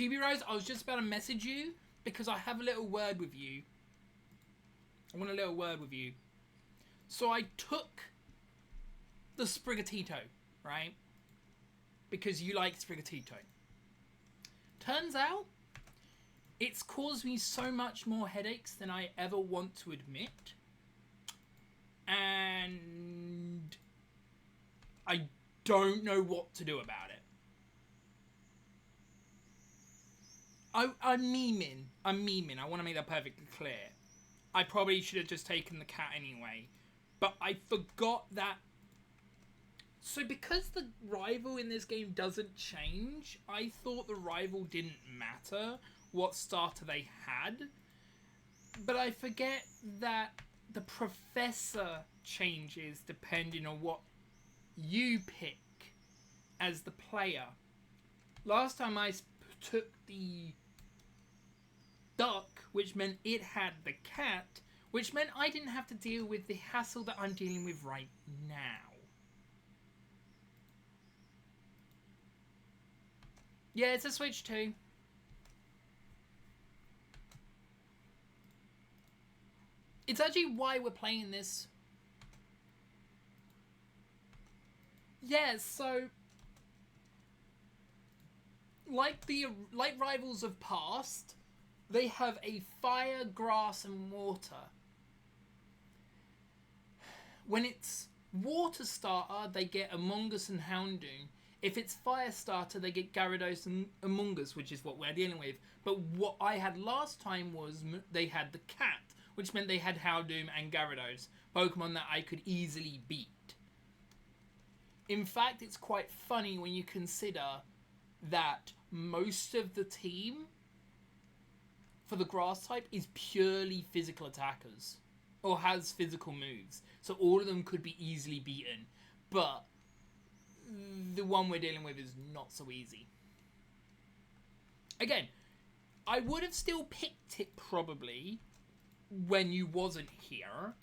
QB Rose, I was just about to message you because I have a little word with you. I want a little word with you. So I took the Sprigatito, right? Because you like Sprigatito. Turns out, it's caused me so much more headaches than I ever want to admit. And I don't know what to do about it. I'm memeing. I want to make that perfectly clear. I probably should have just taken the cat anyway. But I forgot that. So because the rival in this game doesn't change, I thought the rival didn't matter what starter they had. But I forget that the professor changes depending on what you pick as the player. Last time I took the duck, which meant it had the cat, which meant I didn't have to deal with the hassle that I'm dealing with right now. Yeah, it's a Switch 2. It's actually why we're playing this. Yeah, so like Rivals of Past, they have a fire, grass, and water. When it's water starter, they get Among Us and Houndoom. If it's fire starter, they get Gyarados and Among Us, which is what we're dealing with. But what I had last time was they had the cat, which meant they had Houndoom and Gyarados, Pokemon that I could easily beat. In fact, it's quite funny when you consider that most of the team for the grass type is purely physical attackers or has physical moves. So all of them could be easily beaten. But the one we're dealing with is not so easy. Again, I would have still picked it probably when you wasn't here.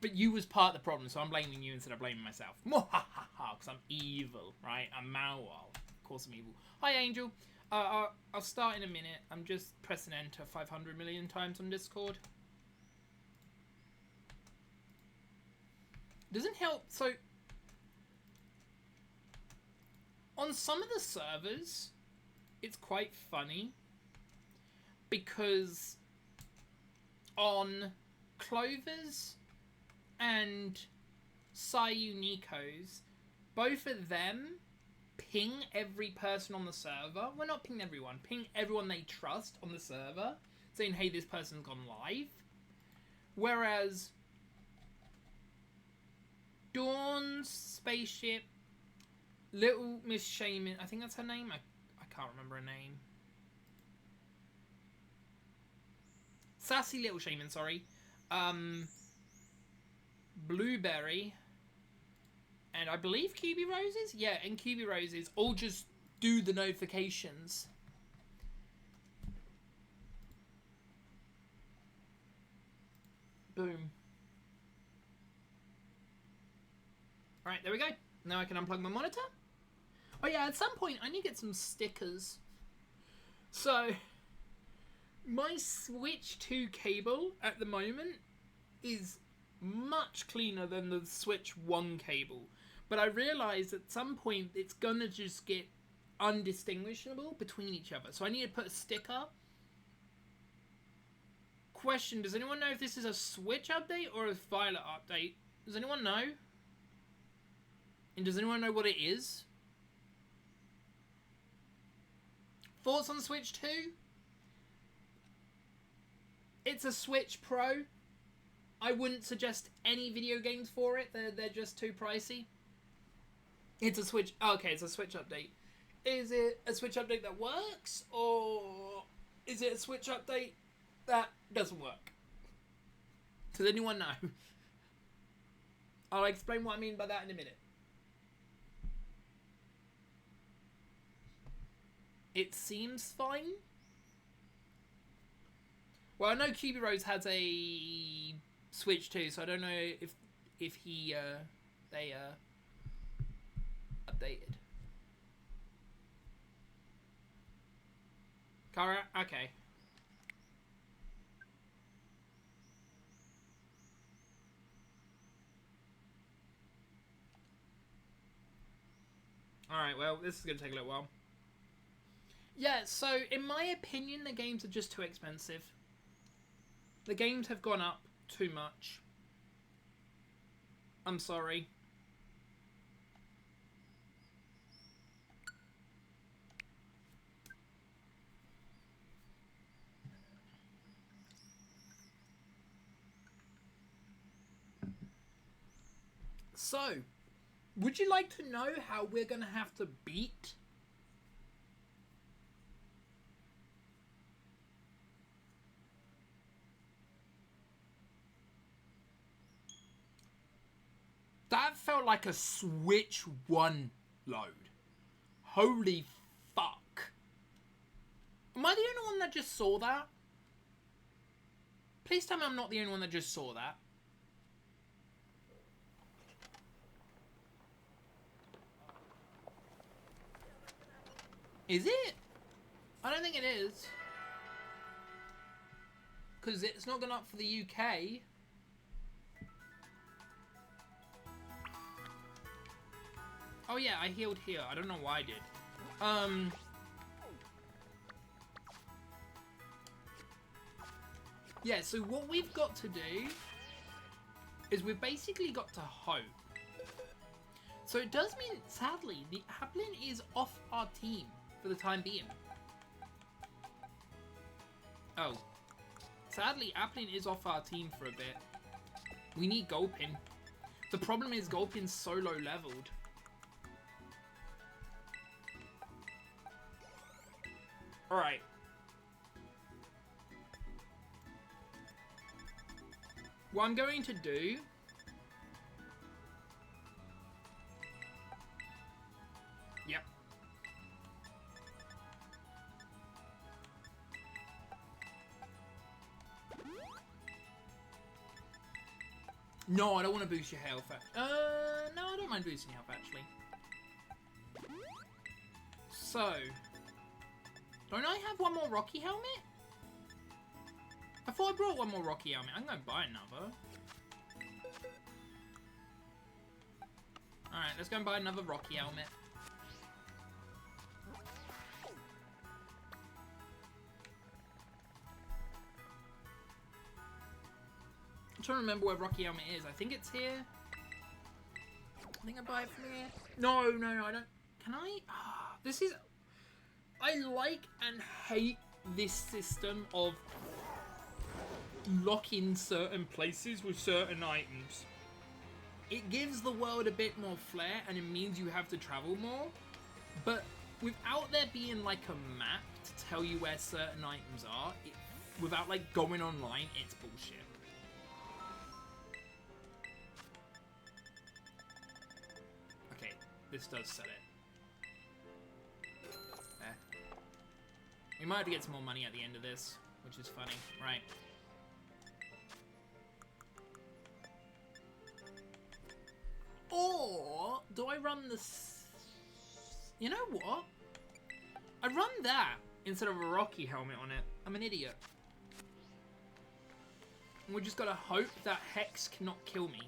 But you was part of the problem, so I'm blaming you instead of blaming myself. Because I'm evil, right? I'm Malwal. Of course I'm evil. Hi, Angel. I'll start in a minute. I'm just pressing enter 500 million times on Discord. Doesn't help. So, on some of the servers, it's quite funny. Because on Clover's and Sayuniko's, both of them ping every person on the server. Well, not ping everyone. Ping everyone they trust on the server, saying, hey, this person's gone live. Whereas Dawn's Spaceship, Little Miss Shaman, I think that's her name. I can't remember her name. Sassy Little Shaman, sorry. Blueberry, and I believe QB Roses? Yeah, and QB Roses all just do the notifications. Boom. Alright, there we go. Now I can unplug my monitor. Oh yeah, at some point I need to get some stickers. So, my Switch 2 cable at the moment is much cleaner than the Switch 1 cable. But I realised at some point it's gonna just get undistinguishable between each other. So I need to put a sticker. Question, does anyone know if this is a Switch update or a Violet update? Does anyone know? And does anyone know what it is? Thoughts on Switch 2? It's a Switch Pro. I wouldn't suggest any video games for it. They're just too pricey. It's a Switch... Okay, it's a Switch update. Is it a Switch update that works? Or is it a Switch update that doesn't work? Does anyone know? I'll explain what I mean by that in a minute. It seems fine. Well, I know QB Rose has a Switch 2, so I don't know if they updated. Kara? Okay. Alright, well, this is going to take a little while. Yeah, so in my opinion, the games are just too expensive. The games have gone up too much. I'm sorry. So, would you like to know how we're going to have to beat that? Felt like a Switch 1 load. Holy fuck. Am I the only one that just saw that? Please tell me I'm not the only one that just saw that. Is it? I don't think it is. Because it's not gone up for the UK. Oh yeah, I healed here. I don't know why I did. Yeah, so what we've got to do is we've basically got to hope. So it does mean, sadly, the Aplin is off our team for the time being. Oh. Sadly, Aplin is off our team for a bit. We need Gulpin. The problem is Gulpin's so low leveled. Alright. What I'm going to do... Yep. No, I don't want to boost your health. No, I don't mind boosting health, actually. So... Don't I have one more Rocky helmet? I thought I brought one more Rocky helmet. I'm going to buy another. Alright, let's go and buy another Rocky helmet. I'm trying to remember where Rocky helmet is. I think it's here. I think I buy it from here. No, I don't. Can I? This is... I like and hate this system of locking certain places with certain items. It gives the world a bit more flair and it means you have to travel more. But without there being like a map to tell you where certain items are, without like going online, it's bullshit. Okay, this does set it. There. We might have to get some more money at the end of this, which is funny. Right. Or do I run this? You know what? I run that instead of a Rocky helmet on it. I'm an idiot. And we just gotta hope that Hex cannot kill me.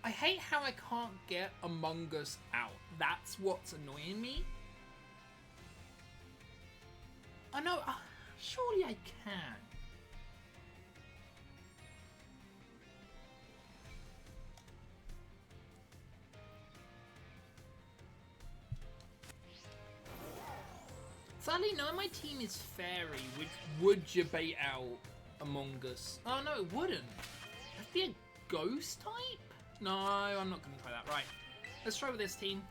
I hate how I can't get Among Us out. That's what's annoying me. I know, surely I can. Sadly, no, my team is Fairy, which would debate out Among Us. Oh no, it wouldn't. That'd be a ghost type? No, I'm not going to try that. Right, let's try with this team.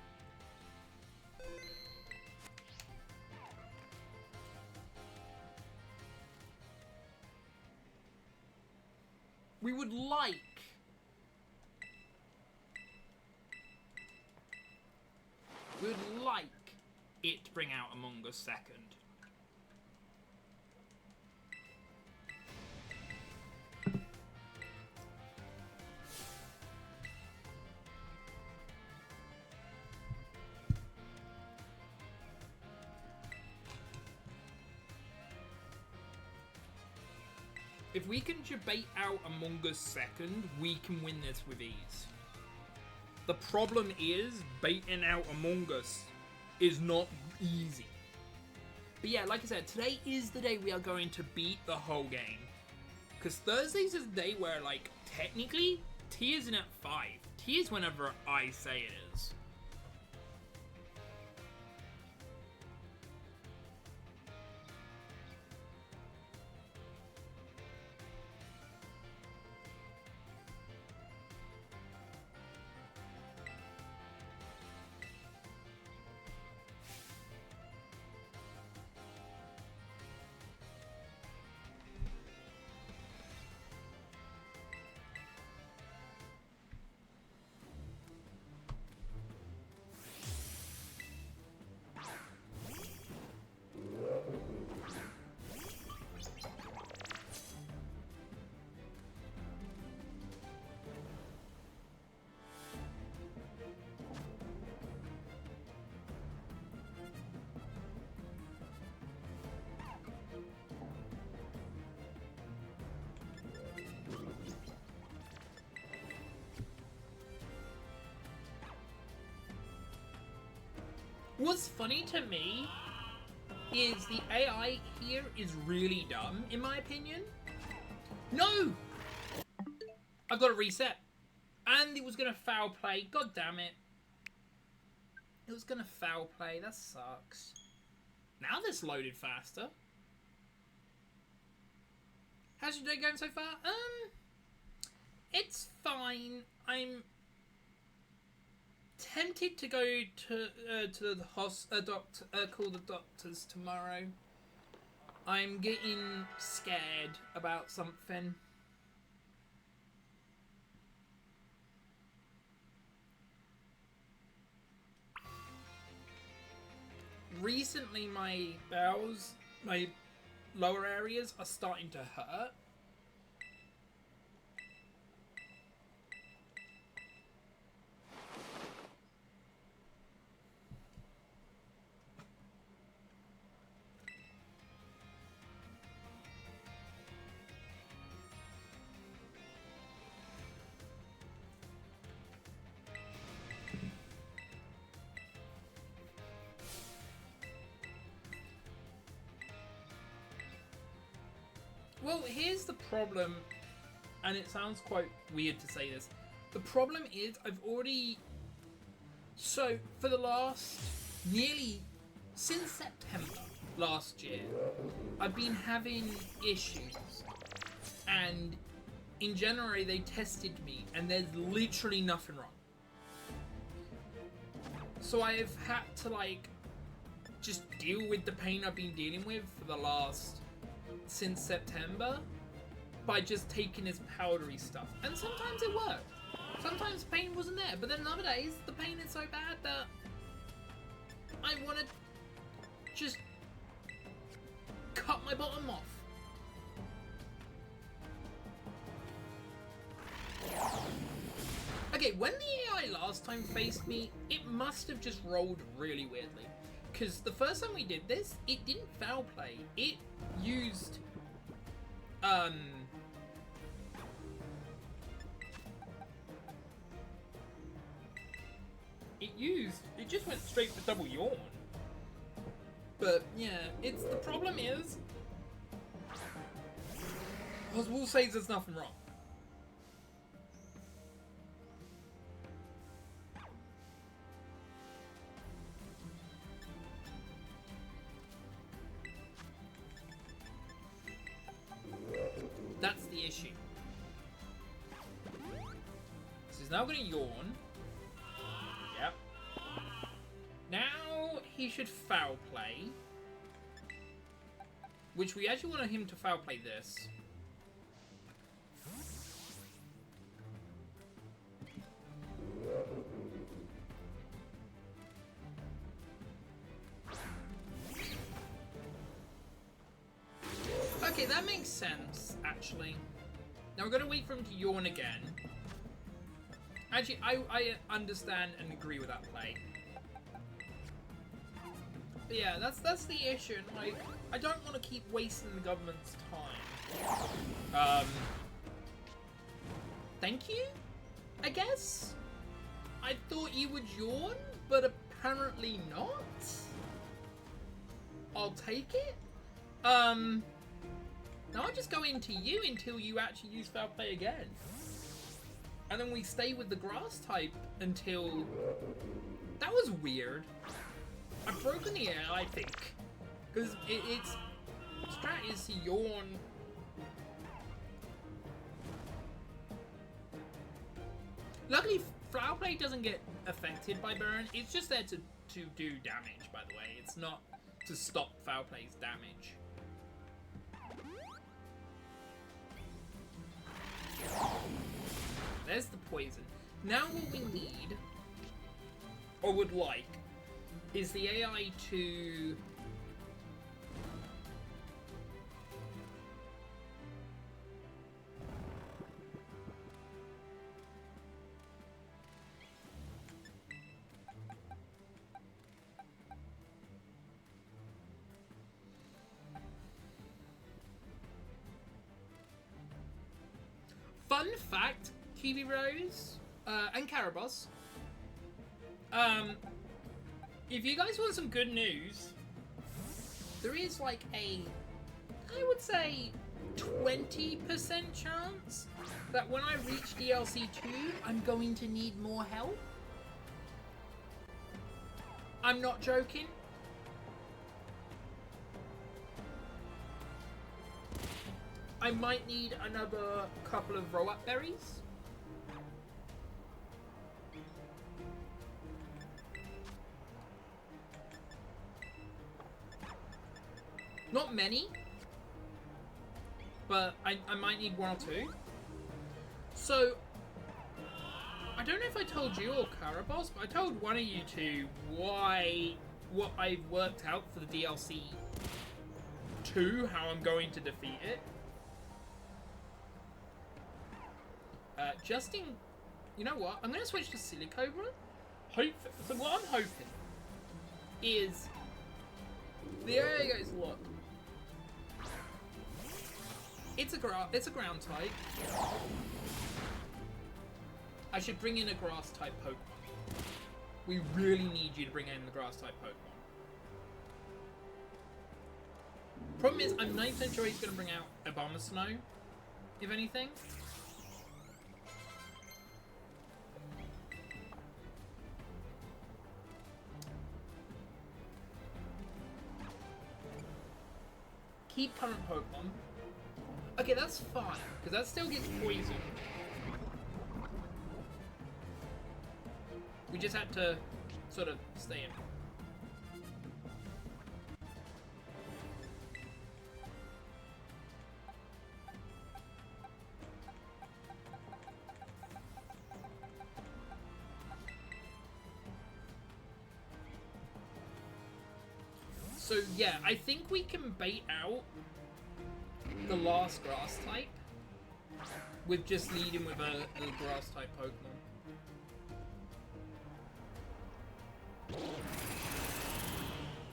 We would like it to bring out Among Us second. If we can debate out Among Us second, we can win this with ease. The problem is, baiting out Among Us is not easy. But yeah, like I said, today is the day we are going to beat the whole game. Because Thursdays is the day where, like, technically, T isn't at 5. T is whenever I say it is. What's funny to me is the AI here is really dumb, in my opinion. No! I've got to reset. And it was going to foul play. God damn it. It was going to foul play. That sucks. Now this loaded faster. How's your day going so far? It's fine. I'm tempted to go to the doctor, call the doctors tomorrow. I'm getting scared about something. Recently, my bowels, my lower areas are starting to hurt. Well, here's the problem, and it sounds quite weird to say this. The problem is I've already... So, for the last... nearly... since September last year, I've been having issues. And in January they tested me, and there's literally nothing wrong. So I've had to, like, just deal with the pain I've been dealing with for the last... since September by just taking his powdery stuff, and sometimes it worked. Sometimes pain wasn't there, but then other days the pain is so bad that I want to just cut my bottom off. Okay, when the AI last time faced me, it must have just rolled really weirdly. Because the first time we did this, it didn't foul play. It used, it just went straight for double yawn. But yeah, the problem is, Oswald says there's nothing wrong. That's the issue. So he's now going to yawn. Yep. Now he should foul play. Which we actually want him to foul play this. that makes sense, actually. Now we're going to wait for him to yawn again. Actually, I understand and agree with that play. But yeah, that's the issue. And, like, I don't want to keep wasting the government's time. Thank you, I guess? I thought you would yawn, but apparently not. I'll take it. Now I'll just go into you until you actually use foul play again. And then we stay with the grass type until... That was weird. I've broken the air, I think. Because it's... Strat is to yawn. Luckily, foul play doesn't get affected by burn. It's just there to do damage, by the way. It's not to stop foul play's damage. There's the poison. Now what we need, or would like, is the AI to... Fun fact, Kiwi Rose, and Carabos, if you guys want some good news, there is like a, I would say, 20% chance that when I reach DLC 2, I'm going to need more help. I'm not joking. I might need another couple of roll-up berries. Not many, but I might need one or two. So, I don't know if I told you or Carabos, but I told one of you two what I've worked out for the DLC 2, how I'm going to defeat it. Justin, you know what? I'm going to switch to Silicobra. So what I'm hoping is the area goes, look, it's a ground type. I should bring in a grass type Pokemon. We really need you to bring in the grass type Pokemon. Problem is, I'm 90% sure he's going to bring out Abomasnow, if anything. Keep current Pokemon. Okay, that's fine, because that still gets poison. We just had to sort of stay in. So yeah, I think we can bait out the last grass type with just leading with a grass type Pokemon.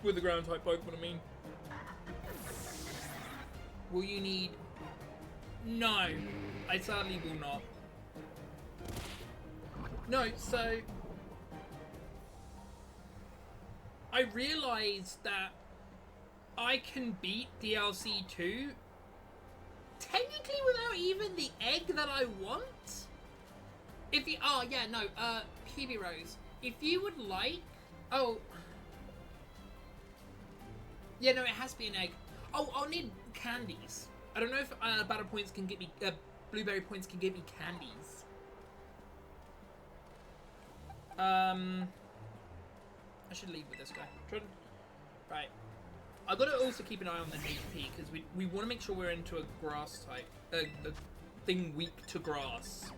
With the ground type Pokemon, I mean. Will you need... No, I sadly will not. No, so... I realised that I can beat DLC 2 technically without even the egg that I want. If you... Oh, yeah, no, Kiwi Rose. If you would like... Oh... Yeah, no, it has to be an egg. Oh, I'll need candies. I don't know if battle points can get me... blueberry points can get me candies. I should leave with this guy. Right. I've got to also keep an eye on the HP, because we want to make sure we're into a grass type. A thing weak to grass.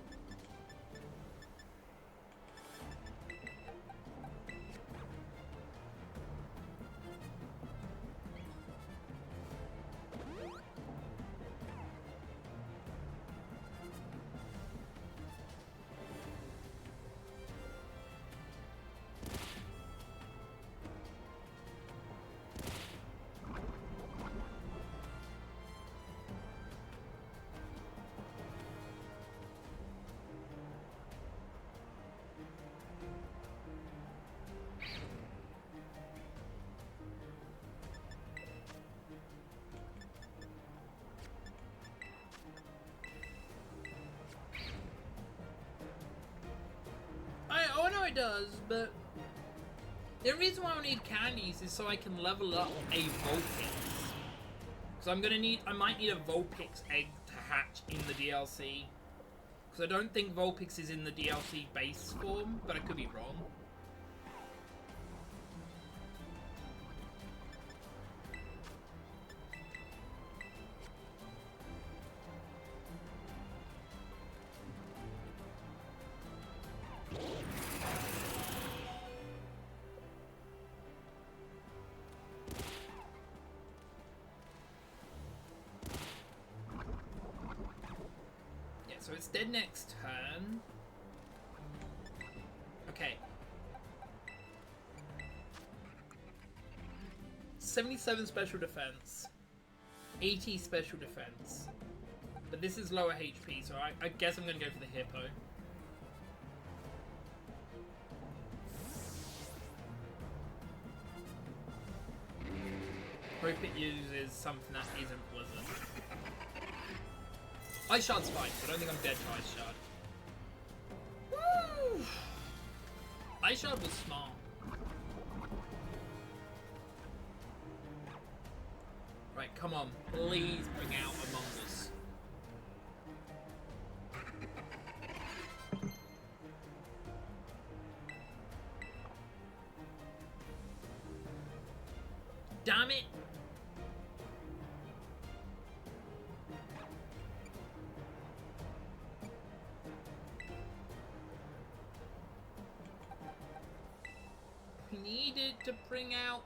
does, but the reason why I need candies is so I can level up a Vulpix. Because I might need a Vulpix egg to hatch in the DLC. Because I don't think Vulpix is in the DLC base form, but I could be wrong. So it's dead next turn. Okay. 77 special defense. 80 special defense. But this is lower HP, so I guess I'm going to go for the Hippo. Hope it uses something that isn't Blizzard. Ice Shard's fine, so I don't think I'm dead to Ice Shard. Woo! Ice Shard was smart. Right, come on. Please bring out Among Us. Damn it! We needed to bring out...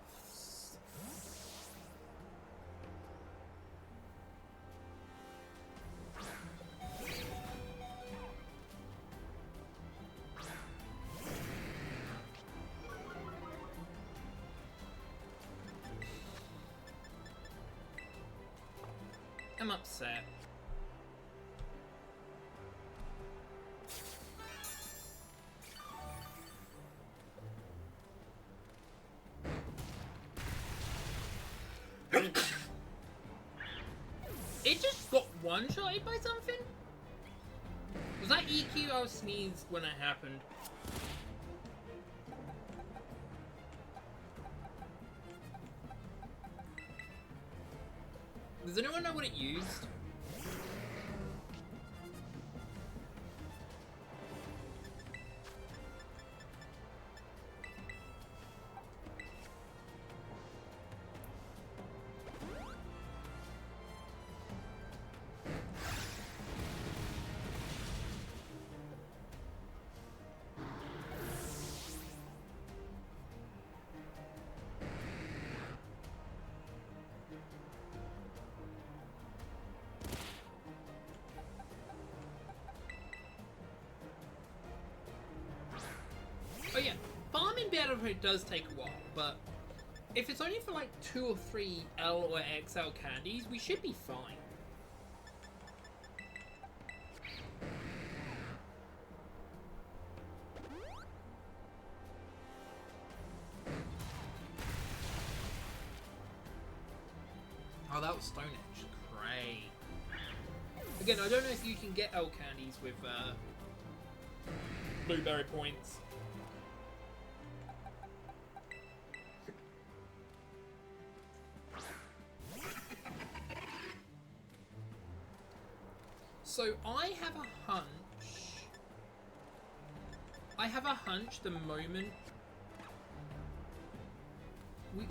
I'm upset. It just got one-shotted by something? Was that EQ? I sneezed when it happened. Does anyone know what it used? Oh yeah, farming Battlefield does take a while, but if it's only for like 2 or 3 L or XL candies, we should be fine. Oh, that was Stone Edge. Great. Again, I don't know if you can get L candies with blueberry points. So I have a hunch the moment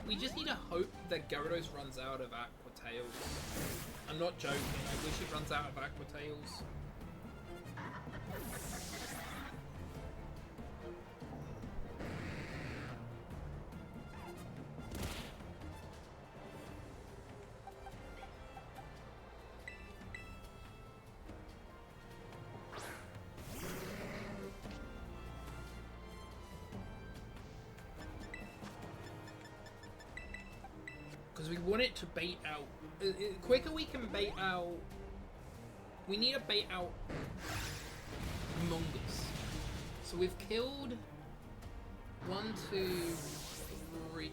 we just need to hope that Gyarados runs out of Aqua Tails. I'm not joking, I wish it runs out of Aqua Tails. Because we want it to bait out. The quicker we can bait out... We need to bait out Among Us. So we've killed 1, 2, 3...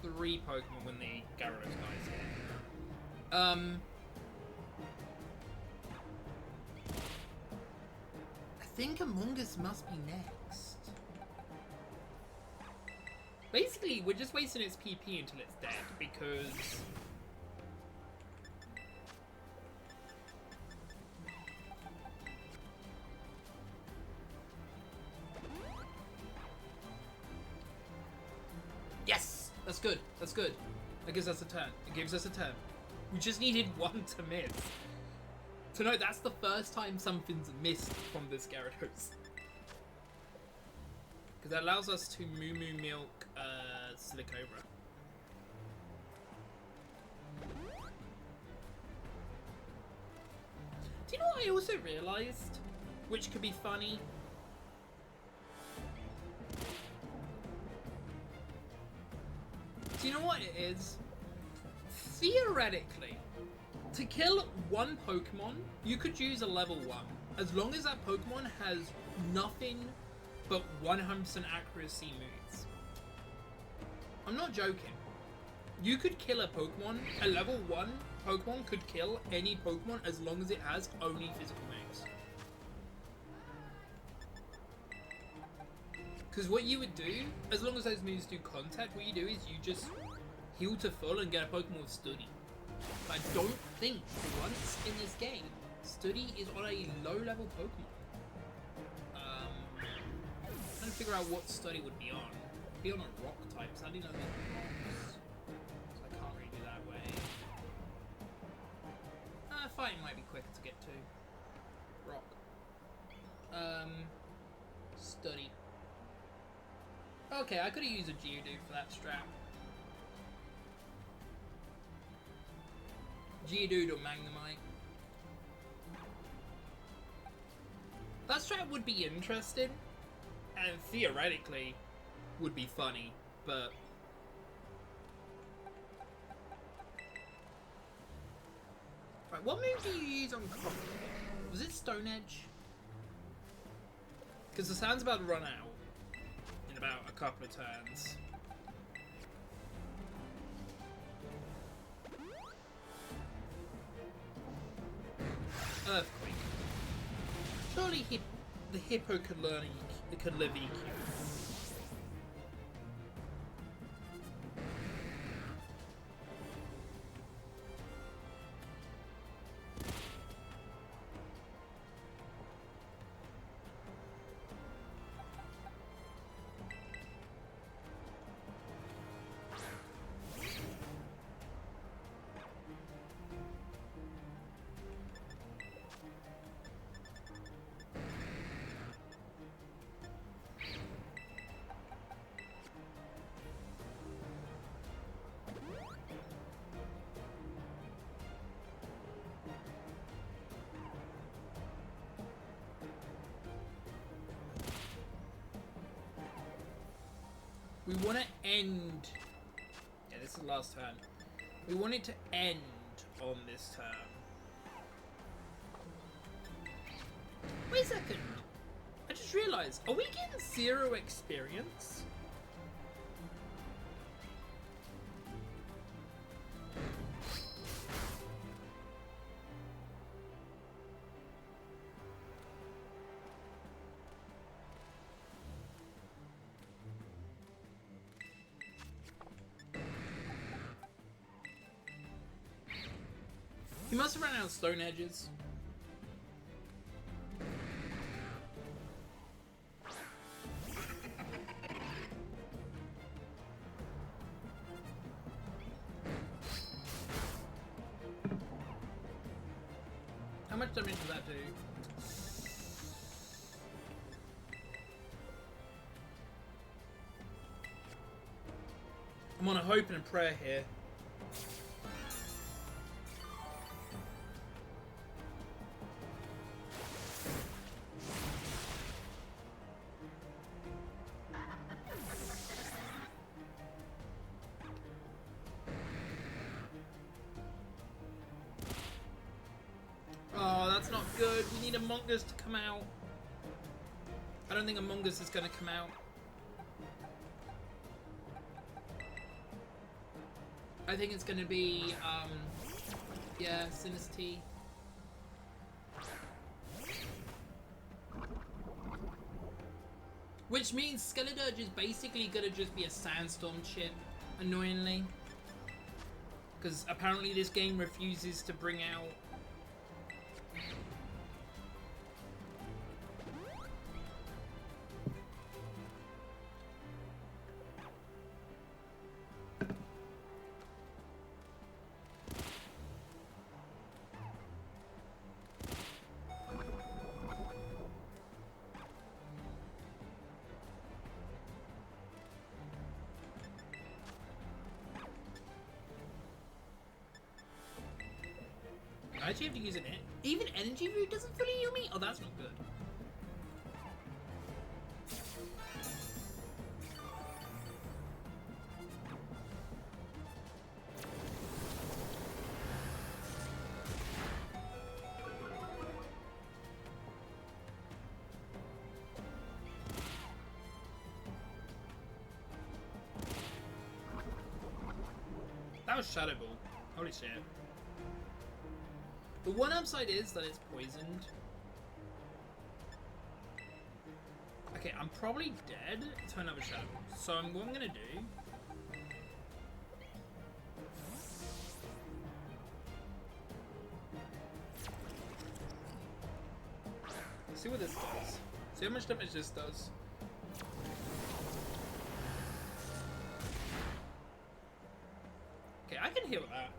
3 Pokemon when the Gyarados guy's here. I think Among Us must be next. basically, we're just wasting its PP until it's dead, because... Yes! That's good. That's good. That gives us a turn. It gives us a turn. We just needed one to miss. So no, that's the first time something's missed from this Gyarados. Because that allows us to Moo Moo Milk Silicobra. Do you know what I also realised? Which could be funny? Do you know what it is? Theoretically, to kill one Pokemon, you could use a level 1. As long as that Pokemon has nothing but 100% accuracy moves. I'm not joking. You could kill a Pokemon, a level 1 Pokemon could kill any Pokemon as long as it has only physical moves. Because what you would do, as long as those moves do contact, what you do is you just heal to full and get a Pokemon with Studi. But I don't think, for once in this game, Studi is on a low-level Pokemon. I'm trying to figure out what Studi would be on. It'd be on a rock type, so I didn't know that rocks. So I can't really do that way. Fighting might be quicker to get to. Rock. Studi. Okay, I could have used a Geodude for that strat. Geodude or Magnemite. That strat would be interesting, and theoretically would be funny, but... Right, what move do you use on Cockle? Was it Stone Edge? Because the sound's about to run out in about a couple of turns. Earthquake. Surely the hippo could learn it could live EQ. We want to end... Yeah, this is the last turn. We want it to end on this turn. Wait a second. I just realised. Are we getting 0 experience? He must have run out of Stone Edges. How much damage does that do? I'm on a hope and a prayer here. Oh, that's not good. We need Among Us to come out. I don't think Among Us is going to come out. I think it's going to be, yeah, Sinistea. Which means Skeledirge is basically gonna just be a sandstorm chip, annoyingly. Because apparently this game refuses to bring out... I actually have to use an... Even energy root doesn't fully heal me? Oh, that's not good. That was Shadow Ball. Holy shit. The one upside is that it's poisoned. Okay, I'm probably dead to another Shadow Ball. So what I'm gonna do... See what this does. See how much damage this does. Okay, I can heal that.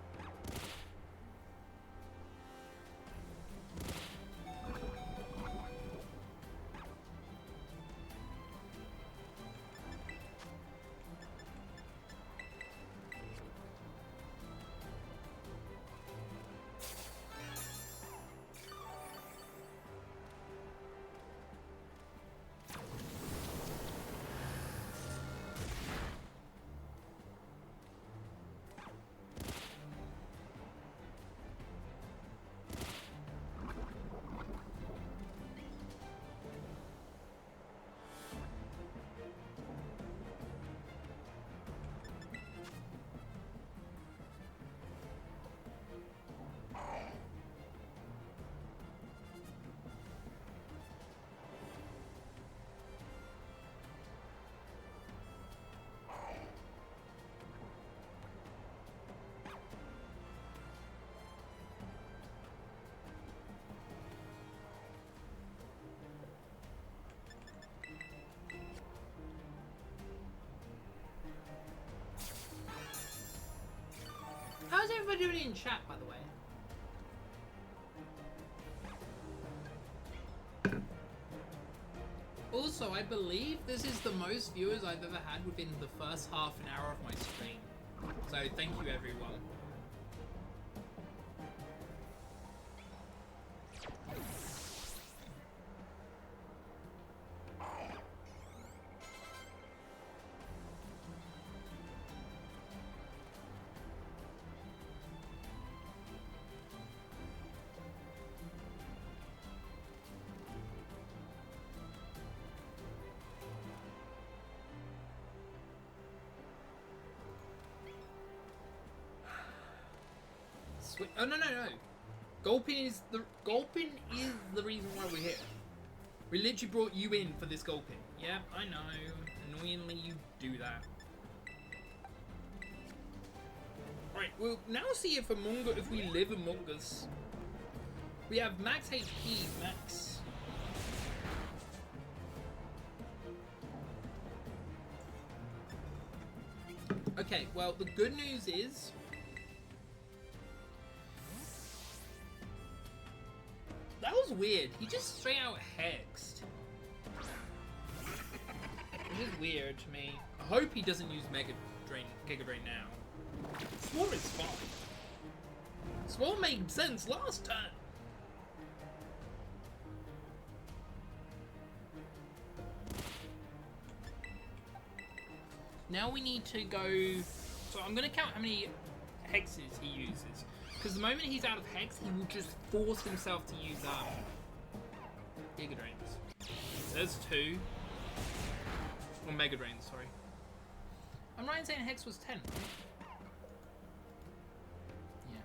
How's everybody doing in chat, by the way? Also, I believe this is the most viewers I've ever had within the first half an hour of my stream. So thank you, everyone. Oh no. Gulping is the reason why we're here. We literally brought you in for this gulping. Yeah, I know. Annoyingly, you do that. Right, we'll now see if we live among us. We have max HP, max. Okay, well the good news is. That was weird. He just straight out hexed. Which is weird to me. I hope he doesn't use Giga Drain now. Swarm is fine. Swarm made sense last turn. Now we need to go... So I'm going to count how many hexes he uses. Because the moment he's out of hex, he will just force himself to use Giga Drains. There's 2. Or Mega Drains, sorry. I'm right in saying hex was 10, right? Yeah.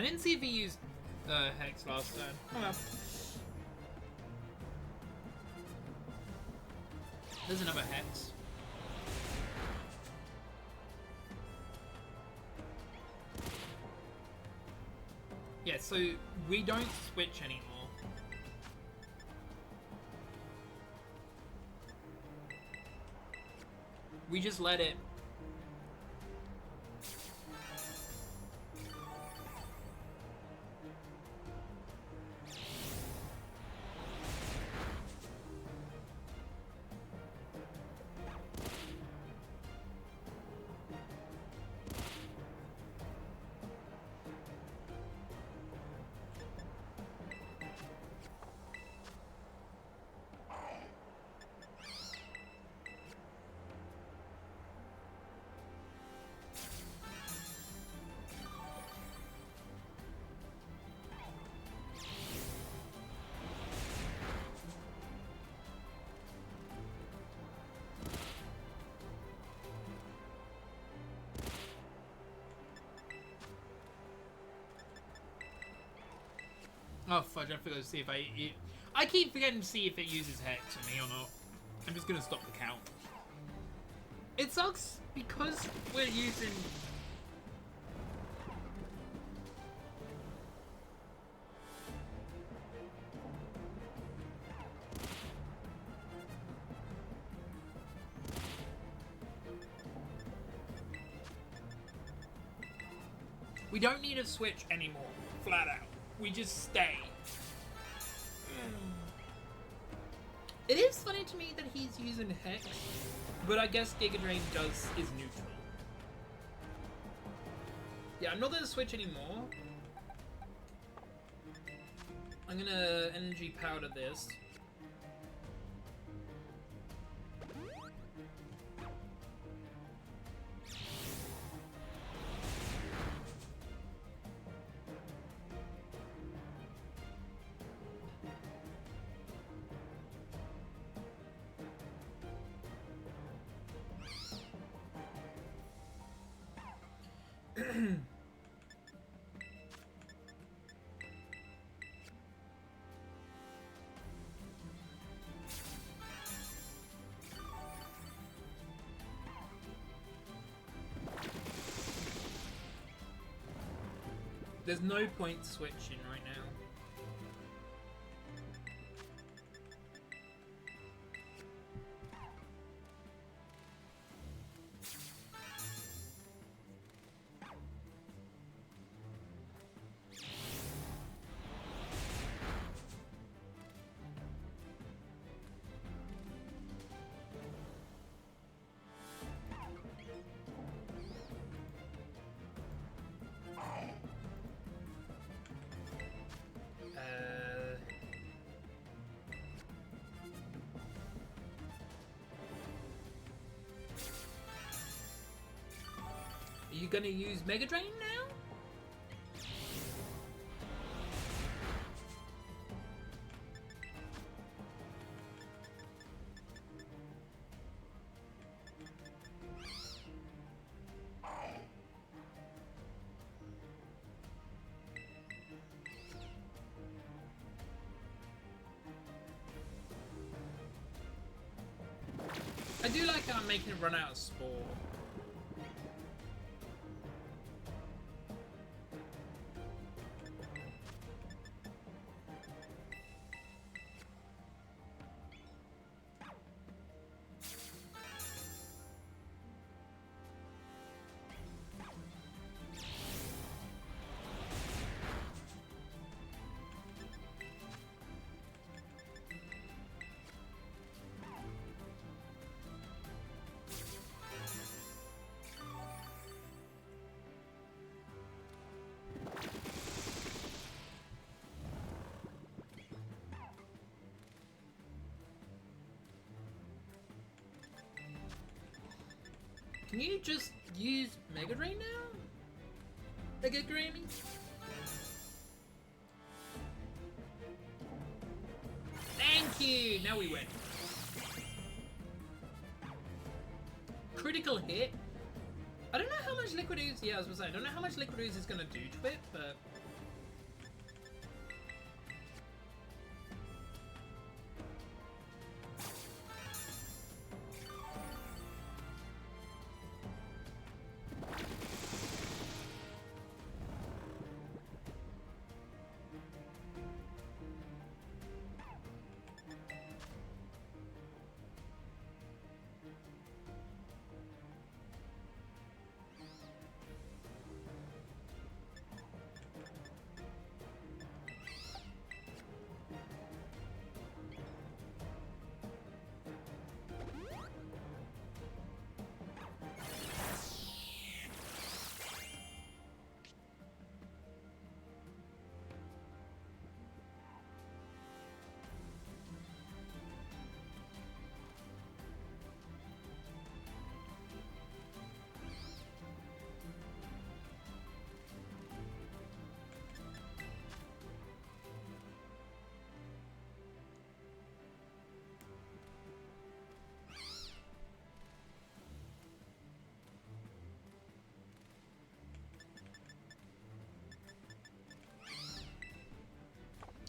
didn't see if he used Hex last turn. Oh well. There's another Hex. Yeah, so we don't switch anymore. We just let it. Oh fudge, I forgot to see if I keep forgetting to see if it uses Hex on me or not. I'm just gonna stop the count. It sucks because we're using... We don't need a switch anymore, flat out. We just stay. It is funny to me that he's using Hex, but I guess Giga Drain is neutral. Yeah, I'm not gonna switch anymore. I'm gonna energy powder this. There's no point switching right now. Are you gonna use Mega Drain now? I do like how I'm making it run out of Spore. Can you just use Mega Drain now? Mega Grammy? Thank you! Now we win. Critical hit? I don't know how much Liquid Ooze... Yeah, I was gonna say, I don't know how much Liquid Ooze is gonna do to it, but...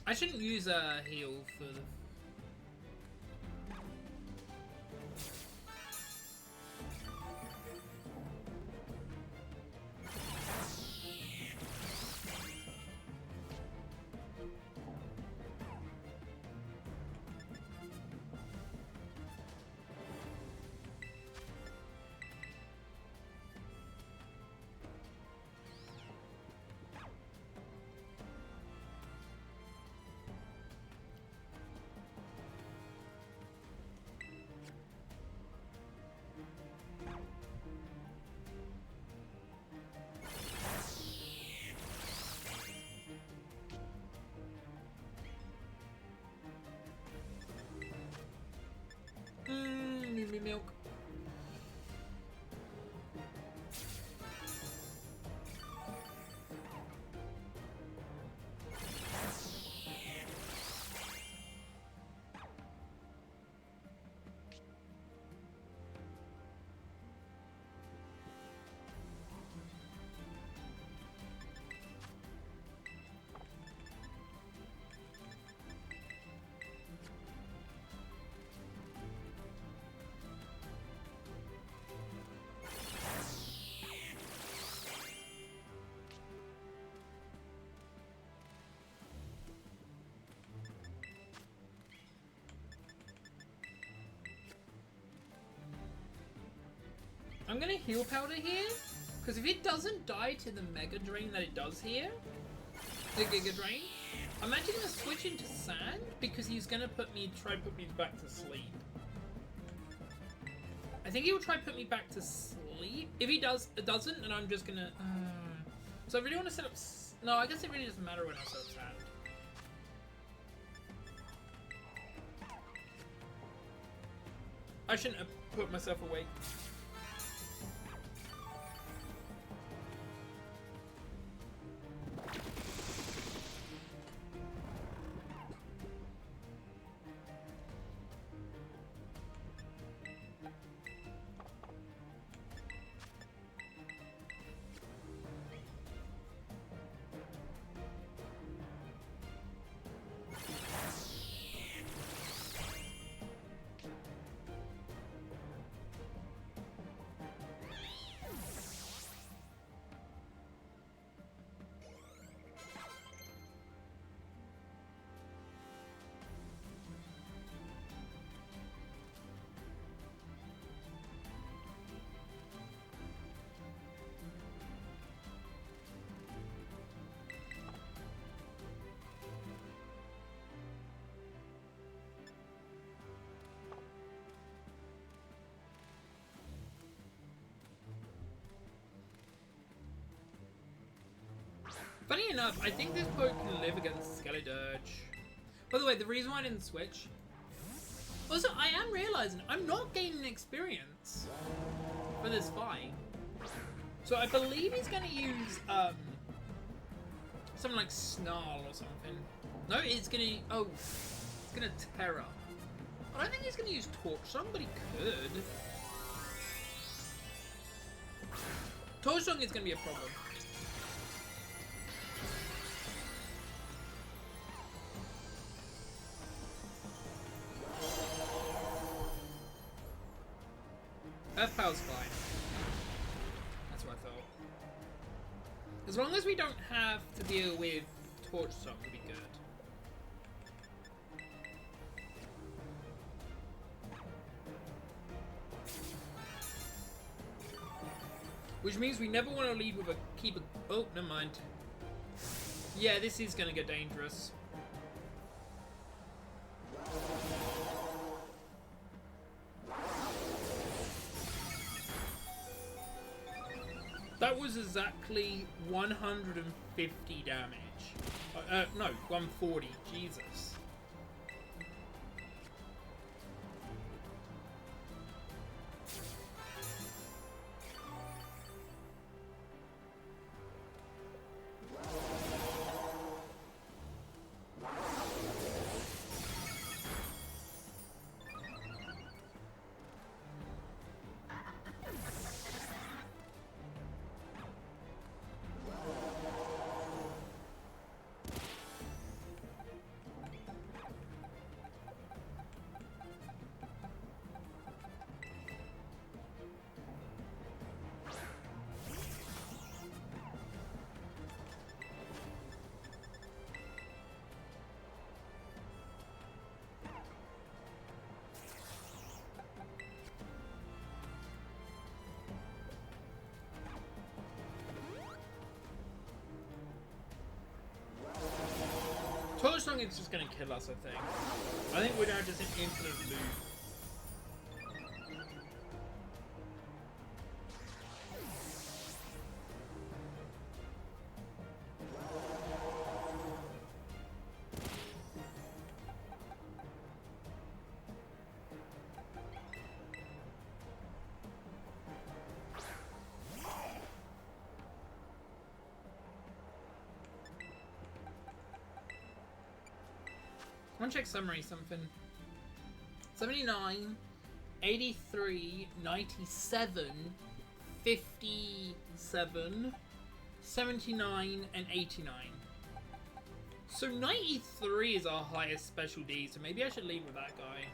I shouldn't use a heal for the... Mmm, milk. I'm gonna heal powder here, because if it doesn't die to the Mega Drain that it does here, the Giga Drain, I'm actually gonna switch into Sand, because he's gonna try put me back to sleep. I think he will try put me back to sleep. If he doesn't, then I'm just gonna... So I really want to set up... No, I guess it really doesn't matter when I set up Sand. I shouldn't have put myself awake. Funny enough, I think this poke can live against Skeledirge. By the way, the reason why I didn't switch... Also, I am realizing I'm not gaining experience for this fight. So I believe he's going to use something like Snarl or something. No, it's going to... Oh, it's going to Terra. I don't think he's going to use Torch Song, but he could. Torch Song is going to be a problem. Earth Power's fine. That's what I thought. As long as we don't have to deal with Torch Song, we'll be good. Which means we never want to lead with a oh, never mind. Yeah, this is going to get dangerous. That was exactly 150 damage. No, 140. Jesus. Forge Tongue is just gonna kill us, I think. I think we're now just an infinite loop. I want to check summary something. 79, 83, 97, 57, 79, and 89. So 93 is our highest special D, so maybe I should leave with that guy.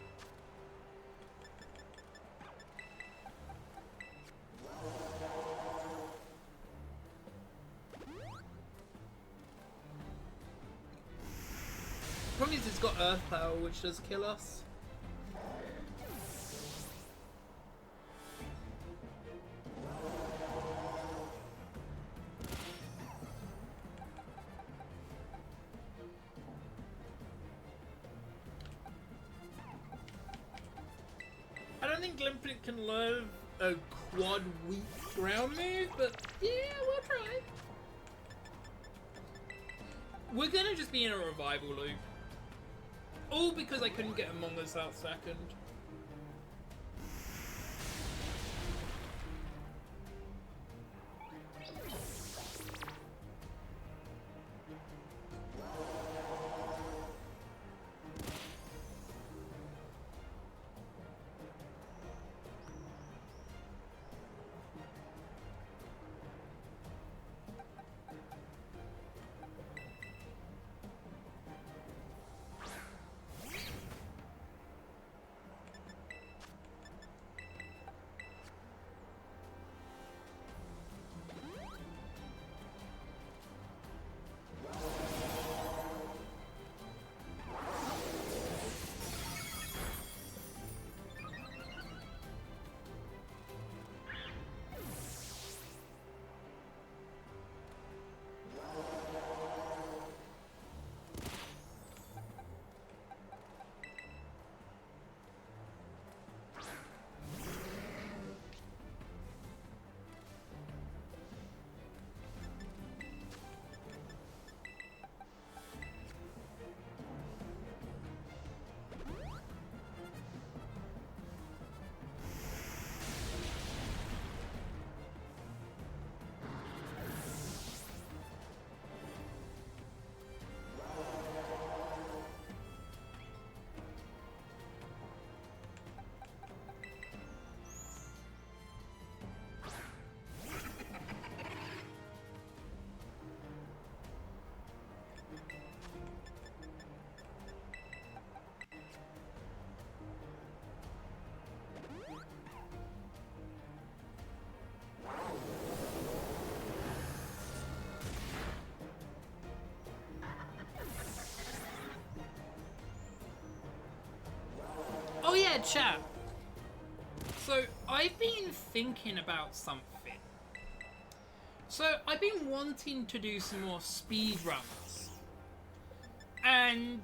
Problem is it's got Earth Power, which does kill us. I don't think Glimpit can learn a quad weak ground move, but yeah, we'll try. We're gonna just be in a revival loop. All because I couldn't get Among Us out second. Oh yeah, chat. So I've been thinking about something. So I've been wanting to do some more speed runs. And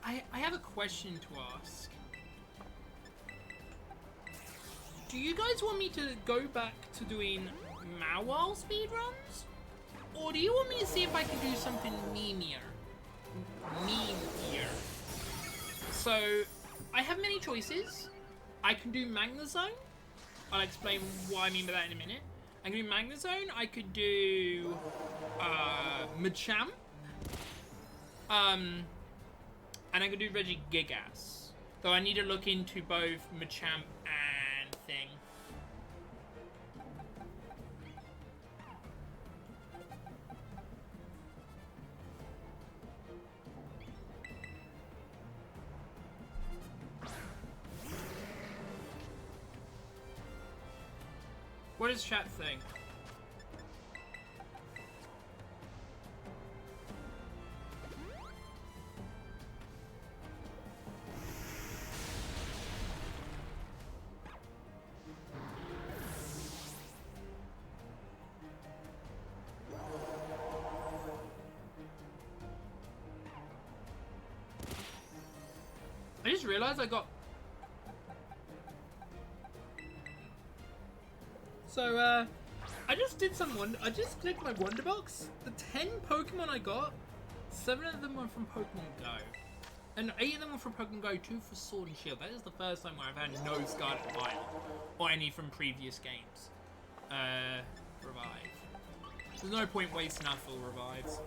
I have a question to ask. Do you guys want me to go back to doing Mawile speed runs? Or do you want me to see if I can do something memeier? So I have many choices. I can do Magnezone. I'll explain what I mean by that in a minute. I can do Magnezone. I could do Machamp. And I could do Regigigas. Though I need to look into both Machamp and thing. What does chat think? realised I got... So, I just did some I just clicked my Wonder Box. The 10 Pokemon I got, 7 of them were from Pokemon Go. And 8 of them were from Pokemon Go, 2 for Sword and Shield. That is the first time where I've had no Scarlet and Violet. Or any from previous games. Revive. There's no point wasting our full revives.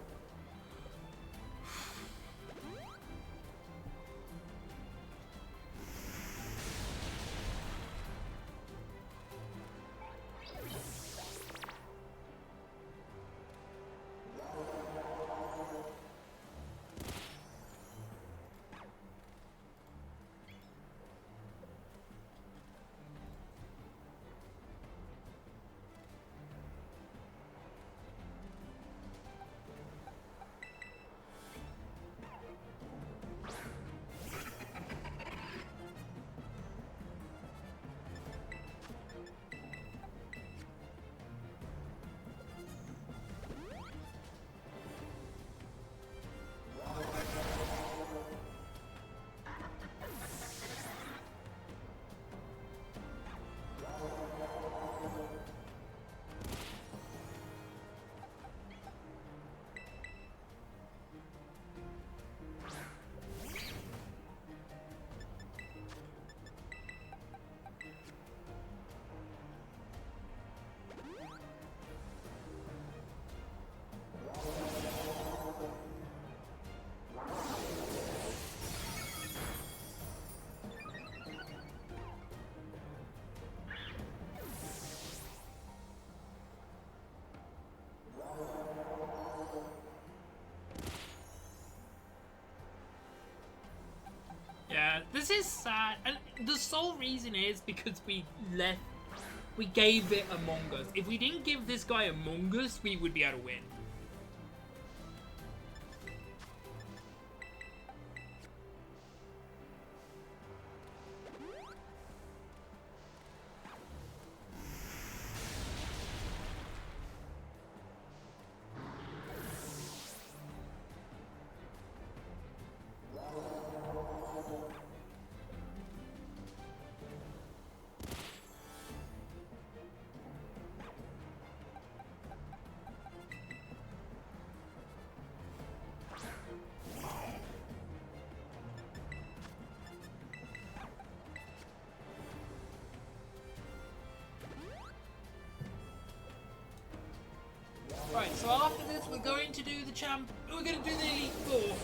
Yeah, this is sad, and the sole reason is because we gave it Among Us. If we didn't give this guy Among Us, we would be able to win. Right, so after this, we're going to do the we're going to do the Elite Four.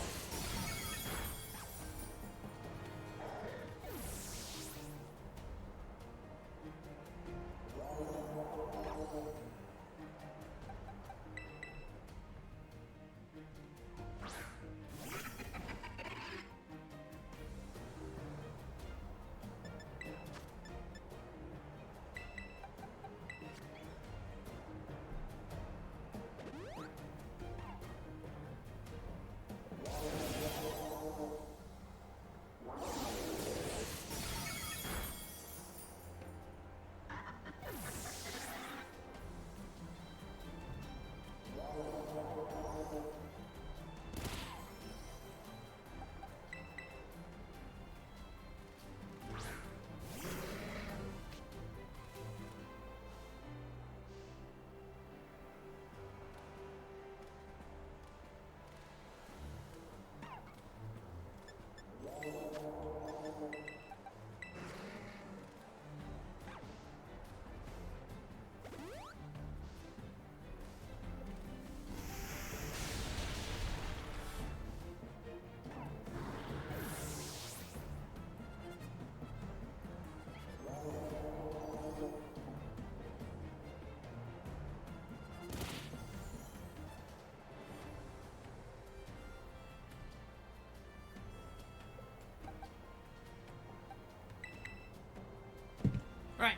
Right.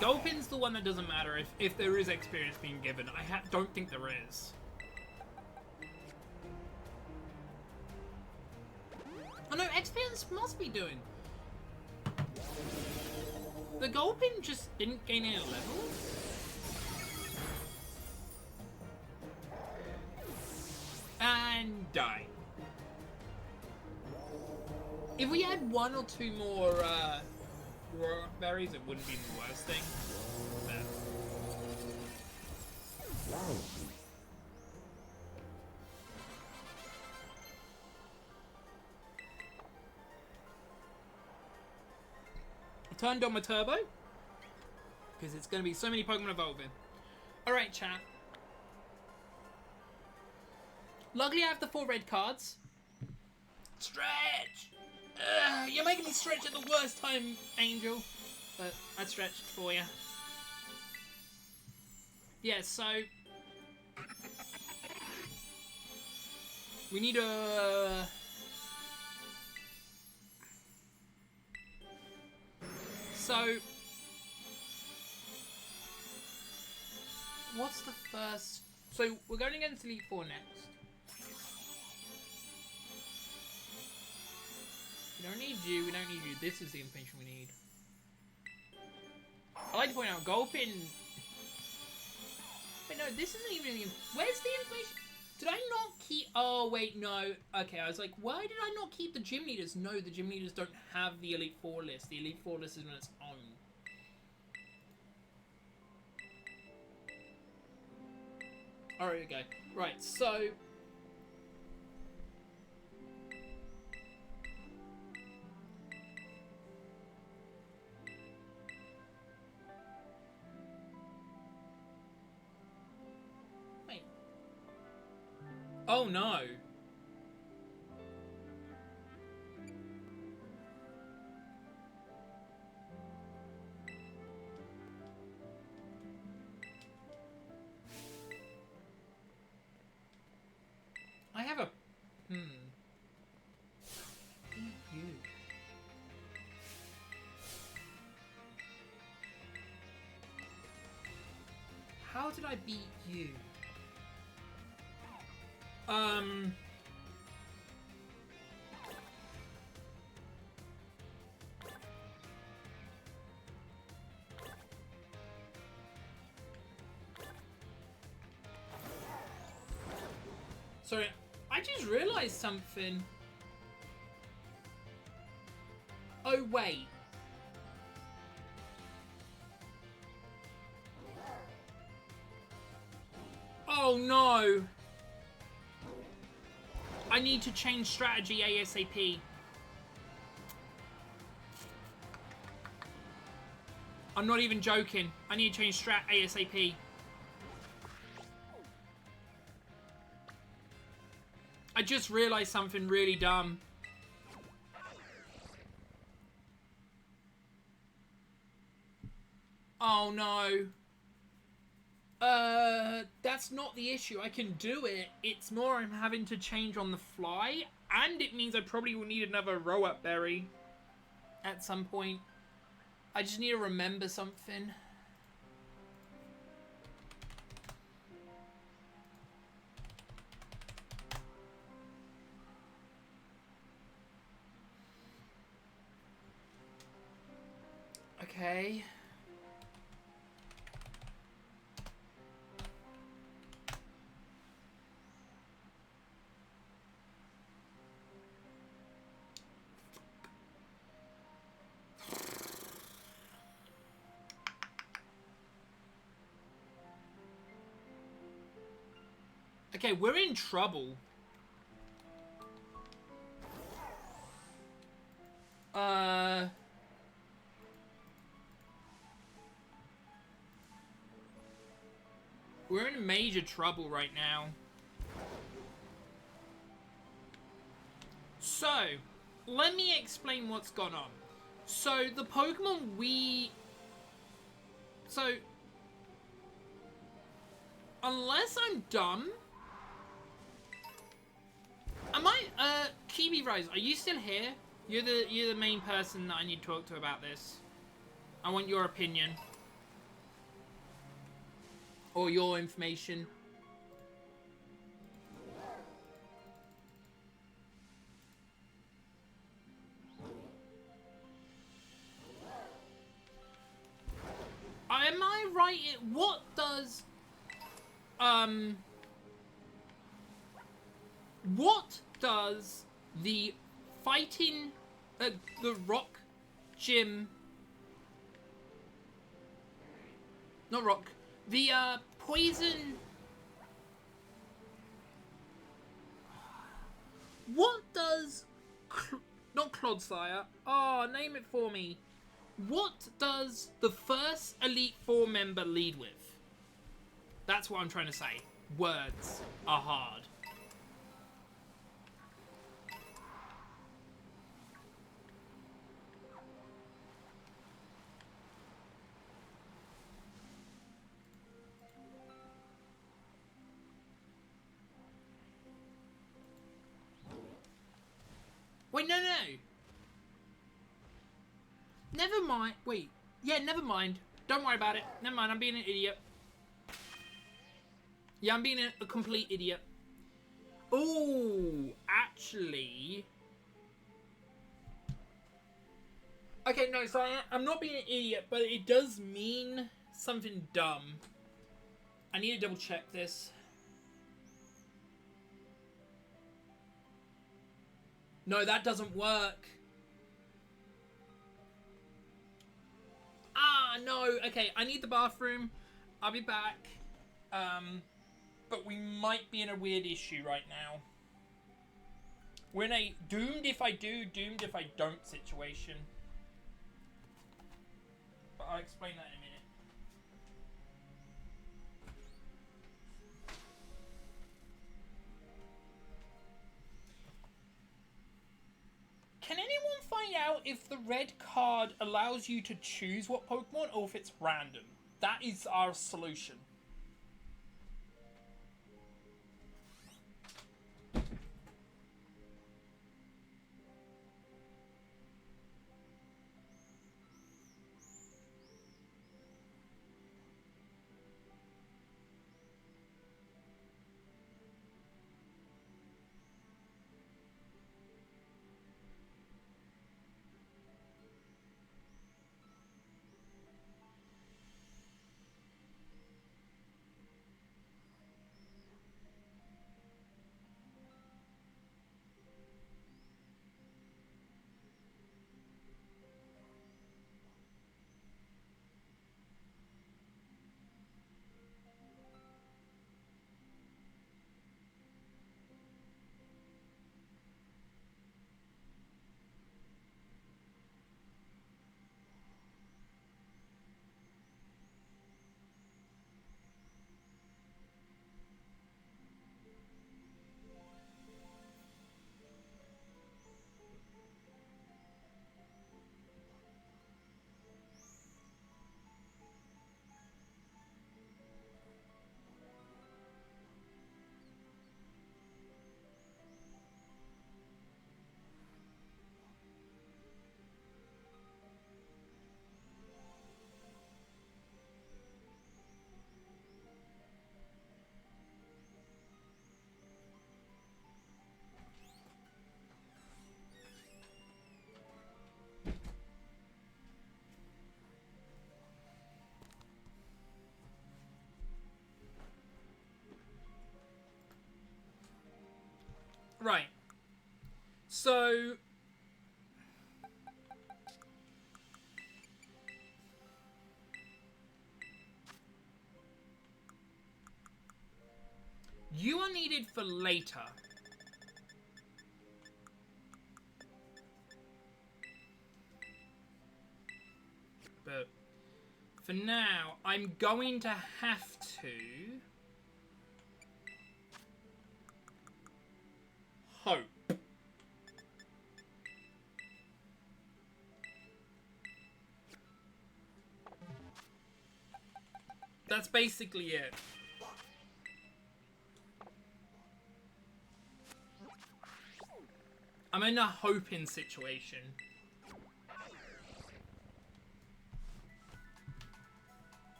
Gulpin's the one that doesn't matter if there is experience being given. I don't think there is. Oh no, experience must be doing. The Gulpin just didn't gain any level? And die. If we had 1 or 2 more raw berries, it wouldn't be the worst thing. But... I turned on my turbo because it's going to be so many Pokemon evolving. Alright, chat. Luckily, I have the 4 red cards. Stretch! You're making me stretch at the worst time, Angel. But I stretched for you. Yeah, so... we need a... So... what's the first... so, we're going against Elite Four next. We don't need you, we don't need you. This is the information we need. I like to point out, Gulpin... wait, no, this isn't even the... where's the information? Did I not keep... oh, wait, no. Okay, I was like, why did I not keep the gym leaders? No, the gym leaders don't have the Elite Four list. The Elite Four list is on its own. Alright, okay. Right, so... wait. Oh, no. I have a... you. How did I beat you? Sorry, I just realized something. Oh, wait. Oh, no. I need to change strategy ASAP. I'm not even joking. I need to change strat ASAP. I just realized something really dumb. Oh no. That's not the issue. I can do it. It's more I'm having to change on the fly. And it means I probably will need another row-up berry at some point. I just need to remember something. Okay. Okay, we're in trouble. We're in major trouble right now. So, let me explain what's gone on. So, the Pokemon we... so, unless I'm dumb... am I... Kiwi Rose, are you still here? You're the main person that I need to talk to about this. I want your opinion. Or your information. Am I right? What does... what does the fighting the rock gym. Not rock. The poison. What does not Clodsire? Oh, name it for me. What does the first Elite Four member lead with? That's what I'm trying to say. Words are hard. Wait, no. Never mind. Wait. Yeah, never mind. Don't worry about it. Never mind. I'm being an idiot. Yeah, I'm being a complete idiot. Oh, actually. Okay, no, so I'm not being an idiot, but it does mean something dumb. I need to double check this. No, that doesn't work. Ah, no. Okay, I need the bathroom. I'll be back. But we might be in a weird issue right now. We're in a doomed if I do, doomed if I don't situation. But I'll explain that in a minute. Can anyone find out if the red card allows you to choose what Pokemon or if it's random? That is our solution. Right. So you are needed for later. But for now, I'm going to have to hope. That's basically it. I'm in a hoping situation.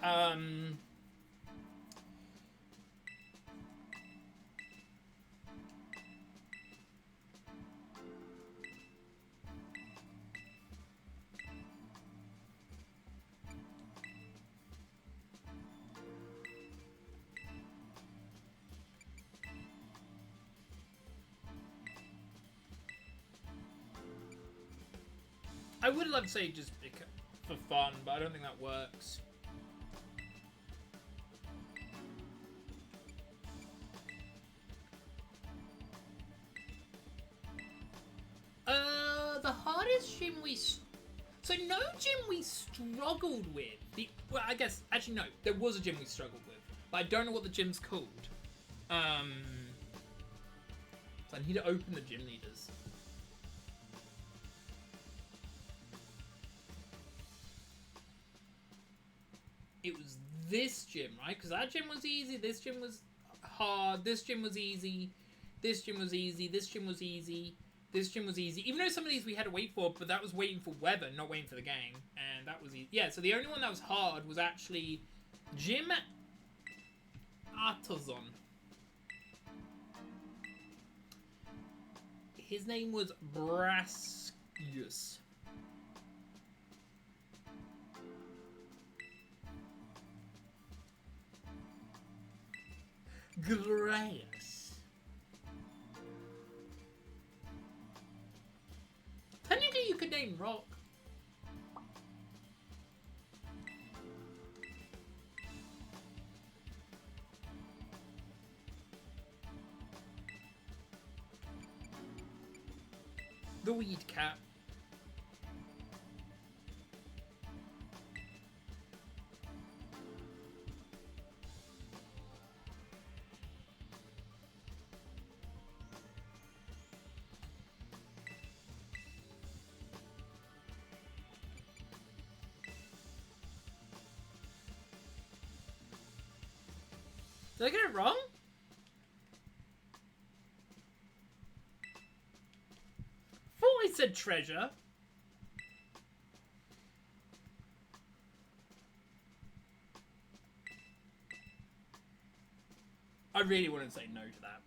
Um... I would love to say just for fun, but I don't think that works. The hardest gym we... So no gym we struggled with. Well, I guess... Actually, no. There was a gym we struggled with. But I don't know what the gym's called. So I need to open the gym leaders. It was this gym, right? Because that gym was easy. This gym was hard. This gym was easy. This gym was easy. This gym was easy. This gym was easy. Even though some of these we had to wait for, but that was waiting for weather, not waiting for the game. And that was easy. Yeah, so the only one that was hard was actually Gym Artisan. His name was Brascius. Grace. Technically, you could name Rock. The Weed Cat. Did I get it wrong? Thought I said treasure. I really wouldn't say no to that.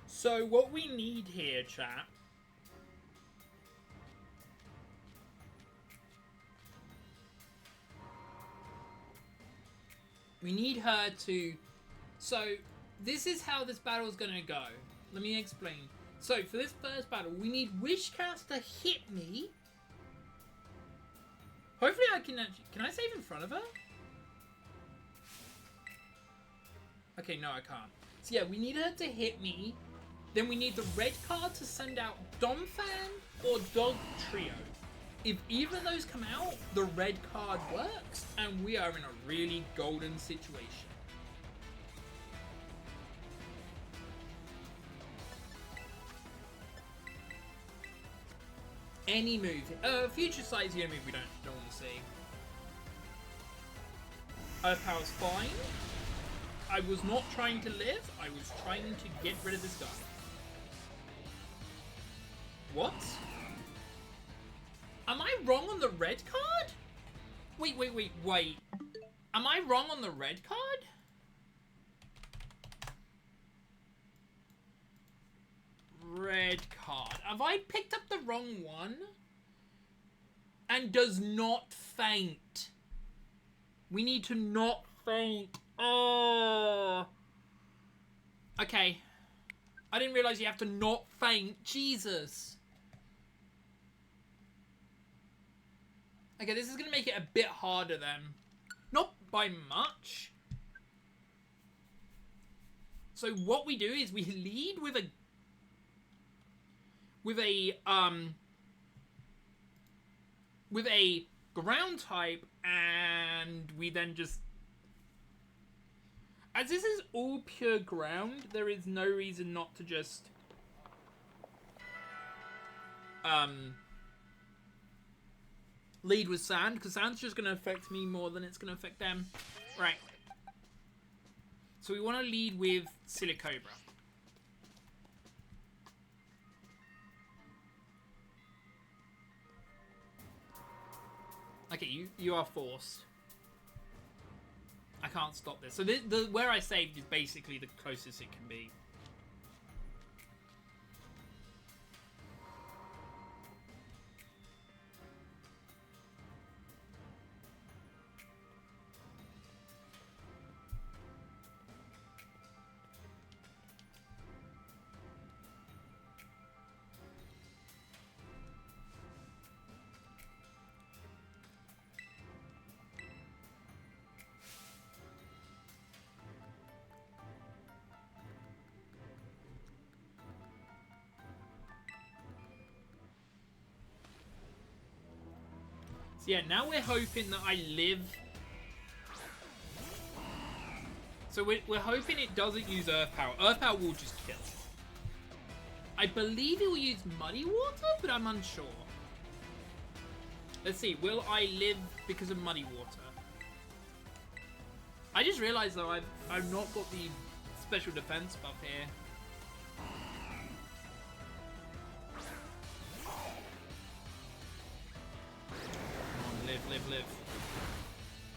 So what we need here, chat, we need her to... So this is how this battle is going to go. Let me explain. So for this first battle, we need Wishcast to hit me. Hopefully I can actually... Can I save in front of her? Okay, no, I can't. So yeah, we need her to hit me. Then we need the red card to send out Domfan or Dog Trio. If either of those come out, the red card works, and we are in a really golden situation. Any move. Future Sight is the only move we don't want to see. Earth Power's fine. I was not trying to live, I was trying to get rid of this guy. What? Am I wrong on the red card? Wait. Am I wrong on the red card? Red card. Have I picked up the wrong one? And does not faint. We need to not faint. Oh. Okay. I didn't realize you have to not faint. Jesus. Okay, this is going to make it a bit harder then. Not by much. So what we do is we lead with a ground type, and we then just, as this is all pure ground, there is no reason not to just lead with sand, because sand's just going to affect me more than it's going to affect them. Right. So we want to lead with Silicobra. Okay, you are forced. I can't stop this. So where I saved is basically the closest it can be. So yeah, now we're hoping that I live. So we're hoping it doesn't use Earth Power. Earth Power will just kill. I believe it will use Muddy Water, but I'm unsure. Let's see. Will I live because of Muddy Water? I just realized though I've not got the special defense buff here. Live.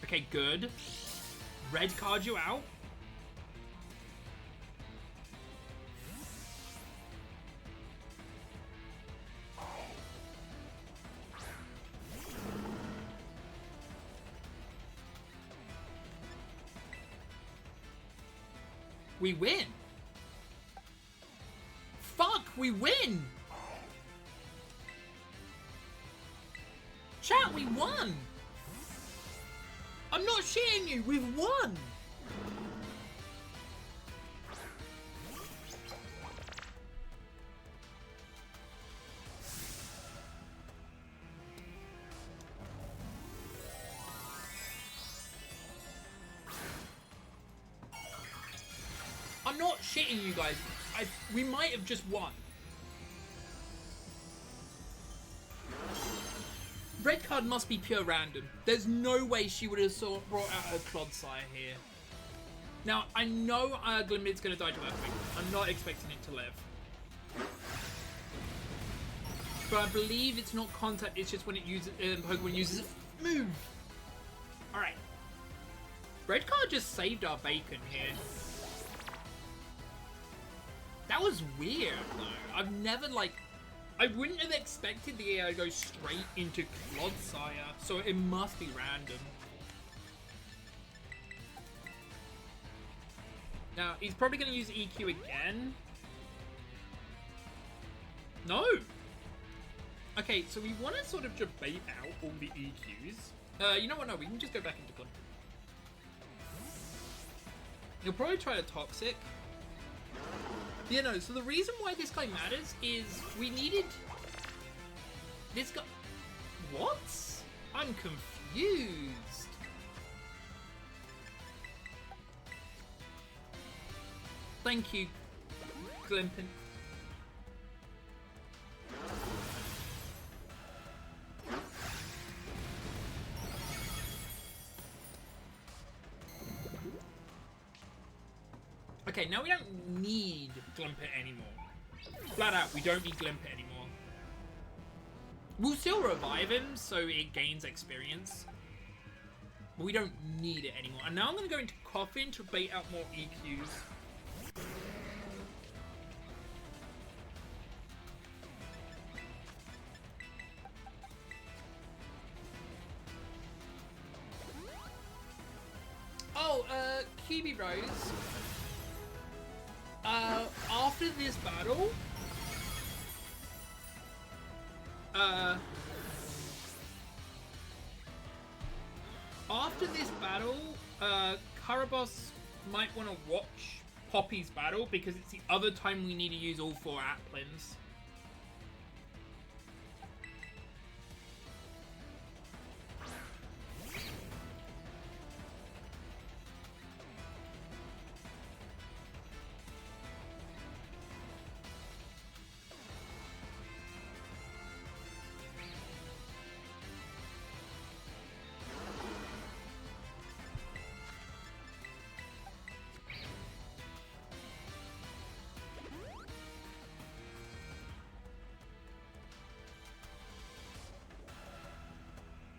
Okay, good. Red card you out. We win. Fuck, we win. Chat, we won. I'm not shitting you, we've won! I'm not shitting you guys. We might have just won. Red card must be pure random. There's no way she would have brought out her Clodsire here. Now, I know Glimit's going to die to Earthquake. I'm not expecting it to live. But I believe it's not contact, it's just when it uses Pokemon uses a move. Alright. Red card just saved our bacon here. That was weird, though. I've never, like... I wouldn't have expected the AI to go straight into Clodsire, so it must be random. Now, he's probably going to use EQ again. No! Okay, so we want to sort of debate out all the EQs. You know what? No, we can just go back into Glimp. He'll probably try to Toxic. Yeah, no, so the reason why this guy matters is we needed... This guy... What? I'm confused. Thank you, Glimpin. Okay, now we don't need Glimpit anymore. Flat out, we don't need Glimpit anymore. We'll still revive him, so it gains experience. But we don't need it anymore. And now I'm going to go into Coffin to bait out more EQs. Oh, Kiwi Rose. After this battle, Karabos might want to watch Poppy's battle because it's the other time we need to use all 4 Applins.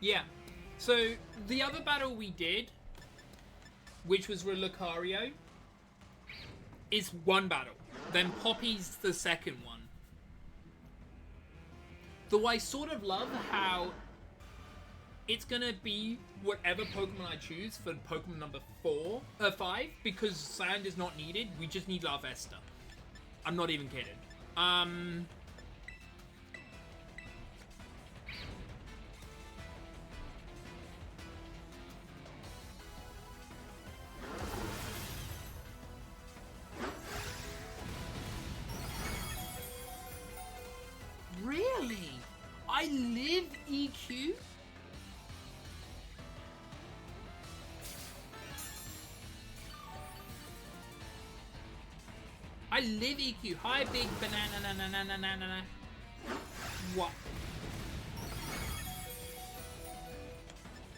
Yeah. So, the other battle we did, which was with Lucario, is one battle. Then Poppy's the second one. Though I sort of love how it's gonna be whatever Pokemon I choose for Pokemon number 5, because Sand is not needed. We just need Larvesta. I'm not even kidding. Really? I live EQ? I live EQ. Hi, big banana. What?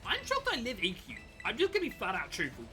I'm shocked I live EQ. I'm just gonna be flat out truthful.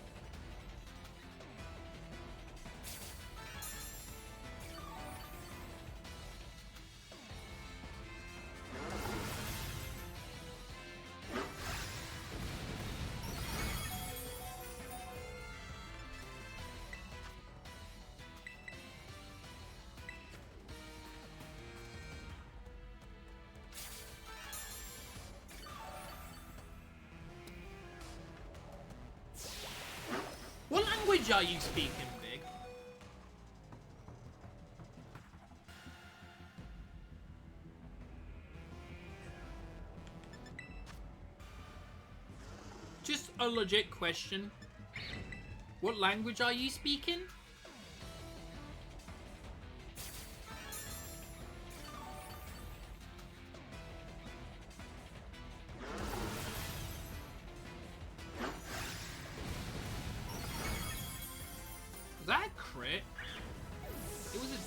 What language are you speaking, Big? Just a legit question. What language are you speaking?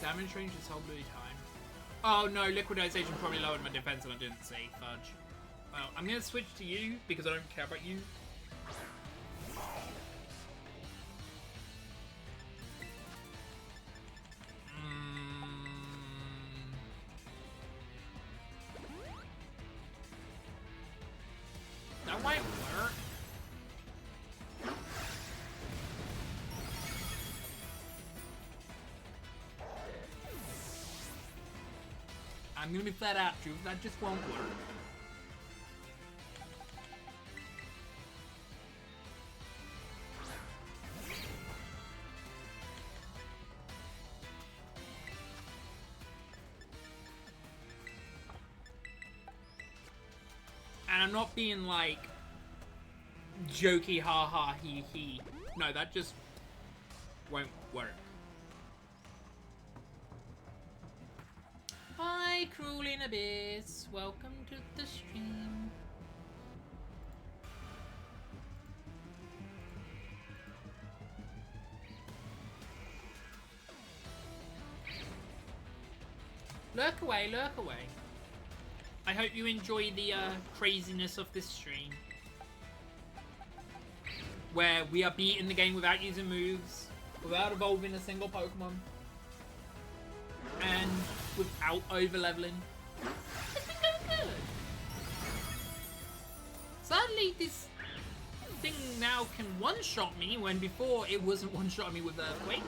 Damage range this whole bloody time. Oh no, liquidization probably lowered my defense and I didn't see. Fudge. Well, I'm gonna switch to you because I don't care about you. That might work. I'm gonna be flat out, Drew. That just won't work. And I'm not being like jokey, ha ha, he he. No, that just won't work. Hi, Cruel in Abyss. Welcome to the stream. Lurk away, lurk away. I hope you enjoy the craziness of this stream. Where we are beating the game without using moves, without evolving a single Pokemon, and without overleveling. It's been going good. Sadly, this thing now can one-shot me when before it wasn't one-shotting me with Earthquake.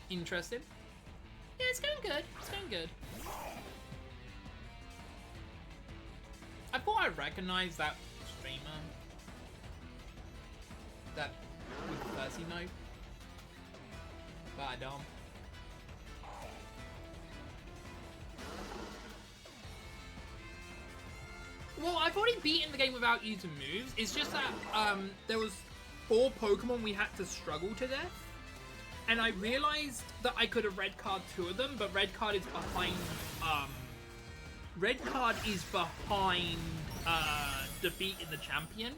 Interesting. Yeah, it's going good. It's going good. I thought I recognized that streamer. That with the Percy note. Bye, Dom. Well, I've already beaten the game without using moves. It's just that there was 4 Pokemon we had to struggle to death. And I realized that I could have red card 2 of them, but red card is behind defeating the champion.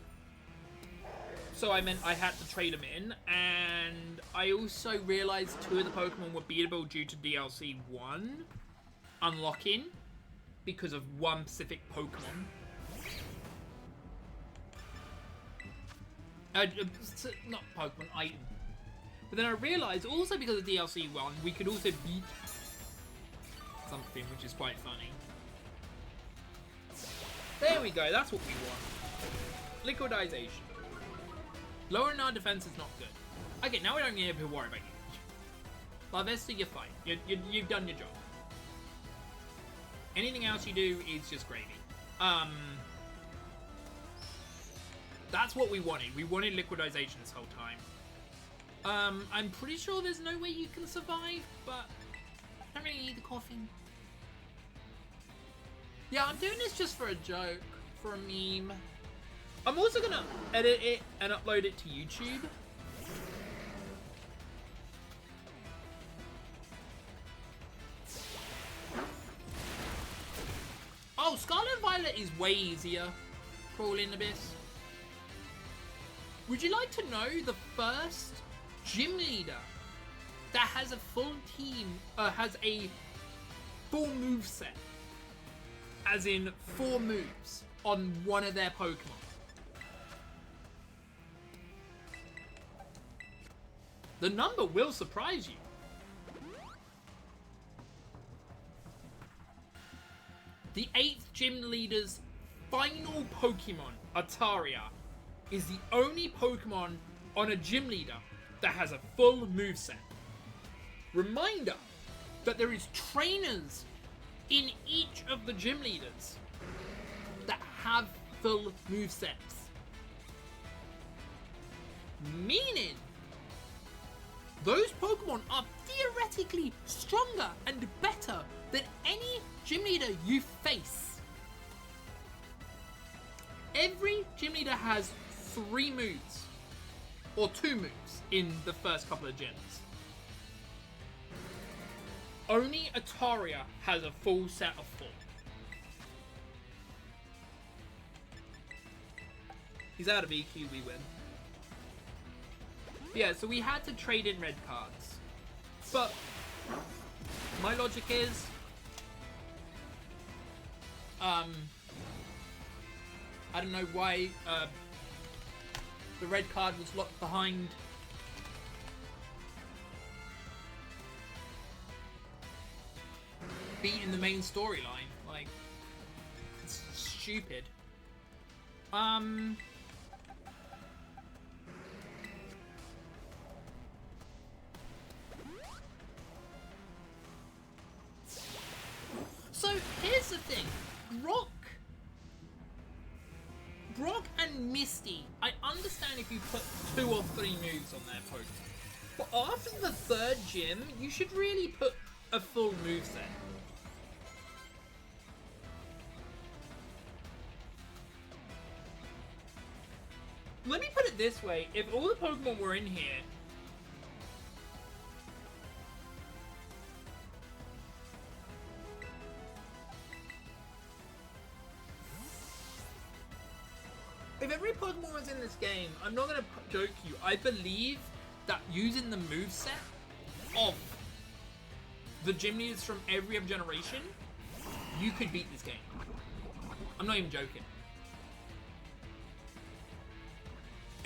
So I meant I had to trade them in, and I also realized 2 of the Pokemon were beatable due to DLC 1 unlocking because of one specific Pokemon. Not Pokemon, item. But then I realized also because of DLC 1, we could also beat something, which is quite funny. There we go, that's what we want. Liquidization. Lowering our defense is not good. Okay, now we don't need to worry about you. Larvesta, you're fine. You've done your job. Anything else you do is just gravy. That's what we wanted. We wanted liquidization this whole time. I'm pretty sure there's no way you can survive, but I don't really need the coughing. Yeah, I'm doing this just for a joke, for a meme. I'm also gonna edit it and upload it to YouTube. Oh, Scarlet Violet is way easier. Crawling Abyss. Would you like to know the first gym leader that has a full team, has a full moveset? As in 4 moves on one of their Pokemon. The number will surprise you. The 8th gym leader's final Pokemon, Ataria, is the only Pokemon on a gym leader that has a full moveset. Reminder that there is trainers in each of the gym leaders that have full movesets. Meaning, those Pokemon are theoretically stronger and better than any gym leader you face. Every gym leader has 3 moves, or 2 moves in the first couple of gyms. Only Ataria has a full set of 4. He's out of EQ, we win. Yeah, so we had to trade in red cards. But my logic is I don't know why the red card was locked behind beating the main storyline. Like, it's stupid. So here's the thing, Brock and Misty, I understand if you put 2 or 3 moves on their Pokemon, but after the 3rd gym, you should really put a full moveset. Let me put it this way, if all the Pokemon were in here, if every Pokemon was in this game, I'm not gonna joke you, I believe that using the moveset of the gym leaders from every other generation, you could beat this game. I'm not even joking.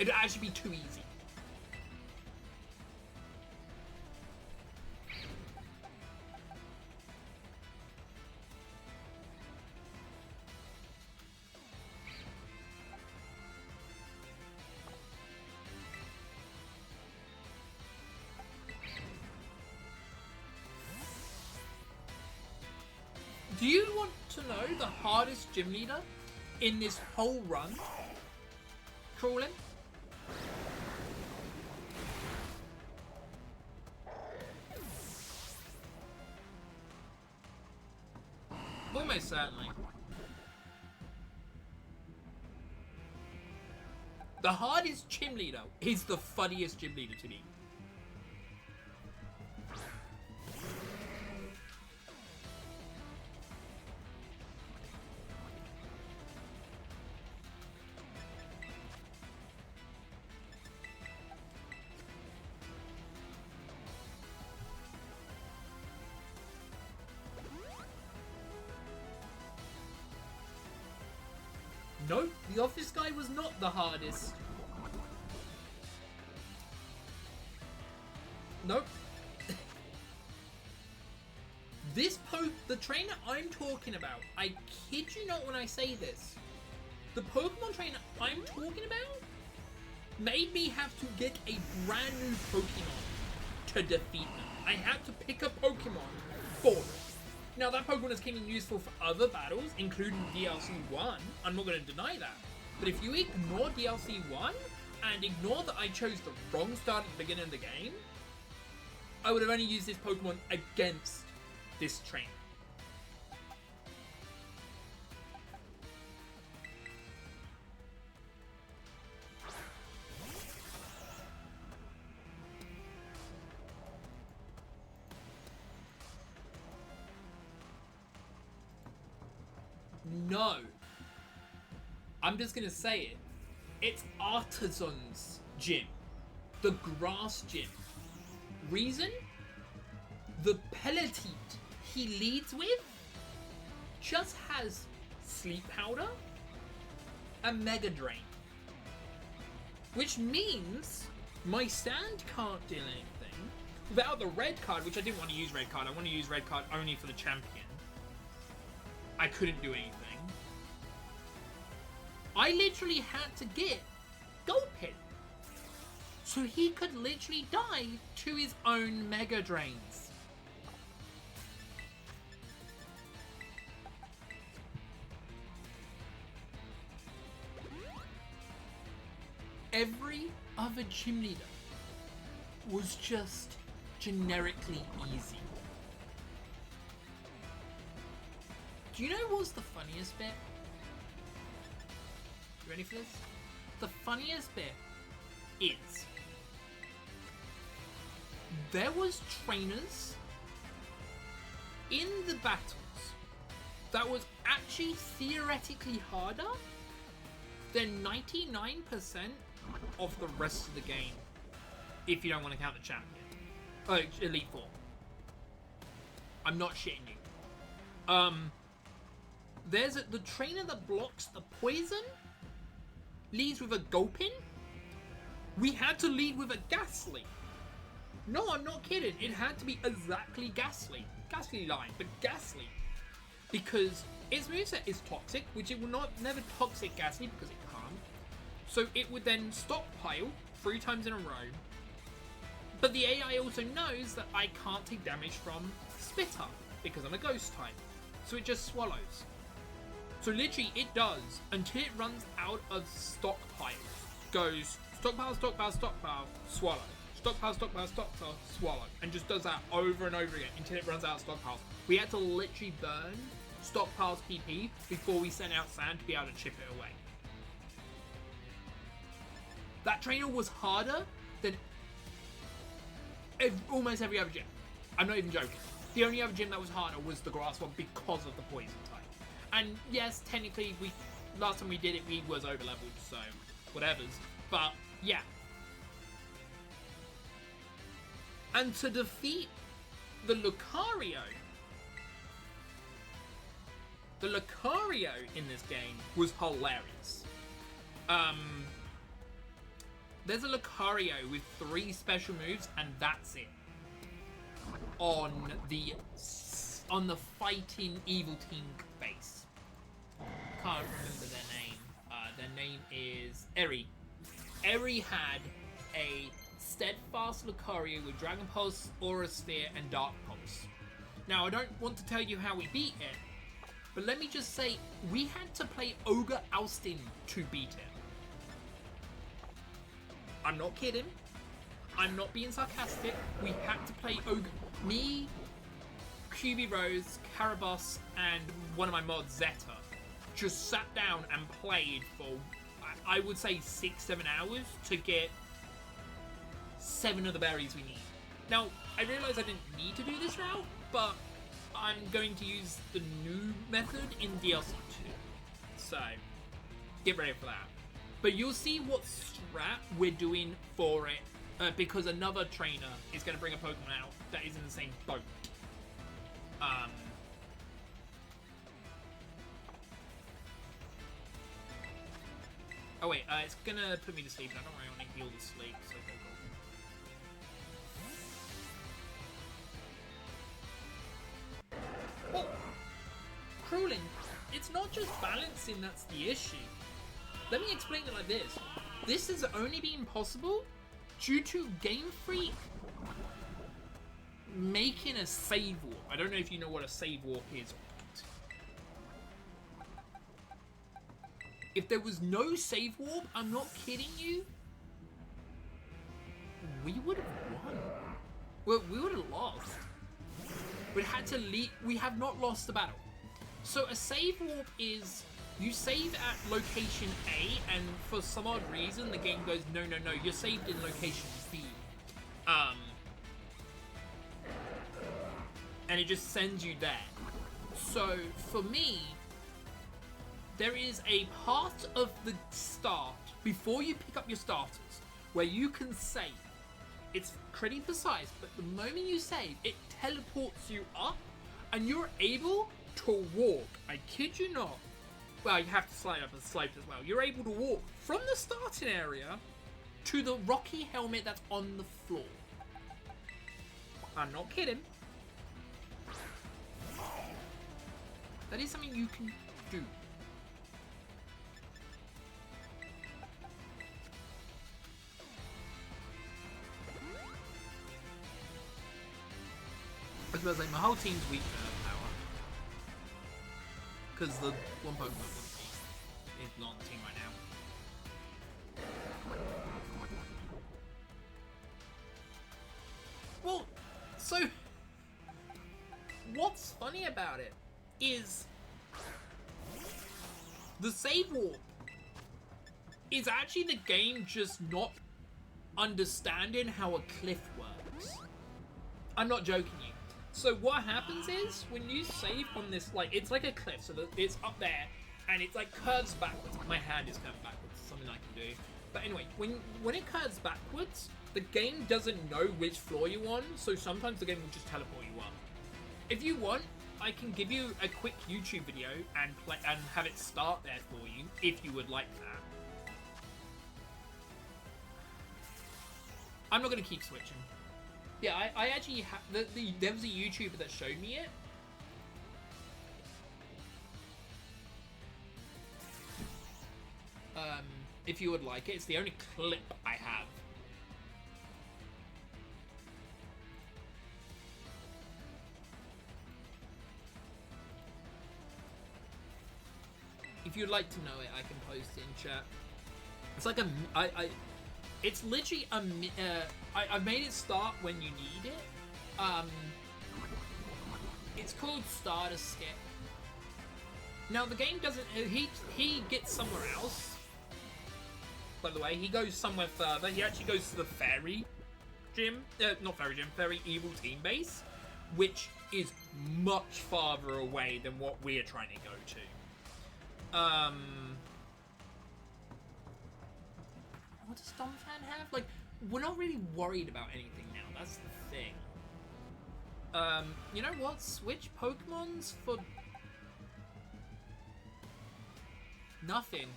It'd actually be too easy. Do you want to know the hardest gym leader in this whole run? Crawling? most certainly. The hardest gym leader is the funniest gym leader to me. Nope, the office guy was not the hardest. Nope. The trainer I'm talking about, I kid you not when I say this, the Pokemon trainer I'm talking about made me have to get a brand new Pokemon to defeat them. I had to pick a Pokemon for it. Now that Pokemon has came in useful for other battles, including DLC 1, I'm not going to deny that. But if you ignore DLC 1, and ignore that I chose the wrong start at the beginning of the game, I would have only used this Pokemon against this trainer. No. I'm just gonna say it. It's Artisan's gym. The grass gym. Reason? The Pelletite he leads with just has Sleep Powder and Mega Drain. Which means my stand can't do anything without the red card, which I didn't want to use red card. I want to use red card only for the champion. I couldn't do anything. I literally had to get Gulpin. So he could literally die to his own Mega Drains. Every other gym leader was just generically easy. Do you know what was the funniest bit? You ready for this? The funniest bit is there was trainers in the battles that was actually theoretically harder than 99% of the rest of the game, if you don't want to count the champion. Oh, Elite Four. I'm not shitting you. There's the trainer that blocks the poison leads with a Gulpin. We had to lead with a Ghastly. No, I'm not kidding. It had to be exactly Ghastly. Ghastly line, but Ghastly. Because its moveset is toxic, which it will never toxic Ghastly because it can't. So it would then stockpile 3 times in a row. But the AI also knows that I can't take damage from Spitter because I'm a ghost type. So it just swallows. So literally it does until it runs out of stockpile. Goes stockpile, stockpile, stockpile, swallow. Stockpile, stockpile, stockpile, swallow. And just does that over and over again until it runs out of stockpiles. We had to literally burn stockpiles PP before we sent out sand to be able to chip it away. That trainer was harder than almost every other gym. I'm not even joking. The only other gym that was harder was the grass one because of the poison type. And yes, technically, last time we did it, we was over leveled, so whatevers. But yeah. And to defeat the Lucario in this game was hilarious. There's a Lucario with 3 special moves, and that's it. On the fighting evil team base. Can't remember their name. Their name is Eri. Eri had a steadfast Lucario with Dragon Pulse, Aura Sphere, and Dark Pulse. Now, I don't want to tell you how we beat it, but let me just say, we had to play Ogre Ousting to beat it. I'm not kidding. I'm not being sarcastic. We had to play Ogre. Me, QB Rose, Karabos, and one of my mods, Zeta, just sat down and played for, I would say, 6-7 hours to get 7 of the berries we need. Now, I realize I didn't need to do this route, but I'm going to use the new method in DLC 2. So, get ready for that. But you'll see what strat we're doing for it, because another trainer is going to bring a Pokemon out that is in the same boat. Oh wait, it's gonna put me to sleep, and I don't really want to heal the sleep, so go. Well, Crueling, it's not just balancing that's the issue. Let me explain it like this. This has only been possible due to Game Freak making a save warp. I don't know if you know what a save warp is. If there was no save warp, I'm not kidding you, we would have won. Well, we would have lost. We had to leave. We have not lost the battle. So a save warp is you save at location A, and for some odd reason, the game goes, no, you're saved in location B. And it just sends you there. So for me, there is a part of the start before you pick up your starters where you can save. It's pretty precise, but the moment you save, it teleports you up and you're able to walk. I kid you not. Well, you have to slide up a slope as well. You're able to walk from the starting area to the rocky helmet that's on the floor. I'm not kidding. That is something you can do. I was about to say, my whole team's weak to power. Because the one Pokemon is not on the team right now. Well, so what's funny about it is the save warp is actually the game just not understanding how a cliff works. I'm not joking you. So what happens is, when you save on this, like, it's like a cliff, so it's up there, and it's like curves backwards. My hand is curved backwards, something I can do. But anyway, when it curves backwards, the game doesn't know which floor you're on, so sometimes the game will just teleport you up. If you want, I can give you a quick YouTube video and have it start there for you, if you would like that. I'm not going to keep switching. Yeah, I actually have... there was a YouTuber that showed me it. If you would like it. It's the only clip I have. If you'd like to know it, I can post it in chat. It's like a... it's literally a... I've made it start when you need it. It's called Starter Skip. Now the game doesn't... He gets somewhere else. By the way, he goes somewhere further. He actually goes to the Fairy Gym. Not Fairy Gym, Fairy Evil Team Base. Which is much farther away than what we're trying to go to. What does Domfan have? Like, we're not really worried about anything now. That's the thing. You know what? Switch Pokemons for... nothing.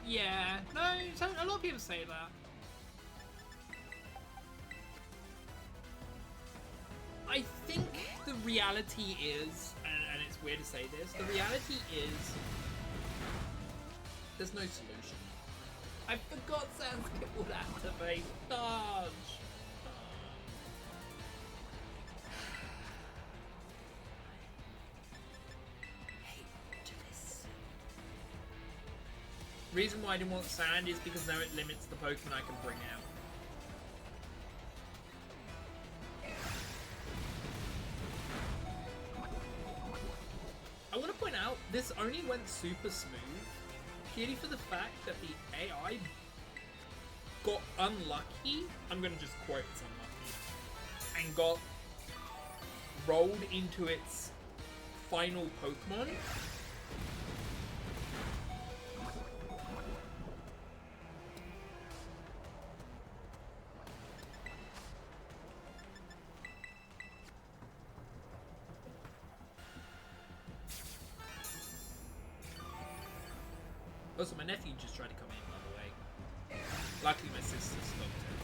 Yeah. No, a lot of people say that. I think the reality is, and it's weird to say this, the reality is there's no solution. I forgot Sandskip would activate. Dodge. Reason why I didn't want sand is because now it limits the Pokemon I can bring out. I want to point out, this only went super smooth, purely for the fact that the AI got unlucky. I'm going to just quote it's unlucky. And got rolled into its final Pokemon. Also, my nephew just tried to come in, by the way. Luckily, my sister stopped him.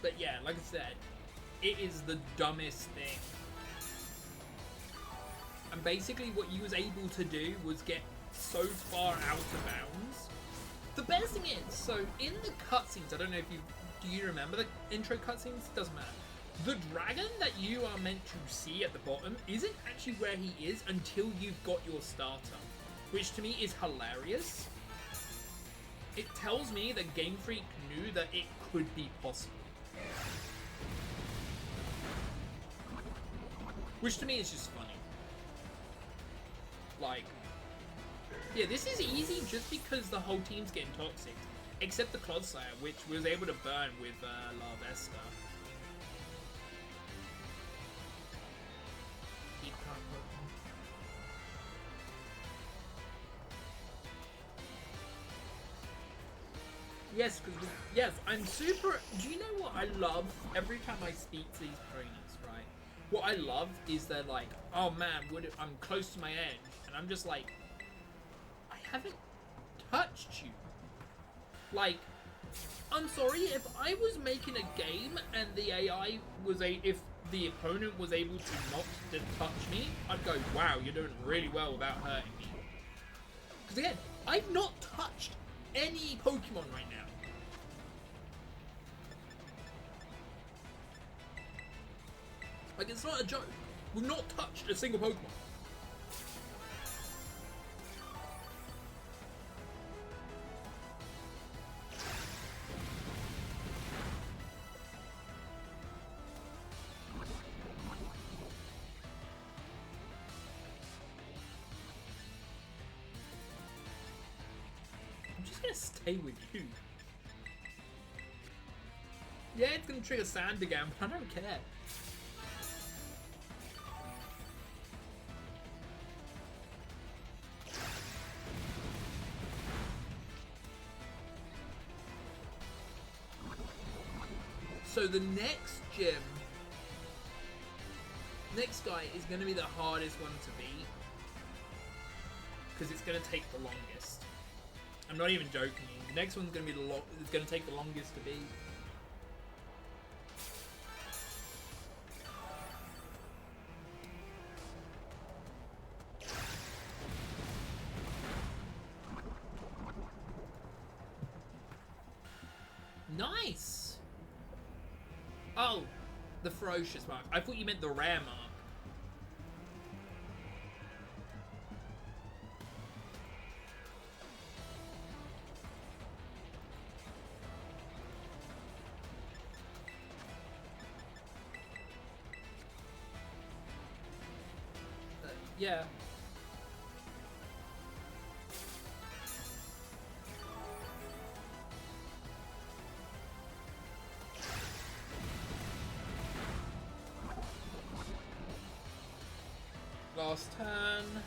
But yeah, like I said, it is the dumbest thing. And basically what you was able to do was get so far out of bounds. The best thing is, so in the cutscenes, I don't know if do you remember the intro cutscenes? Doesn't matter. The dragon that you are meant to see at the bottom isn't actually where he is until you've got your starter. Which to me is hilarious. It tells me that Game Freak knew that it could be possible. Which to me is just funny. Like, yeah, this is easy just because the whole team's getting toxic. Except the Clodslayer, which was able to burn with La Vesta. Yes, because yes, I'm super. Do you know what I love? Every time I speak to these trainers, right? What I love is they're like, "Oh man, I'm close to my edge," and I'm just like, "I haven't touched you." Like, I'm sorry, if I was making a game and the AI was if the opponent was able to not touch me, I'd go, wow, you're doing really well without hurting me. Because again, I've not touched any Pokemon right now. Like, it's not a joke. We've not touched a single Pokemon. Stay with you. Yeah, it's gonna trigger sand again, but I don't care. So the next gym, next guy is gonna be the hardest one to beat because it's gonna take the longest. I'm not even joking. The next one's gonna be it's gonna take the longest to beat. Nice. Oh, the ferocious mark. I thought you meant the rare mark. Yeah. Last turn.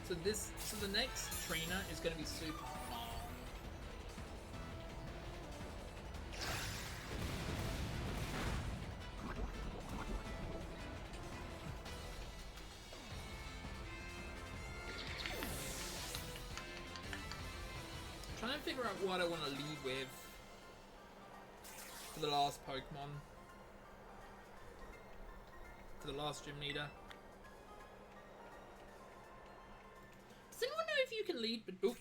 So the next trainer is going to be super calm. Trying to figure out what I want to lead with for the last Pokemon. For the last gym leader. can lead, but oop.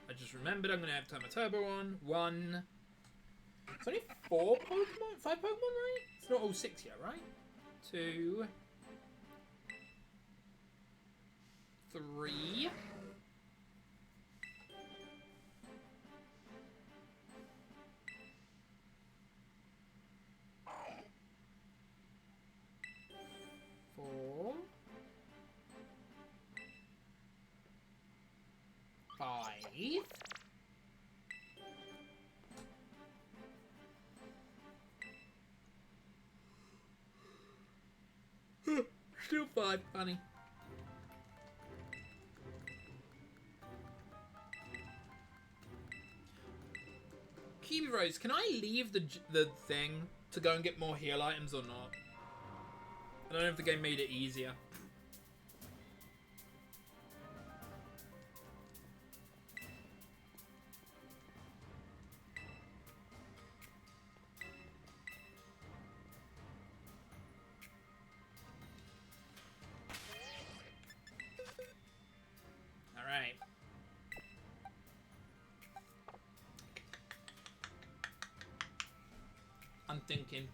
I just remembered I'm gonna have to have my turbo on. 1. It's only 4 Pokemon, 5 Pokemon, right? It's not all 6 yet, right? 2, 3. 4, 5. Still 5, funny. Kiwi Rose, can I leave the thing to go and get more heal items or not? I don't know if the game made it easier. Alright. I'm thinking.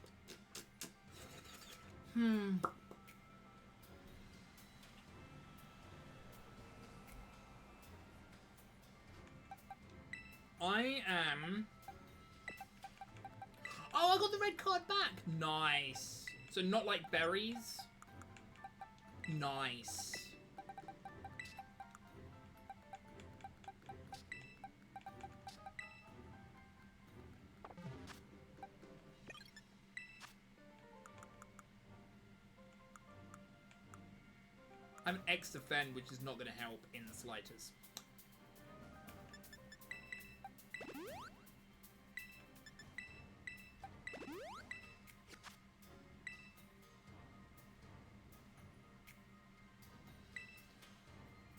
I am... Oh, I got the red card back! Nice. So not like berries? Nice. I'm X defend, which is not going to help in the slightest.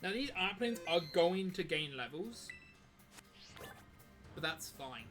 Now these airplanes are going to gain levels, but that's fine.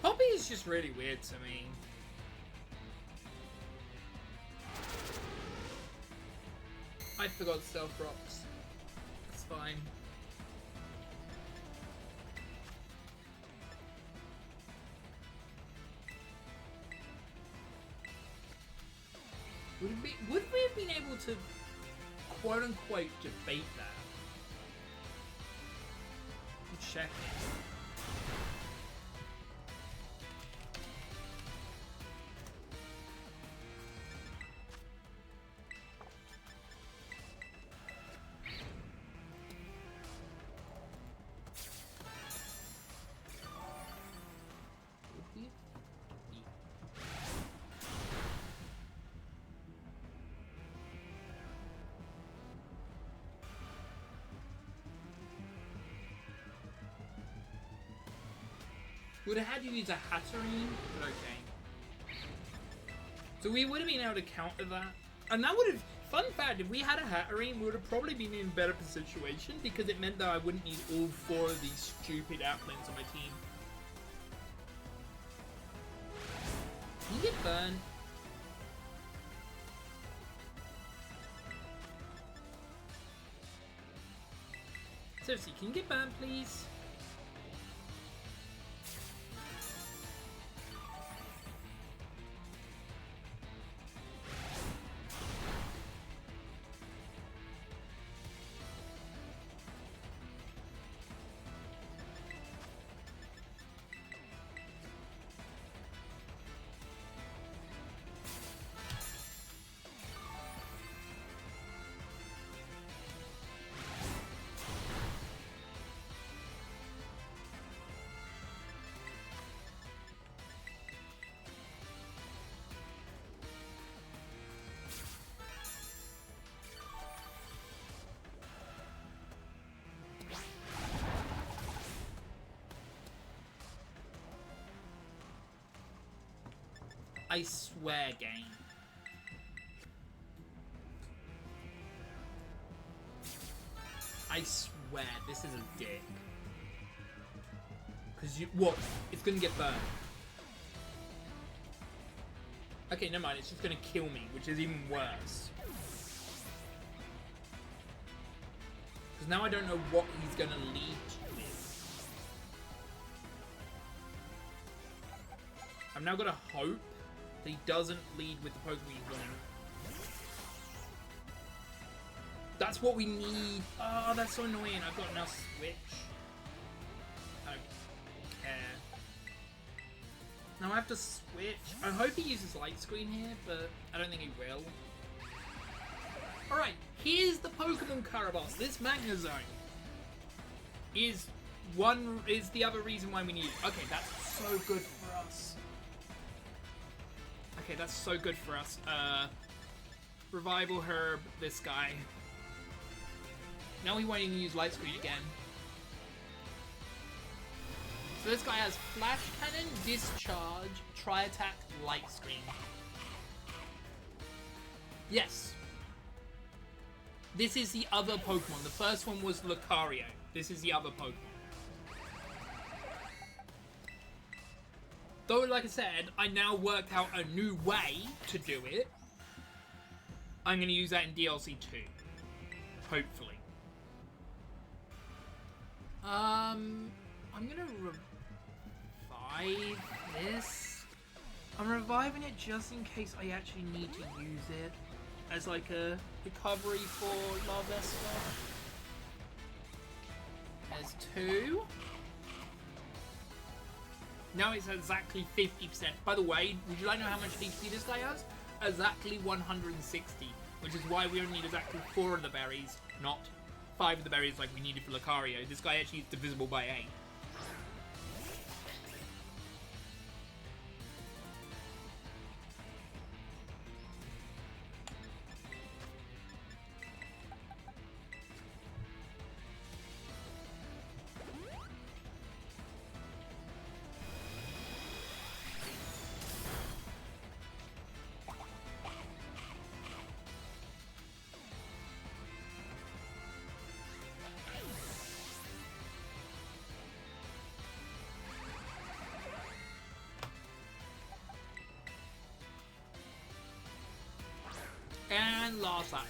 Poppy is just really weird to me. I forgot Stealth Rocks. It's fine. Would we have been able to quote unquote debate that? Check it. Would have had to use a Hatterene, but okay. So we would have been able to counter that. And that would have... Fun fact, if we had a Hatterene, we would have probably been in a better situation because it meant that I wouldn't need all 4 of these stupid outplanes on my team. You get burned. Seriously, can you get burned, please? I swear, game. I swear, this is a dick. Because you... What? It's gonna get burned. Okay, never mind. It's just gonna kill me, which is even worse. Because now I don't know what he's gonna lead with. I've now got to hope that he doesn't lead with the Pokemon he's winning. That's what we need. Oh, that's so annoying. I've got to now switch. I don't care. Now I have to switch. I hope he uses Light Screen here, but I don't think he will. Alright, here's the Pokemon Caraboss. This Magnezone is the other reason why we need it. Okay, that's so good for us. Okay, that's so good for us. Revival Herb, this guy. Now we won't even use Light Screen again. So this guy has Flash Cannon, Discharge, Tri-Attack, Light Screen. Yes. This is the other Pokemon. The first one was Lucario. This is the other Pokemon. Though, like I said, I now worked out a new way to do it. I'm going to use that in DLC 2. Hopefully. I'm going to revive this. I'm reviving it just in case I actually need to use it as like a recovery for Larvesta. There's 2. Now it's exactly 50%. By the way, would you like to know how much HP this guy has? Exactly 160, which is why we only need exactly 4 of the berries, not 5 of the berries like we needed for Lucario. This guy actually is divisible by 8. And last Applin.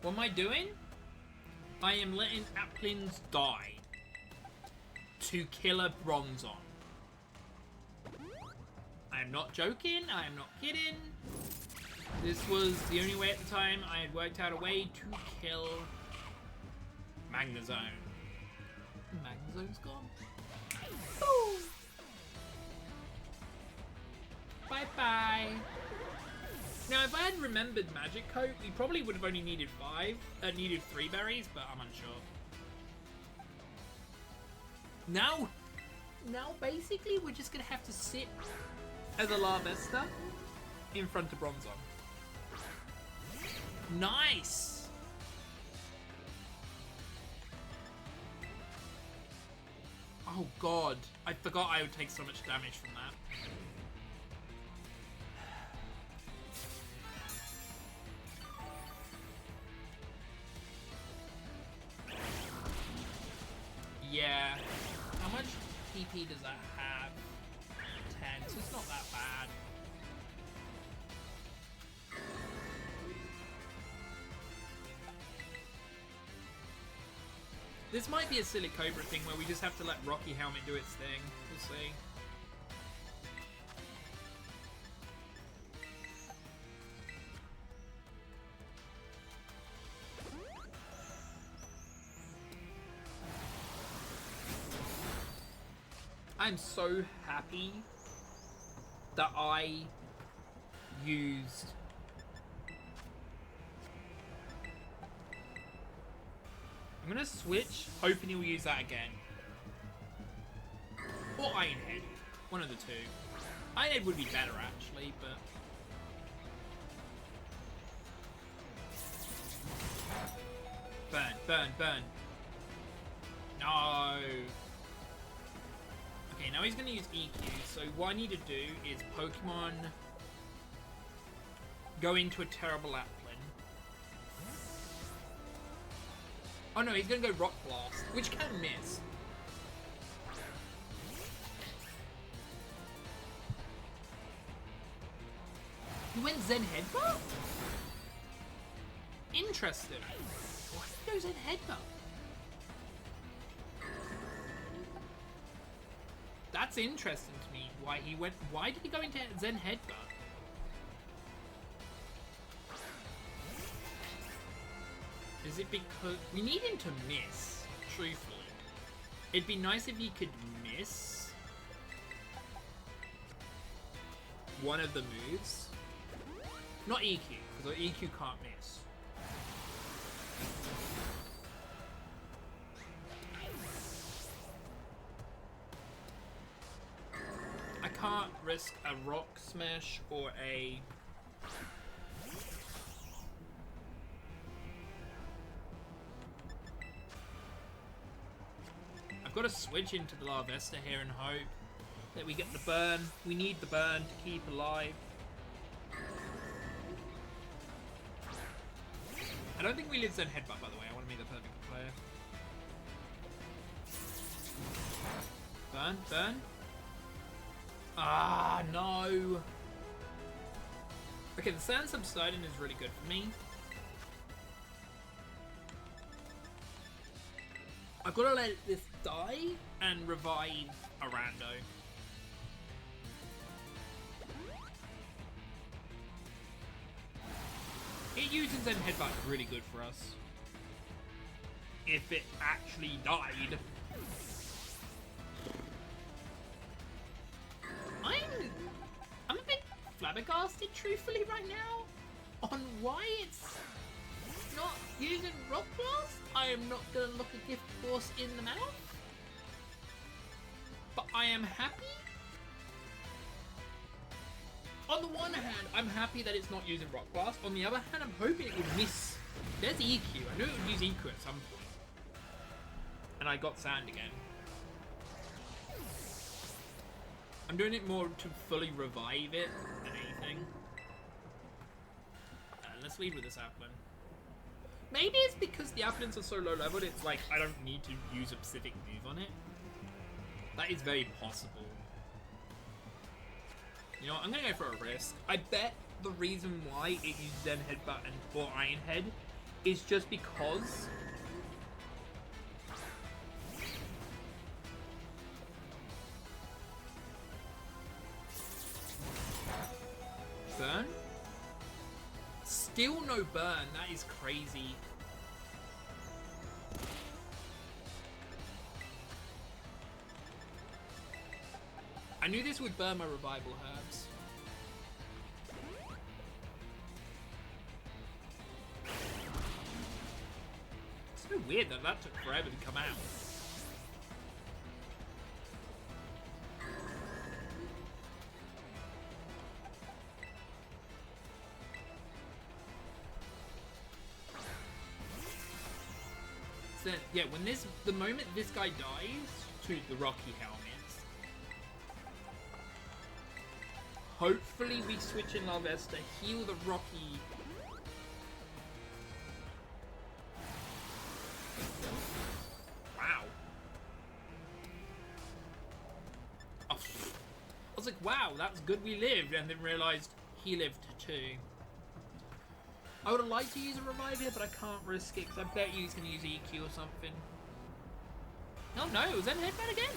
What am I doing? I am letting Applins die to kill a Bronzong. I am not joking. I am not kidding. This was the only way at the time I had worked out a way to kill Magnezone. Magnezone's gone. Ooh. Bye-bye. Now, if I had remembered Magic Coat, we probably would have only needed 3 berries, but I'm unsure. Now basically, we're just gonna have to sit as a Larvesta in front of Bronzong. Nice! Oh god, I forgot I would take so much damage from that. Yeah. How much PP does that have? 10, so it's not that bad. This might be a silly Cobra thing where we just have to let Rocky Helmet do its thing. We'll see. I'm so happy that I used I'm gonna switch, hoping he'll use that again. Or Ironhead. One of the two. Ironhead would be better actually, but burn, burn, burn. No. Okay, now he's going to use EQ, so what I need to do is Pokemon go into a terrible Applin. Oh no, he's going to go Rock Blast, which can miss. He went Zen Headbutt? Interesting. Why did he go Zen Headbutt? That's interesting to me. Why he went? Why did he go into Zen Headbutt? Is it because we need him to miss? Truthfully, it'd be nice if he could miss one of the moves. Not EQ, because EQ can't miss. I can't risk a Rock Smash or a... I've got to switch into the Larvesta here and hope that we get the burn. We need the burn to keep alive. I don't think we live Zen Headbutt, by the way. I want to be the perfect player. Burn, burn. Ah, no. Okay, the Sand Subsiding is really good for me. I've got to let this die and revive a rando. It using Zen Headbutt is really good for us. If it actually died. I'm a bit flabbergasted, truthfully, right now, on why it's not using Rock Blast. I am not going to look a Gift Force in the mouth. But I am happy. On the one hand, I'm happy that it's not using Rock Blast. On the other hand, I'm hoping it would miss. There's EQ. I knew it would use EQ at some point. And I got Sand again. I'm doing it more to fully revive it than anything. Let's lead with this Applin. Maybe it's because the Applins are so low leveled, it's like I don't need to use a specific move on it. That is very possible. You know what, I'm gonna go for a risk. I bet the reason why it used Zen Headbutt and or Ironhead is just because burn? Still no burn, that is crazy. I knew this would burn my revival herbs. It's so weird that that took forever to come out. So, yeah, when the moment this guy dies to the Rocky Helmets, hopefully we switch in Larvesta, heal the Rocky. Wow. Oh, I was like, wow, that's good we lived, and then realised he lived too. I would have liked to use a revive here, but I can't risk it because I bet he's going to use EQ or something. Oh no, it was then headbutt again.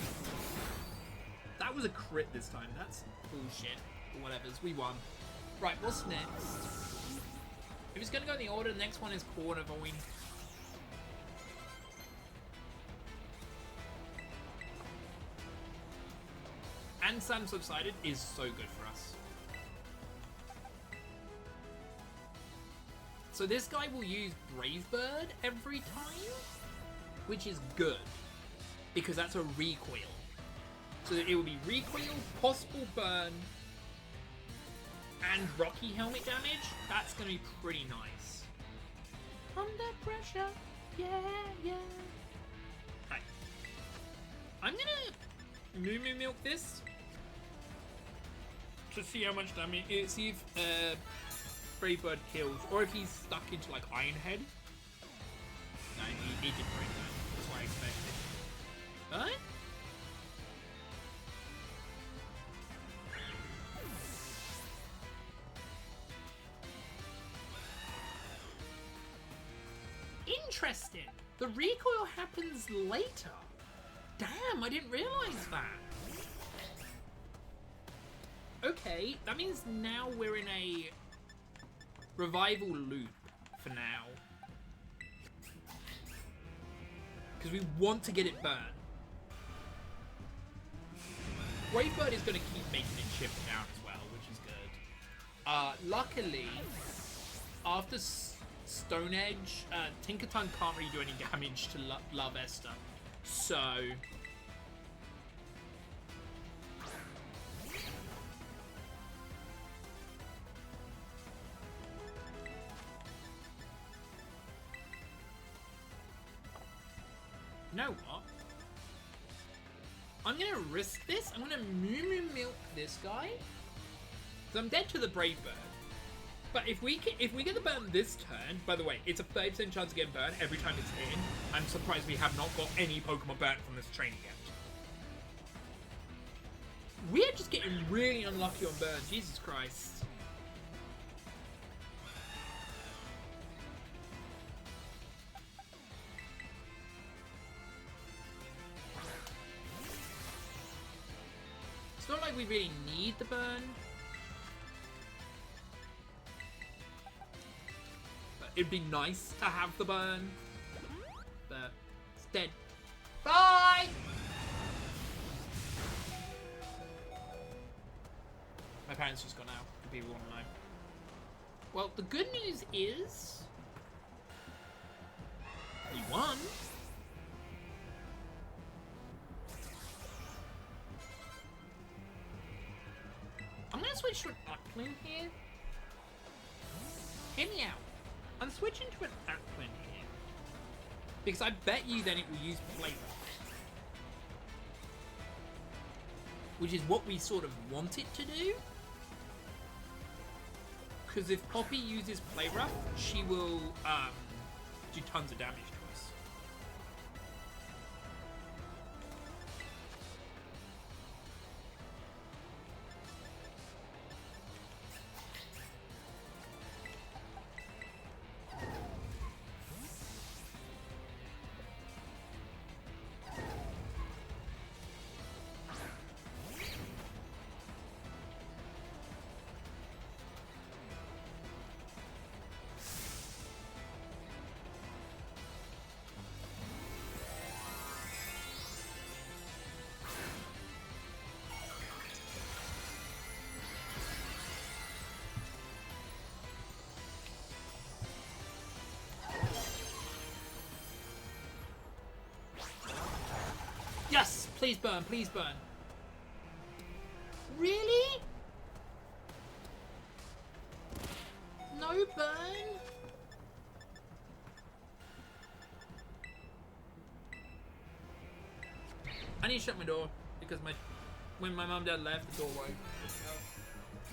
That was a crit this time. That's bullshit. Or whatever's. We won. Right, what's next? If it's going to go in the order, the next one is Corner Void. And Sam Subsided is so good for us. So this guy will use Brave Bird every time, which is good, because that's a recoil. So it will be recoil, possible burn, and Rocky Helmet damage. That's going to be pretty nice. Under pressure, yeah, yeah. Right. I'm going to Moo Moo Milk this to see how much damage, see if Brave Bird kills, or if he's stuck into like Iron Head. No, he did Brave Bird. That's what I expected. Alright? Interesting. The recoil happens later. Damn, I didn't realize that. Okay, that means now we're in a revival loop for now. Because we want to get it burned. Brave Bird is going to keep making it chip down as well, which is good. Luckily, after Stone Edge, Tinkerton can't really do any damage to Love Esther. So... You know what? I'm gonna risk this. I'm gonna Moo Moo Milk this guy. So I'm dead to the Brave Bird. But if we get the burn this turn, by the way, it's a 30% chance of getting burned every time it's in. I'm surprised we have not got any Pokemon burnt from this training yet. We're just getting really unlucky on burn. Jesus Christ. It's not like we really need the burn. But it'd be nice to have the burn. But it's dead. Bye! My parents just got out, if people want to know. Well, the good news is... we won. I'm going to switch to an Upland here. Hear me out. I'm switching to an Upland here. Because I bet you then it will use Play Rough. Which is what we sort of want it to do. Because if Poppy uses Play Rough, she will do tons of damage to us. Yes! Please burn, please burn. Really? No burn? I need to shut my door because when my mum and dad left, the door won't.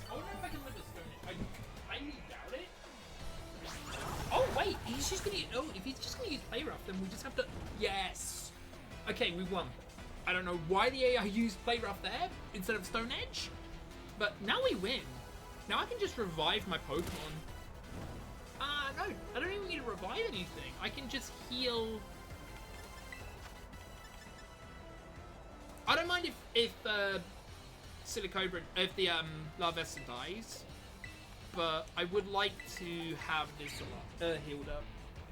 I wonder if I can live a Stone. I highly doubt it. Oh wait, he's just gonna. Oh, if he's just gonna use Play Rough, then we just have to. Yes. Okay, we won. I don't know why the AI used Play Rough there instead of Stone Edge, but now we win. Now I can just revive my Pokemon. No, I don't even need to revive anything. I can just heal. if Silicobra, if the Larvesta dies, but I would like to have this healed up,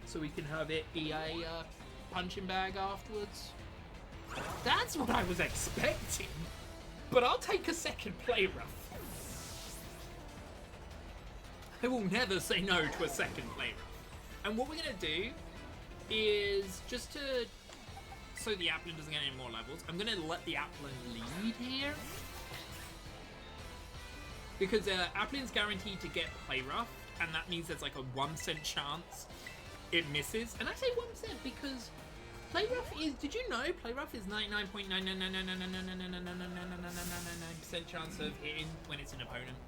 so we can have it be a punching bag afterwards. That's what I was expecting, but I'll take a second play rough. I will never say no to a second play rough. And what we're gonna do is just to, so the Applin doesn't get any more levels, I'm gonna let the Applin lead here. Because Applin's guaranteed to get play rough, and that means there's like a 1% chance it misses. And I say 1% because play rough is, did you know play rough is 99.99999999999% chance of hitting when it's an opponent.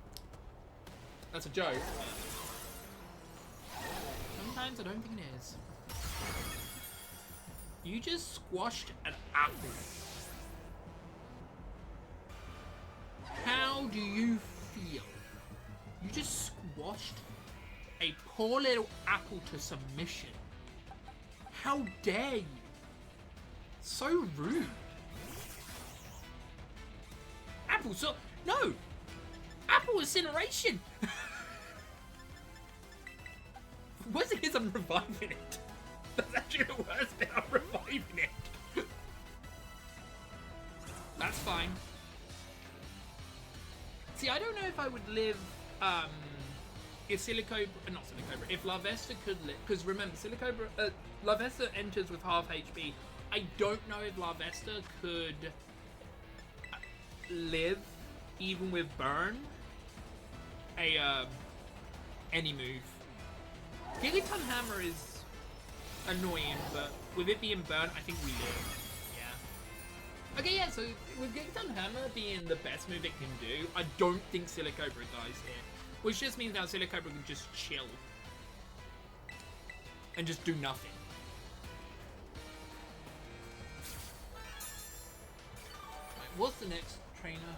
That's a joke. Sometimes I don't think it is. You just squashed an apple. How do you feel? You just squashed a poor little apple to submission. How dare you? So rude. Apple, so no. Apple incineration. Worst thing is I'm reviving it. That's actually the worst bit. I'm reviving it. That's fine. See, I don't know if I would live, if Silicobra, not Silicobra, if Larvesta could live, because remember, Silicobra, Larvesta enters with half HP. I don't know if Larvesta could live, even with burn, any move. Gigaton Hammer is annoying, but with it being burnt, I think we live. Yeah. Okay, yeah, so with Gigaton Hammer being the best move it can do, I don't think Silicobra dies here. Which just means now Silicobra can just chill. And just do nothing. Right, what's the next trainer?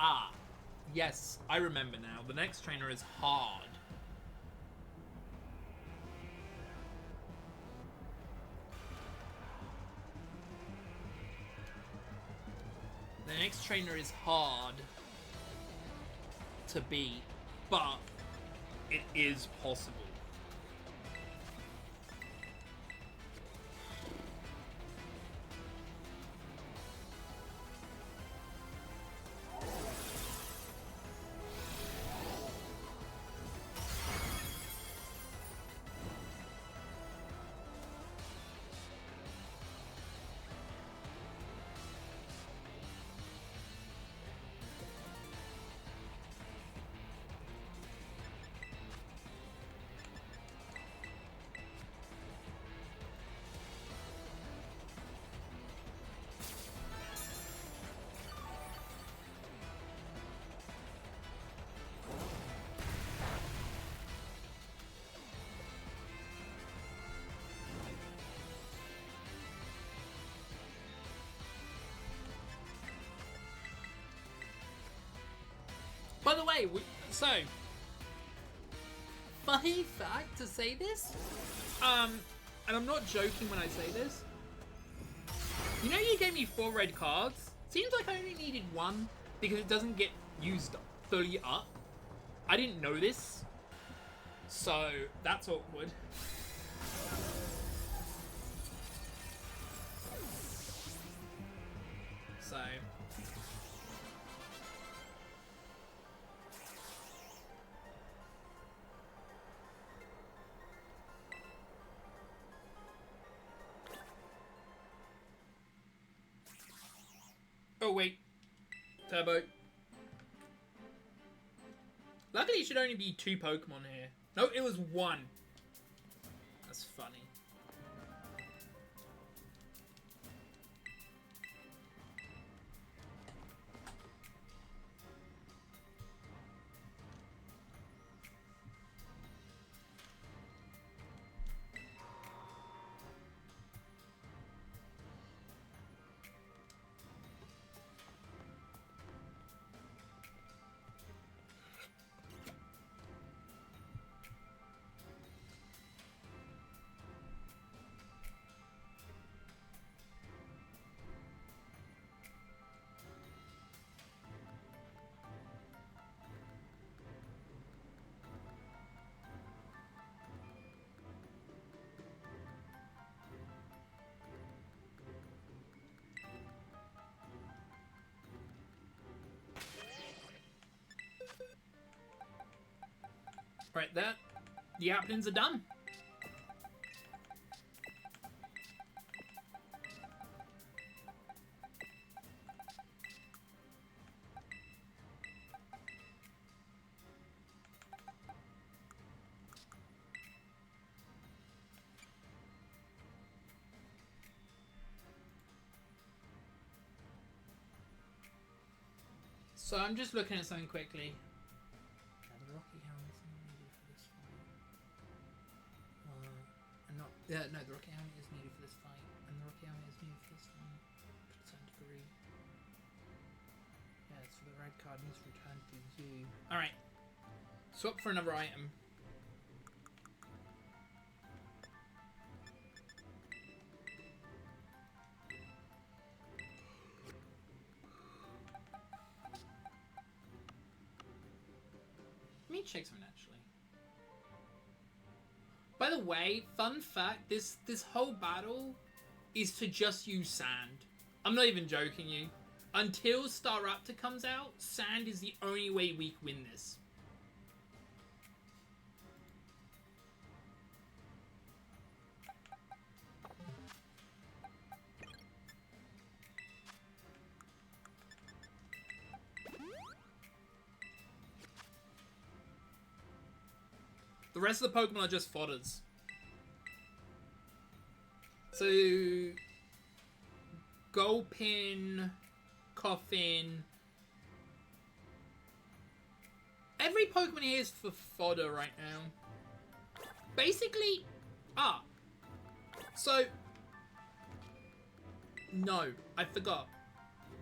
Ah, yes, I remember now. The next trainer is hard. The next trainer is hard to beat, but it is possible. By the way, so funny fact to say this, and I'm not joking when I say this. You know, you gave me 4 red cards. Seems like I only needed 1 because it doesn't get used fully up. I didn't know this, so that's awkward. So. Oh wait, Turbo. Luckily it should only be 2 Pokemon here. No, it was 1. That's funny. Right, there. The applins are done. So I'm just looking at something quickly. The Rocky Helmet is needed for this fight. No, the Rocky Helmet is needed for this fight, and the Rocky Helmet is needed for this fight to a certain degree. Yeah, so the red card needs to return to you. All right, swap for another item. Let me check something actually. By the way, fun fact, this whole battle is to just use sand. I'm not even joking you. Until Staraptor comes out, sand is the only way we can win this. The rest of the Pokemon are just fodders. So, Gulpin, Coffin. Every Pokemon here is for fodder right now. Basically, so, no, I forgot.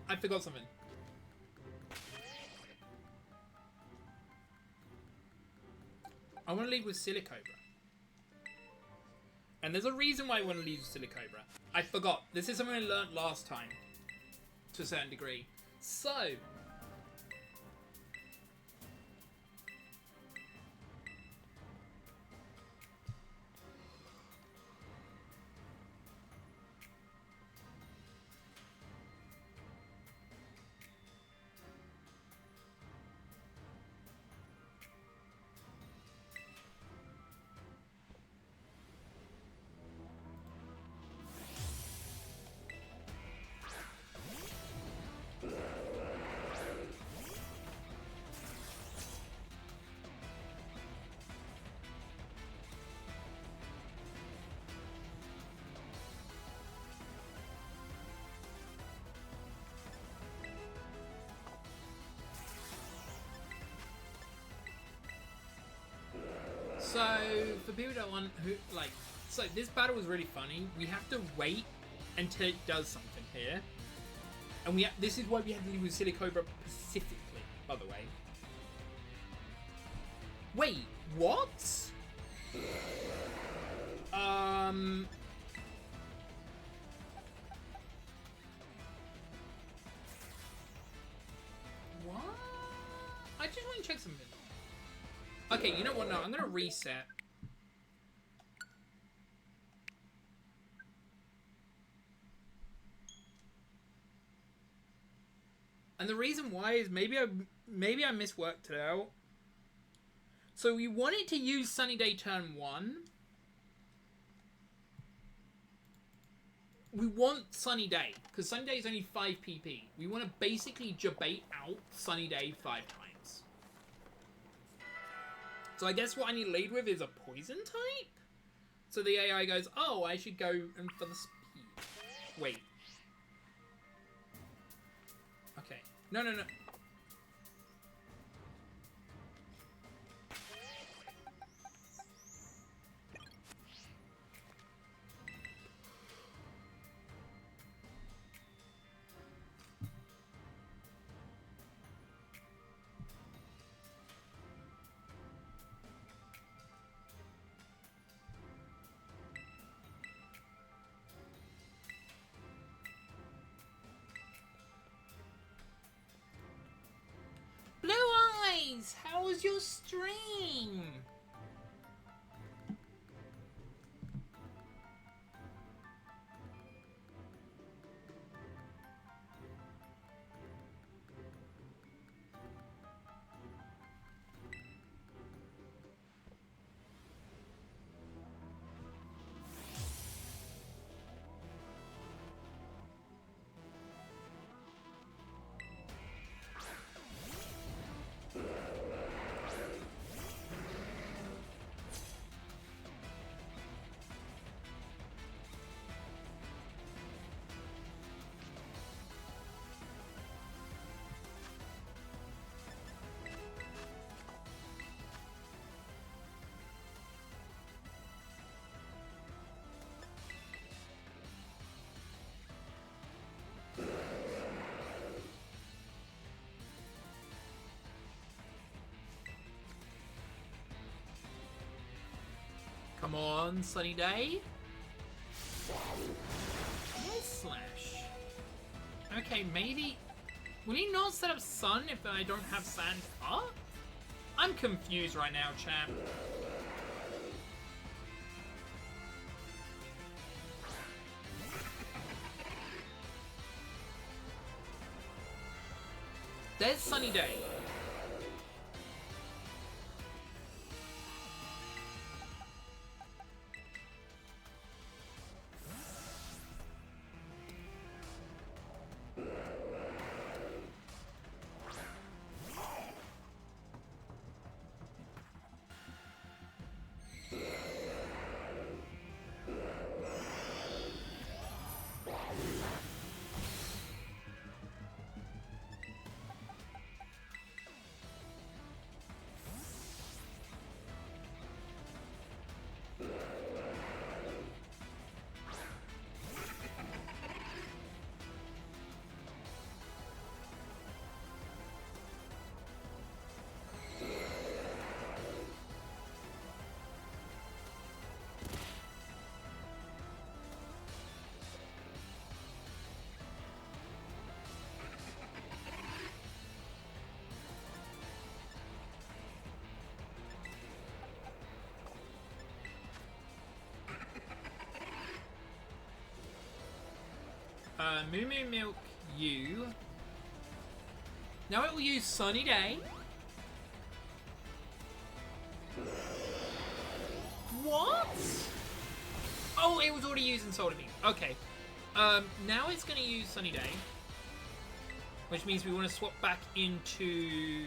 I forgot something. I want to leave with Silicobra. And there's a reason why I want to leave with Silicobra. I forgot. This is something I learned last time. To a certain degree. So. So, for people that want, so this battle was really funny. We have to wait until it does something here. And this is why we have to leave with Silicobra specifically, by the way. Wait, what? What? I just want to check something. Okay, you know what? No, I'm gonna reset. And the reason why is maybe I misworked it out. So we wanted to use Sunny Day turn 1. We want Sunny Day, because Sunny Day is only 5 PP. We want to basically debate out Sunny Day 5 times. So I guess what I need to lead with is a poison type? So the AI goes, oh, I should go for the speed. Wait. Okay. No. Blue Eyes, how was your stream? Come on, Sunny Day. Air Slash. Okay, maybe... Will he not set up Sun if I don't have Sand up? I'm confused right now, champ. There's Sunny Day. Moo Moo Milk you. Now it will use Sunny Day. What? Oh, it was already using Solar Beam. Okay. Now it's going to use Sunny Day. Which means we want to swap back into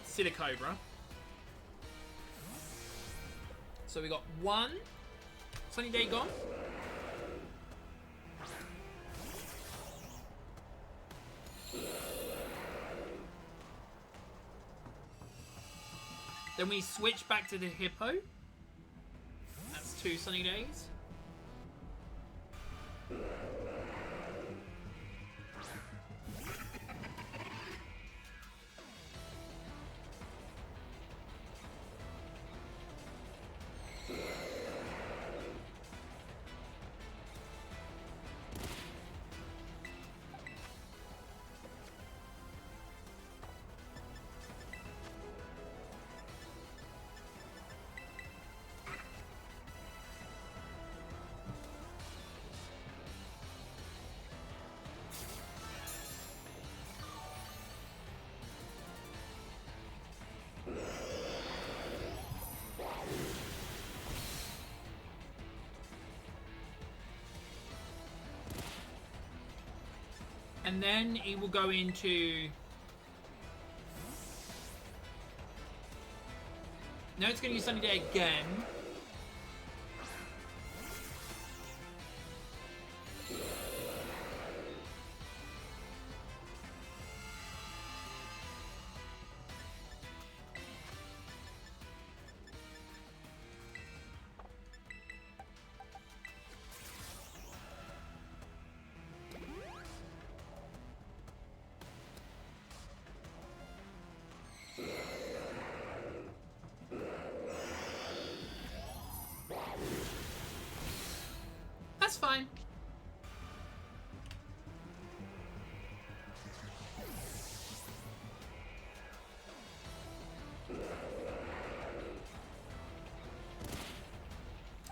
Silicobra. So we got one Sunny Day gone. Then we switch back to the Hippo. That's 2 Sunny Days. And then it will go into... Now it's going to use Sunny Day again. That's fine.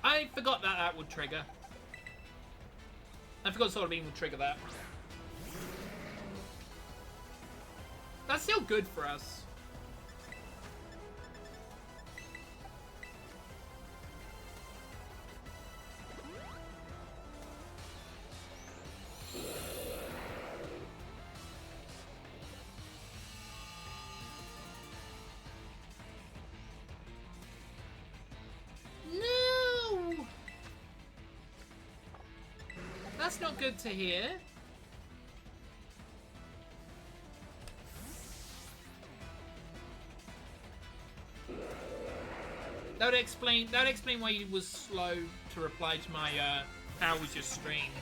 I forgot that that would trigger. I forgot Solar Beam would trigger that. That's still good for us. That's not good to hear. That would explain why he was slow to reply to my how was your stream.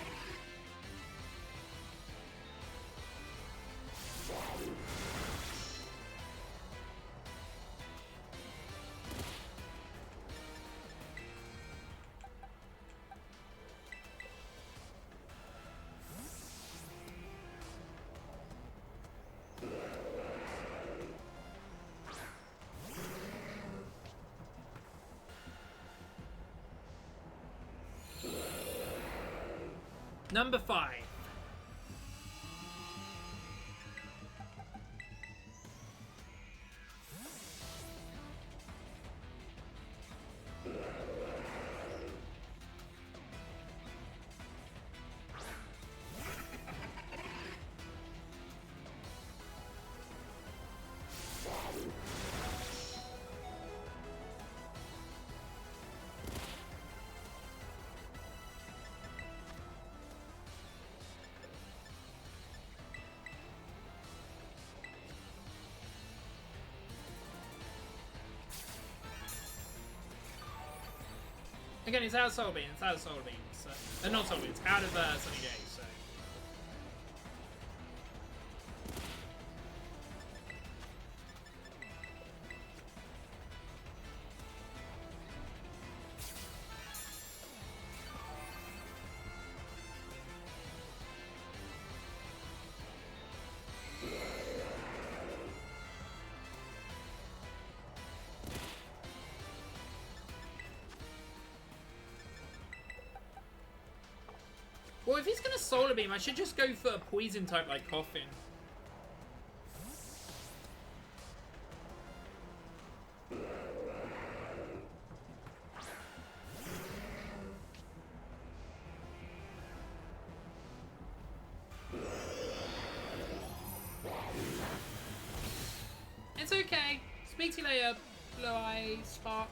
Number 5. Again, it's out of Soul Beam. It's out of Soul Beam. So, not Soul Beam. It's out of Sunny Day. So. Well, if he's gonna Solar Beam, I should just go for a poison type like Coffin. It's okay. Speak to you later, Blue Eye Spark.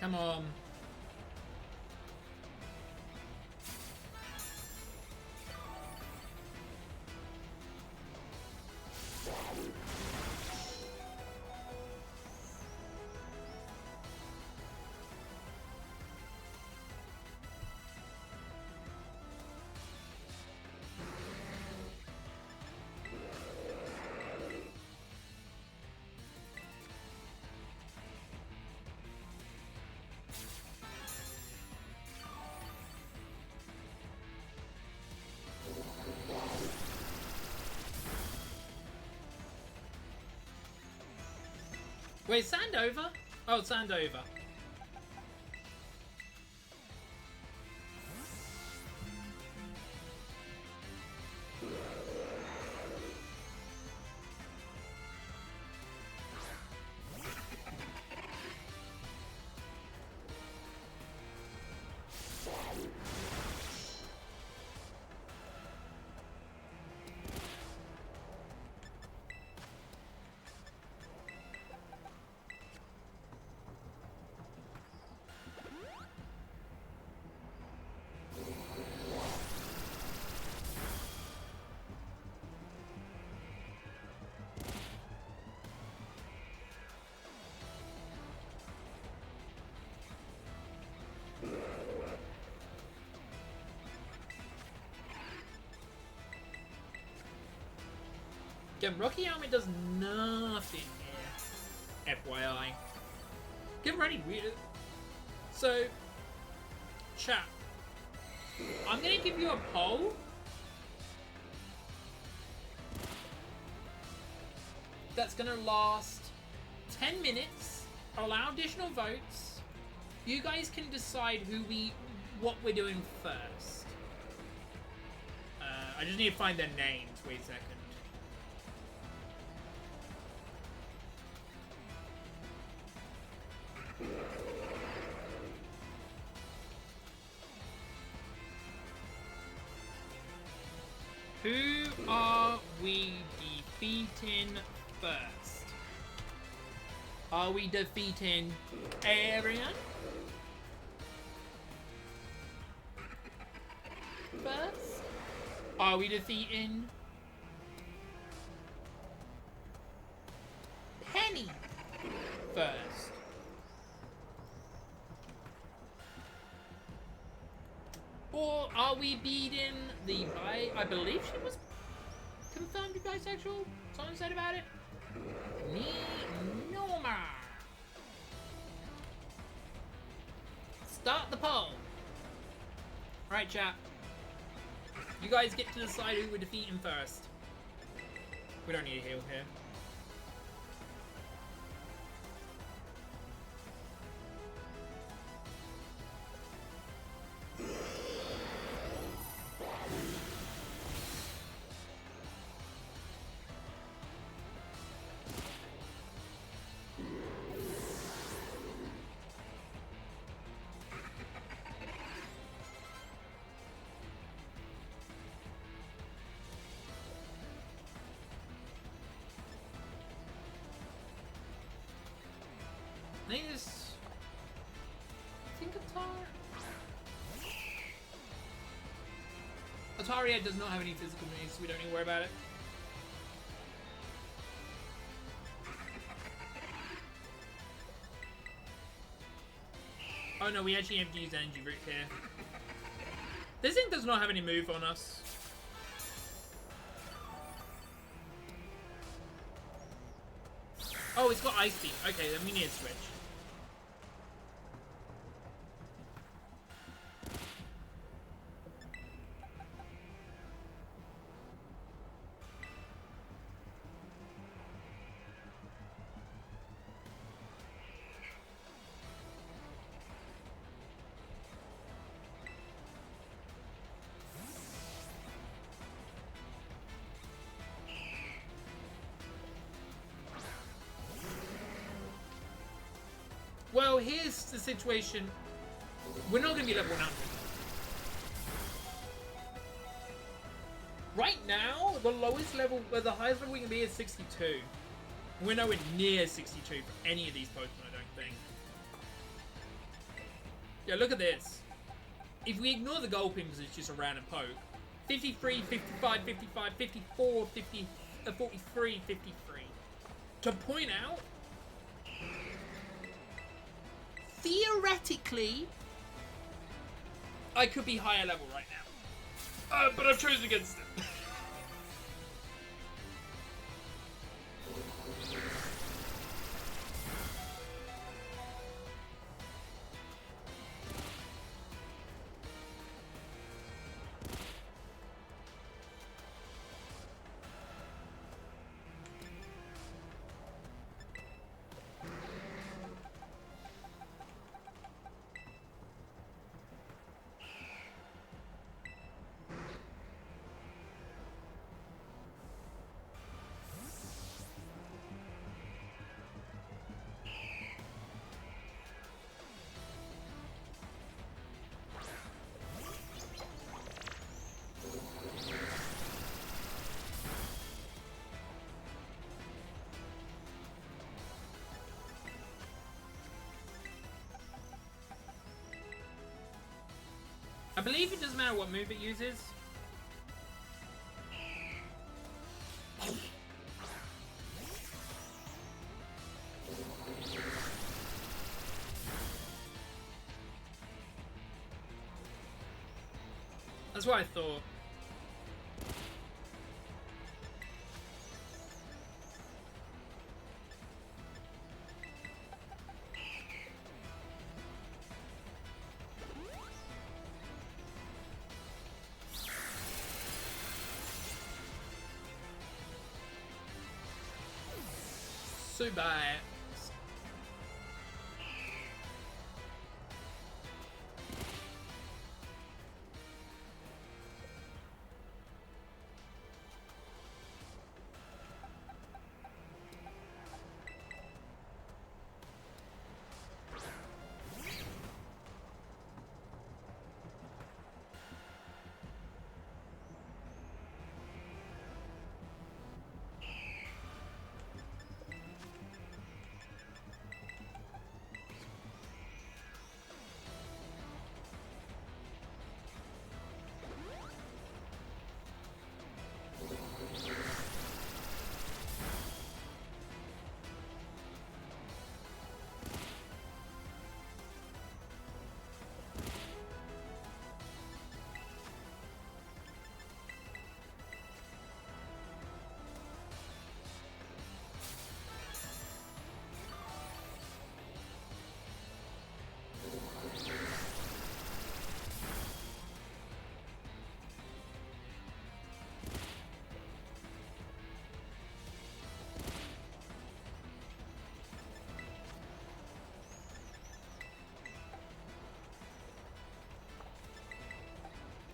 Come on. Wait, Sandover? Oh, Sandover. Again, Rocky Helmet does nothing here. FYI. Give him any weird. So, chat. I'm gonna give you a poll. That's gonna last 10 minutes. Allow additional votes. You guys can decide what we're doing first. I just need to find their names. Wait a second. Who are we defeating first? Are we defeating Arian first? Are we defeating Penny first? Or are we beating the I believe she was confirmed bisexual? Someone said about it? Norma. Start the poll. Alright, chat. You guys get to decide who we're defeating first. We don't need a heal here. I think Ataria does not have any physical moves, so we don't need to worry about it. Oh no, we actually have to use Energy Root here. This thing does not have any move on us. Oh, it's got Ice Beam. Okay, then we need to switch. Well, here's the situation. We're not going to be level 100. Right now, the lowest level, the highest level we can be is 62. We're nowhere near 62 for any of these Pokemon, I don't think. Yeah, look at this. If we ignore the Gulping because it's just a random poke, 53, 55, 55, 54, 50, 43, 53. To point out, theoretically, I could be higher level right now. But I've chosen against it. I believe it doesn't matter what move it uses. That's what I thought. too bad.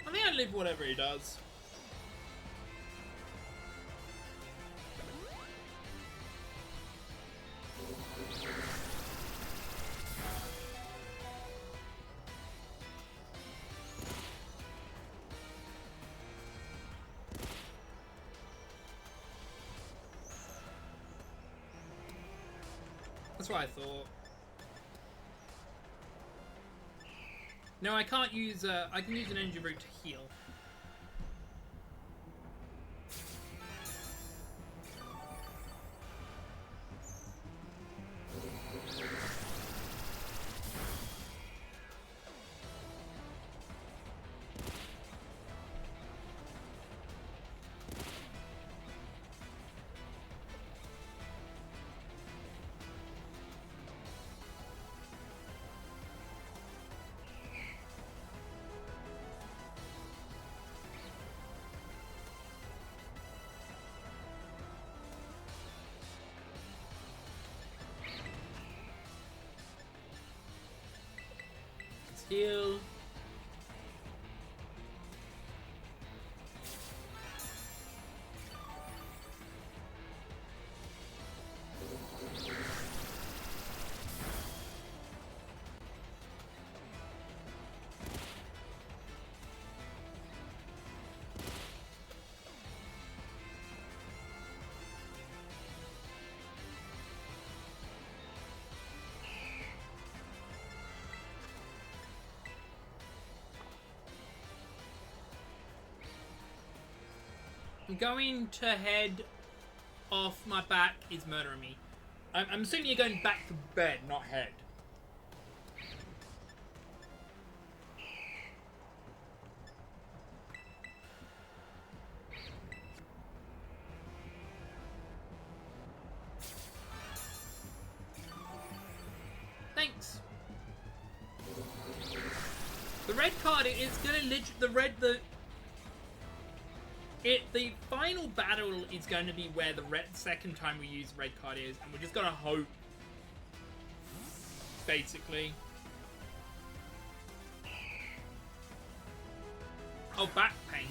I think I live whatever he does. That's what I thought. No, I can't use. I can use an energy root to heal. Heal. Going to head off my back is murdering me. I'm assuming you're going back to bed, not head. Thanks. The red card is gonna the final battle is going to be where the second time we use red card is, and we're just gonna hope, basically. Oh, back pain.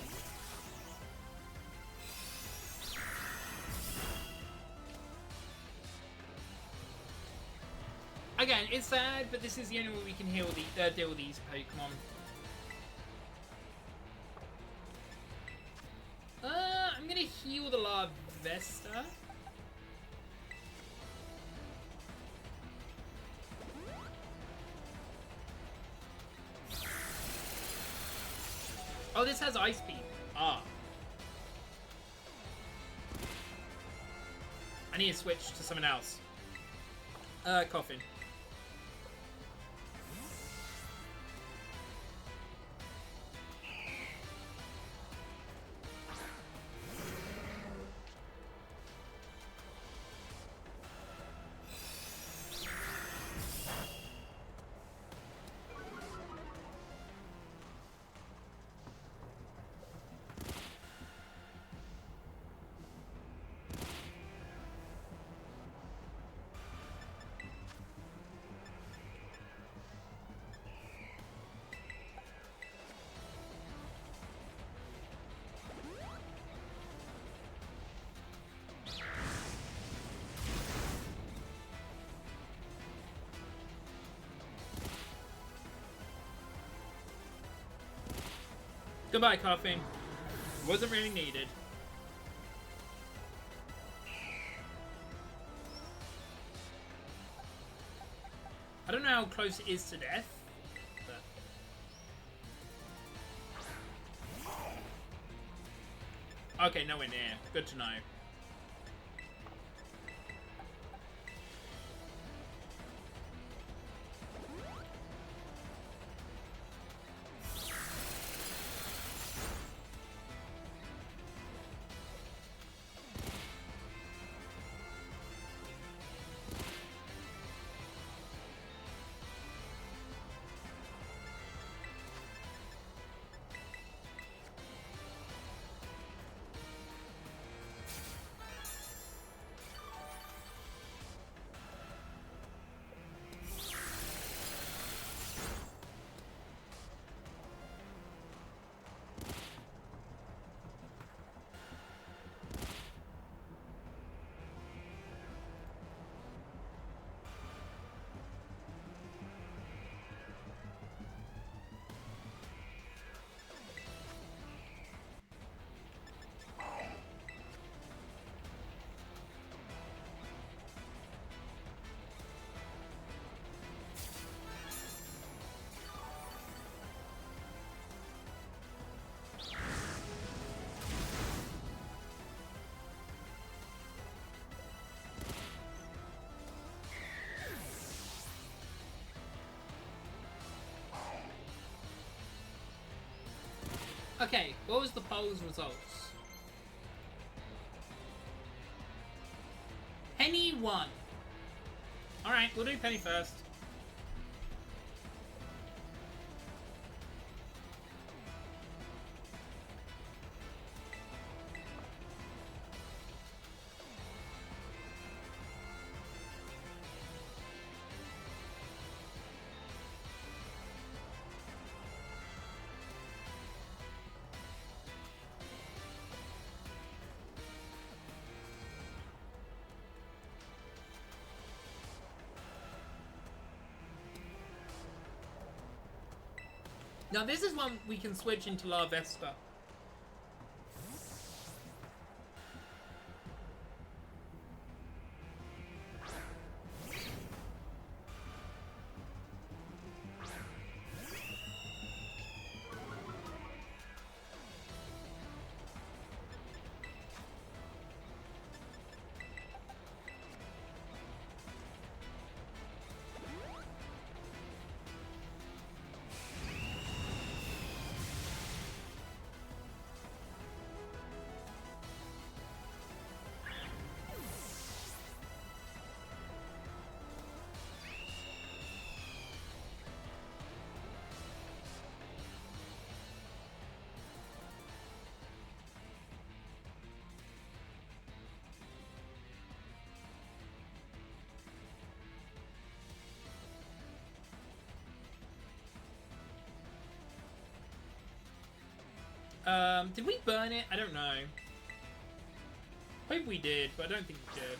Again, it's sad, but this is the only way we can deal with these Pokemon. I'm gonna heal the Larvesta. Oh, this has Ice Beam. Ah. I need to switch to someone else. Coffin. Goodbye, coffee. Wasn't really needed. I don't know how close it is to death. But... Okay, nowhere near. Good to know. Okay, what was the poll's results? Penny won. Alright, we'll do Penny first. Now this is one we can switch into La Vespa. Did we burn it? I don't know. Hope we did, but I don't think we did.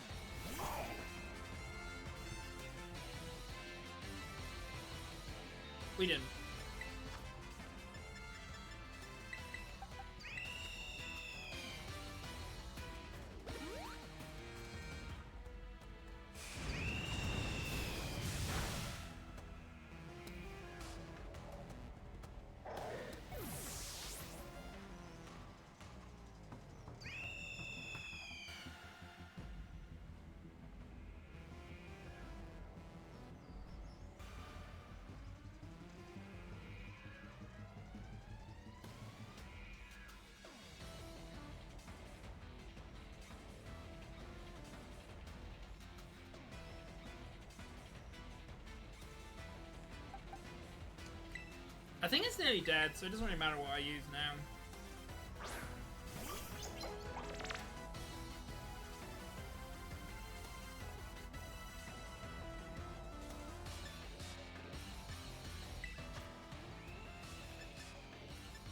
We didn't. I think it's nearly dead, so it doesn't really matter what I use now.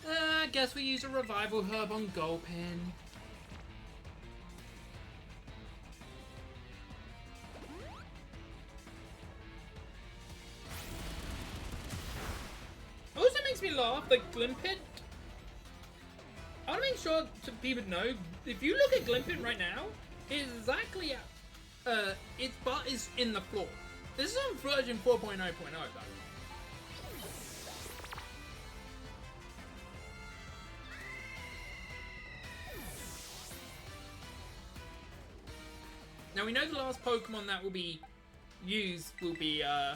I guess we use a revival herb on Gulpin. Also makes me laugh, like Glimpet. I want to make sure to people know, if you look at Glimping right now, it's exactly its butt is in the floor. This is on version 4.0.0, by the way. Now we know the last Pokemon that will be used will be yeah,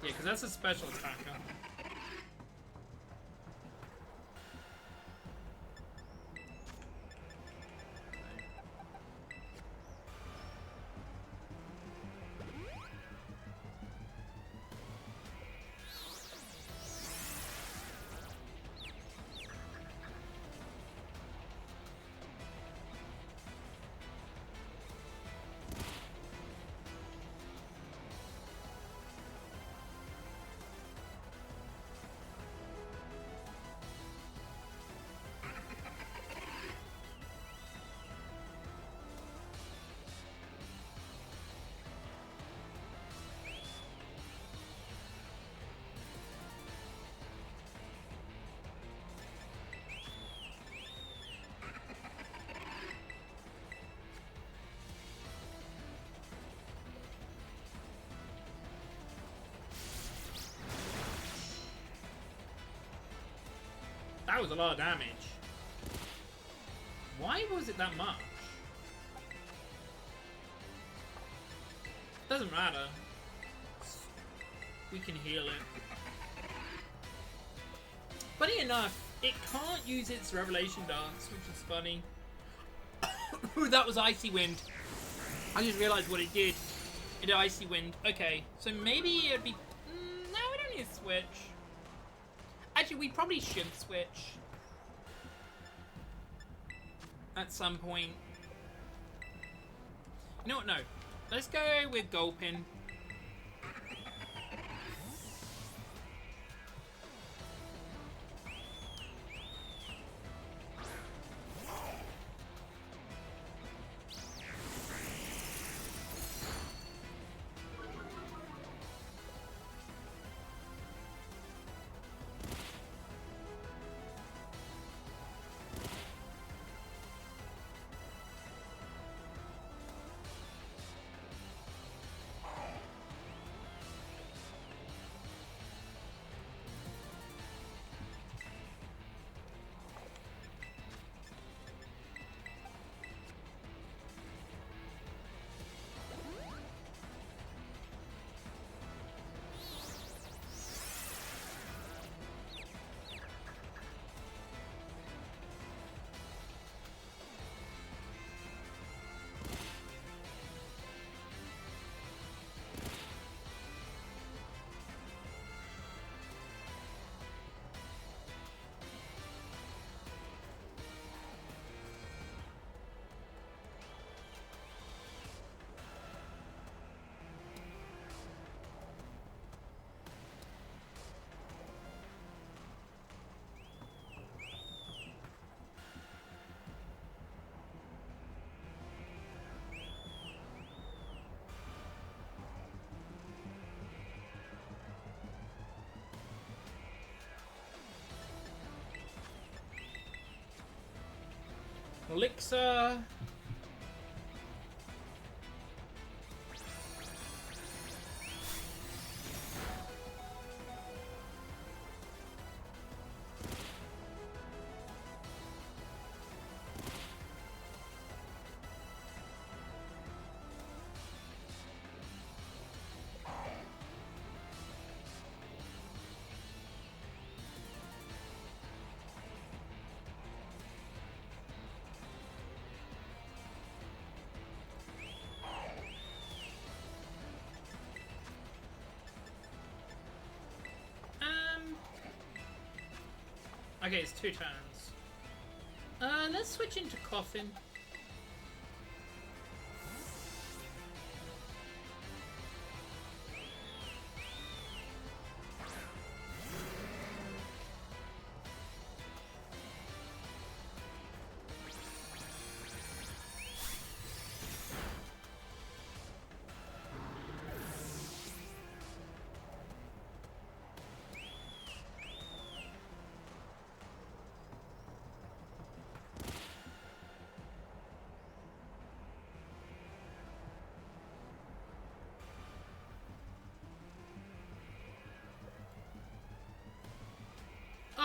because that's a special attacker. That was a lot of damage. Why was it that much? Doesn't matter. We can heal it. Funny enough, it can't use its Revelation Dance, which is funny. That was Icy Wind. I just realized what it did. It did Icy Wind. Okay, so maybe it'd be... no, we don't need to switch. Actually, we probably should switch. At some point. You know what? No. Let's go with Gulpin. Elixir. Okay, it's 2 turns. Let's switch into Coffin.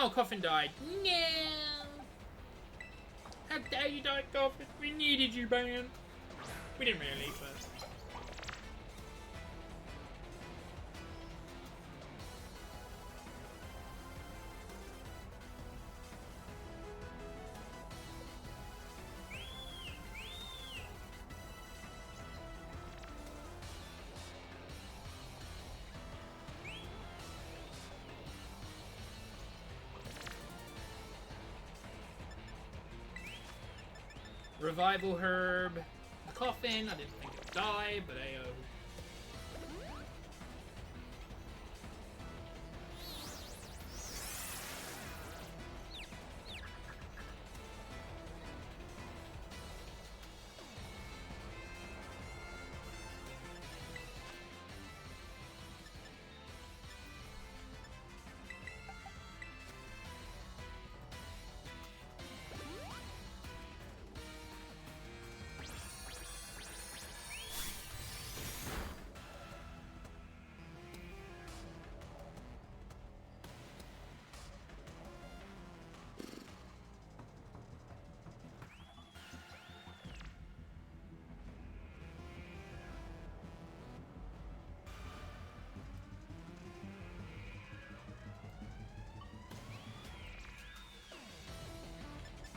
Oh, Coffin died. No! How dare you die, Coffin? We needed you, man. We didn't really, but... Revival herb. The Coffin. I didn't think it would die, but ayo.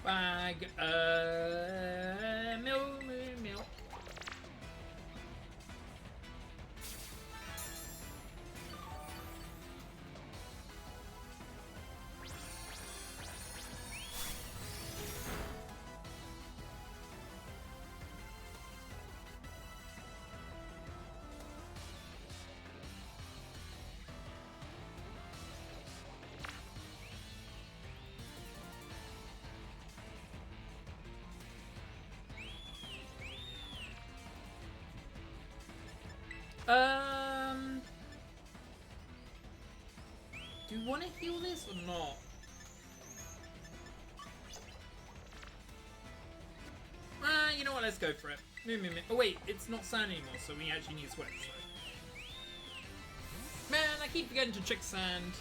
Bag, milk. Do you want to heal this or not? You know what? Let's go for it. Oh wait, it's not sand anymore, so we actually need sweat. So. Man, I keep forgetting to check sand.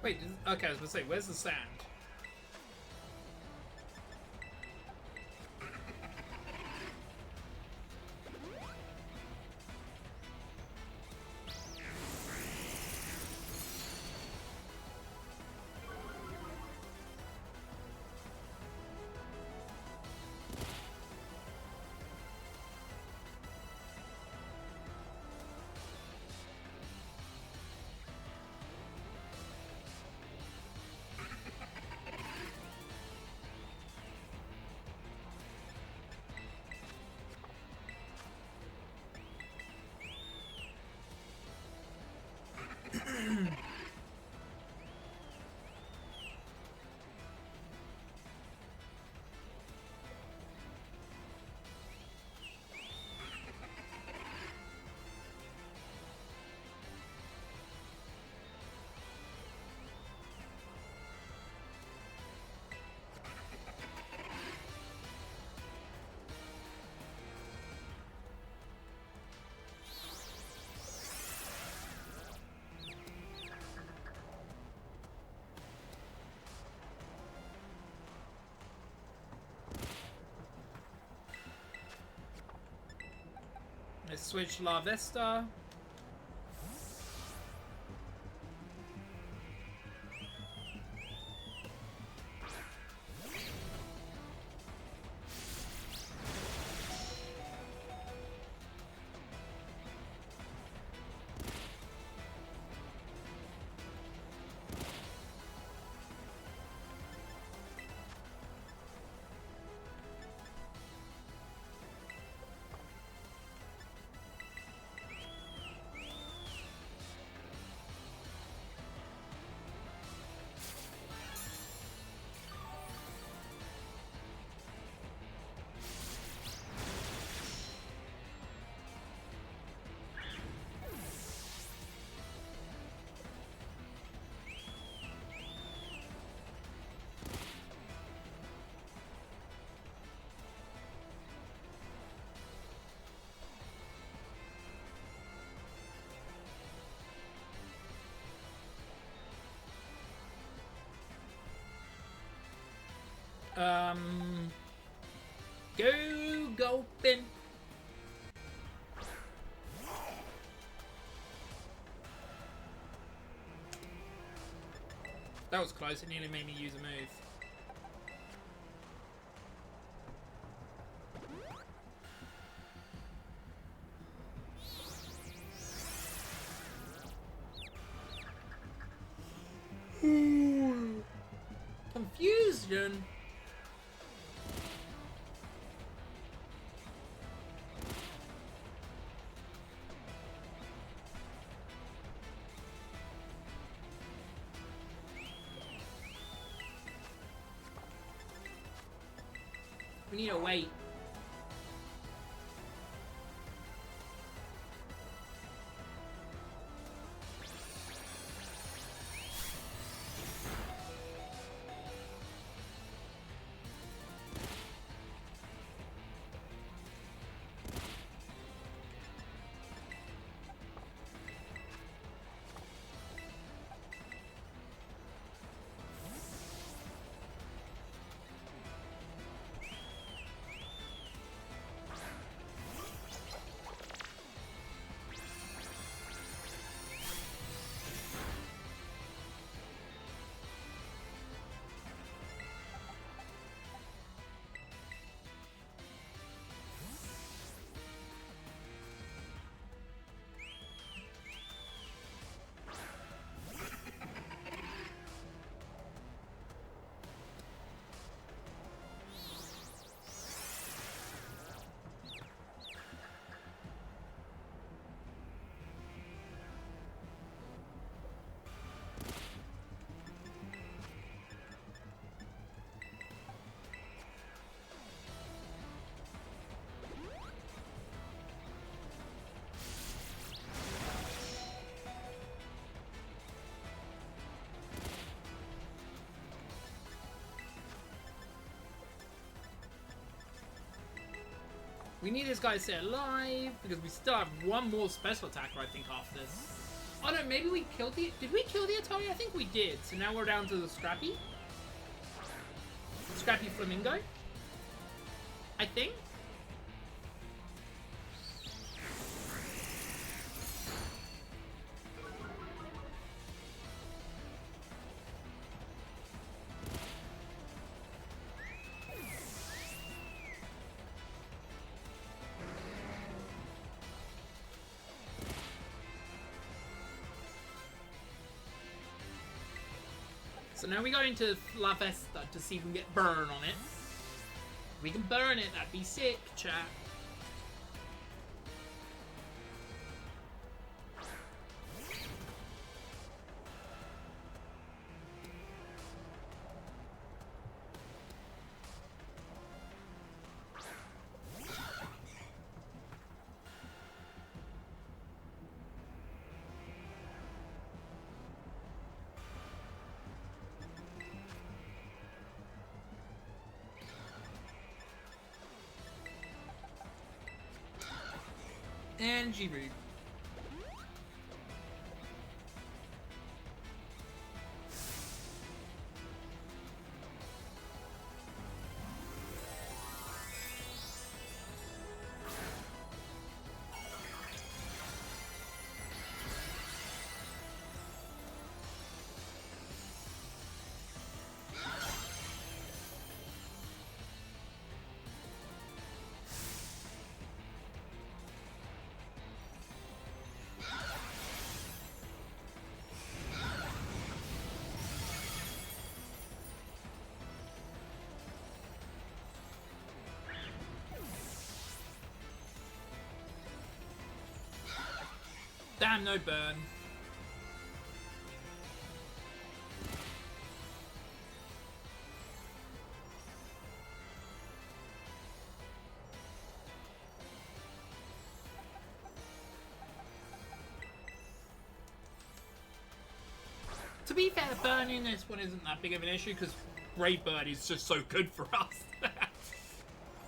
Wait, okay, I was gonna say, where's the sand? Let's switch La Vesta. Go, Gulpin. That was close. It nearly made me use a move. Confusion. We need to wait. We need this guy to stay alive because we still have one more special attacker, I think, after this. Oh no, maybe we killed the... Did we kill the Atari? I think we did. So now we're down to the Scrappy. Scrappy Flamingo. I think. So now we go into La Vesta to see if we can get burn on it. If we can burn it, that'd be sick, chat. And G-Root. Damn, no burn. To be fair, burning this one isn't that big of an issue because Brave Bird is just so good for us.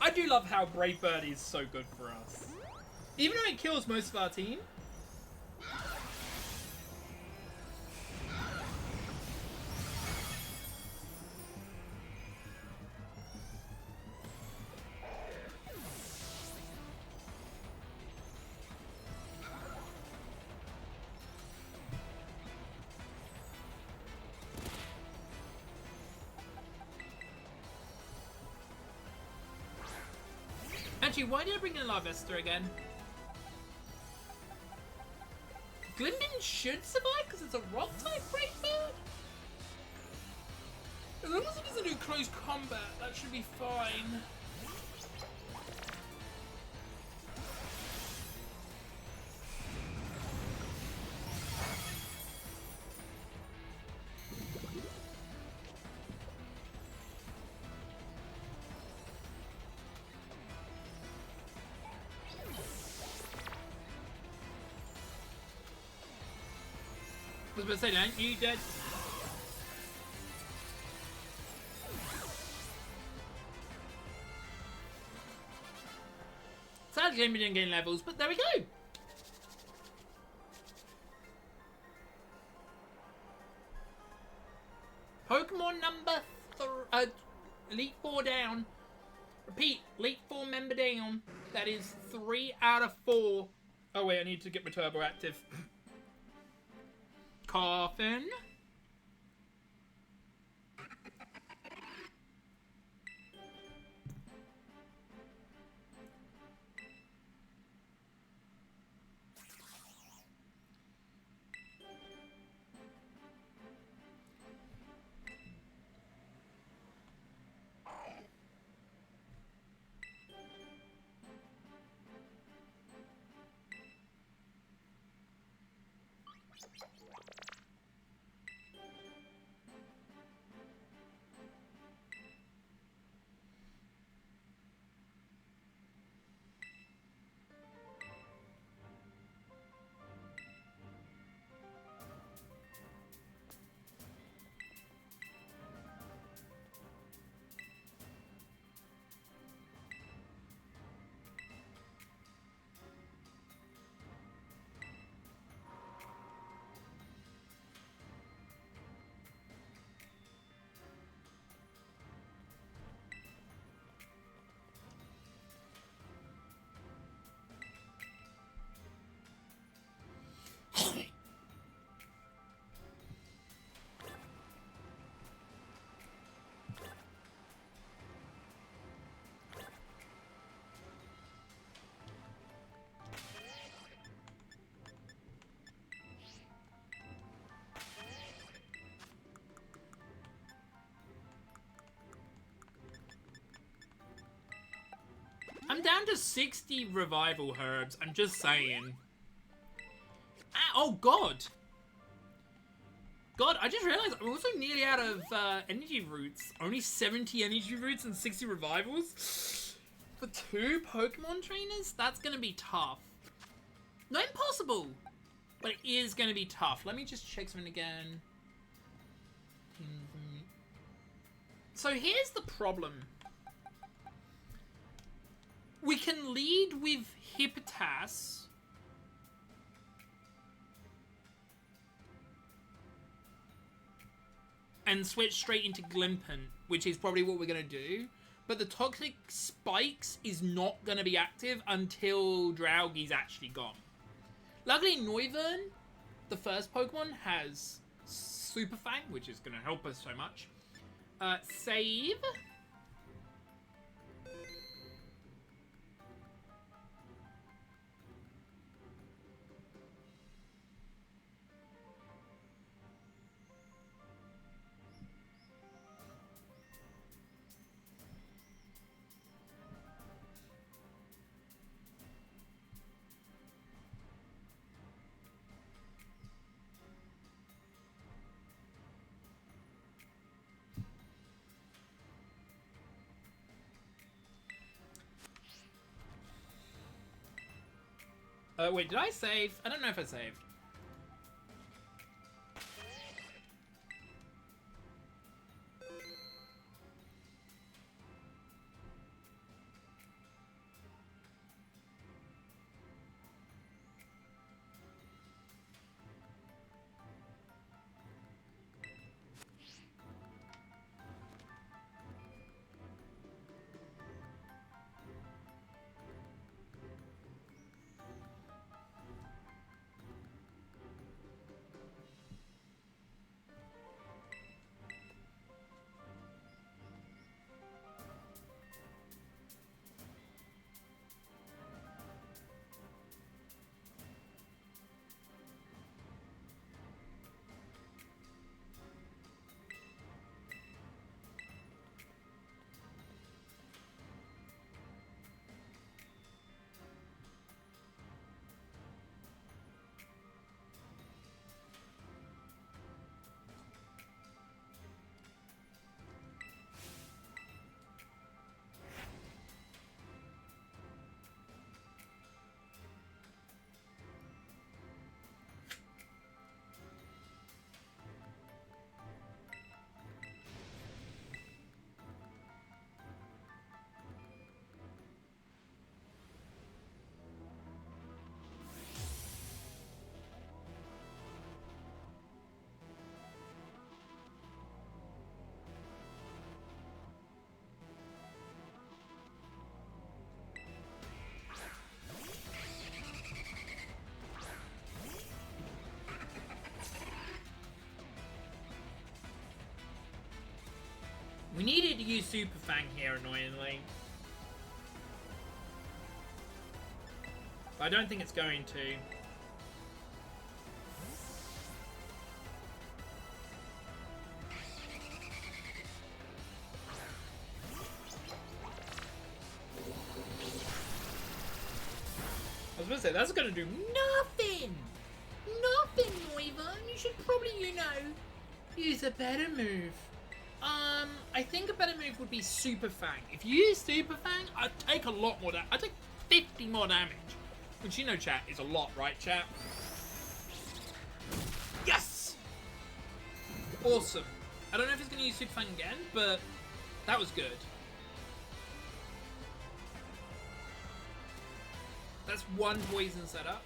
I do love how Brave Bird is so good for us. Even though it kills most of our team. Actually, why did I bring in Larvesta again? Glimbin should survive because it's a rock type great bird. As long as it doesn't do close combat, that should be fine. I was about to say, aren't you dead? Sadly, we didn't gain levels, but there we go. Pokemon number Elite 4 down. Repeat, Elite 4 member down. That is 3 out of 4. Oh wait, I need to get my turbo active. Coffin. I'm down to 60 revival herbs. I'm just saying. Ah, oh, God. God, I just realized I'm also nearly out of energy roots. Only 70 energy roots and 60 revivals. For 2 Pokemon trainers? That's going to be tough. Not impossible, but it is going to be tough. Let me just check something again. So here's the problem. We can lead with Hippotas. And switch straight into Glimpant, which is probably what we're going to do. But the Toxic Spikes is not going to be active until Draugie's actually gone. Luckily, Noivern, the first Pokemon, has Super Fang, which is going to help us so much. Save. Wait, did I save? I don't know if I saved. use Super Fang here, annoyingly. But I don't think it's going to. I was going to say, that's going to do nothing! Nothing, Noivern! You should probably, you know, use a better move. I think a better move would be Super Fang. If you use Super Fang, I'd take a lot more damage. I'd take 50 more damage. Which, you know, chat, is a lot, right, chat? Yes! Awesome. I don't know if he's going to use Super Fang again, but that was good. That's one poison setup.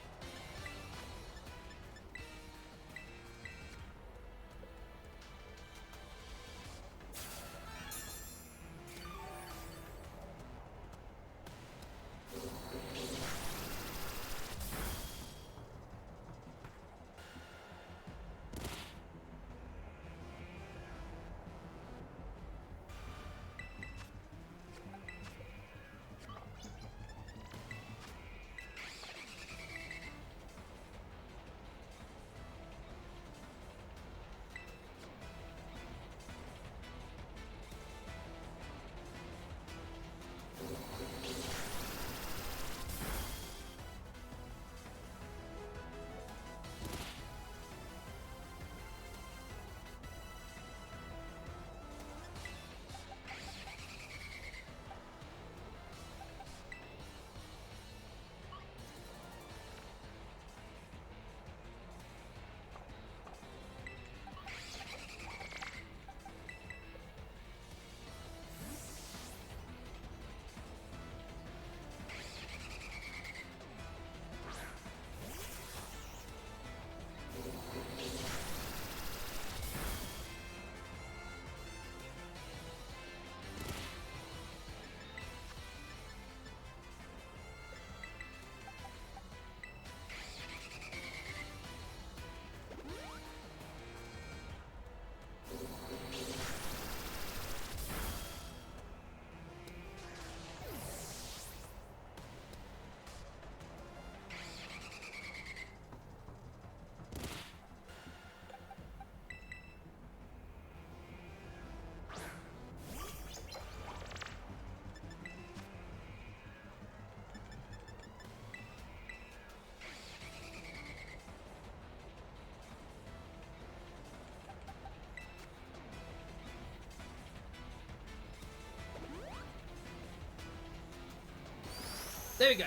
There we go.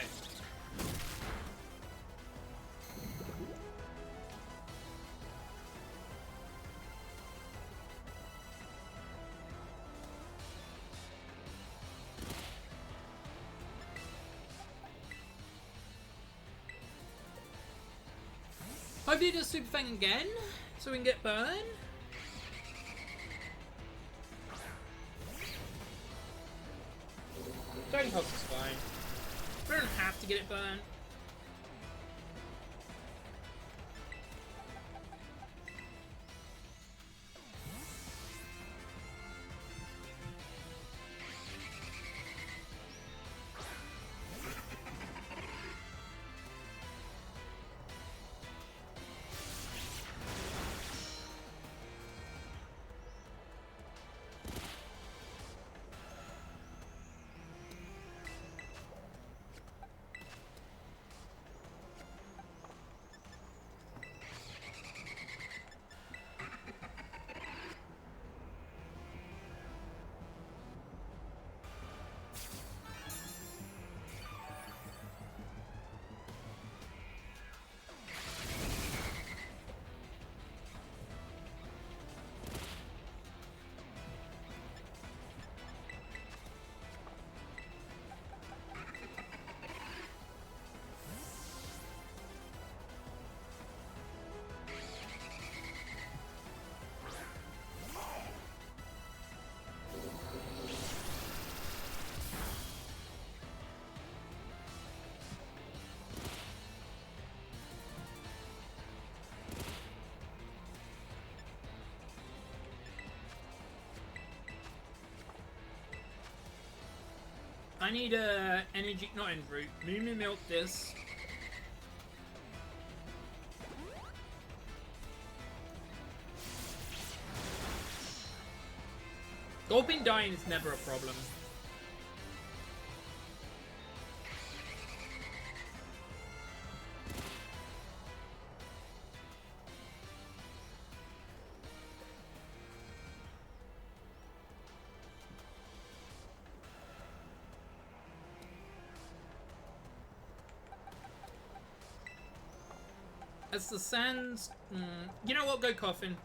Hopefully he does Super Fang again, so we can get burn. Dragon Pulse is fine. We don't have to get it burnt. I need a energy, not energy root. Moo milk this. Gulping dying is never a problem. As the sands... you know what? Go coffin.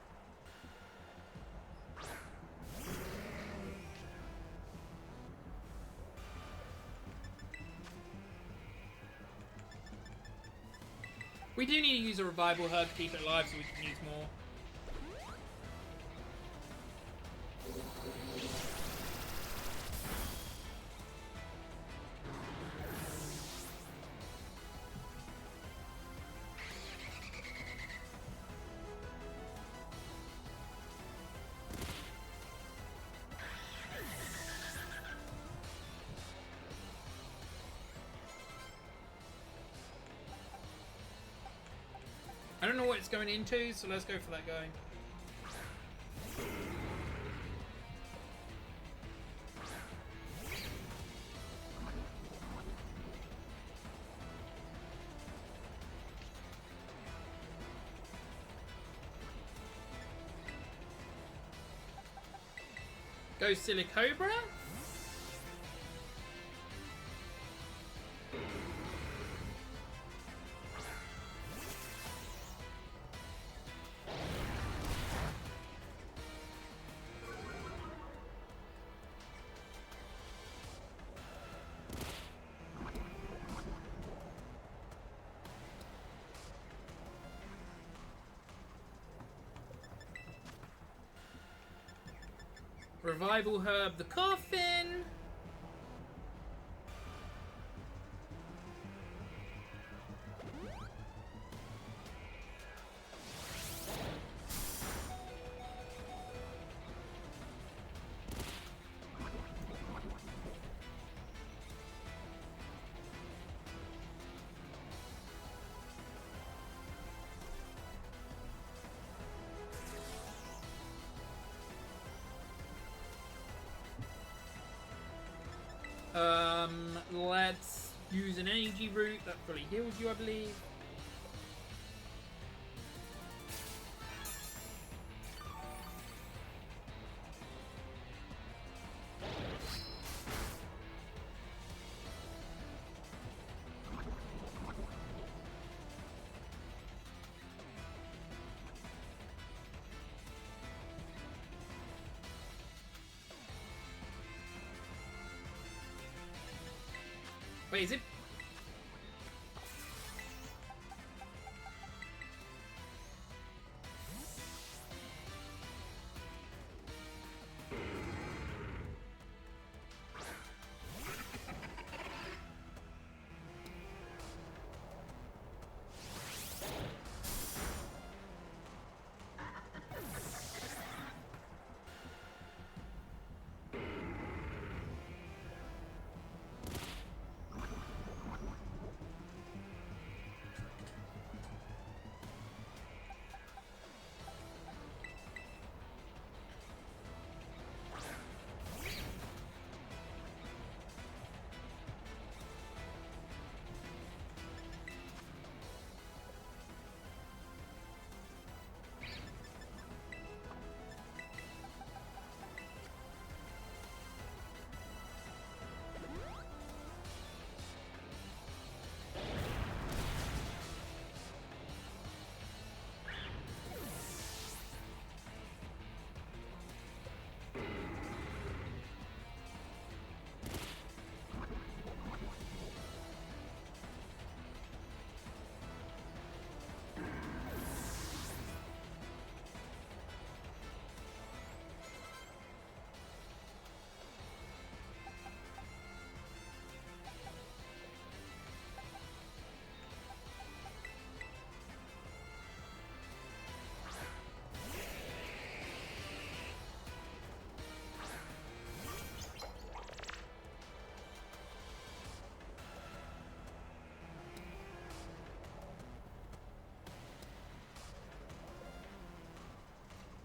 We do need to use a revival herb to keep it alive so we can use more. I don't know what it's going into, so let's go for that guy. Go Silicobra? Revival herb the coffin. Let's use an energy root that fully heals you, I believe. Wait, is it?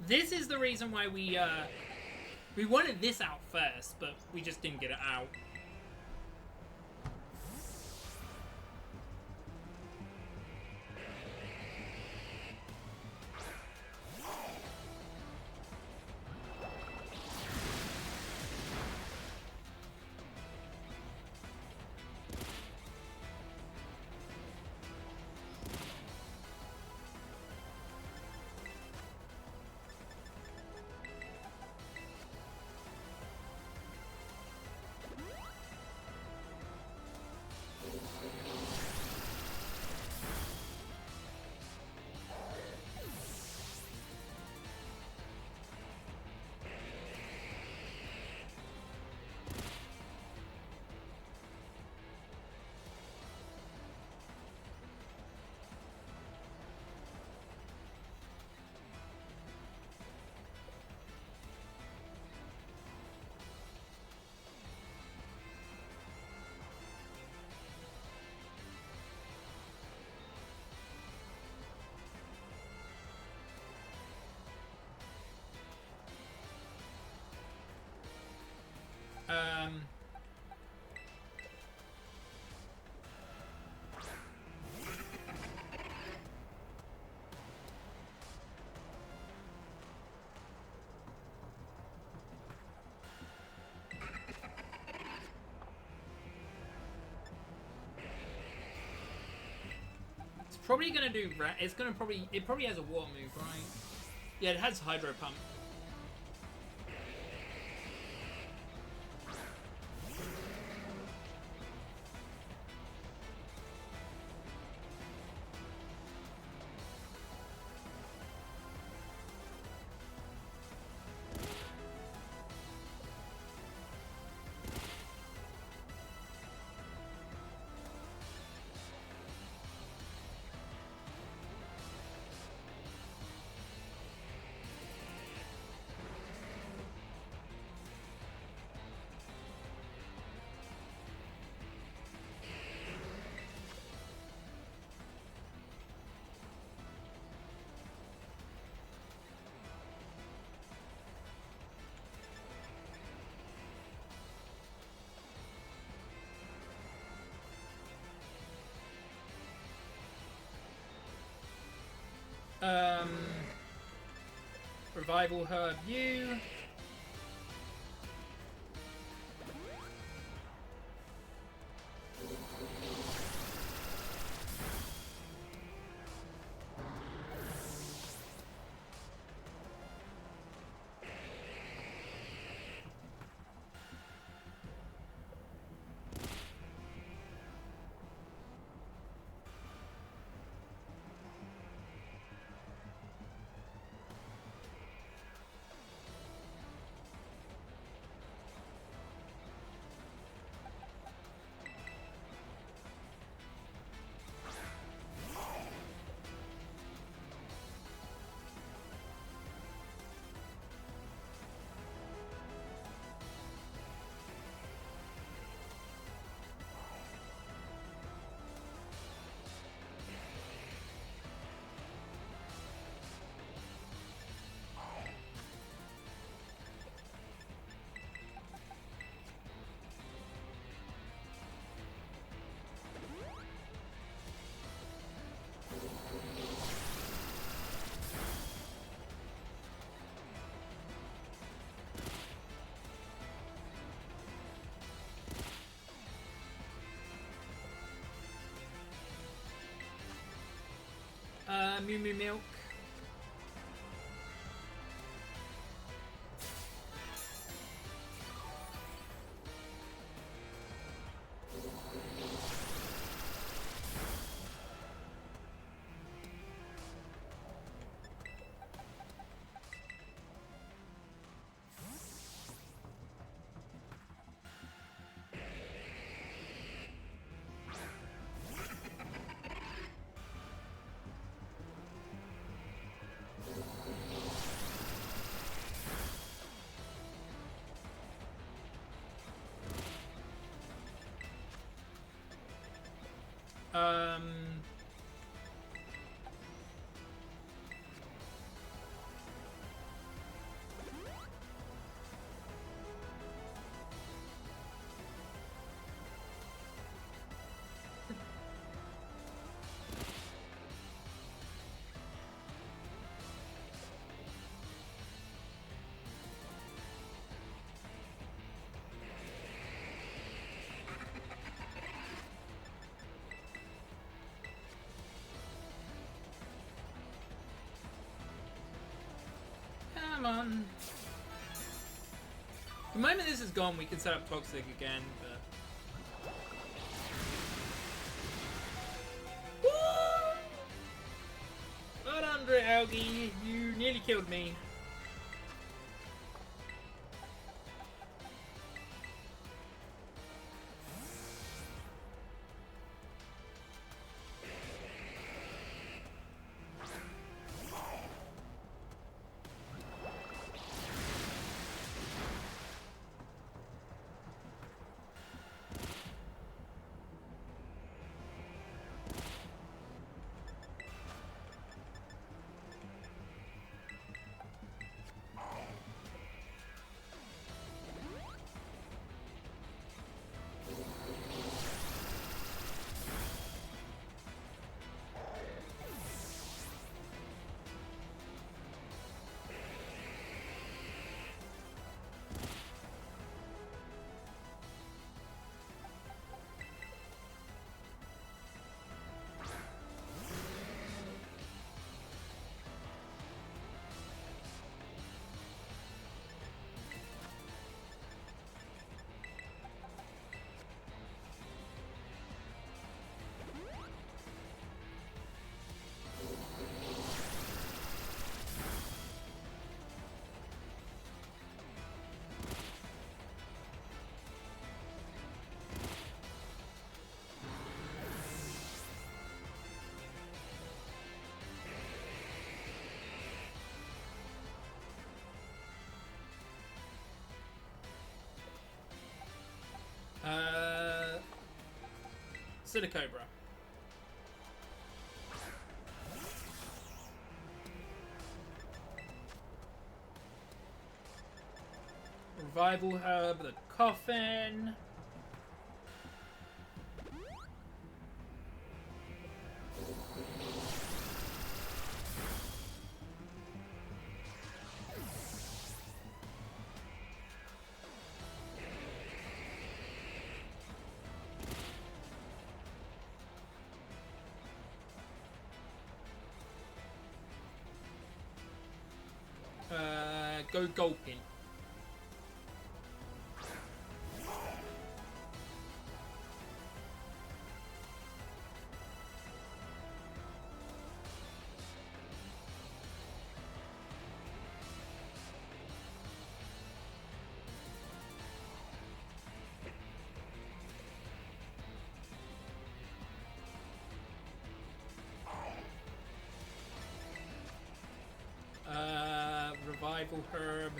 This is the reason why we wanted this out first, but we just didn't get it out. Um, it's probably gonna do. It's gonna probably. It probably has a water move, right? Yeah, it has Hydro Pump. Um, Revival Herb U. Moo Moo Milk. Um, Come on. The moment this is gone, we can set up Toxic again, but... Woo! Well done, Algae. You nearly killed me. Silicobra. Revival Herb, the Coffin. Go Gulpin. Revival Herb.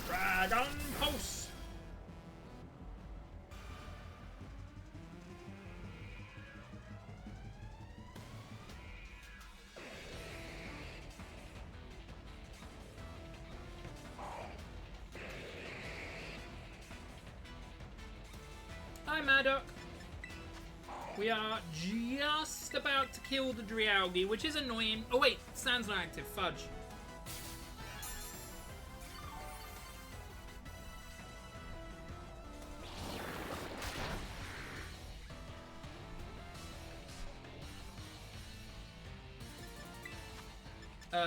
Dragon Pulse! Hi, Maddock. We are just about to kill the Drialgi, which is annoying. Oh wait, stands not active. Fudge.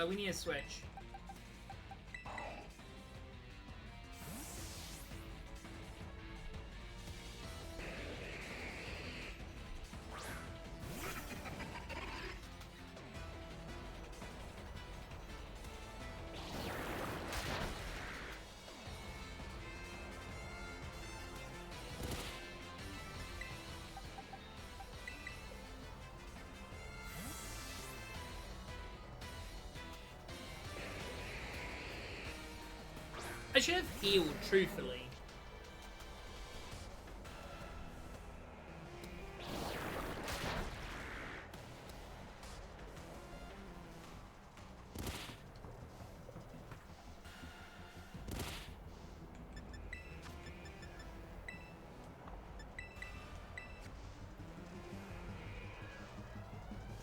We need a switch. I should have healed, truthfully.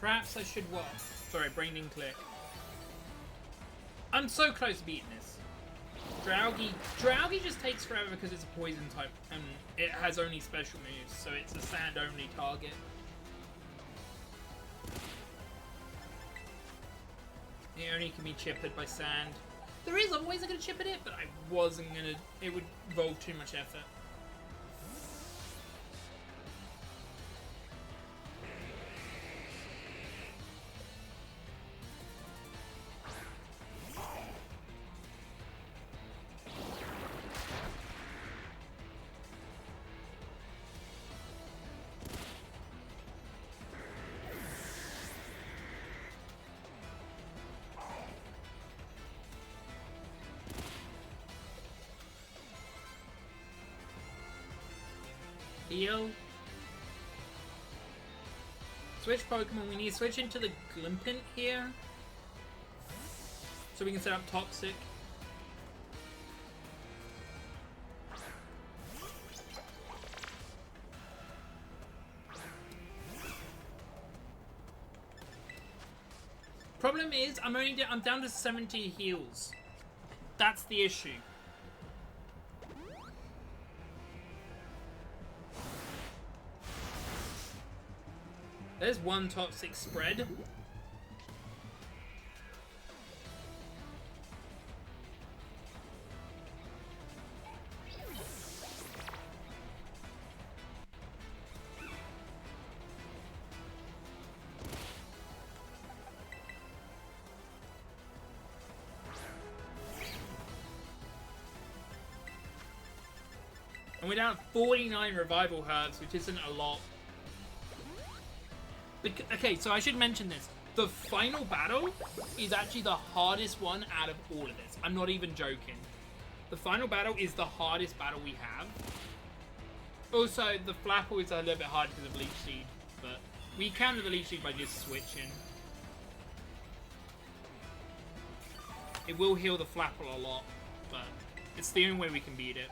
Perhaps I should what? Sorry, brain didn't click. I'm so close to beating this. Drowgy just takes forever because it's a poison type and it has only special moves, so it's a sand only target. It only can be chippered by sand. There is other ways I could chip at it, but I wasn't gonna. It would involve too much effort. Heal. Switch Pokemon. We need to switch into the Glimpant here. So we can set up Toxic. Problem is, I'm down to 70 heals. That's the issue. There's one Toxic spread. And we're down at 49 revival herbs, which isn't a lot. Okay, so I should mention this. The final battle is actually the hardest one out of all of this. I'm not even joking. The final battle is the hardest battle we have. Also, the Flapple is a little bit hard because of Leech Seed, but we counter the Leech Seed by just switching. It will heal the Flapple a lot, but it's the only way we can beat it.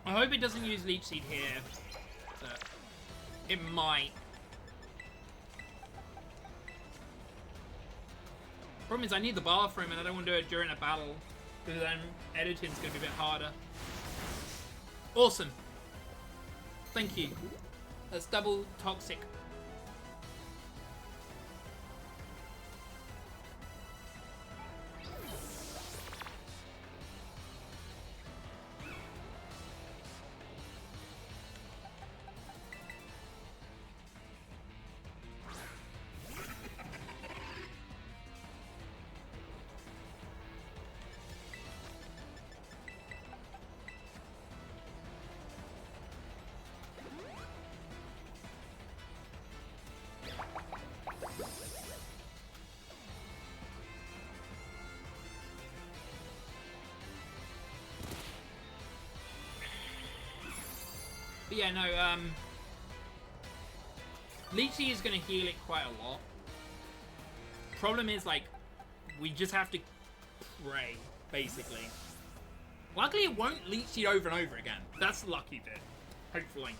I hope it doesn't use Leech Seed here, but it might. Problem is I need the bathroom and I don't want to do it during a battle, because then editing's going to be a bit harder. Awesome. Thank you. That's double Toxic. But yeah, no, Leech Seed is going to heal it quite a lot. Problem is, like, we just have to pray, basically. Luckily, it won't Leech Seed over and over again. That's the lucky bit. Hopefully.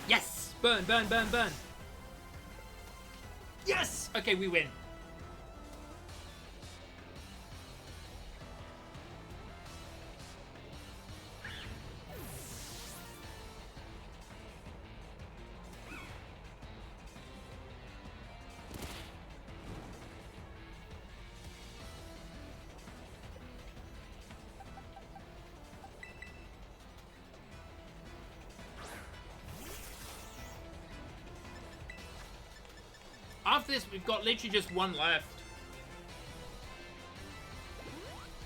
Yes! Burn, burn, burn, burn. Yes! Okay, we win. after this, we've got literally just one left.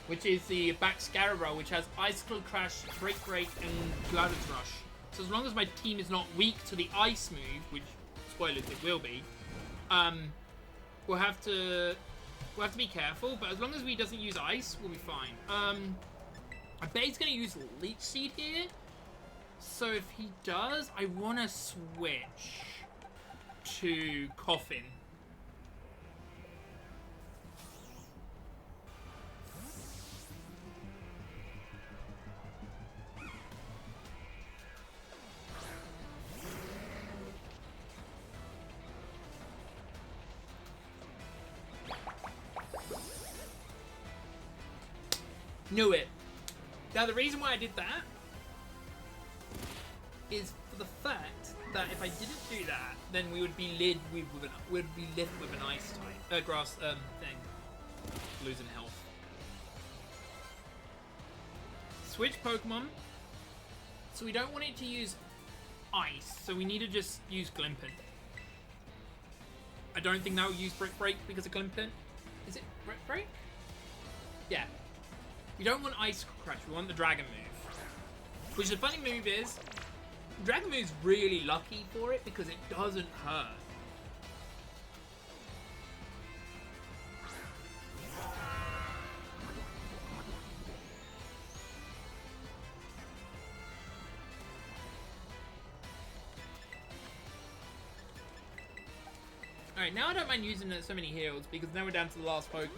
Which is the Baxcarabra, which has Icicle Crash, Break Break, and Gladius Rush. So as long as my team is not weak to the Ice move, which, spoilers, it will be, we'll have to be careful. But as long as he doesn't use Ice, we'll be fine. I bet he's going to use Leech Seed here. So if he does, I want to switch to Coffin. Knew it. Now the reason why I did that is for the fact that if I didn't do that, then we would be left with an ice type, grass thing, losing health. Switch Pokemon. So we don't want it to use ice, so we need to just use Glimpin. I don't think that will use Brick Break because of Glimpin. Is it Brick Break? Yeah. We don't want Ice Crash, we want the Dragon move. Which the funny move is, Dragon move's really lucky for it because it doesn't hurt. Alright, now I don't mind using so many heals because now we're down to the last Pokemon.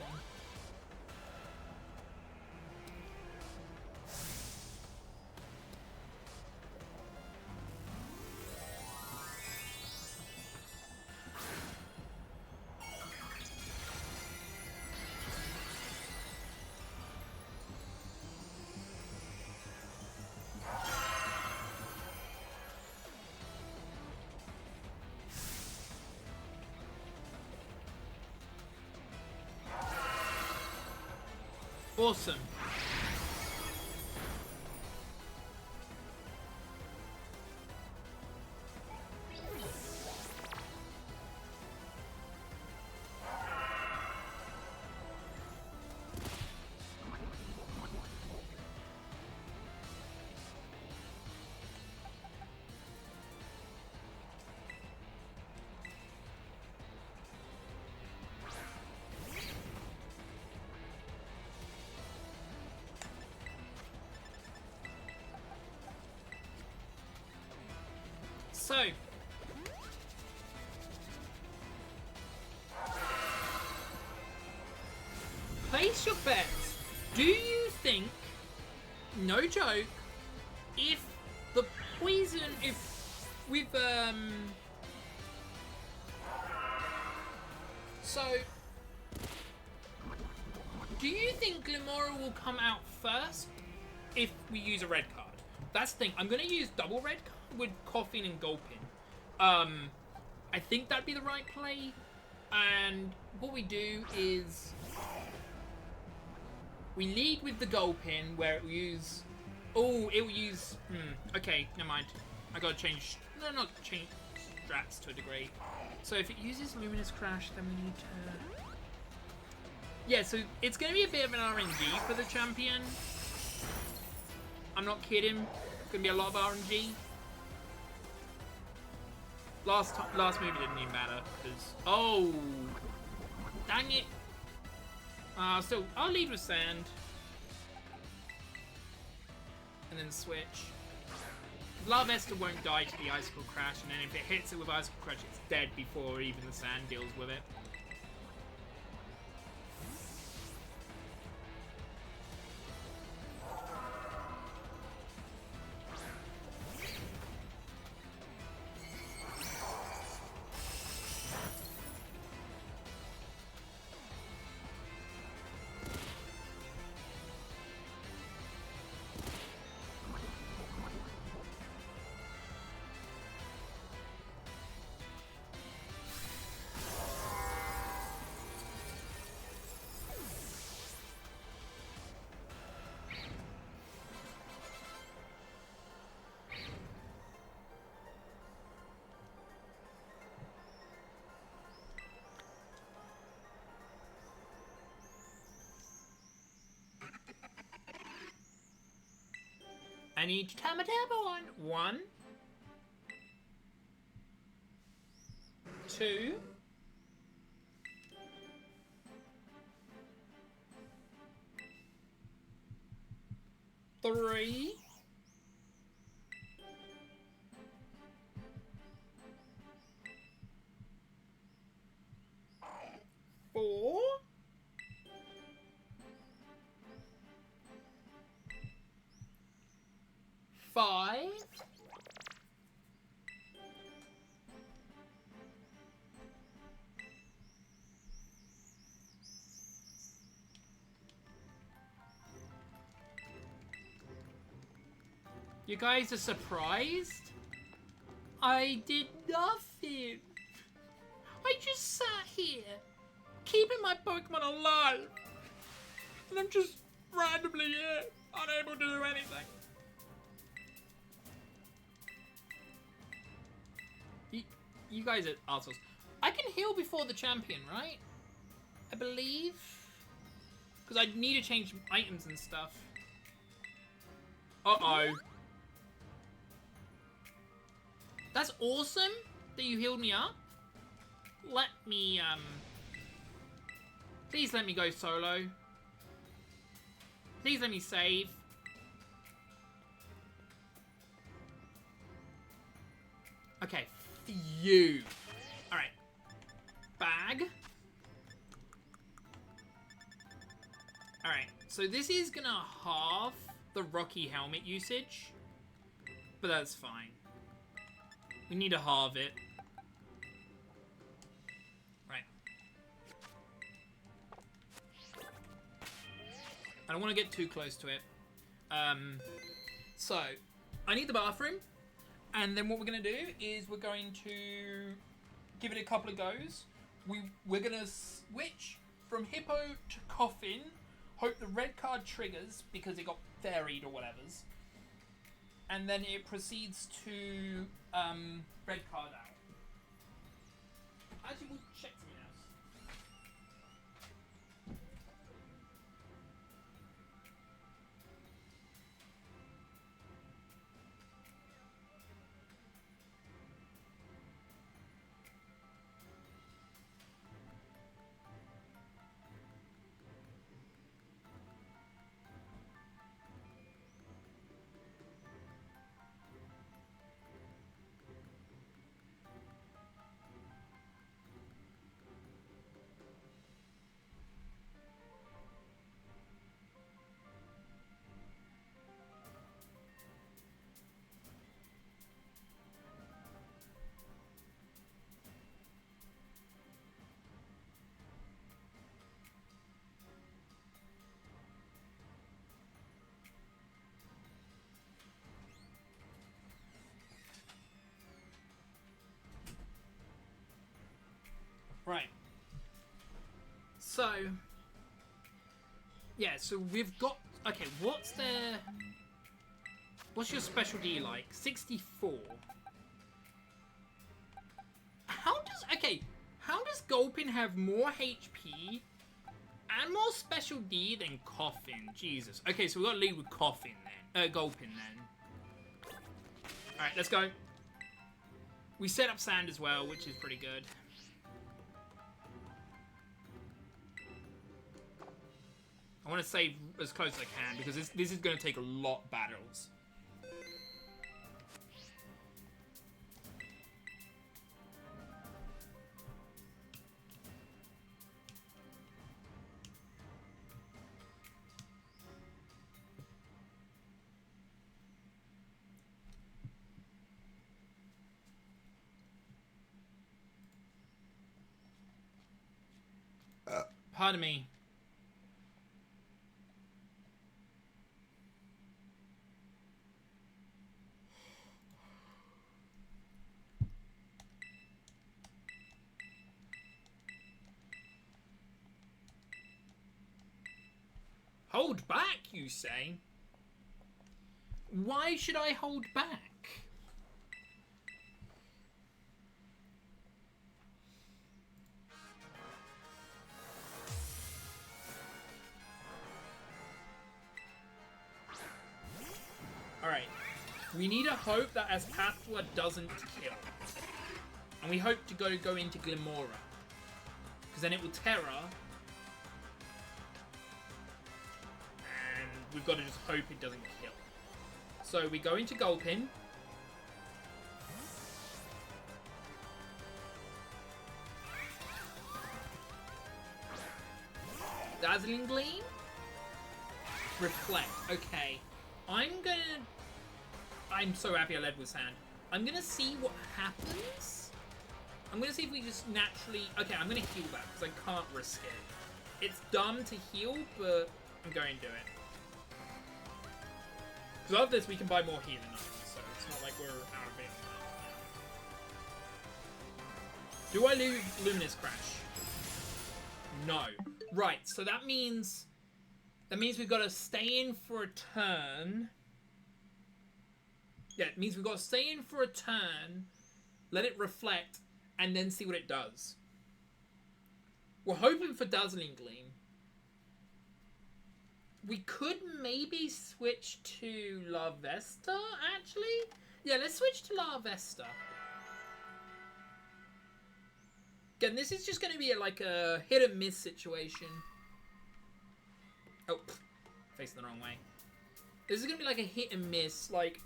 Awesome. So, place your bets. Do you think, no joke, if the poison, if with, so, do you think Glimmora will come out first if we use a red card? That's the thing. I'm going to use double red card with Coffin and Gulpin. I think that'd be the right play. And what we do is we lead with the Gulpin where it will use... Oh, it will use... okay, never mind. I gotta change... No, not change strats to a degree. So if it uses Luminous Crash, then we need to... Yeah, so it's going to be a bit of an RNG for the champion. I'm not kidding. It's going to be a lot of RNG. Last movie didn't even matter because oh, dang it! So I'll lead with Sand and then switch. Larvesta won't die to the Icicle Crash, and then if it hits it with Icicle Crash, it's dead before even the Sand deals with it. I need to time a turbo on. 1, 2, 3, 4, 5, 'You guys are surprised? I did nothing. I just sat here, keeping my Pokemon alive. And I'm just randomly here, unable to do anything. You guys are assholes. I can heal before the champion, right? I believe. Because I need to change items and stuff. Uh-oh. That's awesome that you healed me up. Let me, please let me go solo. Please let me save. Okay, phew. Alright. Bag. Alright, so this is gonna halve the Rocky helmet usage. But that's fine. We need to halve it. Right. I don't want to get too close to it. So, I need the bathroom. And then what we're going to do is we're going to give it a couple of goes. We're going to switch from Hippo to Coffin. Hope the red card triggers because it got buried or whatever's. And then it proceeds to red card out. Actually, we'll check something else. Right. So, yeah, so we've got... Okay, what's your specialty like? 64. How does Gulpin have more HP and more special D than Coffin? Jesus. Okay, so we got to lead with Coffin then. Gulpin then. Alright, let's go. We set up Sand as well, which is pretty good. I want to save as close as I can because this is going to take a lot of battles. Pardon me. Hold back, you say? Why should I hold back? Alright, We need to hope that Espatula doesn't kill. And we hope to go into Glimora. Because then it will Terra. And we've got to just hope it doesn't kill. So we go into Gulpin. Dazzling Gleam? Reflect. Okay. I'm so happy I led with Sand. I'm gonna see what happens. I'm gonna see if we just naturally... Okay, I'm gonna heal that, because I can't risk it. It's dumb to heal, but I'm going to do it. Because after this, we can buy more healing items, so it's not like we're out of it. Do I lose Luminous Crash? No. Right, so that means we've got to stay in for a turn. Yeah, it means we've got to stay in for a turn, let it reflect, and then see what it does. We're hoping for Dazzling Gleam. We could maybe switch to La Vesta, actually. Yeah, let's switch to La Vesta. Again, this is just going to be like a hit and miss situation. Oh, facing the wrong way. This is going to be like a hit and miss. Like,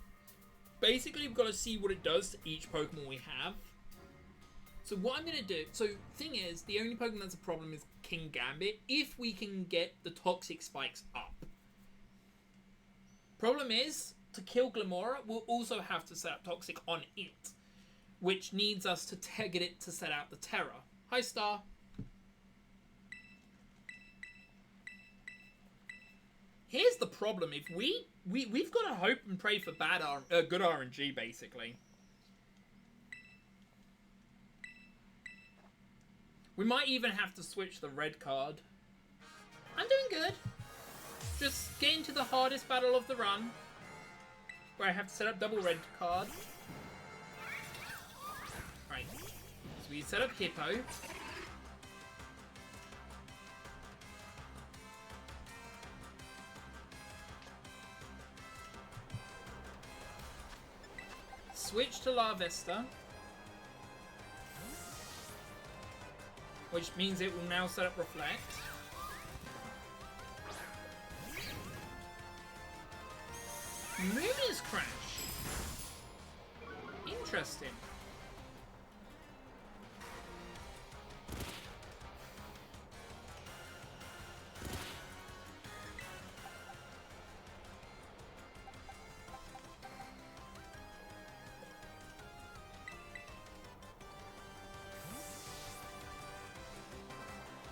basically, we've got to see what it does to each Pokemon we have. So what I'm going to do... So, thing is, the only Pokemon that's a problem is King Gambit, if we can get the Toxic Spikes up. Problem is, to kill Glimora, we'll also have to set up Toxic on it, which needs us to get it to set out the Terror. Hi, Star. Here's the problem. If we've got to hope and pray for good RNG, basically. We might even have to switch the red card. I'm doing good. Just getting to the hardest battle of the run, where I have to set up double red card. Right. So we set up Hippo. Switch to La Vesta. Which means it will now set up Reflect. Luminous Crash. Interesting.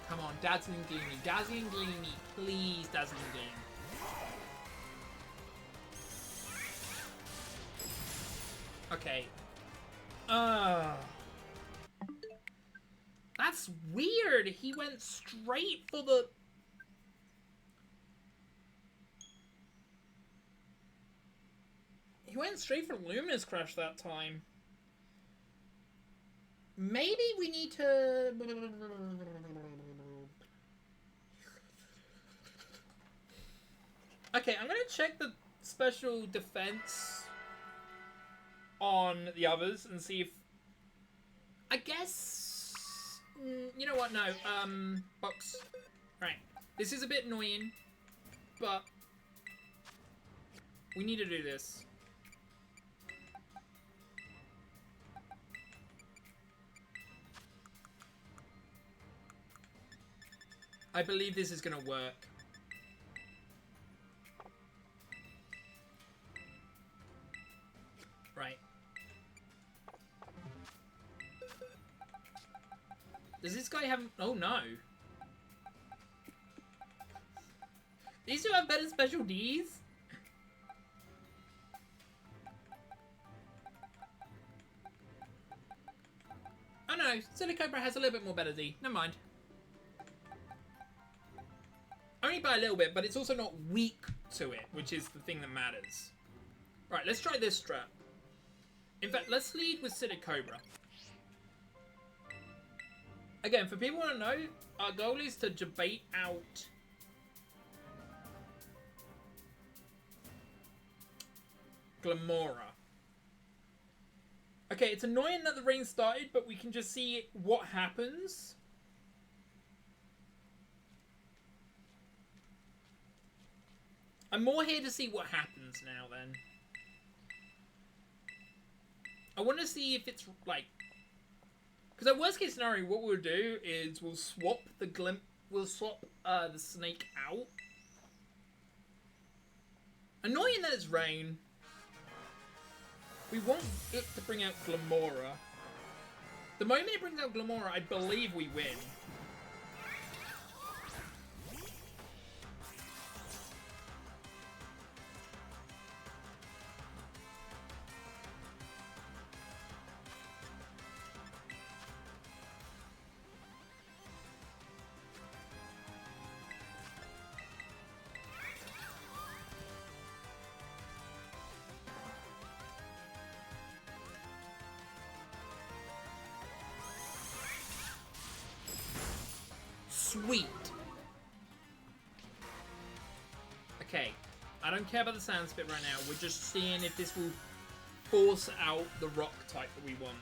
Come on, Dazzling Gleamy. Dazzling Gleamy. Please, Dazzling Gleam. Okay. That's weird. He went straight for the... He went straight for Luminous Crash that time. Maybe we need to... Okay, I'm gonna check the special defense on the others and see if... I guess... You know what? No. Box. Right. This is a bit annoying, but we need to do this. I believe this is gonna work. Right. Does this guy have... Oh, no. These two have better special Ds? Oh, no. Silicobra has a little bit more better D. Never mind. Only by a little bit, but it's also not weak to it, which is the thing that matters. Right, let's try this strat. In fact, let's lead with Silicobra. Again, for people who don't know, our goal is to debate out Glimora. Okay, it's annoying that the rain started, but we can just see what happens. I'm more here to see what happens now, then. I want to see if it's, like... Because at worst case scenario, what we'll do is we'll swap the the snake out. Annoying that it's rain. We want it to bring out Glamora. The moment it brings out Glamora, I believe we win. Sweet. Okay, I don't care about the sand spit right now. We're just seeing if this will force out the rock type that we want.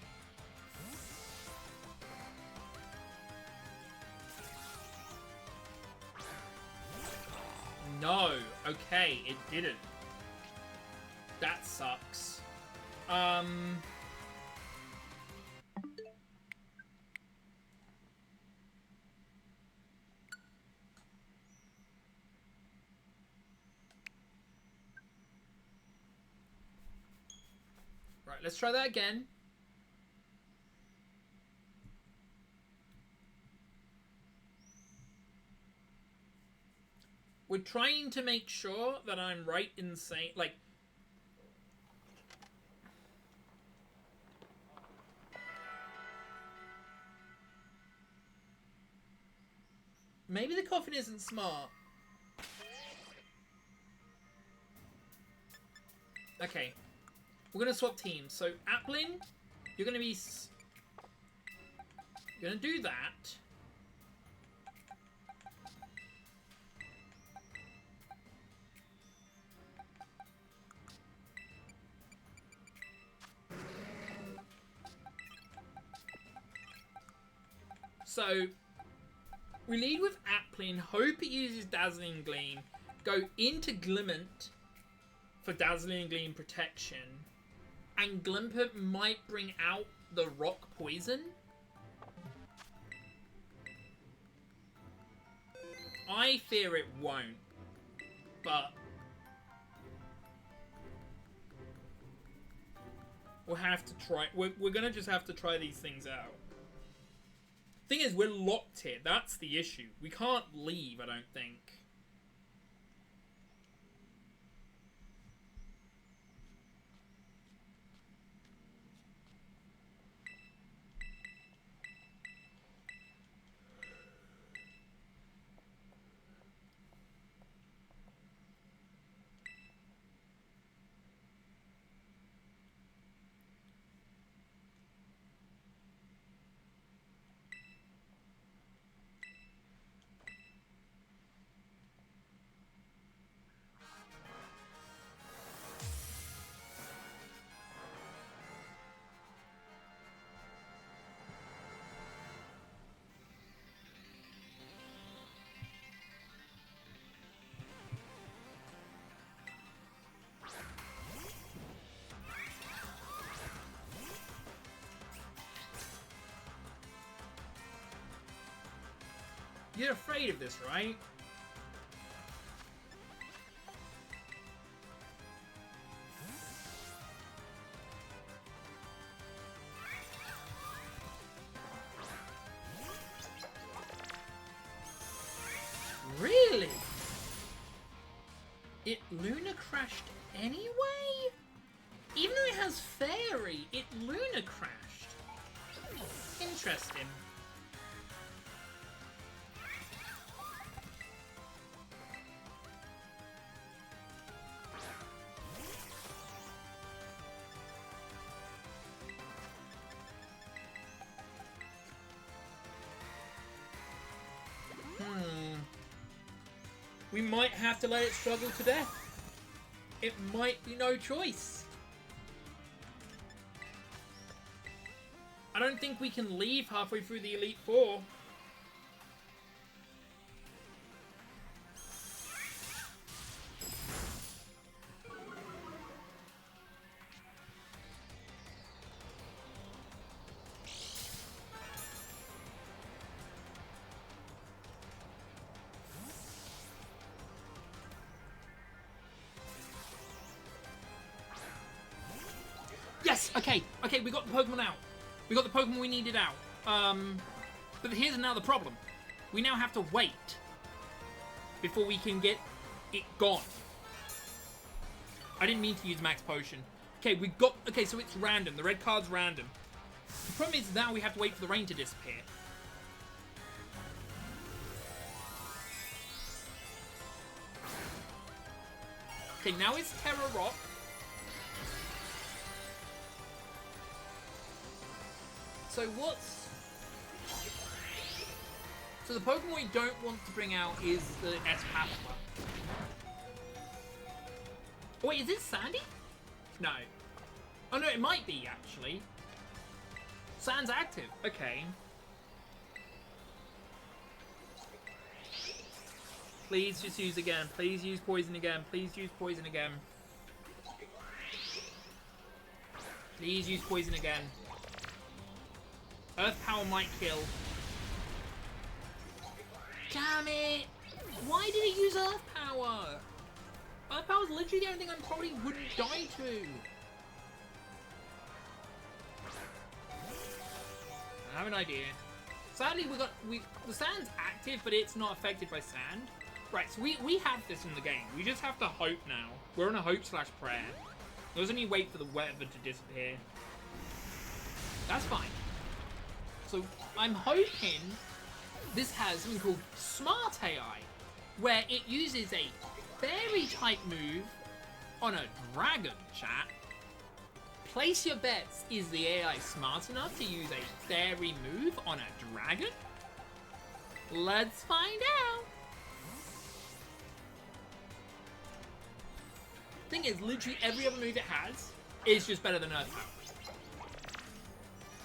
No. Okay, it didn't. That sucks. Right, let's try that again. We're trying to make sure that I'm right in saying, like... Maybe the coffin isn't smart. Okay. We're going to swap teams. So, Applin, you're going to be... You're going to do that. So, we lead with Applin, hope it uses Dazzling Gleam, go into Gliment for Dazzling Gleam protection, and Glimpert might bring out the Rock Poison. I fear it won't, but we'll have to try. We're gonna just have to try these things out. Thing is, we're locked here. That's the issue. We can't leave, I don't think. You're afraid of this, right? Really? It Luna crashed anyway? Even though it has Fairy, it Luna crashed. Interesting. We might have to let it struggle to death. It might be no choice. I don't think we can leave halfway through the Elite Four. Yes! Okay, we got the Pokemon out. We got the Pokemon we needed out. But here's another problem. We now have to wait before we can get it gone. I didn't mean to use Max Potion. Okay, okay, so it's random. The red card's random. The problem is now we have to wait for the rain to disappear. Okay, now it's Terra Rock. So So the Pokemon we don't want to bring out is the Espafla. Oh, wait, is it Sandy? No. Oh no, it might be actually. Sand's active. Okay. Please just use again. Please use poison again. Please use poison again. Please use poison again. Earth Power might kill. Damn it! Why did it use Earth Power? Earth Power is literally the only thing I probably wouldn't die to. I have an idea. Sadly, the sand's active, but it's not affected by sand. Right, so we have this in the game. We just have to hope now. We're on a hope/prayer. There's only wait for the weather to disappear. That's fine. So I'm hoping this has something called Smart AI, where it uses a fairy type move on a dragon, chat. Place your bets. Is the AI smart enough to use a fairy move on a dragon? Let's find out. Thing is, literally every other move it has is just better than Earth Power.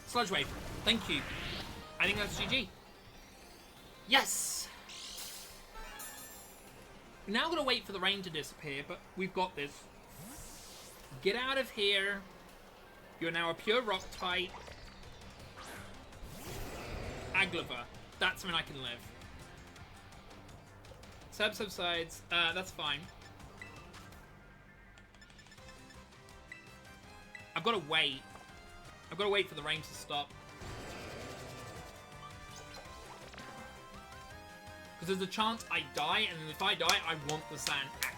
Sludge Wave. Thank you. I think that's GG. Yes! We're now going to wait for the rain to disappear, but we've got this. Get out of here. You're now a pure rock type. Aglava. That's when I can live. Sub subsides. That's fine. I've got to wait. I've got to wait for the rain to stop. Because there's a chance I die, and if I die, I want the sand active.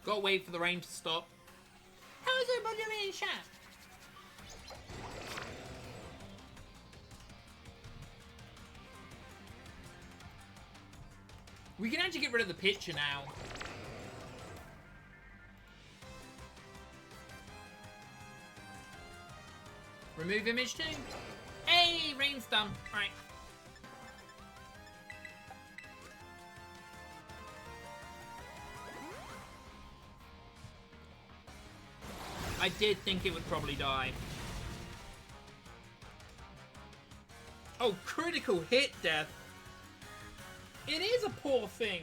Gotta wait for the rain to stop. How is everybody doing in chat? We can actually get rid of the picture now. Remove image too. Hey, rain's done. Right. I did think it would probably die. Oh, critical hit death. It is a poor thing.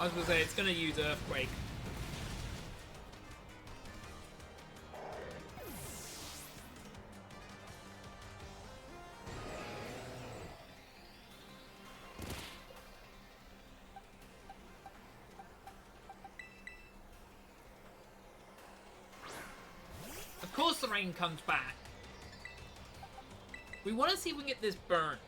I was going to say, it's going to use Earthquake. Of course the rain comes back. We want to see if we can get this burnt.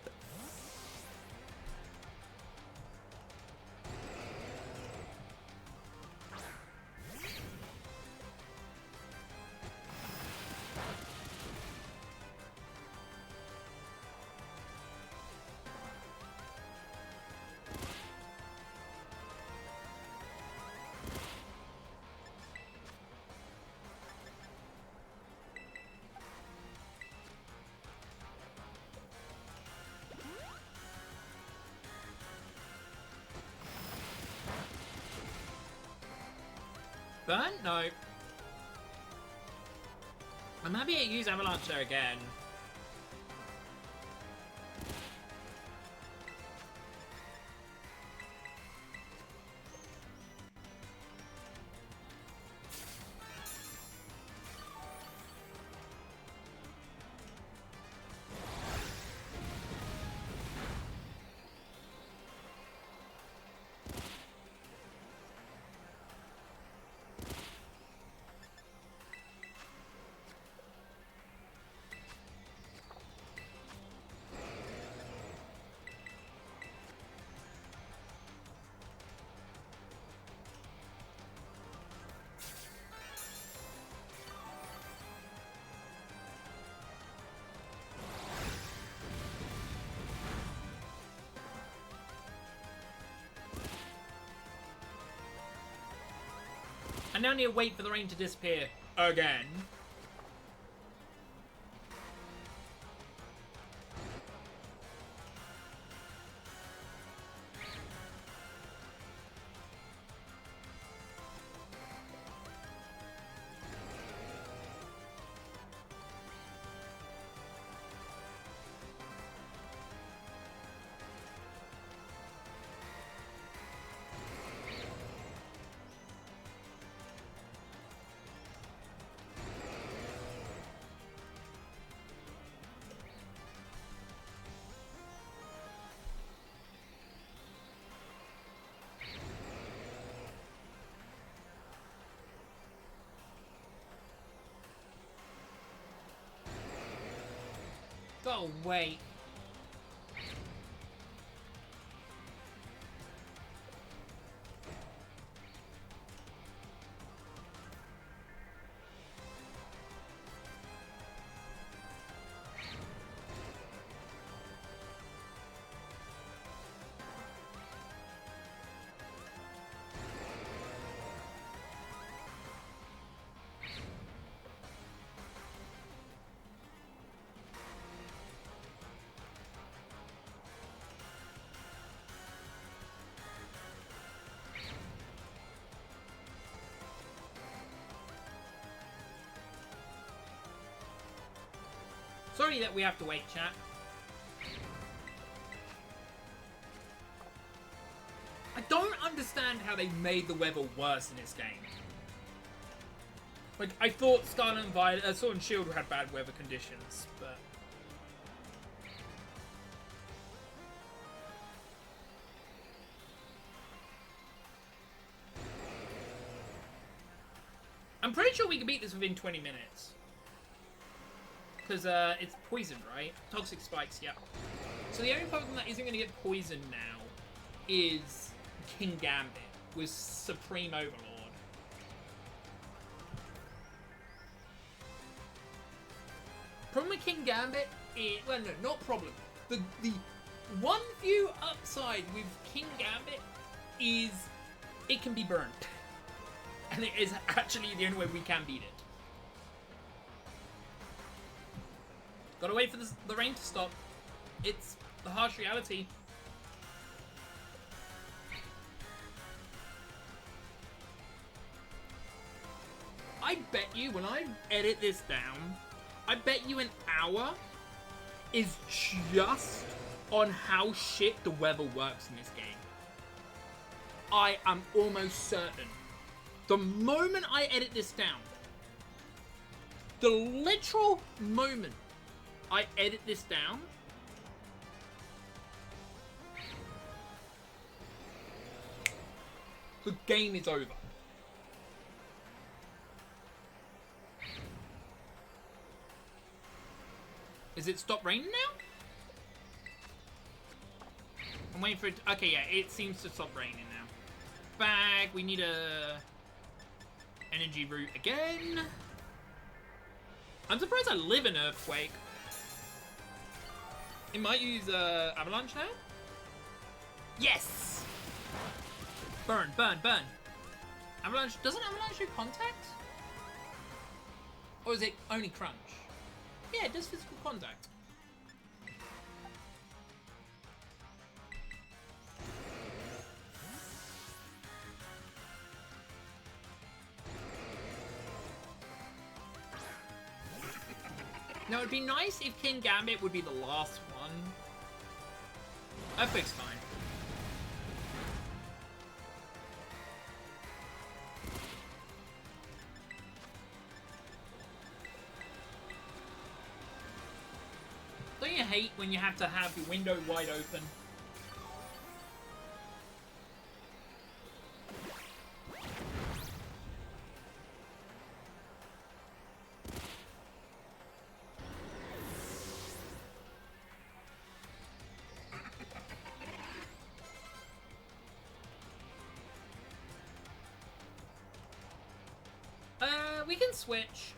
Burn? No. I'm happy to use Avalanche there again. I now need to wait for the rain to disappear again. Go away. Sorry that we have to wait, chat. I don't understand how they made the weather worse in this game. Like, I thought Scarlet and Violet, Sword and Shield had bad weather conditions, but... I'm pretty sure we can beat this within 20 minutes. Because it's poison, right? Toxic spikes, yeah. So the only Pokemon that isn't going to get poisoned now is King Gambit with Supreme Overlord. Problem with King Gambit is... Well, no, not problem. The one few upside with King Gambit is it can be burnt. And it is actually the only way we can beat it. Gotta wait for the rain to stop. It's the harsh reality. I bet you when I edit this down, I bet you an hour is just on how shit the weather works in this game. I am almost certain, the moment I edit this down, the literal moment I edit this down, the game is over. Is it stopped raining now? I'm waiting for it to, okay, yeah, it seems to stop raining now. Bag, we need a energy root again. I'm surprised I live in Earthquake. It might use Avalanche now? Yes! Burn, burn, burn. Avalanche, doesn't Avalanche do contact? Or is it only crunch? Yeah, it does physical contact. Now, it'd be nice if King Gambit would be the last one. Earthquake's fine. Don't you hate when you have to have your window wide open? We can switch.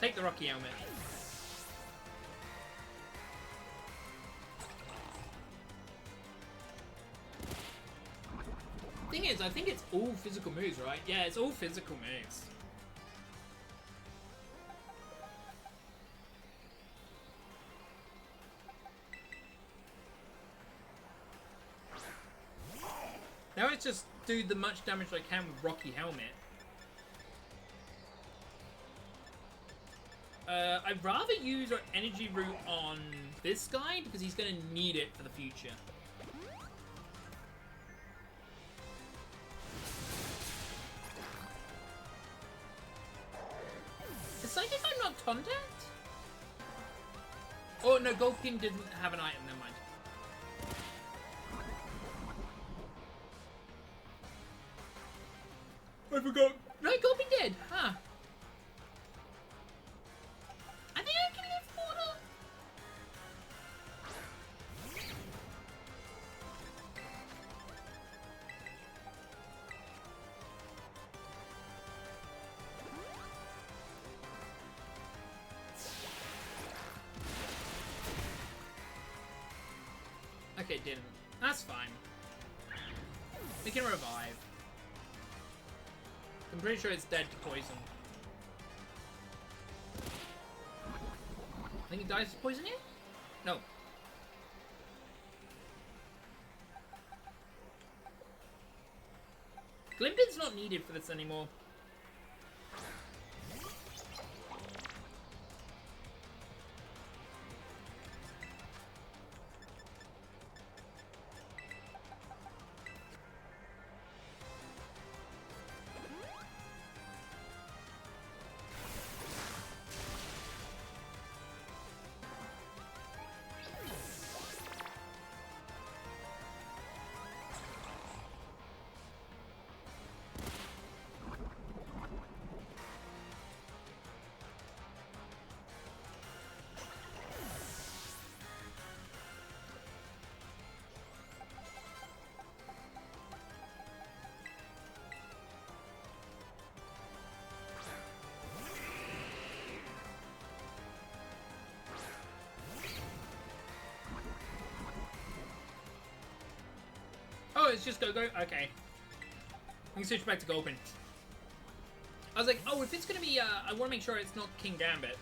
Take the Rocky Helmet. Thing is, I think it's all physical moves, right? Yeah, it's all physical moves. Now it's just do the much damage I can with Rocky Helmet. I'd rather use our energy root on this guy because he's going to need it for the future. Is Psychic not contact? Oh no, Golfkin didn't have an item, never mind. I forgot. No, Golfkin did, huh? Okay, it didn't. That's fine. We can revive. I'm pretty sure it's dead to poison. I think it dies to poison you? No. Glimpin's not needed for this anymore. it's just go. Okay. I can switch back to Gulpin. I was like, oh, if it's gonna be, I want to make sure it's not King Gambit.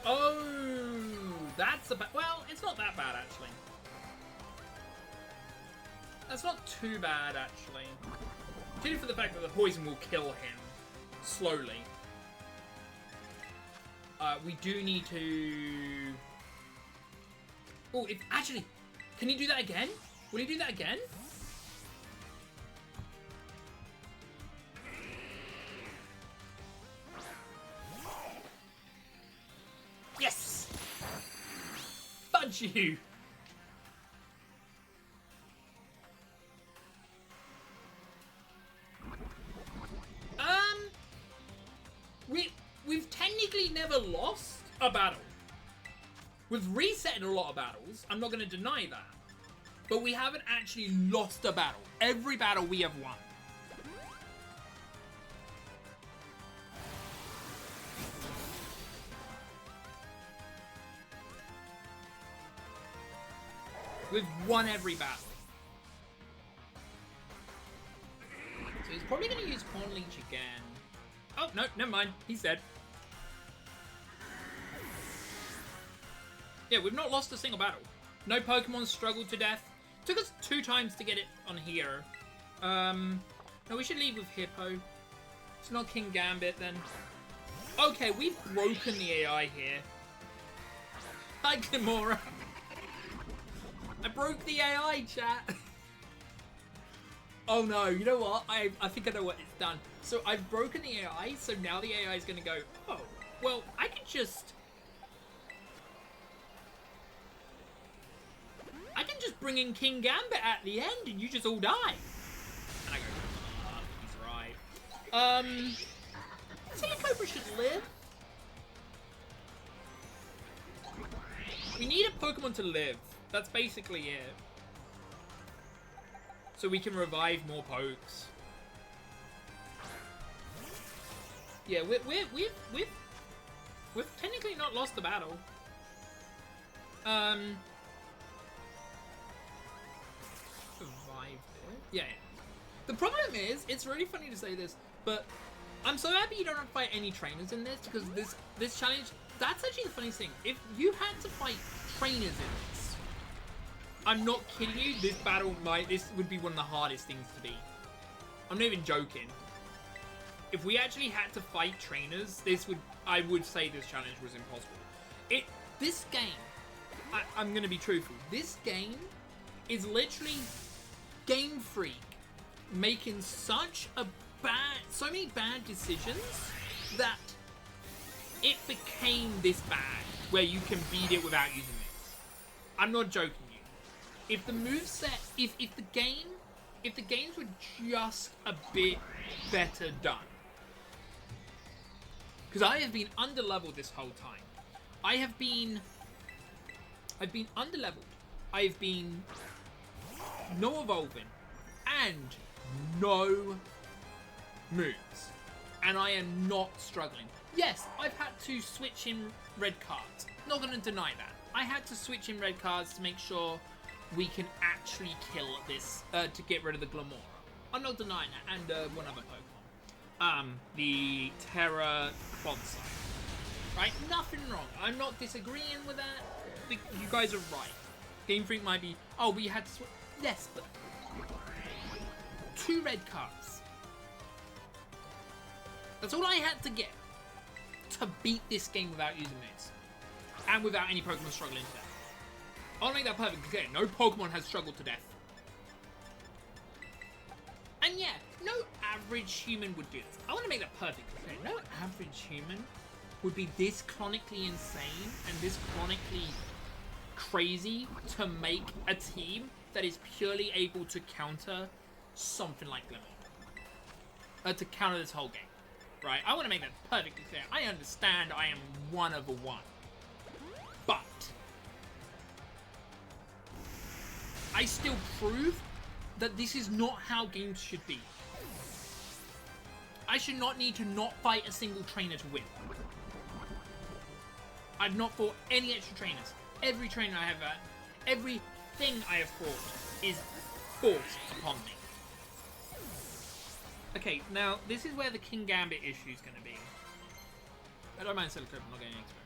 Oh, that's about. Well, it's not that bad actually. That's not too bad actually. Due for the fact that the poison will kill him slowly. We do need to. Oh, if actually, can he do that again? Will he do that again? Yes! Fudge you! We've technically never lost a battle. We've reset in a lot of battles, I'm not going to deny that. But we haven't actually lost a battle. Every battle we have won. We've won every battle. So he's probably going to use Horn Leech again. Oh, no, never mind. He's dead. Yeah, we've not lost a single battle. No Pokemon struggled to death. Took us 2 times to get it on here. No, we should leave with Hippo. It's not King Gambit then. Okay, we've broken the AI here. Hi, Kimura. I broke the AI, chat. Oh no, you know what? I think I know what it's done. So I've broken the AI, so now the AI is going to go, oh, well, I could just bring in King Gambit at the end and you just all die. And I go, he's right. Silicobra should live. We need a Pokemon to live. That's basically it. So we can revive more pokes. Yeah, we've technically not lost the battle. Survived it. Yeah. The problem is, it's really funny to say this, but I'm so happy you don't have to fight any trainers in this, because this challenge, that's actually the funniest thing. If you had to fight trainers in this, I'm not kidding you, this would be one of the hardest things to beat. I'm not even joking. If we actually had to fight trainers, I would say this challenge was impossible. This game, I'm gonna be truthful, this game is literally Game Freak making so many bad decisions that it became this bad, where you can beat it without using it. I'm not joking you. If the moveset, if the games were just a bit better done. Because I have been underleveled this whole time. I've been underleveled. I've been no evolving and no moves. And I am not struggling. Yes, I've had to switch in red cards. Not going to deny that. I had to switch in red cards to make sure we can actually kill this, to get rid of the Glamora. I'm not denying that. And one other Pokemon. The Terra Quadsire. Right? Nothing wrong. I'm not disagreeing with that. You guys are right. Game Freak might be, oh, but you had to switch. Yes, but 2 red cards. That's all I had to get to beat this game without using moves. And without any Pokemon struggling to death. I want to make that perfectly clear. No Pokemon has struggled to death. And yeah, no average human would do this. I want to make that perfectly clear. No average human would be this chronically insane and this chronically crazy to make a team that is purely able to counter something like Lemon. To counter this whole game. Right? I want to make that perfectly clear. I understand I am one of a one. But I still prove that this is not how games should be. I should not need to not fight a single trainer to win. I've not fought any extra trainers. Every trainer I have had, everything I have fought is forced upon me. Okay, now this is where the King Gambit issue is going to be. I don't mind Silicon, I'm not getting any experience.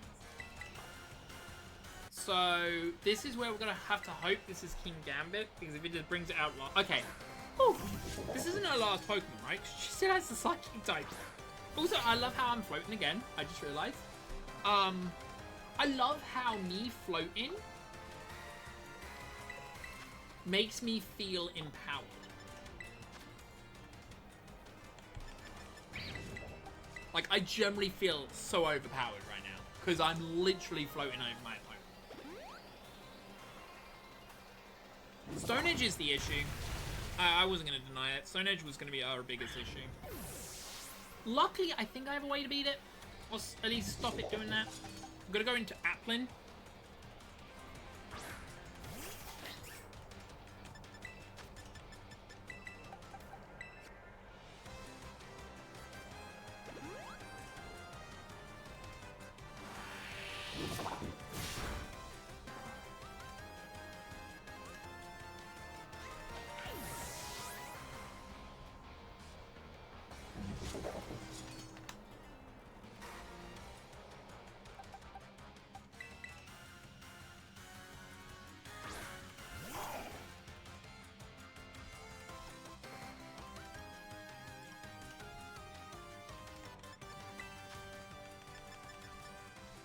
So, this is where we're going to have to hope this is King Gambit, because if it just brings it out last... Okay. Ooh, this isn't her last Pokemon, right? She still has the Psychic type. Also, I love how I'm floating again. I just realized. I love how me floating makes me feel empowered. Like, I generally feel so overpowered right now, because I'm literally floating over my opponent. Stone Edge is the issue. I wasn't going to deny it. Stone Edge was going to be our biggest issue. Luckily, I think I have a way to beat it. Or at least stop it doing that. I'm going to go into Applin.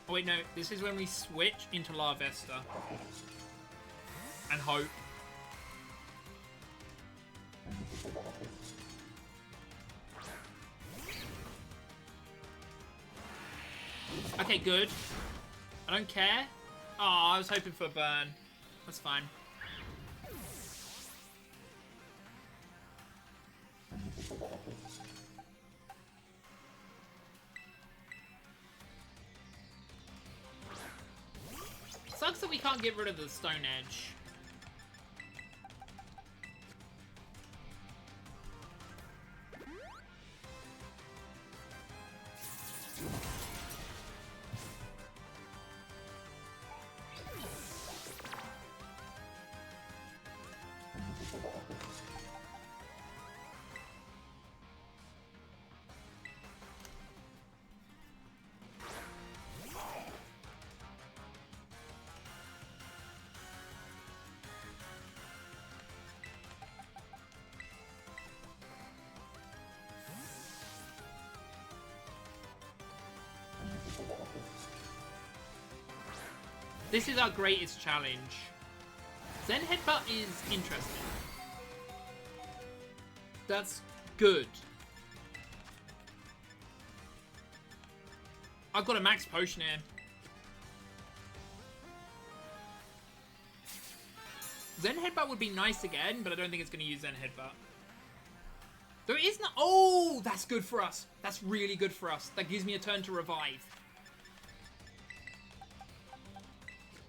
Oh wait, no. This is when we switch into Larvesta. And hope. Okay, good. I don't care. Oh, I was hoping for a burn. That's fine. Sucks that we can't get rid of the Stone Edge. This is our greatest challenge. Zen Headbutt is interesting. That's good. I've got a max potion here. Zen Headbutt would be nice again, but I don't think it's going to use Zen Headbutt. There is no... Oh, that's good for us. That's really good for us. That gives me a turn to revive.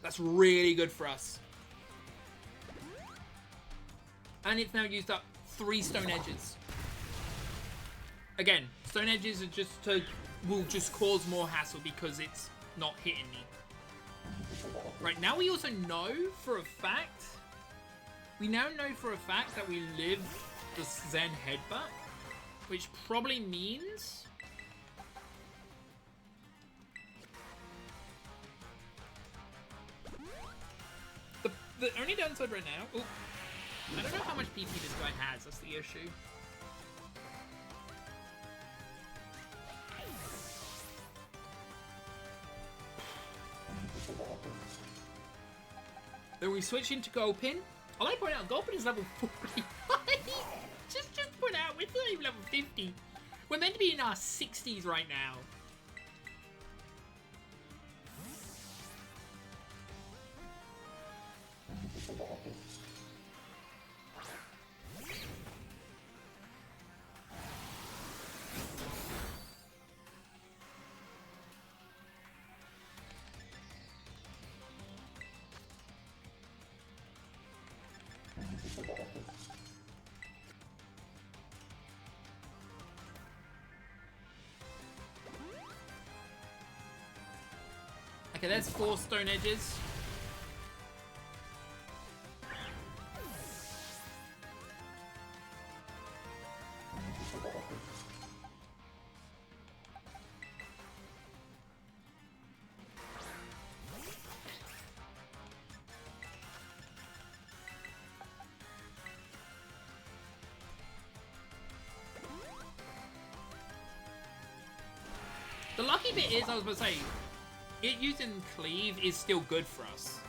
That's really good for us. And it's now used up 3 Stone Edges. Again, Stone Edges are just to... will just cause more hassle because it's not hitting me. Right, now we also know for a fact... We now know for a fact that we live the Zen Headbutt, which probably means... The only downside right now... Ooh, I don't know how much PP this guy has, that's the issue. Then we switch into Gulpin. I like to point out Gulpin is level 45. just point out we're not even level 50. We're meant to be in our 60s right now. Okay, there's 4 stone edges. The lucky bit is, I was about to say, it using cleave is still good for us.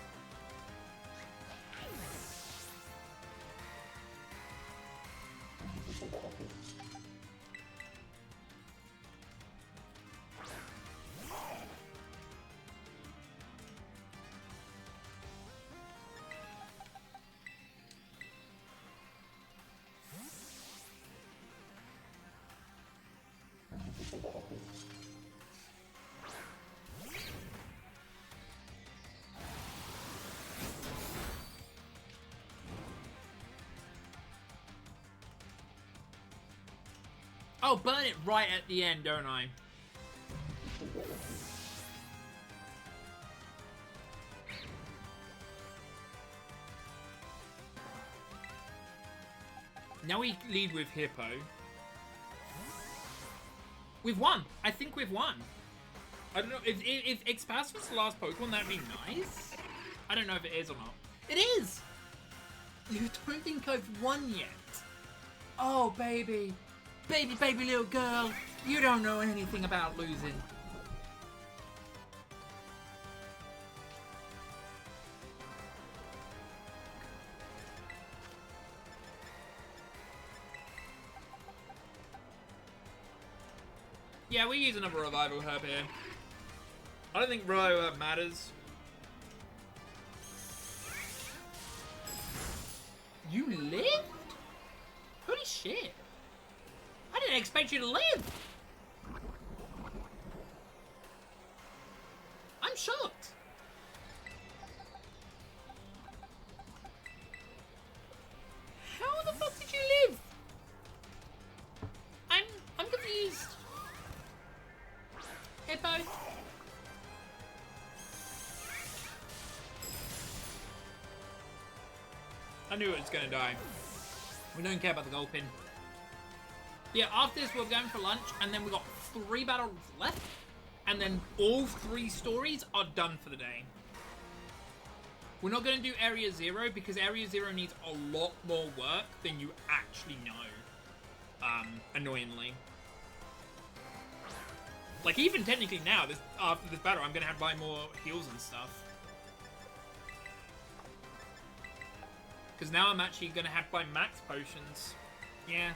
Oh, burn it right at the end, don't I? Now we lead with Hippo. We've won. I think we've won. I don't know. If Expas was the last Pokemon, that'd be nice. I don't know if it is or not. It is! You don't think I've won yet? Oh, baby. Baby little girl. You don't know anything about losing. Yeah, we use another revival herb here. I don't think revival herb matters. You lived? Holy shit. I didn't expect you to live. I'm shocked. How the fuck did you live? I'm confused. Hippo. I knew it was gonna die. We don't care about the Gulpin. Yeah, after this we're going for lunch, and then we got 3 battles left, and then all 3 stories are done for the day. We're not going to do Area 0 because Area 0 needs a lot more work than you actually know. Annoyingly. Like, even technically now, after this battle, I'm going to have to buy more heals and stuff. Because now I'm actually going to have to buy max potions. Yeah.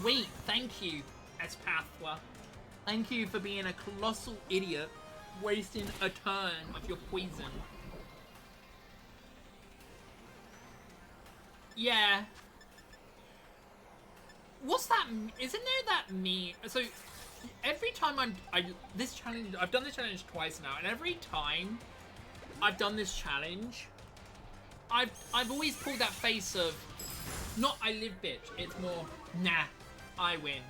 Sweet, thank you, Espathwa. Thank you for being a colossal idiot, wasting a turn of your poison. Yeah. What's that? Isn't there that meme? So, every time I've done this challenge twice now, and every time I've done this challenge, I've always pulled that face of, not I live bitch, it's more, nah, I win.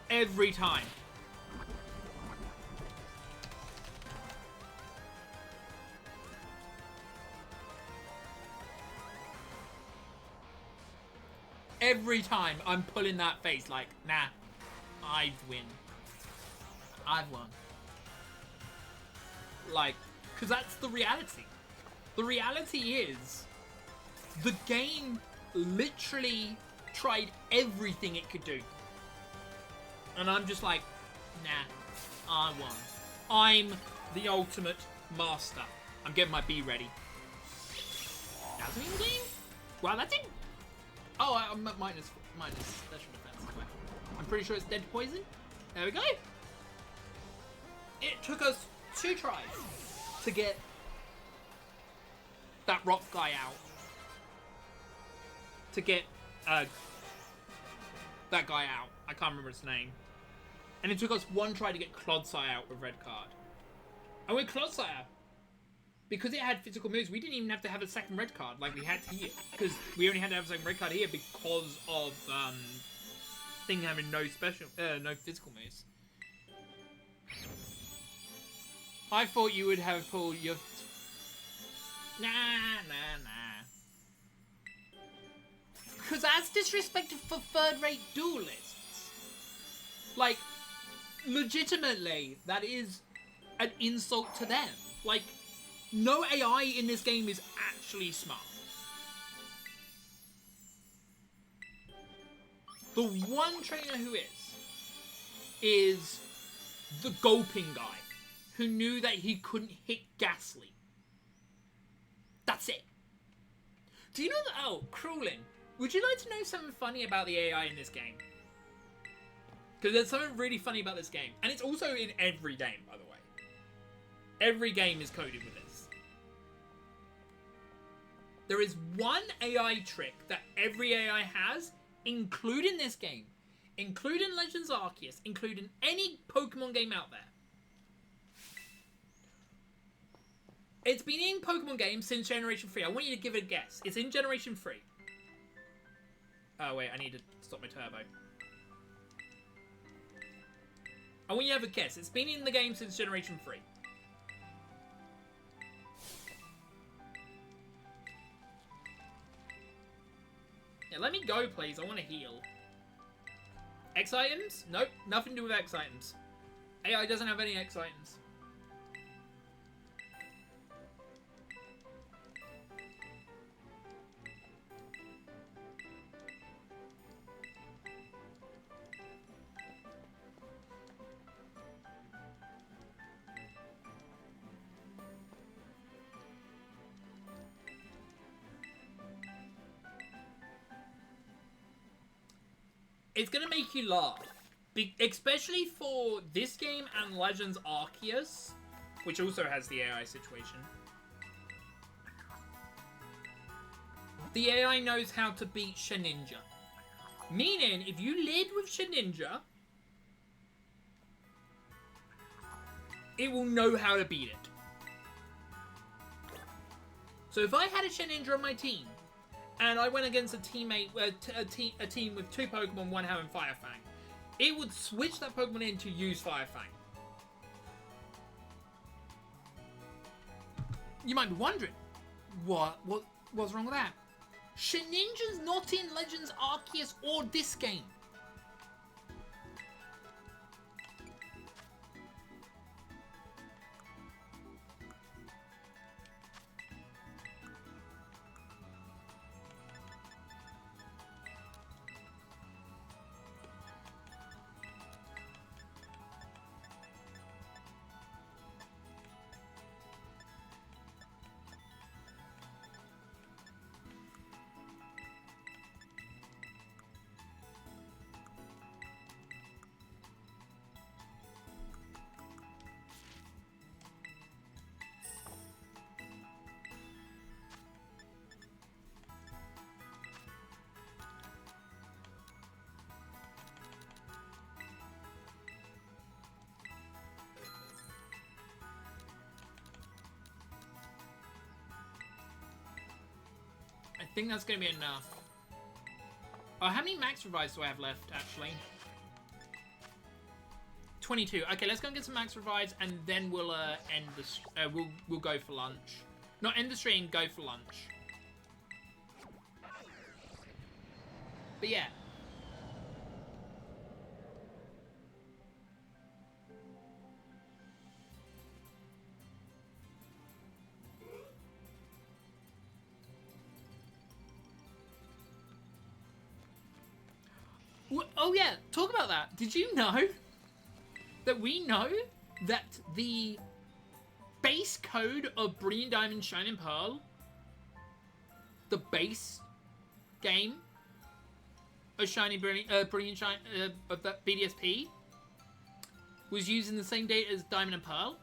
Every time. Every time I'm pulling that face like, nah, I win. I've won. Like, because that's the reality. The reality is, the game literally tried everything it could do. And I'm just like, Nah, I won. I'm the ultimate master. I'm getting my B ready. That's me game? Wow, that's it. Oh, I'm minus special defense. I'm pretty sure it's dead poison. There we go. It took us 2 tries to get that rock guy out. To get that guy out. I can't remember his name. And it took us 1 try to get Clodsire out with red card. And with Clodsire, because it had physical moves, we didn't even have to have a second red card like we had here. Because we only had to have a second red card here because of thing having no physical moves. I thought you would have pulled your... Nah. Because that's disrespectful for third-rate duelists. Like, legitimately, that is an insult to them. Like, no AI in this game is actually smart. The one trainer who is the gulping guy, who knew that he couldn't hit Ghastly. That's it. Do you know that? Oh, Crawling. Would you like to know something funny about the AI in this game? Because there's something really funny about this game. And it's also in every game, by the way. Every game is coded with this. There is one AI trick that every AI has, including this game, including Legends Arceus, including any Pokemon game out there. It's been in Pokemon games since Generation 3. I want you to give it a guess. It's in Generation 3. Oh, wait, I need to stop my turbo. I want you to have a guess. It's been in the game since Generation 3. Yeah, let me go, please. I want to heal. X items? Nope, nothing to do with X items. AI doesn't have any X items. It's gonna make you laugh. Especially for this game and Legends Arceus, which also has the AI situation. The AI knows how to beat Shedinja. Meaning, if you lead with Shedinja, it will know how to beat it. So if I had a Shedinja on my team, and I went against a teammate, a team with 2 Pokemon, one having Fire Fang, it would switch that Pokemon in to use Fire Fang. You might be wondering, what's wrong with that? Shedinja's not in Legends Arceus or this game. I think that's going to be enough. Oh, how many max revives do I have left, actually? 22. Okay, let's go and get some max revives, and then we'll end this. We'll go for lunch. Not end the stream, go for lunch. But yeah. Oh yeah, talk about that. Did you know that we know that the base code of Brilliant Diamond Shining Pearl, the base game of Brilliant Shine of that BDSP, was using the same data as Diamond and Pearl.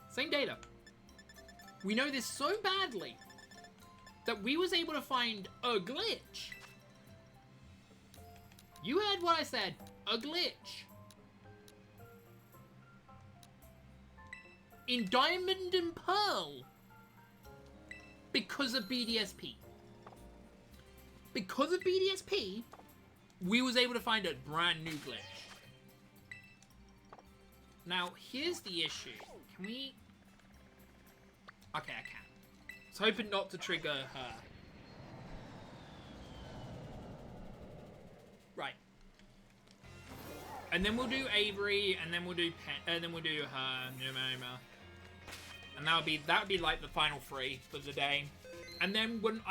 Same data. We know this so badly that we was able to find a glitch. You heard what I said. A glitch. In Diamond and Pearl. Because of BDSP. Because of BDSP, we was able to find a brand new glitch. Now, here's the issue. Can we... Okay, I can. I was hoping not to trigger her. Right. And then we'll do Avery, and then we'll do her, Nomoma. And that would be like the final 3 for the day. And then when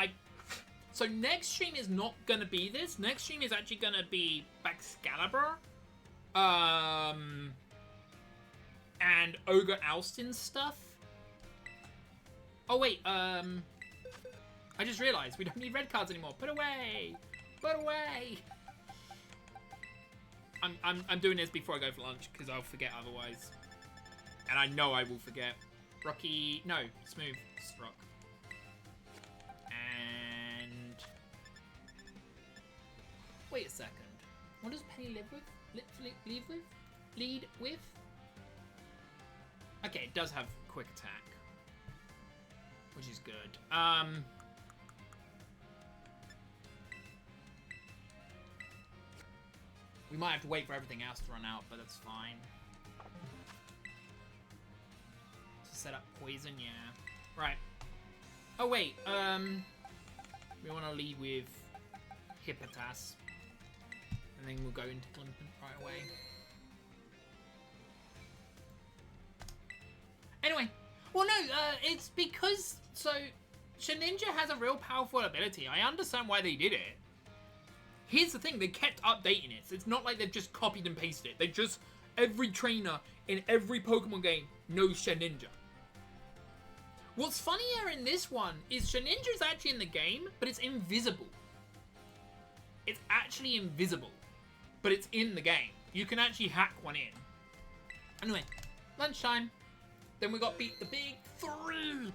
so next stream is not gonna be this. Next stream is actually gonna be Excalibur. And Ogre Alston stuff. Oh wait, I just realized we don't need red cards anymore. Put away! Put away! I'm doing this before I go for lunch because I'll forget otherwise. And I know I will forget. Rocky, no, Smooth, Rock. And wait a second. What does Penny live with? Lead with? Okay, it does have quick attack, which is good. We might have to wait for everything else to run out, but that's fine. To set up poison, yeah. Right. Oh wait, we want to lead with Hippotas, and then we'll go into Glimpant right away. Anyway, well no, it's because, so, Shedinja has a real powerful ability. I understand why they did it. Here's the thing, they kept updating it. So it's not like they've just copied and pasted it. They just, every trainer in every Pokemon game knows Shedinja. What's funnier in this one is Shedinja's actually in the game, but it's invisible. It's actually invisible, but it's in the game. You can actually hack one in. Anyway, lunchtime. Then we got beat the big 3.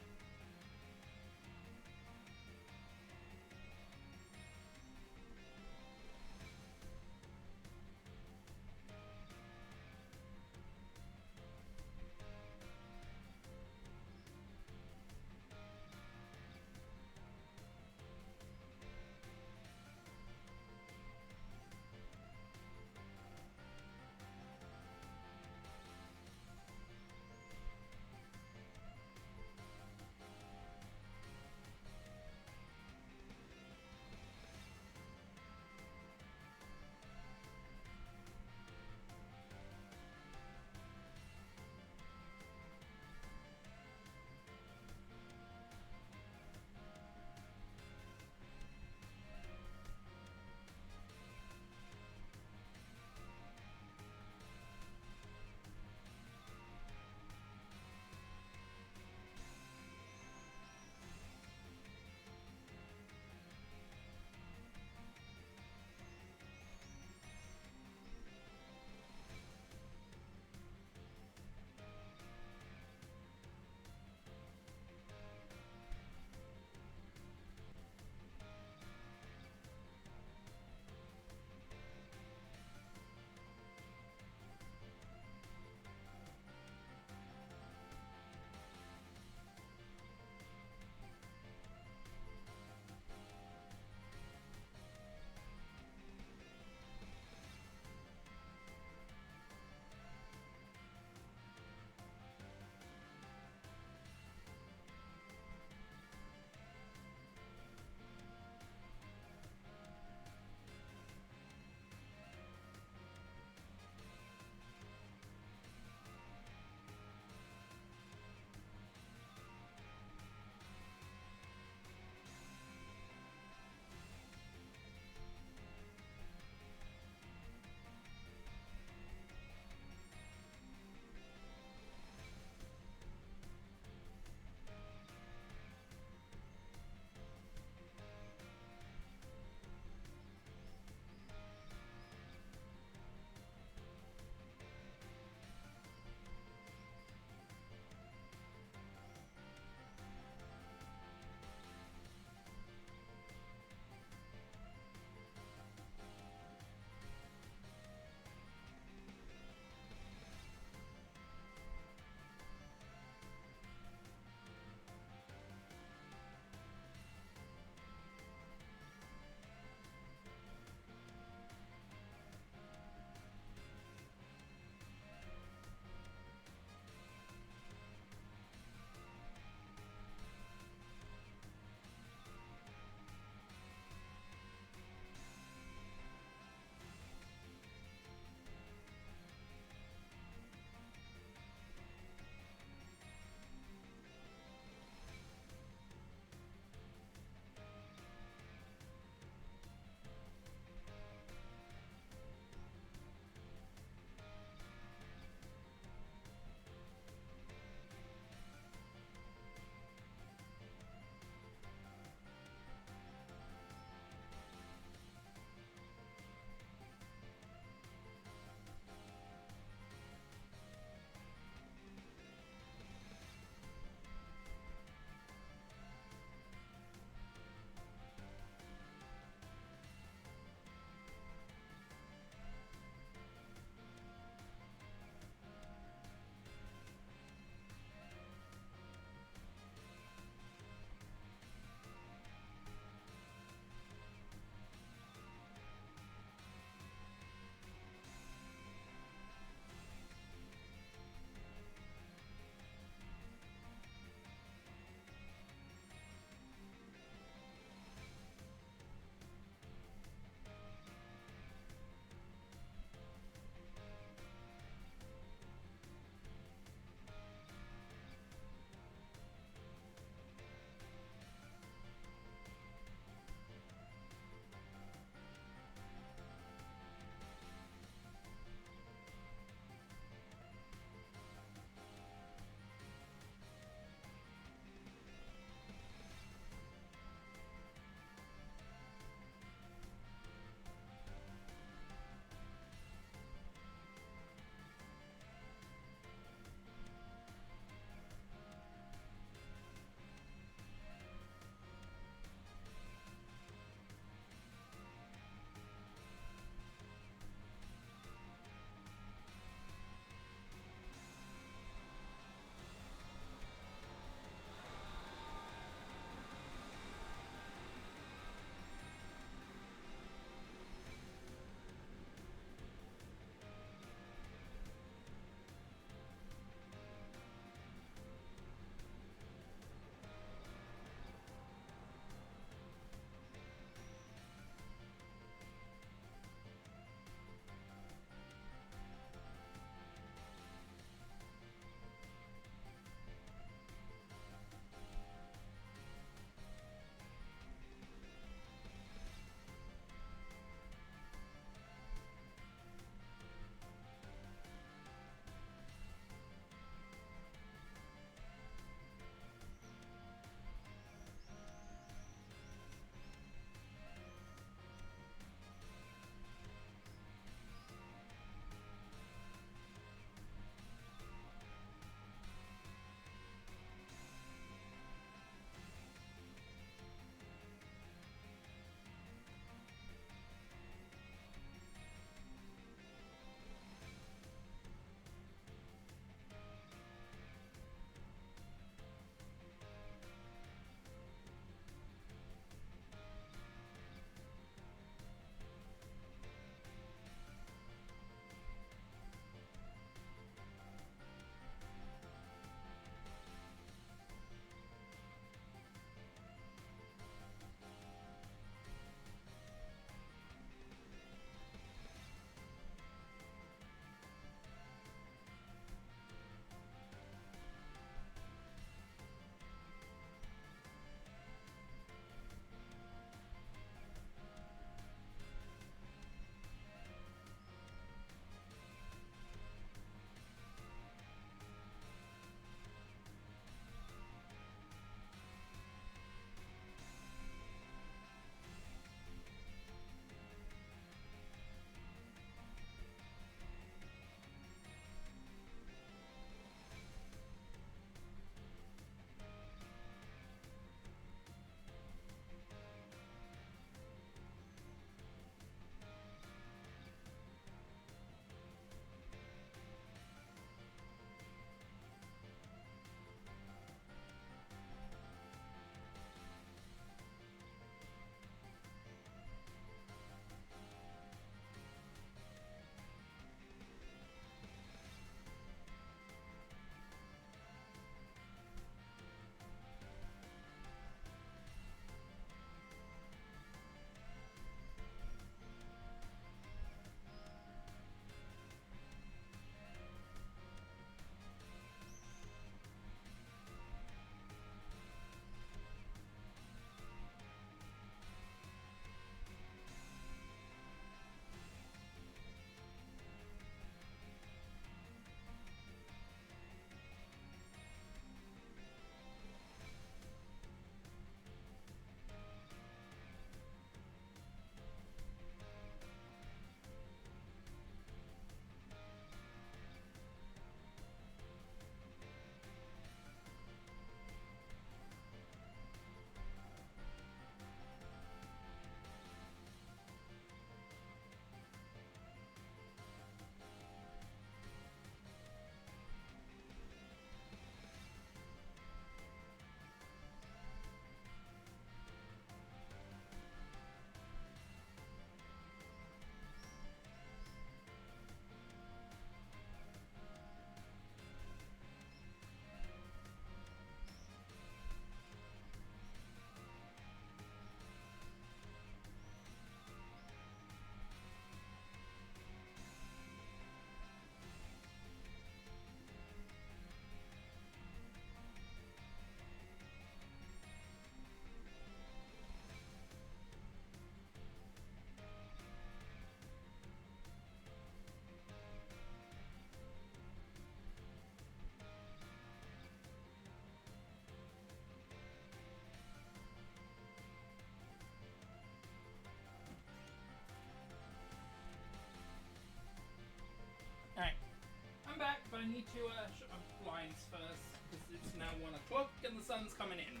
need to shut my blinds first because it's now 1 o'clock and the sun's coming in.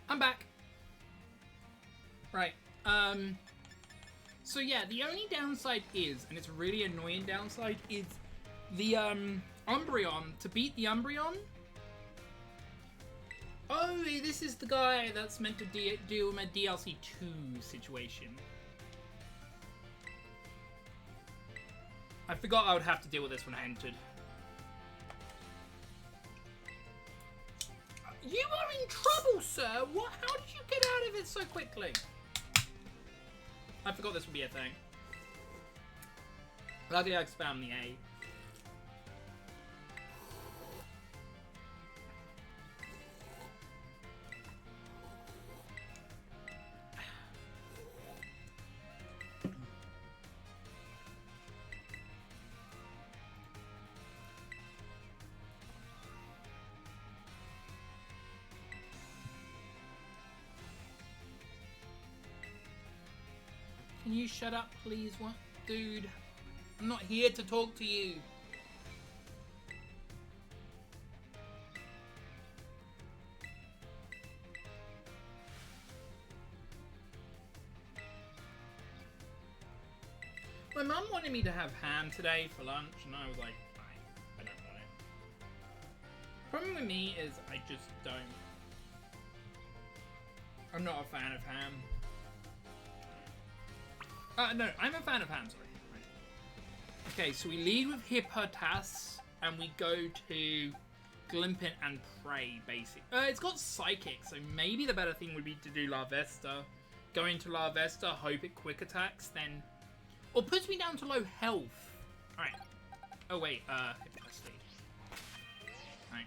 I'm back. Right. So yeah, the only downside is, and it's a really annoying downside, is the Umbreon. To beat the Umbreon. Oh, this is the guy that's meant to deal with my DLC 2 situation. I forgot I would have to deal with this when I entered. You are in trouble, sir! What? How did you get out of it so quickly? I forgot this would be a thing. Luckily I spammed the A. Can you shut up, please? What? Dude, I'm not here to talk to you. My mum wanted me to have ham today for lunch, and I was like, fine, I don't want it. Problem with me is I just don't. I'm not a fan of ham. No, I'm a fan of ham, sorry. Right. Okay, so we lead with Hippotas, and we go to Glimpin and Prey, basically. It's got Psychic, so maybe the better thing would be to do Larvesta. Go into Larvesta, hope it quick attacks, then... Or puts me down to low health. Alright. Oh, wait, Hippotas lead. Alright.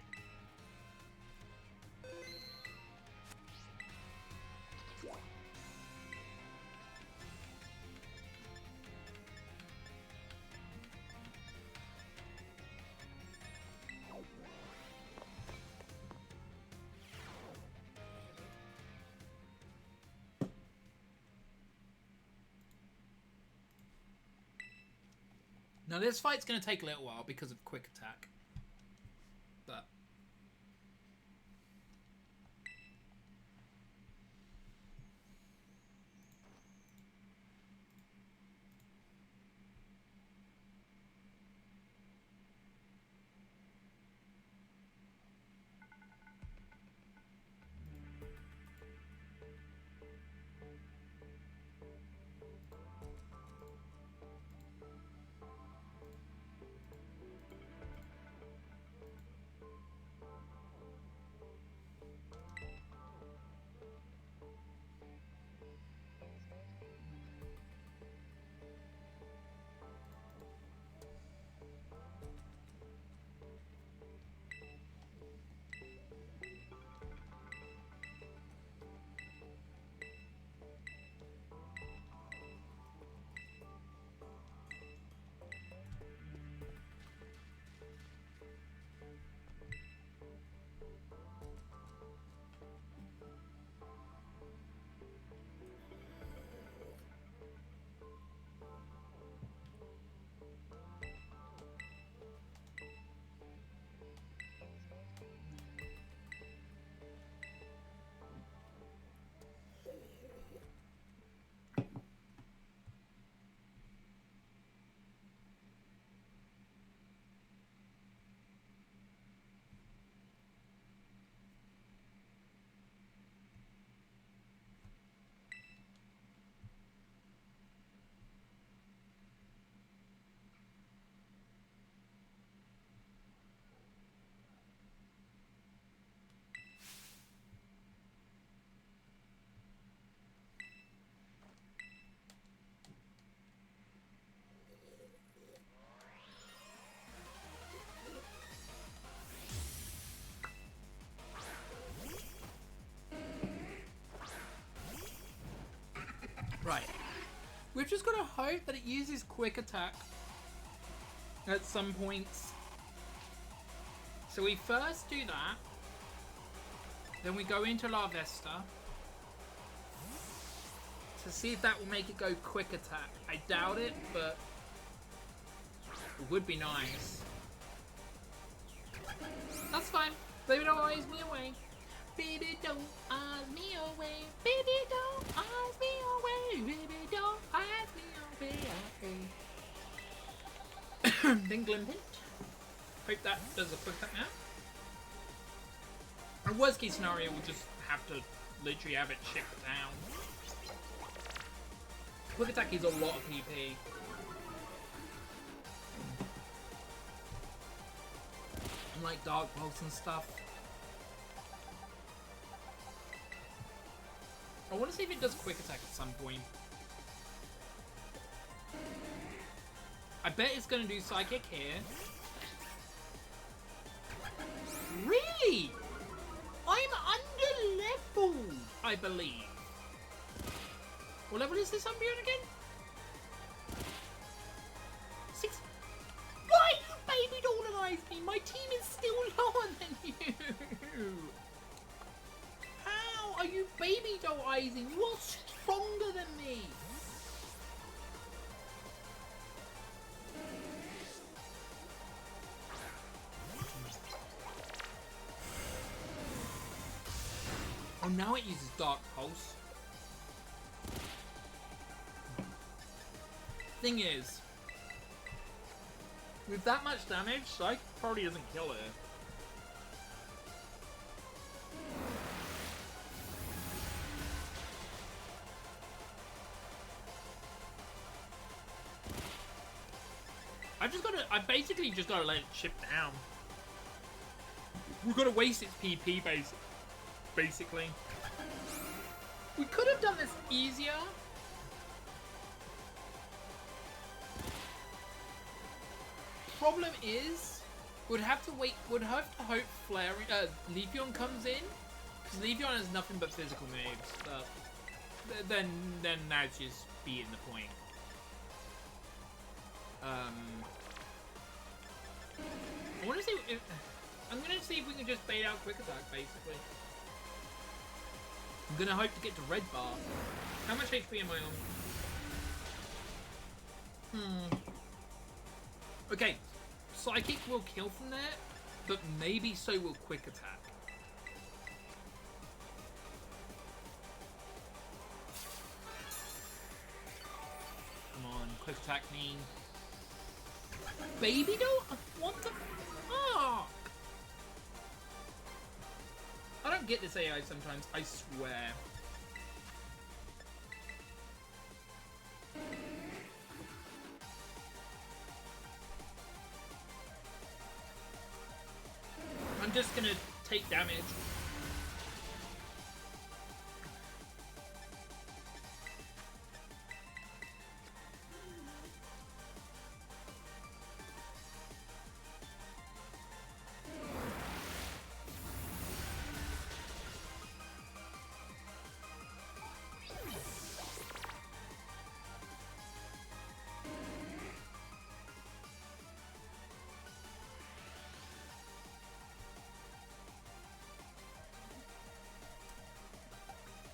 Now this fight's going to take a little while because of quick attack. But... Right. We've just got to hope that it uses quick attack at some points. So we first do that. Then we go into La Vesta to see if that will make it go quick attack. I doubt it, but it would be nice. That's fine. Baby, don't eyes me away. Baby, don't eyes me away. Baby, don't eyes me away. Baby, don't eyes me away. Then Glimpint. Hope that does a quick attack now. In worst case scenario, we'll just have to literally have it shift down. Quick attack is a lot of PP. Like Dark Pulse and stuff. I want to see if it does quick attack at some point. I bet it's going to do Psychic here. Really? I'm under leveled, I believe. What level is this Umbreon again? 6. Why you baby dolarize me? My team is still lower than you. How are you baby dollarizing? You are stronger than me. Oh, now it uses Dark Pulse. Thing is, with that much damage, Psych probably doesn't kill her. I basically just gotta let it chip down. We've gotta waste its PP basically. We could have done this easier. Problem is, we'd have to hope Leafeon comes in, because Leafeon has nothing but physical moves. But then that's just beating the point. I want to see if I'm gonna see if we can just bait out quick attack. Basically, I'm gonna hope to get to red bar. How much HP am I on? Okay, Psychic will kill from there, but maybe so will quick attack. Come on, quick attack me. Baby doll? What the fuck? I don't get this AI sometimes, I swear. I'm just gonna take damage.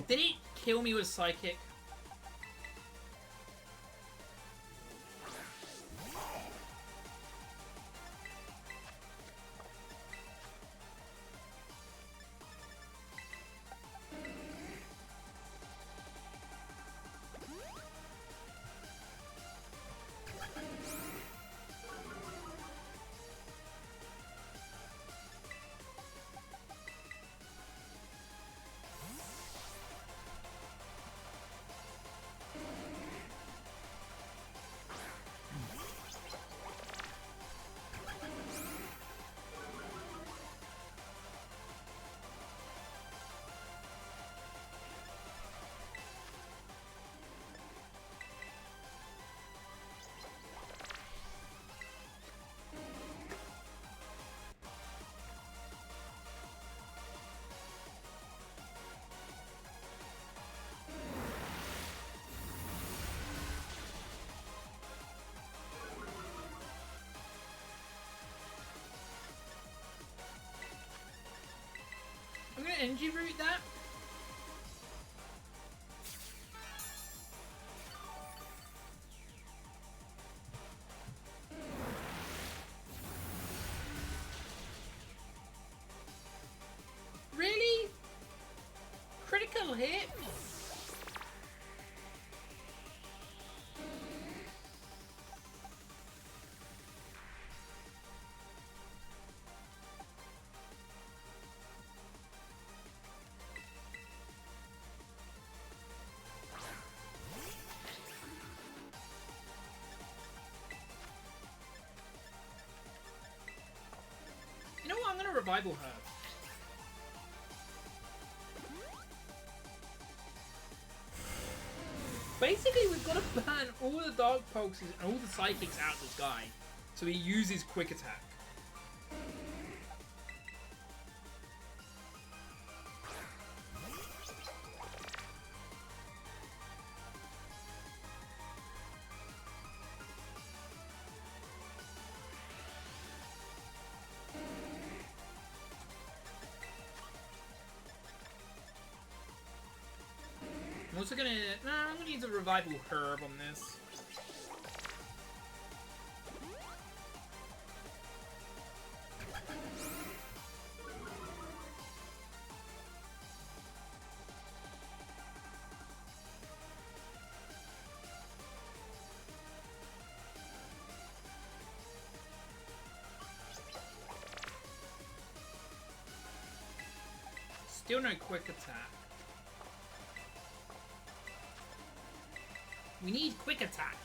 Did he kill me with Psychic? energy root that? Really? Critical hit? You know what? I'm gonna revival her. Basically, we've got to burn all the dark pulses and all the psychics out of this guy, so he uses quick attack. I'm also gonna... I'm gonna use a revival herb on this. Still no quick attack. We need quick attack.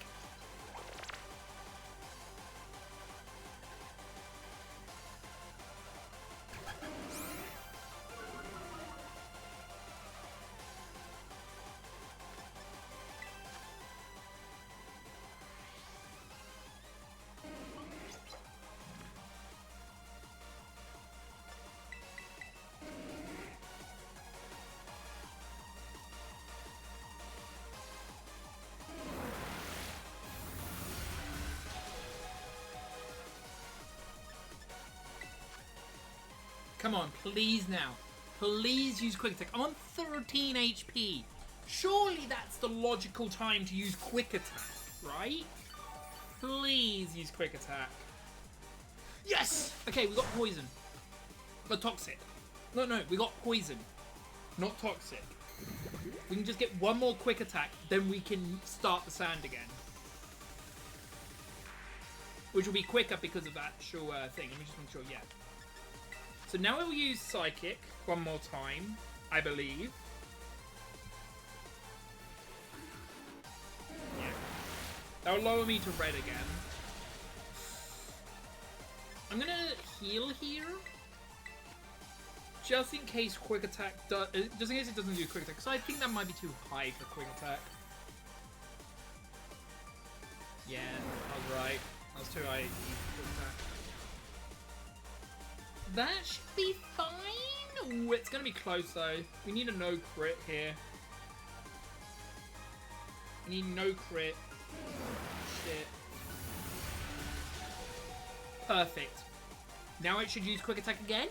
Come on, please now. Please use quick attack. I'm on 13 HP. Surely that's the logical time to use quick attack, right? Please use quick attack. Yes! Okay, we got poison. But toxic. No, we got poison. Not toxic. We can just get one more quick attack, then we can start the sand again. Which will be quicker because of that actual thing. Let me just make sure, yeah. So now we'll use Psychic one more time, I believe. Yeah. That'll lower me to red again. I'm gonna heal here. Just in case quick attack just in case it doesn't do quick attack. So I think that might be too high for quick attack. Yeah, I was right. That was too high for quick attack. That should be fine. Ooh, it's gonna be close though. We need a no crit here. We need no crit. Shit. Perfect. Now it should use quick attack again.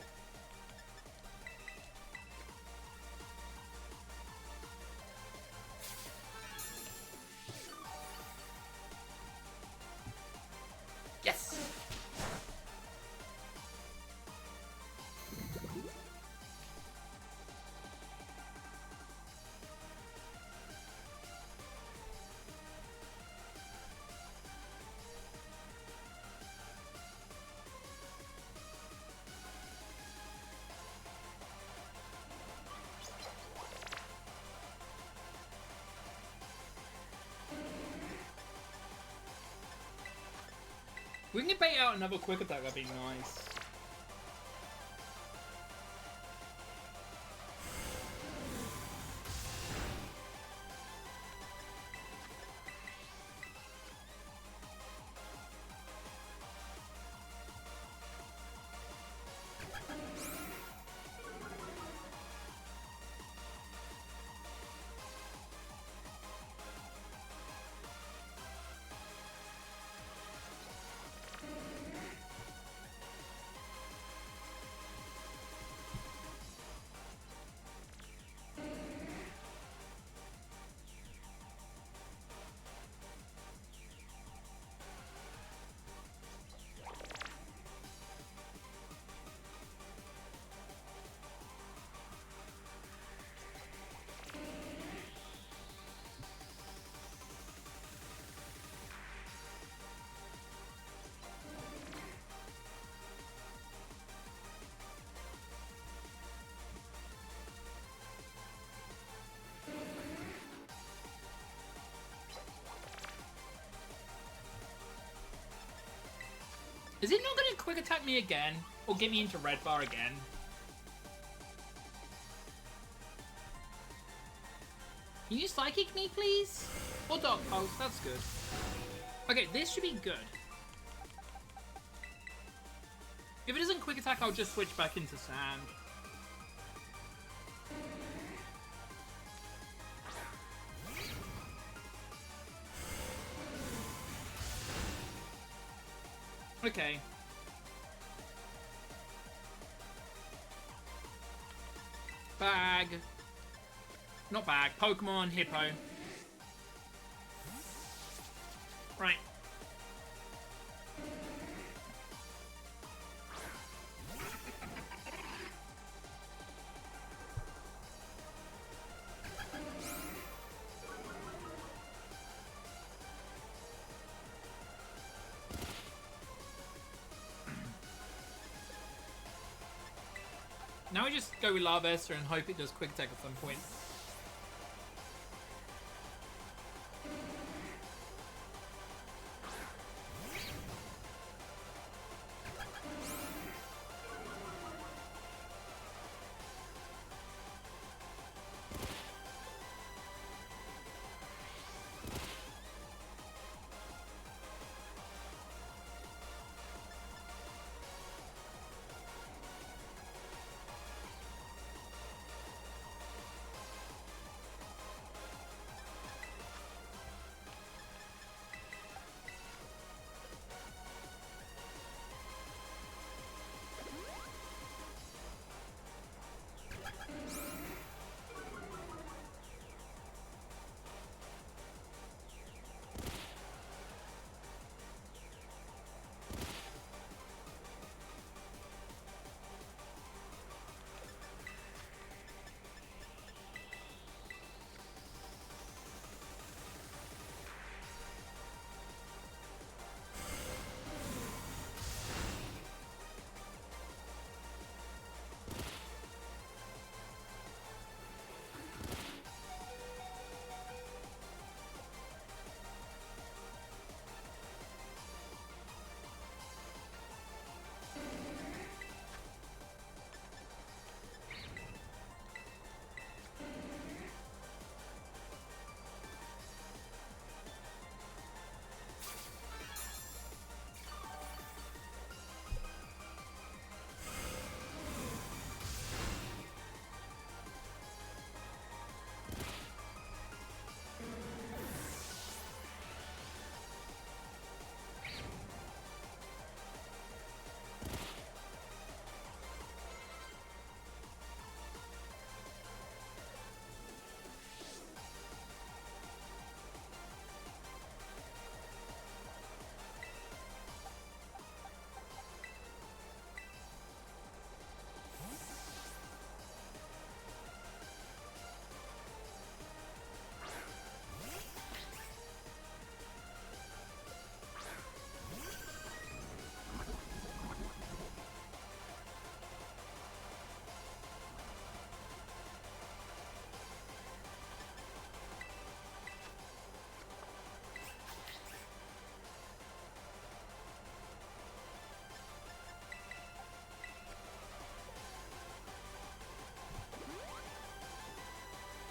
Yes. We can bait out another quick attack, that'd be nice. Is it not going to quick attack me again? Or get me into red bar again? Can you psychic me, please? Or dark pulse, that's good. Okay, this should be good. If it isn't quick attack, I'll just switch back into sand. Okay. Bag. Not bag. Pokemon, Hippo. Right. Now we just go with Larvesta and hope it does quick attack at some point.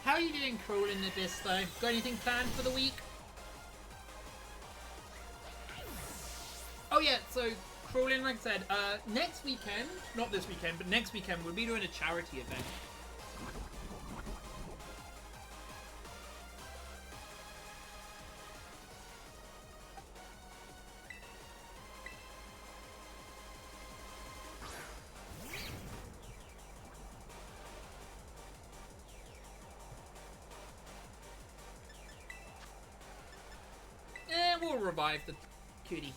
How are you doing, Cruel in the Abyss, though? Got anything planned for the week? Oh yeah, so Cruel in, like I said, next weekend, not this weekend, but next weekend, we'll be doing a charity event. We'll revive the cutie.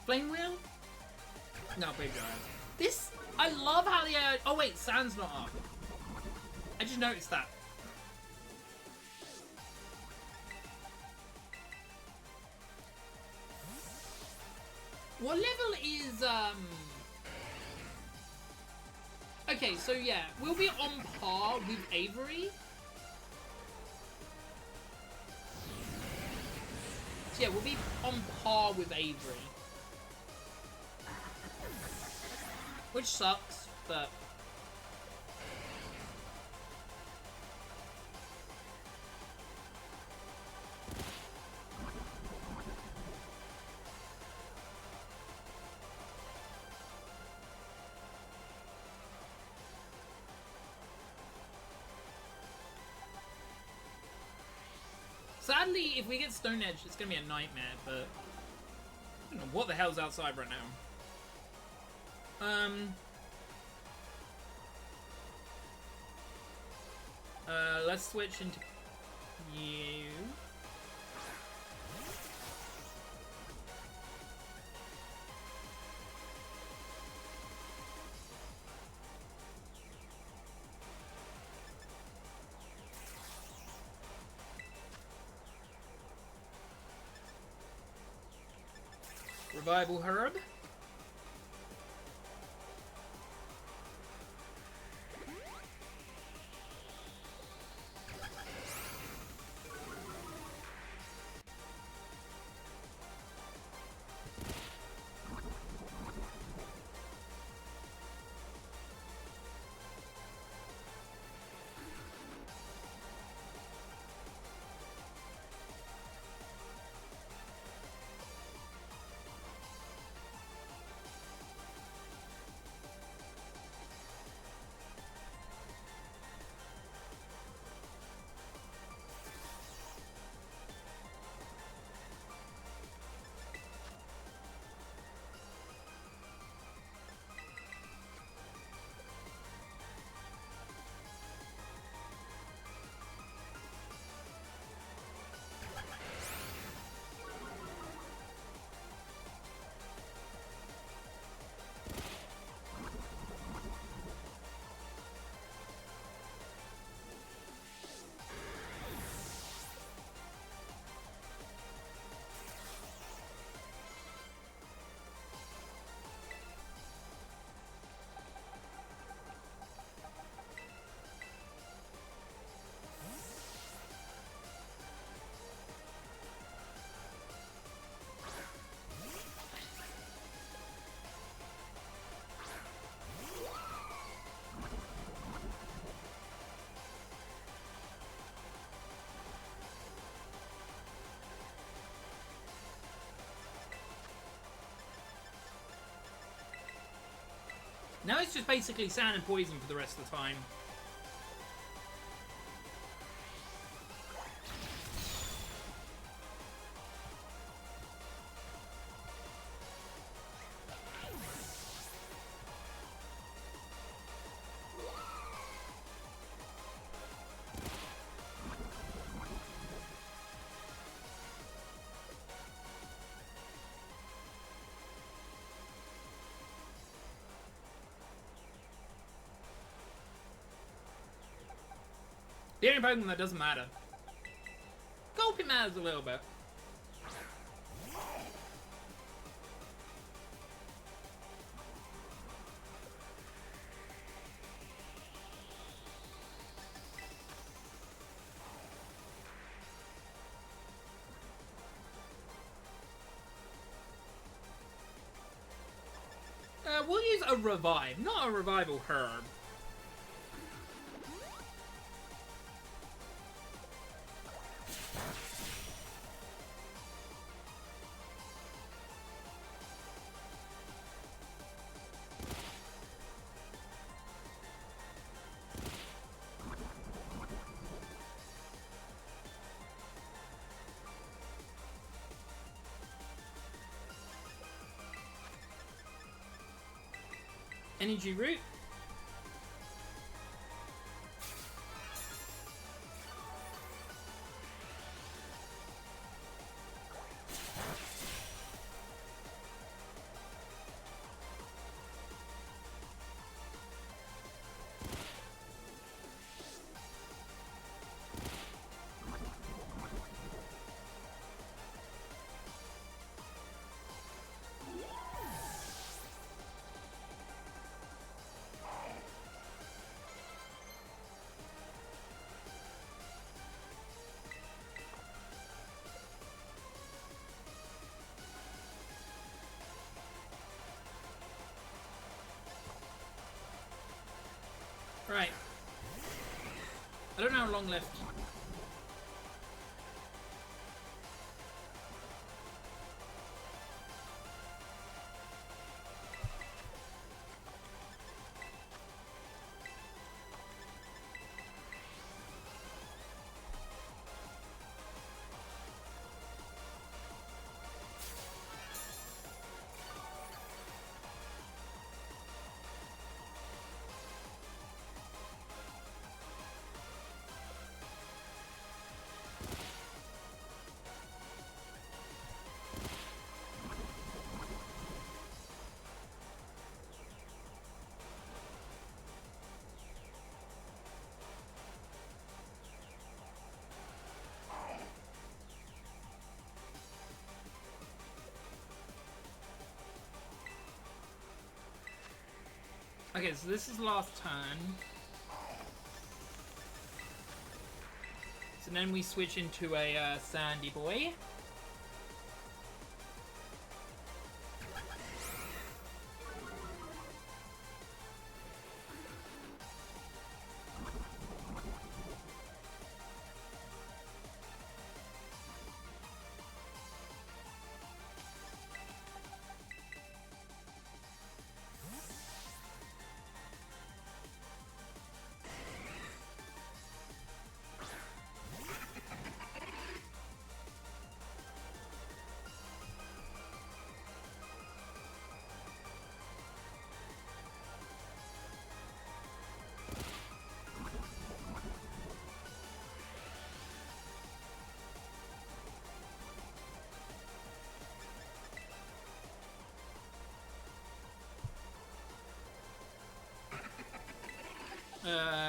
Flame Wheel? No, Baby Giant. This, I love how the, oh wait, Sand's not up. I just noticed that. What level is, okay, so yeah, we'll be on par with Avery. So yeah, we'll be on par with Avery. Which sucks, but... Sadly, if we get Stone Edge, it's going to be a nightmare, but... I don't know what the hell's outside right now. Let's switch into you. Revival Herb. Now it's just basically sand and poison for the rest of the time. The only Pokemon that doesn't matter. Gulping matters a little bit. We'll use a Revive, not a Revival Herb. Energy Root. I don't know how long left. Okay, so this is last turn. So then we switch into a Sandy Boy.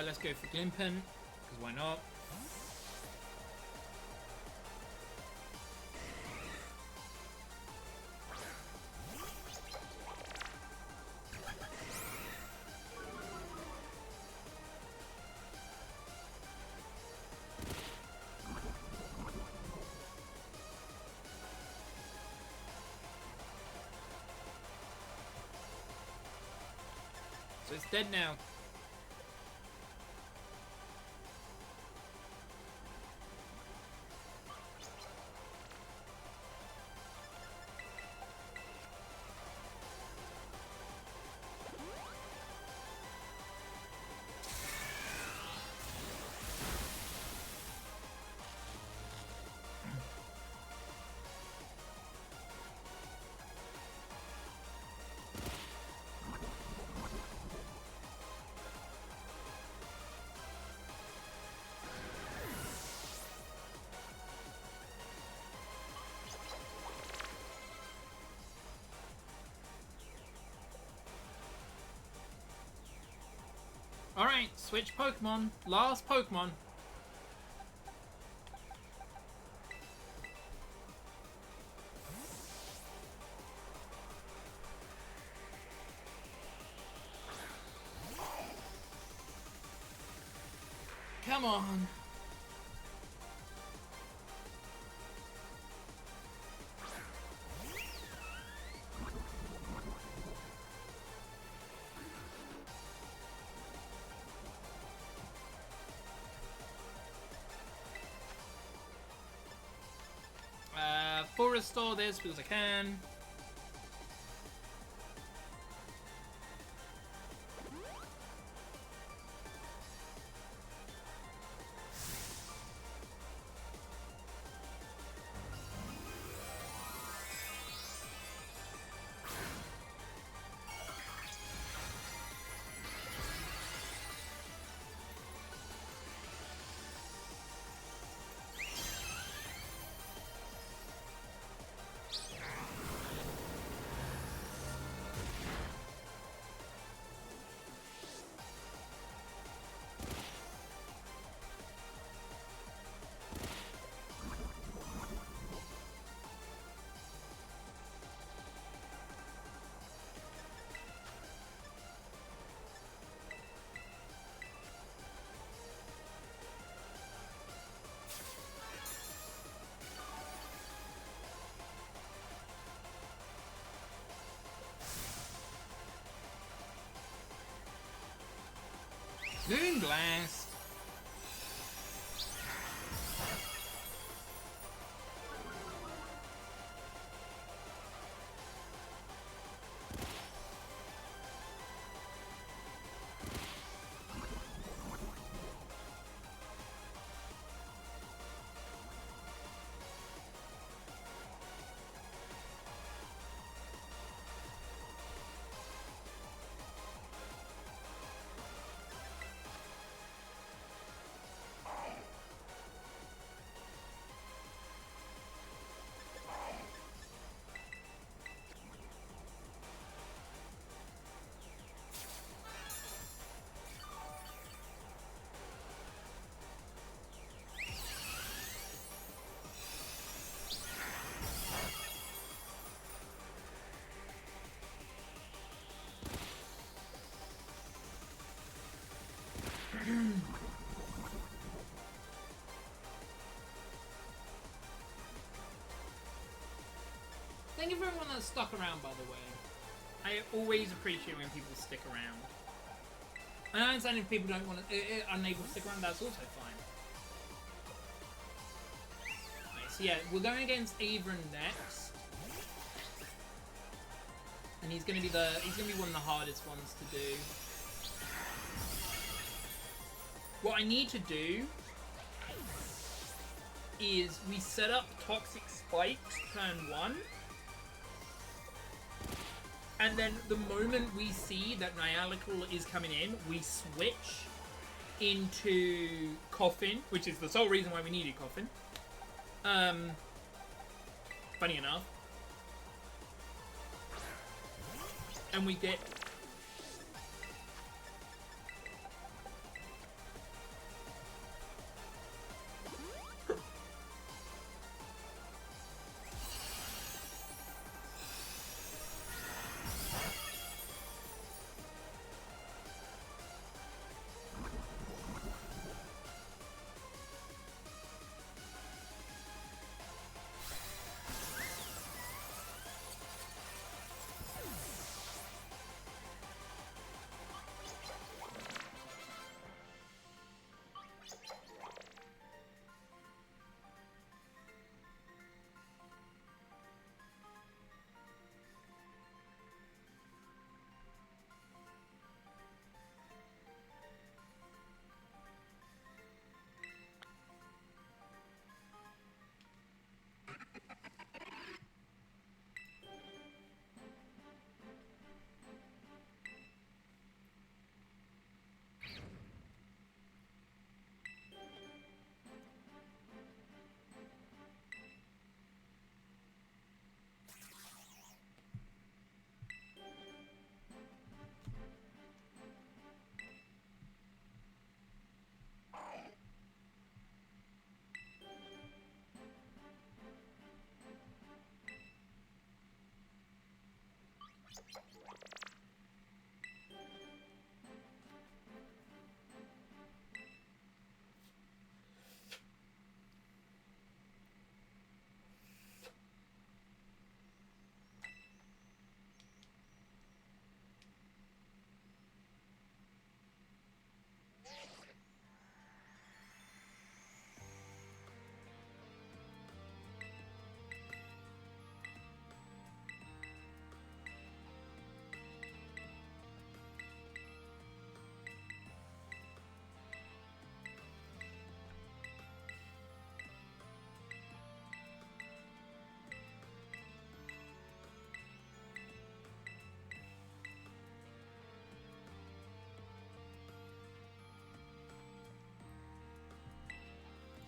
Let's go for Glimpen, because why not? So it's dead now. Alright, switch Pokemon. Last Pokemon. Come on. Full restore this because I can. Moonblast. Thank you for everyone that stuck around, by the way. I always appreciate when people stick around. And I understand if people don't want to, unable to stick around, that's also fine. Right, so yeah, we're going against Avon next. And he's gonna be one of the hardest ones to do. What I need to do is we set up Toxic Spikes turn 1. And then the moment we see that Nyalical is coming in, we switch into Coffin, which is the sole reason why we needed Coffin. Funny enough. And we get...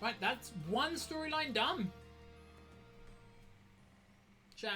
Right, that's one storyline done. Chat.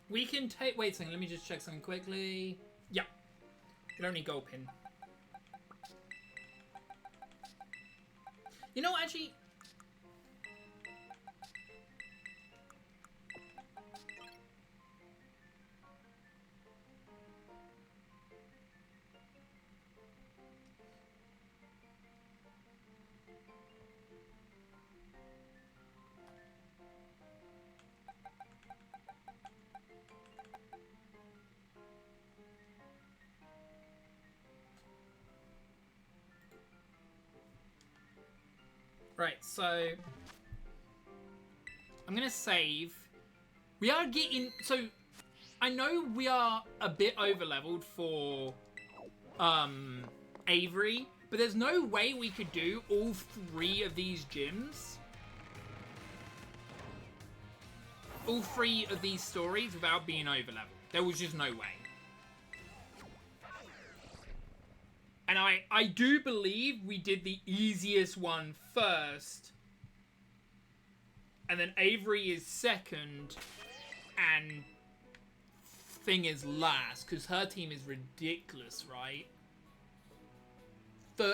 We can take... Wait a second, let me just check something quickly. Yeah. We don't need gold pin. You know, actually... Right, so... I'm gonna save. We are getting... So, I know we are a bit over-leveled for... Avery. But there's no way we could do all 3 of these gyms. All 3 of these stories without being over-leveled. There was just no way. And I do believe we did the easiest one first. And then Avery is second. And Thing is last. Because her team is ridiculous, right?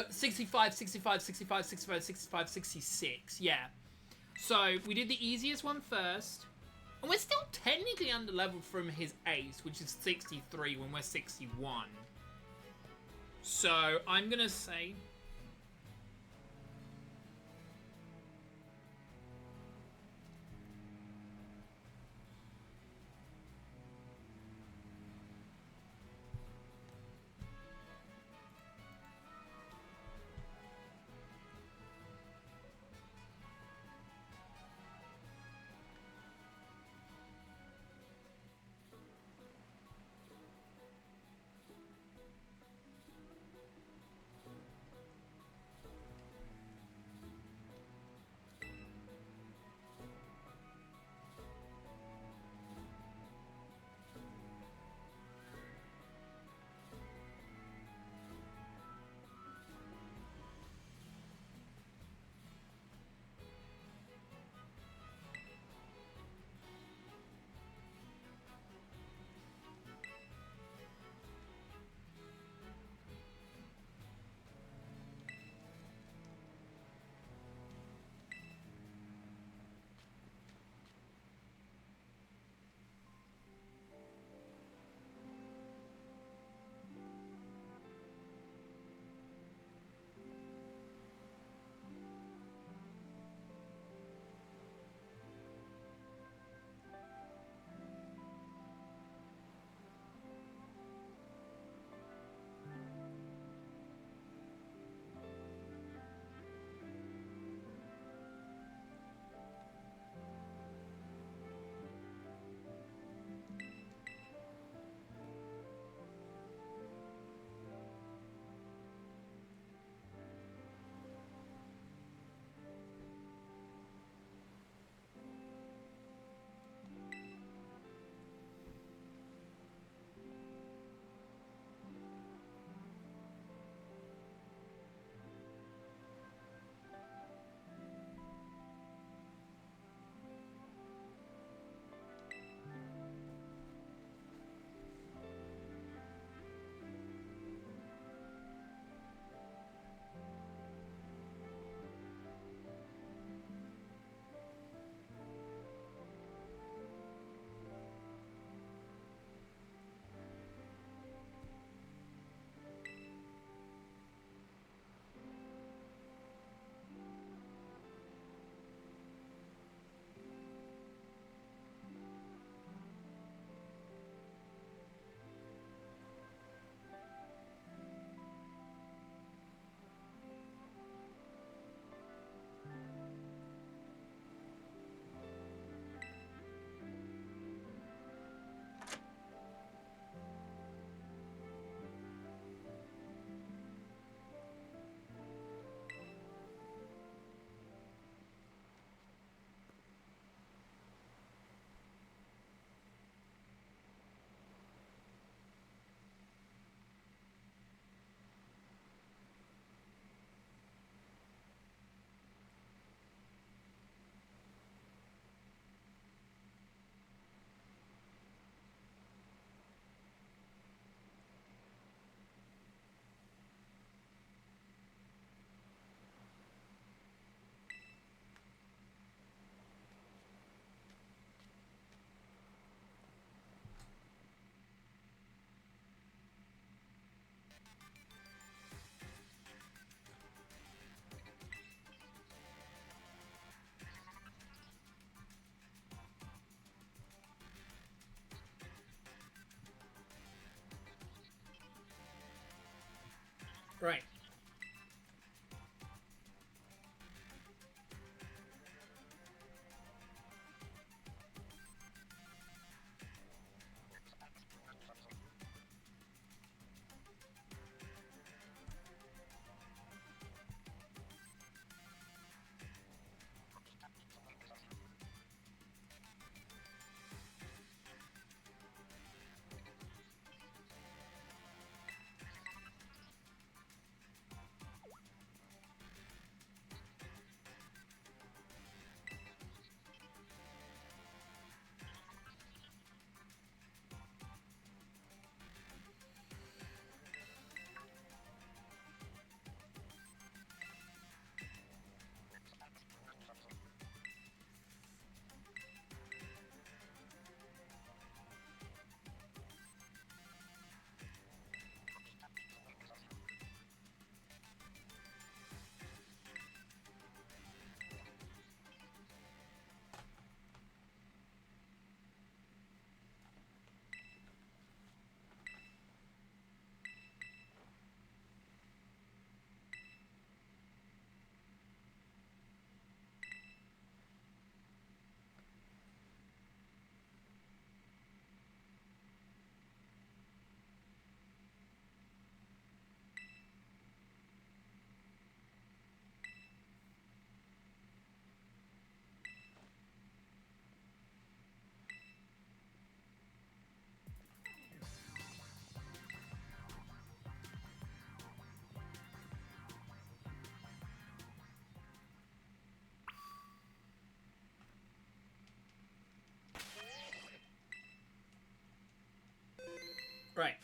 65, 65, 65, 65, 65, 66. Yeah. So, we did the easiest one first. And we're still technically under-leveled from his ace, which is 63 when we're 61. So, I'm going to say... Right. Right.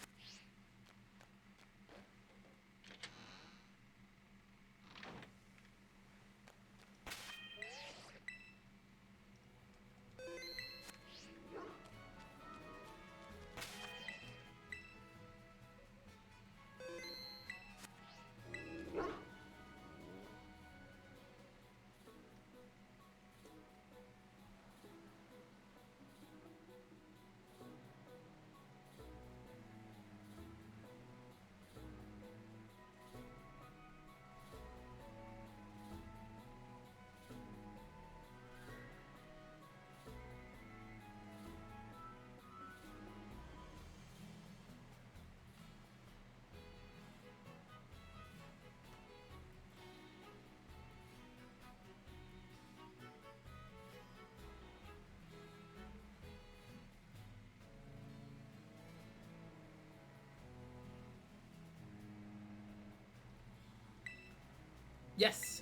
Yes.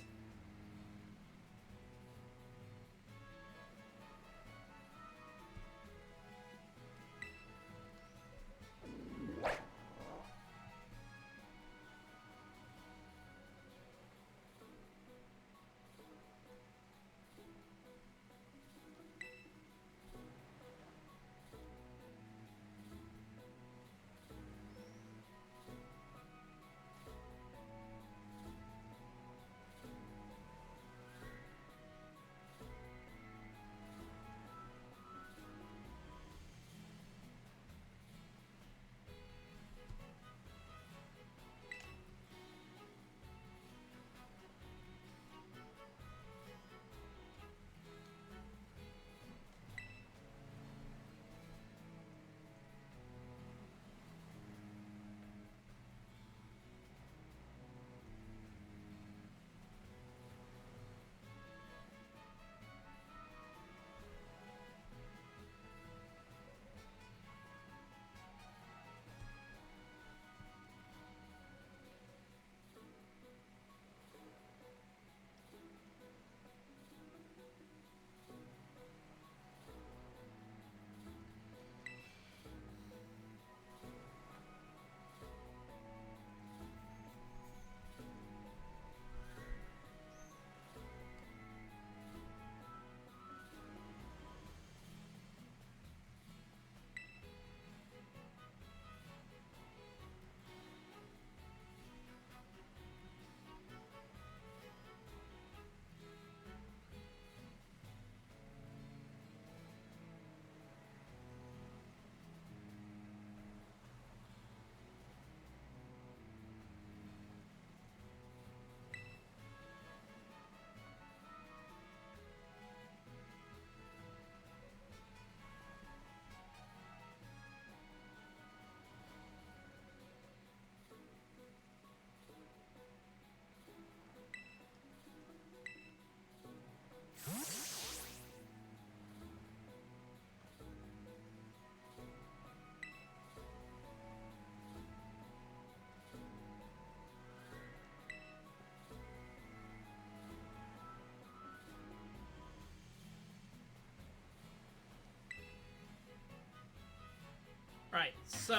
Alright, so.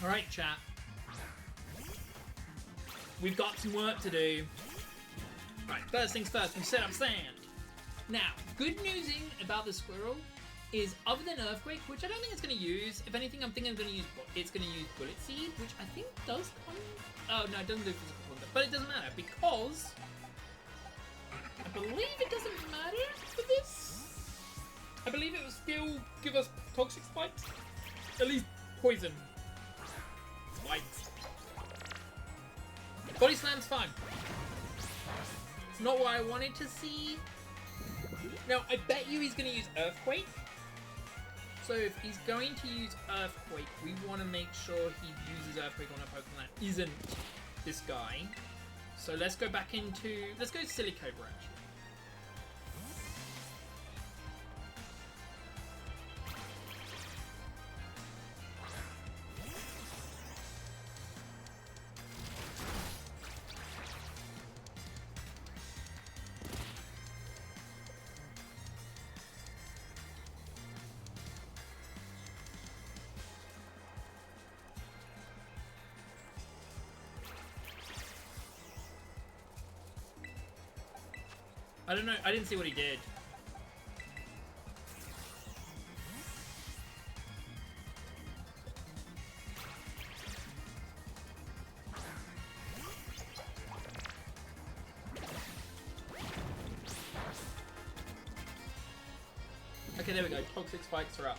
Alright, chat. We've got some work to do. Right, first things first, we set up sand. Now, good news about the squirrel is, other than Earthquake, which I don't think it's going to use, if anything, I'm thinking it's going to use Bullet Seed, which I think does come... Oh, no, it doesn't do physical contact, but it doesn't matter, because I believe it doesn't matter for this. I believe it will still give us Toxic Spikes. At least Poison Spikes. Body Slam's fine. It's not what I wanted to see. Now, I bet you he's going to use Earthquake. So if he's going to use Earthquake, we want to make sure he uses Earthquake on a Pokemon that isn't this guy. So let's go back into... Let's go Silicobra, actually. I don't know. I didn't see what he did. Okay, there we go. Toxic Spikes are up.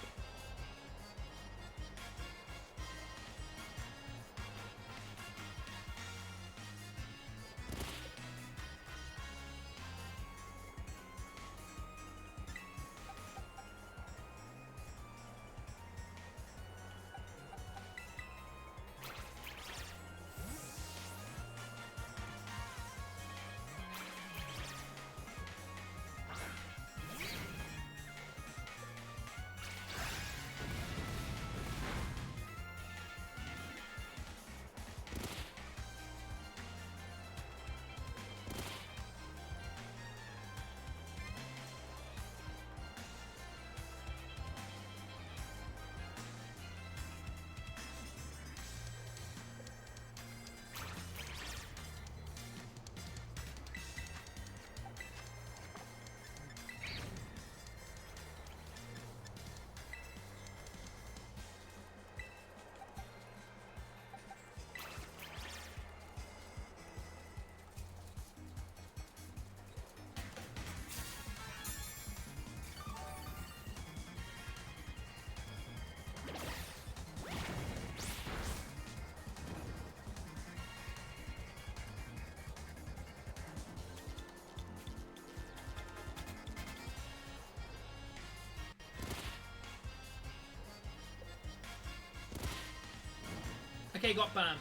Okay, got banned.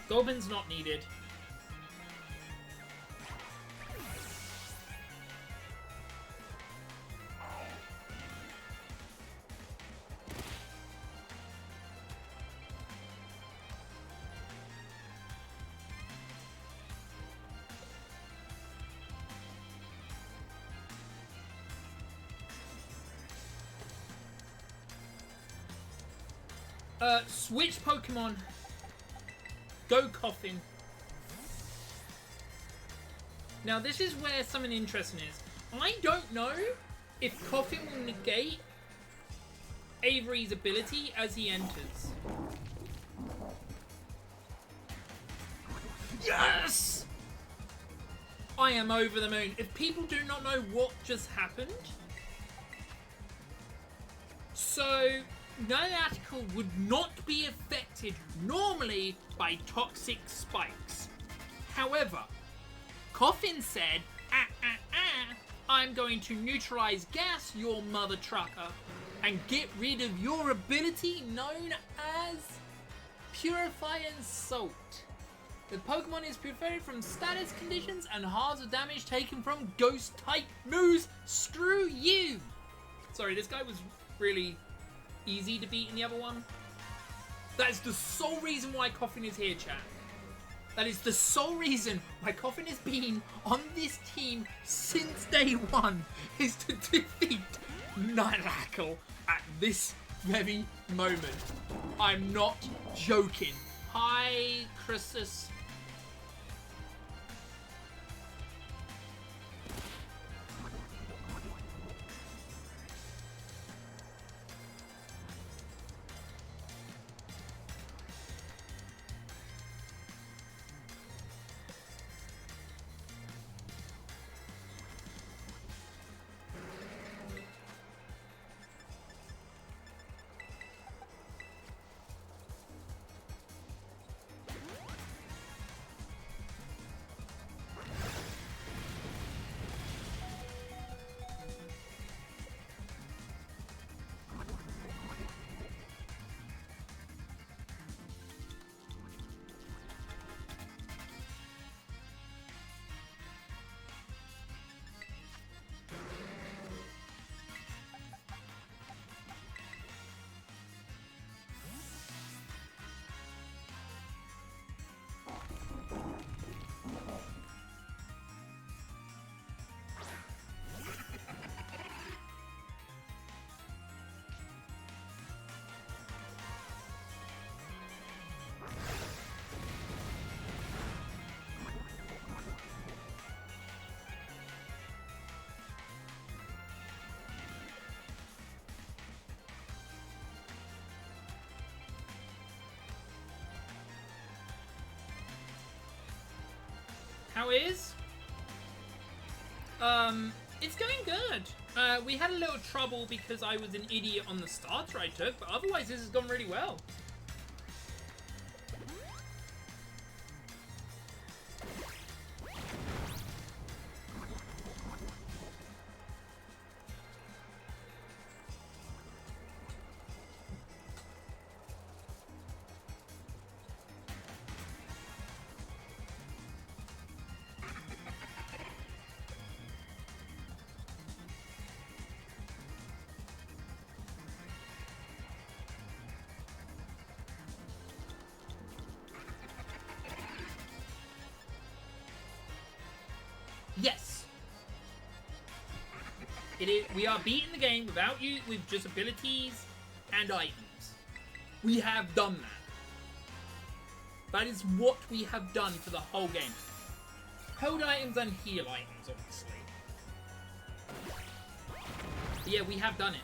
Goblin's not needed. Switch Pokemon. Go Coffin. Now this is where something interesting is. I don't know if Coffin will negate Avery's ability as he enters. Yes! I am over the moon. If people do not know what just happened, so Niantic would not be affected normally by Toxic Spikes. However, Coffin said, I'm going to neutralize gas your mother trucker and get rid of your ability known as Purify and Salt. The Pokemon is preferred from status conditions and halves of damage taken from Ghost-type moves. Screw you! Sorry, this guy was really easy to beat in the other one. That is the sole reason why Coffin is here, chat. That is the sole reason why Coffin has been on this team since day one, is to defeat Nightlackle at this very moment. I'm not joking. Hi, Christus. How is? It's going good. We had a little trouble because I was an idiot on the starter I took, but otherwise this has gone really well. Yes. It is. We are beating the game without you, with just abilities and items. We have done that. That is what we have done for the whole game. Hold items and heal items, obviously. But yeah, we have done it.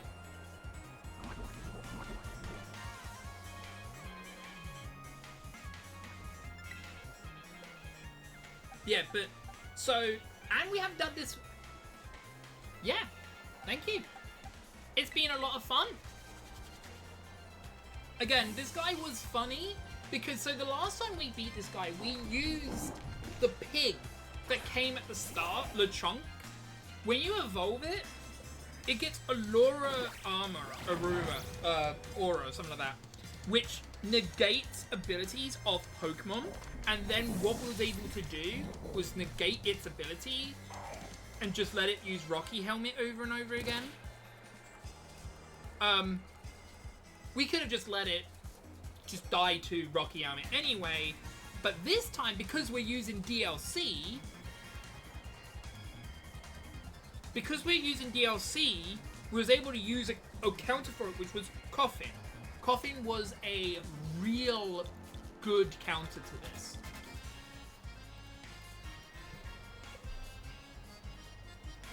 Yeah, but so. And we have done this. Yeah, thank you. It's been a lot of fun. Again, this guy was funny because so the last time we beat this guy, we used the pig that came at the start, Lechonk. When you evolve it, it gets Allura Aura, something like that, which negates abilities of Pokemon. And then what we was able to do was negate its ability and just let it use Rocky Helmet over and over again. We could have just let it just die to Rocky Helmet anyway, but this time, because we're using DLC, we was able to use a counter for it, which was Coffin. Coffin was a real good counter to this.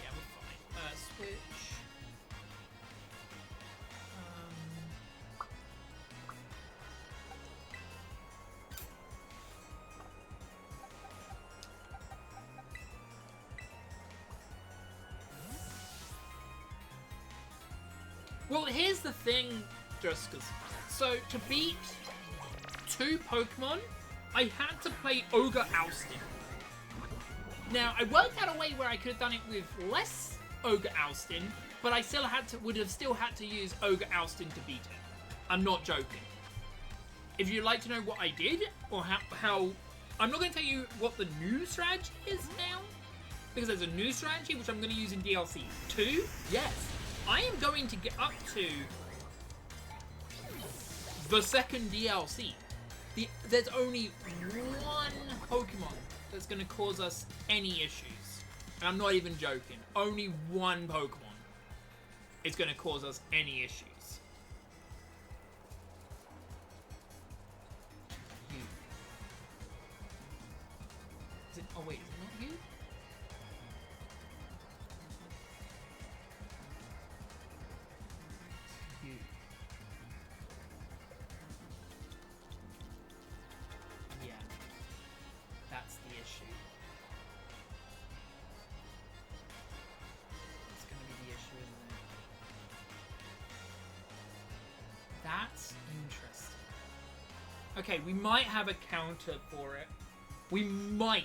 Yeah, we're fine. Switch. Well, here's the thing, Juskers. So, to beat 2 Pokemon, I had to play Ogre Oustin. Now, I worked out a way where I could have done it with less Ogre Oustin, but I still would have still had to use Ogre Oustin to beat it. I'm not joking. If you'd like to know what I did, or how I'm not going to tell you what the new strategy is now, because there's a new strategy which I'm going to use in DLC 2. Yes, I am going to get up to the second DLC. There's only one Pokemon that's going to cause us any issues. And I'm not even joking. Only one Pokemon is going to cause us any issues. Is it, oh wait, is it not you? It's you. Yeah. That's the issue. It's gonna be the issue, isn't it? That's interesting. Okay, we might have a counter for it. We might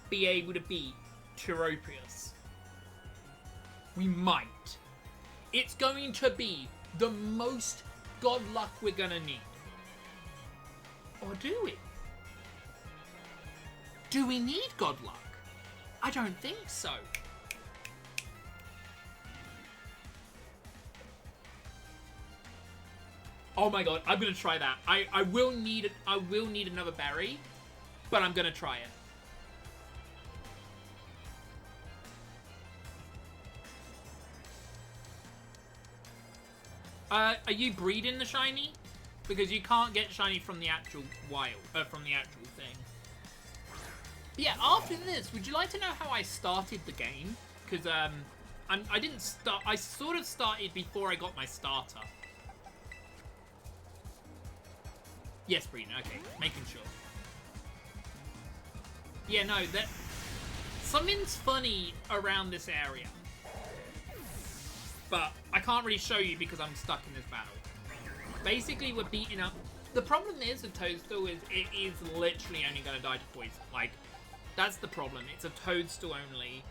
be able to beat Tyropius. We might. It's going to be the most god luck we're gonna need. Or do we? Do we need god luck? I don't think so. Oh my god, I'm gonna try that. I will need another berry, but I'm gonna try it. Are you breeding the shiny? Because you can't get shiny from the actual from the actual thing. But yeah, after this, would you like to know how I started the game? Because I didn't start. I sort of started before I got my starter. Yes, breeding. Okay, making sure. Yeah, no, that something's funny around this area. But I can't really show you because I'm stuck in this battle. Basically, we're beating up... The problem is with Toadstool is it is literally only going to die to poison. Like, that's the problem. It's a Toadstool only.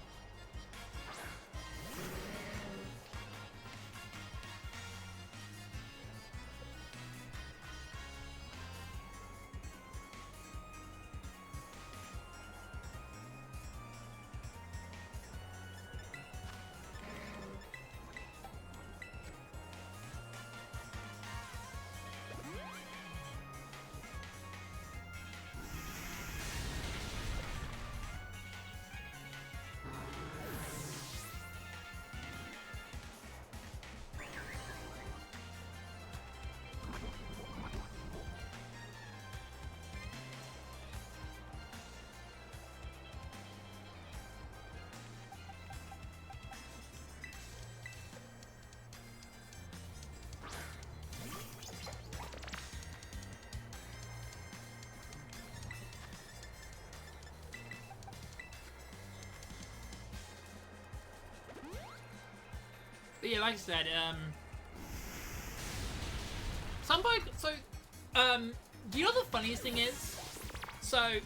But yeah, like I said, do you know the funniest thing is? So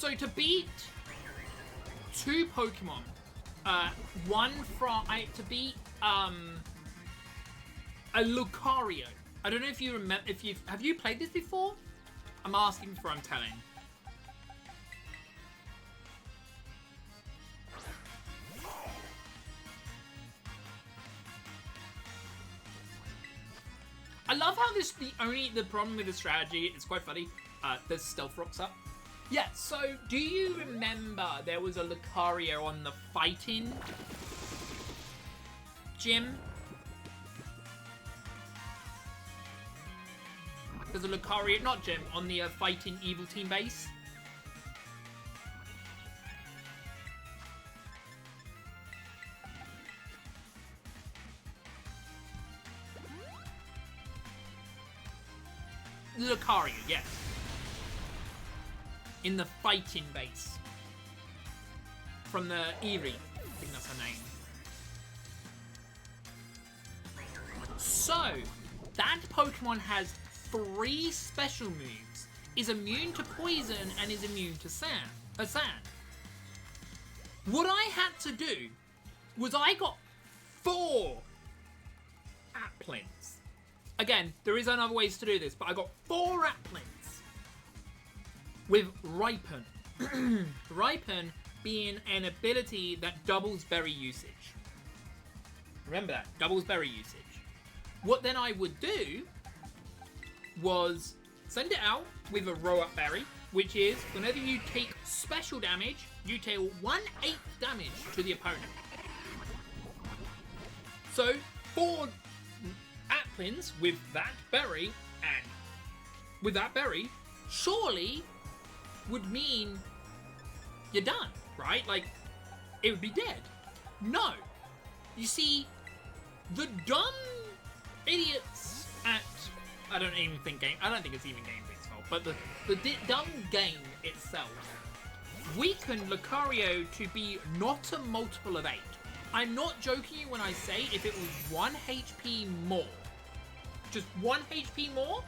to beat two Pokemon, to beat a Lucario. I don't know if you remember, have you played this before? I'm asking for, I'm telling. I love how the problem with the strategy, it's quite funny, there's stealth rocks up. Yeah, so do you remember there was a Lucario on the fighting gym? There's a Lucario, not gym, on the fighting evil team base. Lucario, yes. In the fighting base. From the Eerie. I think that's her name. So, that Pokemon has 3 special moves. Is immune to poison and is immune to sand. What I had to do was I got 4 Applins. Again, there is other ways to do this, but I got 4 Applins. with Ripen. Ripen being an ability that doubles berry usage. Remember that, doubles berry usage. What then I would do was send it out with a row-up berry, which is whenever you take special damage, you deal 1/8 damage to the opponent. So, 4 Applins with that berry, and with that berry, surely would mean you're done, right? Like, it would be dead. No. You see, the dumb idiots at... I don't think it's even Game Freak's fault, but the dumb game itself weakened Lucario to be not a multiple of 8. I'm not joking you when I say if it was 1 HP more, just 1 HP more,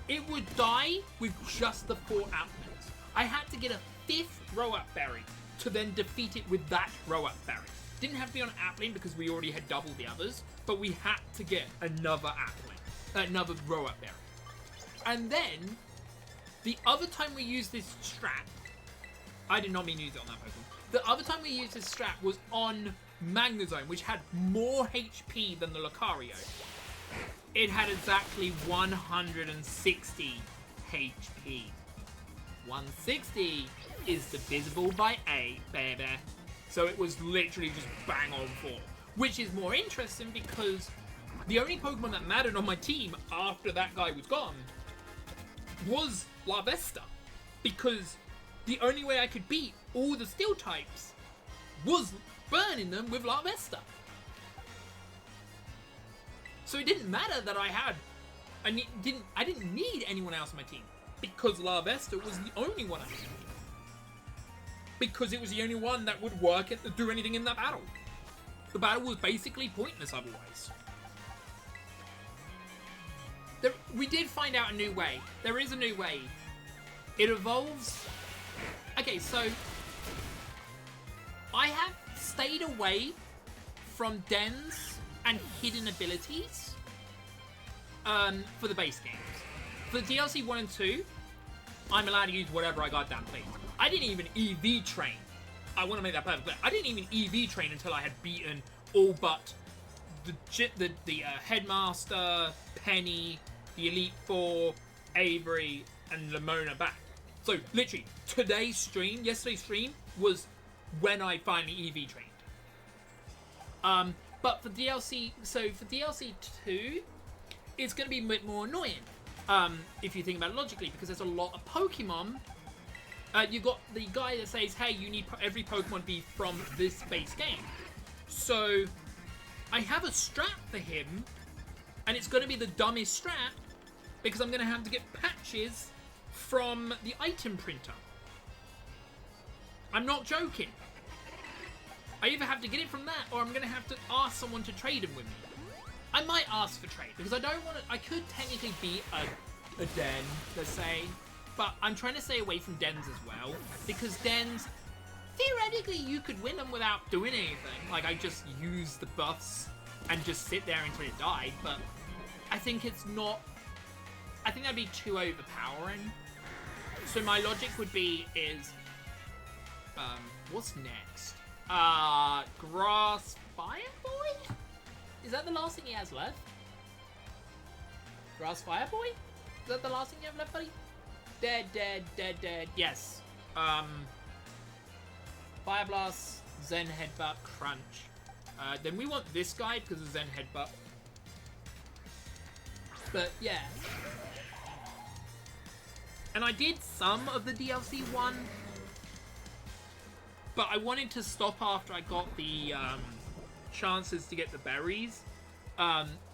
it would die with just the 4 Applins. I had to get a 5th row-up berry to then defeat it with that row-up berry. Didn't have to be on Applin because we already had doubled the others, but we had to get another Applin, another row-up berry. And then, the other time we used this strat, I did not mean to use it on that Pokemon. The other time we used this strat was on Magnezone, which had more HP than the Lucario. It had exactly 160 HP. 160 is divisible by 8, baby. So it was literally just bang on 4. Which is more interesting because the only Pokemon that mattered on my team after that guy was gone was Larvesta. Because the only way I could beat all the Steel types was burning them with Larvesta. So it didn't matter that I didn't need anyone else on my team because Larvesta was the only one I needed. Because it was the only one that would work and do anything in that battle. The battle was basically pointless otherwise. We did find out a new way. There is a new way. It evolves... Okay, so... I have stayed away from dens and hidden abilities for the base games. For the DLC 1 and 2, I'm allowed to use whatever I goddamn please. I didn't even EV train. I want to make that perfect clear. I didn't even EV train until I had beaten all but the Headmaster, Penny, the Elite Four, Avery, and Lamona back. So, literally, yesterday's stream, was when I finally EV trained. But for DLC, for DLC 2, it's going to be a bit more annoying. If you think about it logically, because there's a lot of Pokemon. You got the guy that says, hey, you need every Pokemon to be from this base game. So, I have a strat for him, and it's going to be the dumbest strat, because I'm going to have to get patches from the item printer. I'm not joking. I either have to get it from that, or I'm going to have to ask someone to trade him with me. I might ask for trade, because I don't want to... I could technically beat a den, let's say, but I'm trying to stay away from dens as well, because dens, theoretically, you could win them without doing anything. Like, I just use the buffs and just sit there until it died, but I think it's not... I think that'd be too overpowering. So my logic would be is... what's next? Grass Fire Boy? Is that the last thing he has left? Grass Fire Boy? Is that the last thing you have left, buddy? Dead. Yes. Fire Blast, Zen Headbutt, Crunch. Then we want this guy because of Zen Headbutt. But yeah. And I did some of the DLC 1. But I wanted to stop after I got the chances to get the berries.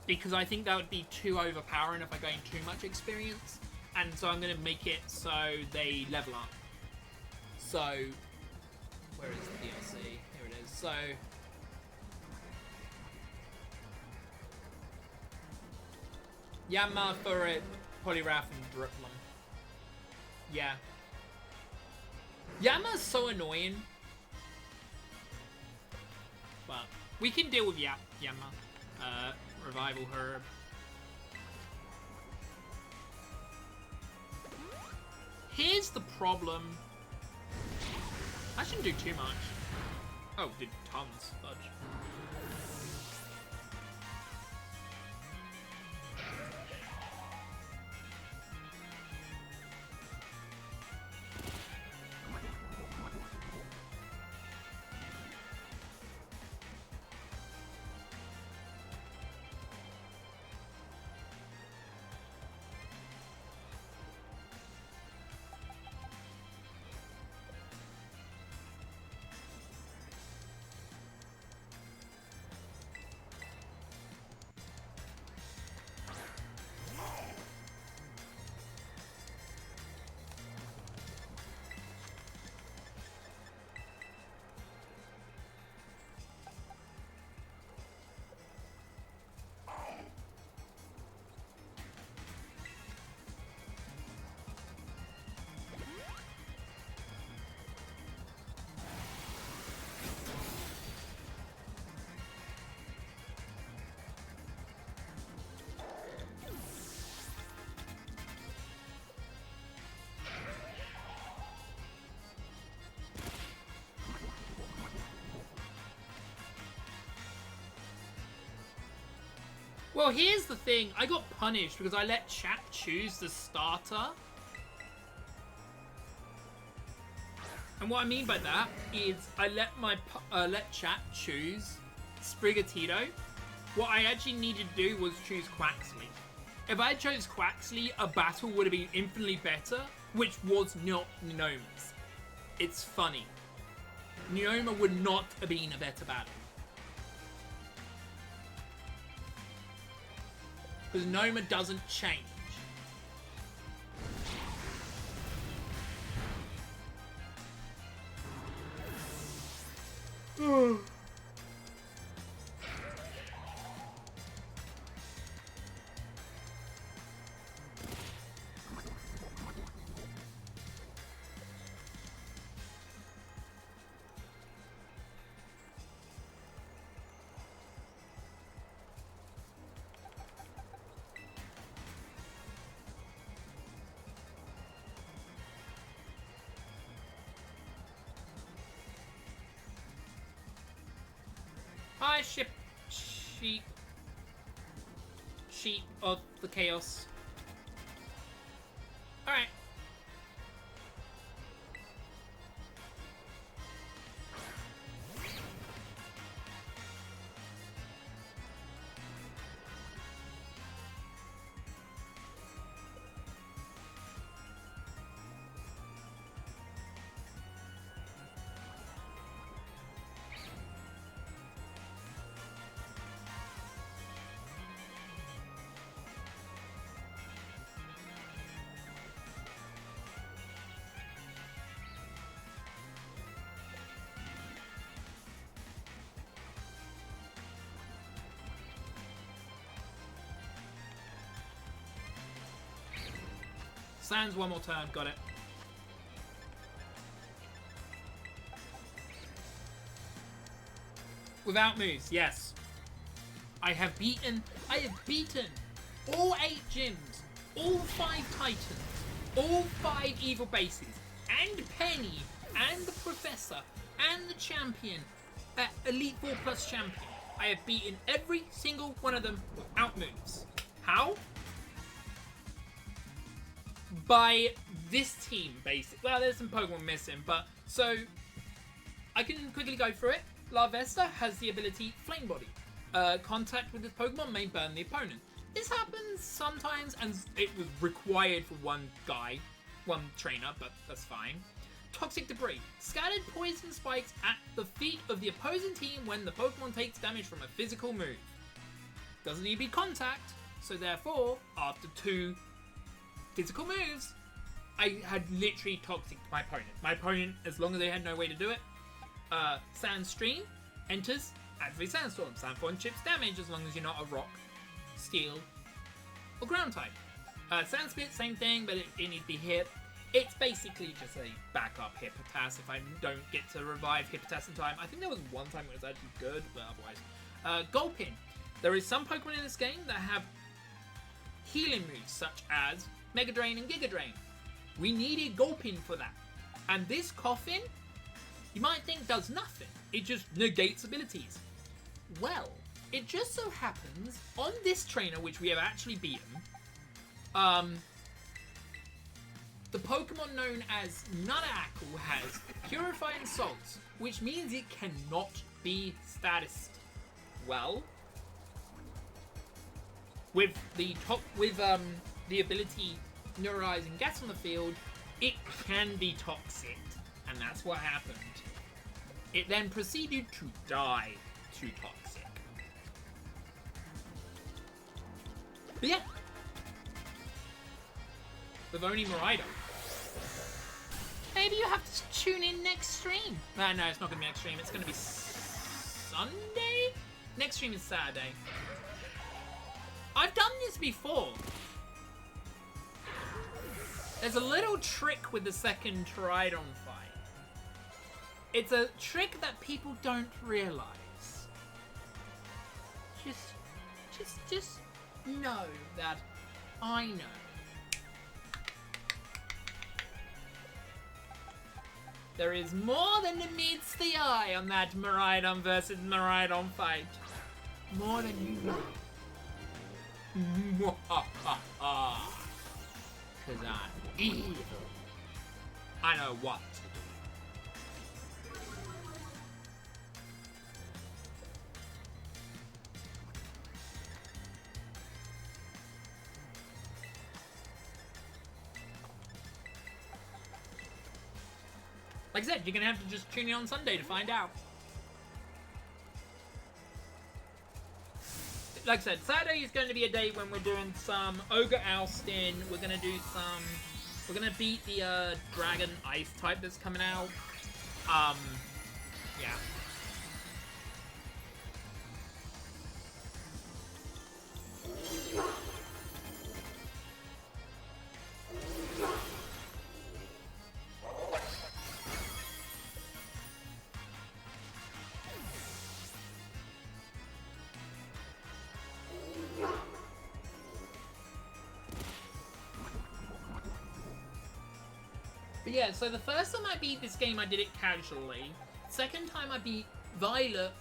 Because I think that would be too overpowering if I gain too much experience. And so I'm going to make it so they level up. So, where is the DLC? Here it is. So, Yanma, Furret, Poliwrath, and Driplam. Yeah. Yanma's so annoying. But we can deal with Yanma. Revival Herb. Here's the problem. I shouldn't do too much. Oh, did tons. Fudge. Well, here's the thing. I got punished because I let chat choose the starter. And what I mean by that is I let chat choose Sprigatito. What I actually needed to do was choose Quaxley. If I chose Quaxley, a battle would have been infinitely better, which was not Neoma's. It's funny. Neoma would not have been a better battle. Because Noma doesn't change. Hi, sheep of the chaos. Alright. Sans one more turn, got it. Without moves, yes. I have beaten all 8 gyms, all 5 titans, all 5 evil bases, and Penny, and the Professor, and the champion, Elite 4 Plus champion. I have beaten every single one of them without moves. How? By this team, basically. Well, there's some Pokemon missing, but so I can quickly go through it. Larvesta has the ability Flame Body. Contact with this Pokemon may burn the opponent. This happens sometimes, and it was required for one trainer, but that's fine. Toxic Debris. Scattered poison spikes at the feet of the opposing team when the Pokemon takes damage from a physical move. Doesn't need to be contact, so therefore, after 2 physical moves, I had literally toxic my opponent. My opponent, as long as they had no way to do it, Sandstream enters, activates Sandstorm. Sandform chips damage as long as you're not a rock, steel, or ground type. Sand Spit, same thing, but it needs to be hit. It's basically just a backup Hippotas if I don't get to revive Hippotas in time. I think there was one time it was actually good, but otherwise. Gulpin. There is some Pokemon in this game that have healing moves, such as Mega Drain and Giga Drain. We needed Gulpin for that. And this Coffin, you might think does nothing. It just negates abilities. Well, it just so happens, on this trainer, which we have actually beaten, the Pokemon known as Nunnackle has Purifying Salts, which means it cannot be status. Well, with the ability Neutralizing Gas on the field, it can be toxic, and that's what happened. It then proceeded to die to toxic. But yeah, with only Miraidon. Maybe you have to tune in next stream. No, it's not going to be next stream. It's going to be Sunday? Next stream is Saturday. I've done this before. There's a little trick with the second Miraidon fight. It's a trick that people don't realize. Just know that I know. There is more than meets the eye on that Miraidon versus Miraidon fight. More than you know. Because I'm evil. I know what to do. Like I said, you're going to have to just tune in on Sunday to find out. Like I said, Saturday is going to be a day when we're doing some Ogre Oustin. We're going to do some... We're going to beat the Dragon Ice type that's coming out. Yeah. But yeah, so the first time I beat this game, I did it casually. Second time I beat Violet,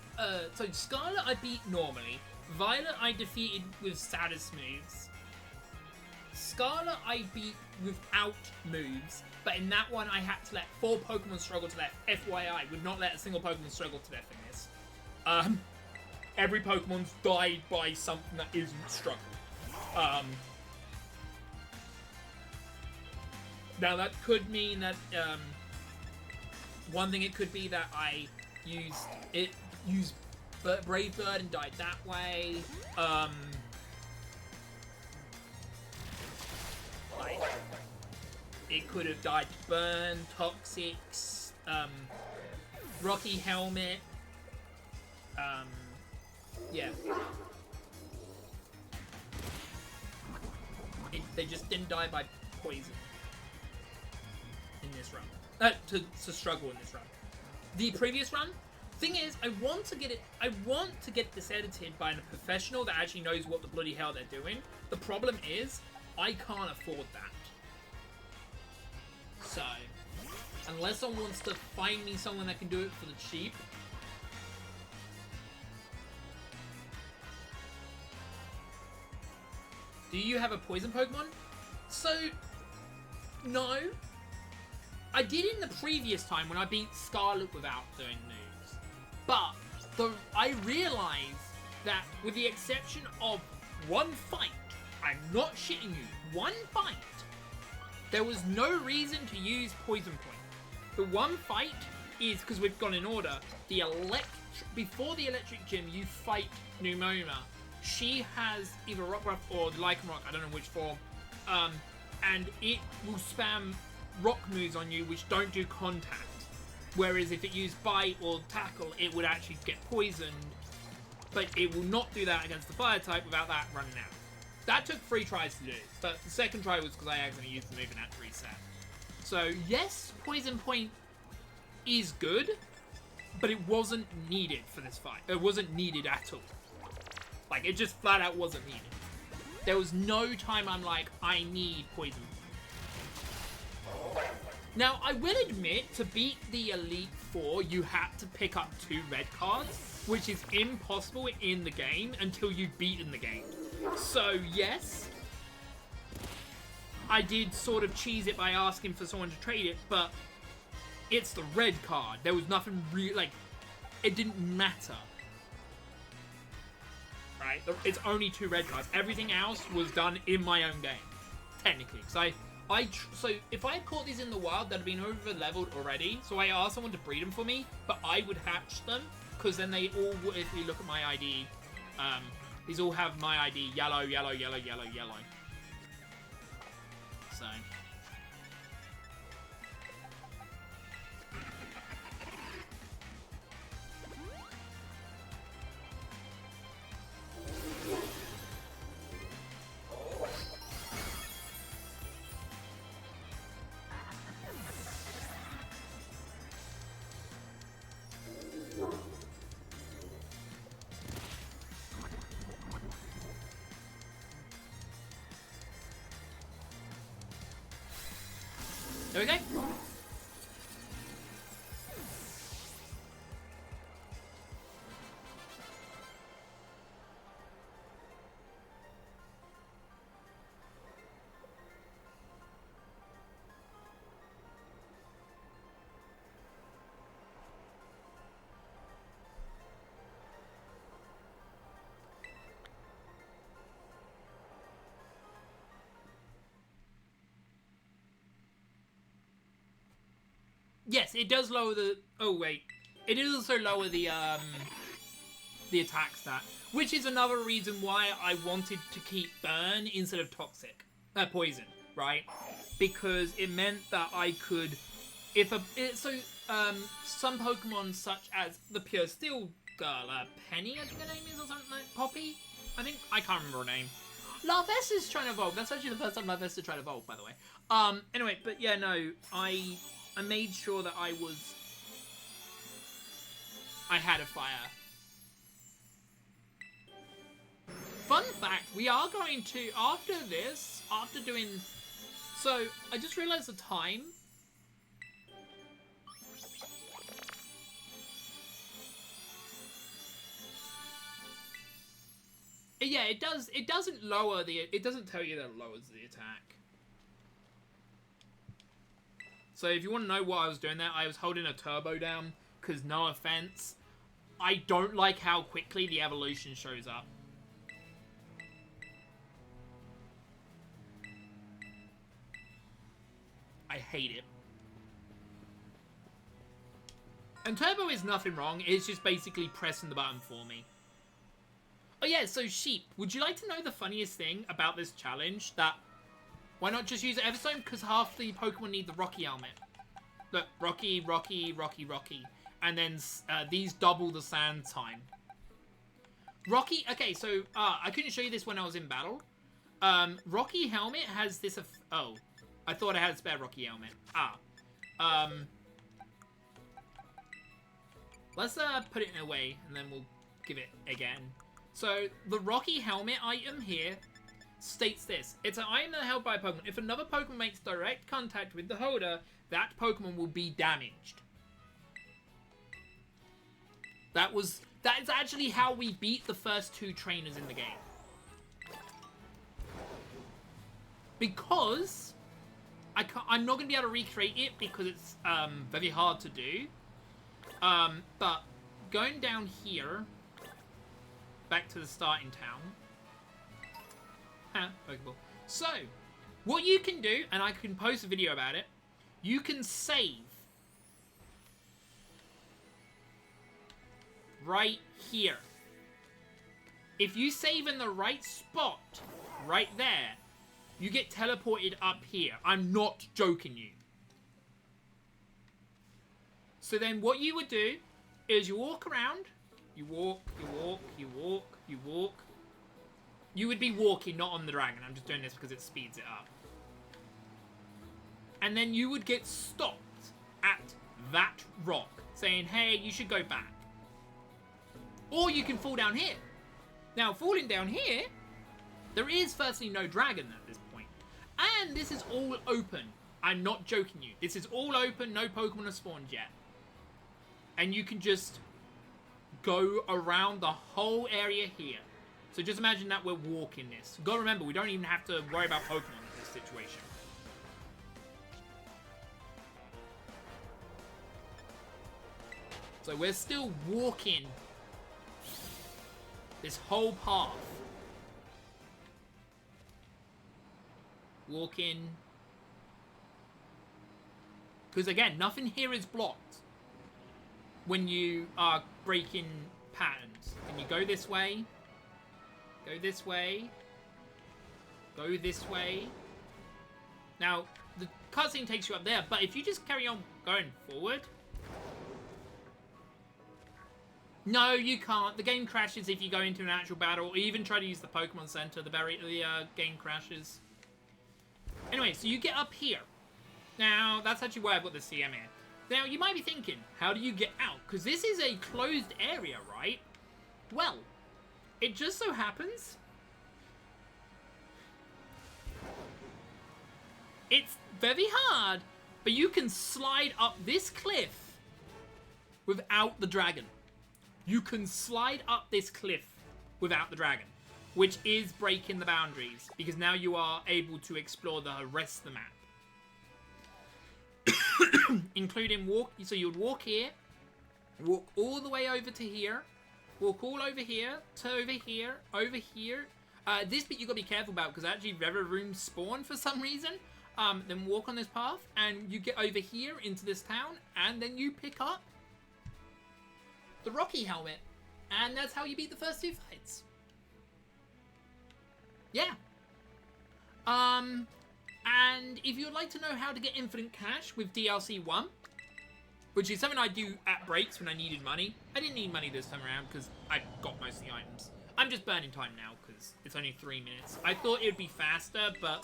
so Scarlet I beat normally. Violet I defeated with status moves. Scarlet I beat without moves, but in that one I had to let 4 Pokemon struggle to death. FYI, would not let a single Pokemon struggle to death in this. Every Pokemon's died by something that isn't struggle. Now that could mean that, one thing it could be that I used Brave Bird and died that way. Like, it could have died to Burn, Toxics, Rocky Helmet, yeah. They just didn't die by poison. In this run. To struggle in this run. The previous run, thing is, I want to get this edited by a professional that actually knows what the bloody hell they're doing. The problem is, I can't afford that. So, unless someone wants to find me someone that can do it for the cheap. Do you have a poison Pokemon? So, no. I did in the previous time when I beat Scarlet without doing moves. But I realized that with the exception of one fight, I'm not shitting you, one fight, there was no reason to use Poison Point. The one fight is, because we've gone in order, before the Electric Gym, you fight Numoma. She has either Rock Ruff or Lycanroc, I don't know which form, and it will spam rock moves on you which don't do contact. Whereas if it used Bite or Tackle, it would actually get poisoned. But it will not do that against the Fire type without that running out. That took 3 tries to do, but the second try was because I accidentally used the move and had to reset. So yes, Poison Point is good, but it wasn't needed for this fight. It wasn't needed at all. Like, it just flat out wasn't needed. There was no time I'm like, I need Poison. Now, I will admit, to beat the Elite Four, you had to pick up 2 red cards, which is impossible in the game until you've beaten the game. So, yes, I did sort of cheese it by asking for someone to trade it, but it's the red card. There was nothing really, like, it didn't matter. Right? It's only 2 red cards. Everything else was done in my own game, technically. So so if I had caught these in the wild, they'd have been over leveled already. So I asked someone to breed them for me, but I would hatch them, because then they all would, if you look at my ID, these all have my ID, yellow, yellow, yellow, yellow, yellow. So. There we go. Yes, it does lower the... Oh, wait. It does also lower the attack stat, which is another reason why I wanted to keep Burn instead of Toxic. Poison, right? Because it meant that I could... some Pokemon such as the Pure Steel girl, Penny, I think her name is, or something like Poppy? I can't remember her name. Larvesta's trying to evolve. That's actually the first time Larvesta tried to evolve, by the way. Anyway, but yeah, no, I made sure that I had a fire. Fun fact, we are going to, after doing... So, I just realized the time. Yeah, it doesn't lower it doesn't tell you that it lowers the attack. So if you want to know what I was doing there, I was holding a turbo down, because no offense, I don't like how quickly the evolution shows up. I hate it. And turbo is nothing wrong, it's just basically pressing the button for me. Oh yeah, so Sheep, would you like to know the funniest thing about this challenge? That, why not just use Everstone? Because half the Pokemon need the Rocky helmet. Look, Rocky, Rocky, Rocky, Rocky. And then these double the sand time. Rocky, okay, so I couldn't show you this when I was in battle. Rocky helmet has this, oh, I thought I had a spare Rocky helmet. Let's put it away and then we'll give it again. So, the Rocky helmet item here states this. It's an item that held by a Pokemon. If another Pokemon makes direct contact with the holder, that Pokemon will be damaged. That is actually how we beat the first 2 trainers in the game. Because I'm not going to be able to recreate it because it's very hard to do. But going down here, back to the starting town. Pokeball. So, what you can do, and I can post a video about it, you can save right here. If you save in the right spot, right there, you get teleported up here. I'm not joking you. So then what you would do is you walk around, you walk, you walk, you walk, you walk. You would be walking, not on the dragon. I'm just doing this because it speeds it up. And then you would get stopped at that rock, saying, hey, you should go back. Or you can fall down here. Now, falling down here, there is firstly no dragon at this point. And this is all open. I'm not joking you. This is all open. No Pokemon have spawned yet. And you can just go around the whole area here. So just imagine that we're walking this. You've got to remember, we don't even have to worry about Pokemon in this situation. So we're still walking this whole path. Walking. Because again, nothing here is blocked when you are breaking patterns. And you go this way. Go this way. Go this way. Now, the cutscene takes you up there, but if you just carry on going forward... No, you can't. The game crashes if you go into an actual battle, or even try to use the Pokemon Center. The game crashes. Anyway, so you get up here. Now, that's actually why I've got the CM here. Now, you might be thinking, how do you get out? Because this is a closed area, right? Well, it just so happens... It's very hard, but you can slide up this cliff without the dragon. You can slide up this cliff without the dragon, which is breaking the boundaries, because now you are able to explore the rest of the map. Including walk, so you would walk here, walk all the way over to here, walk all over here, to over here, over here. This bit you got to be careful about, because actually Revavroom spawn for some reason. Then walk on this path, and you get over here into this town, and then you pick up the Rocky helmet, and that's how you beat the first two fights. Yeah. And if you'd like to know how to get infinite cash with DLC 1, which is something I do at breaks when I needed money. I didn't need money this time around because I got most of the items. I'm just burning time now because it's only 3 minutes. I thought it would be faster, but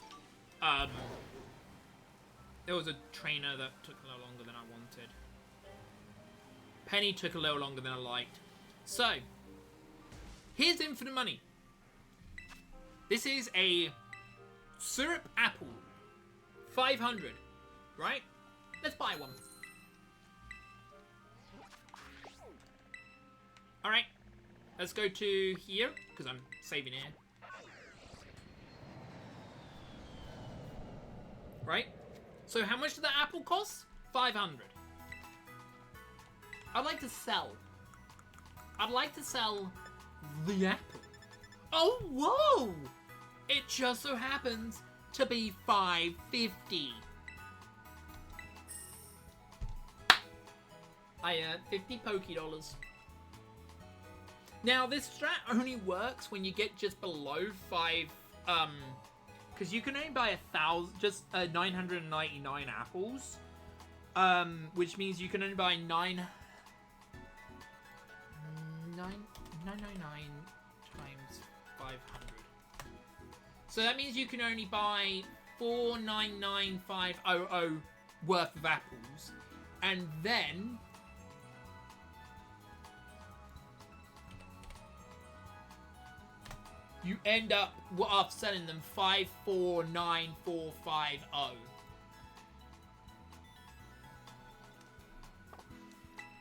there was a trainer that took a little longer than I wanted. Penny took a little longer than I liked. So, here's infinite money. This is a syrup apple. 500, right? Let's buy one. Alright, let's go to here, because I'm saving here. Right? So how much does that apple cost? 500. I'd like to sell. I'd like to sell the apple. Oh, whoa! It just so happens to be $5.50. I earned 50 Poké-Dollars. Now, this strat only works when you get just below 5, because you can only buy 999 apples, which means you can only buy 999 times 500. So that means you can only buy 499,500 worth of apples, and then you end up after selling them 549,450.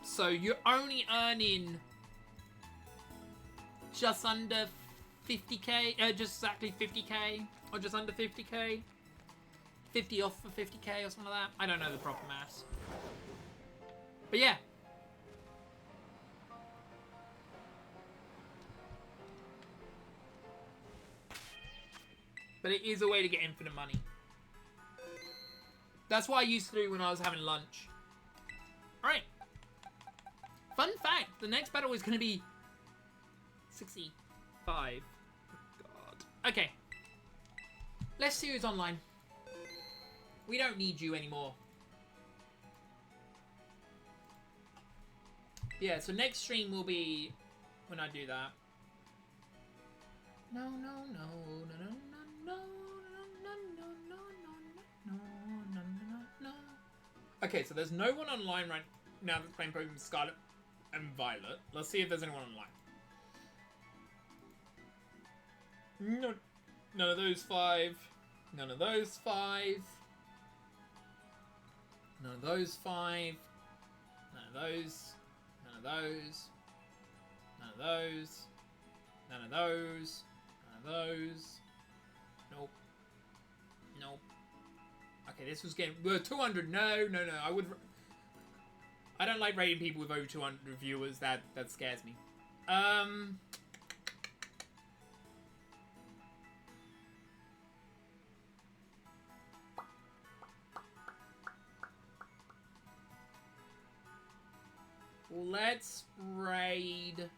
So you're only earning just under 50k, just exactly 50k, or just under 50k. 50 off for 50k or something like that. I don't know the proper maths. But yeah. But it is a way to get infinite money. That's what I used to do when I was having lunch. Alright. Fun fact, the next battle is going to be 65. God. Okay. Let's see who's online. We don't need you anymore. Yeah, so next stream will be when I do that. No, no, no, no, no, no, no, no, no, no, no, no, no, no. Okay, so there's no one online right now that's playing Pokemon Scarlet and Violet. Let's see if there's anyone online. No, none of those 5. None of those 5. None of those 5. None of those. None of those. None of those. None of those. None of those. Nope. Nope. Okay, this was getting... 200. No. I don't like rating people with over 200 viewers. That scares me. Let's raid...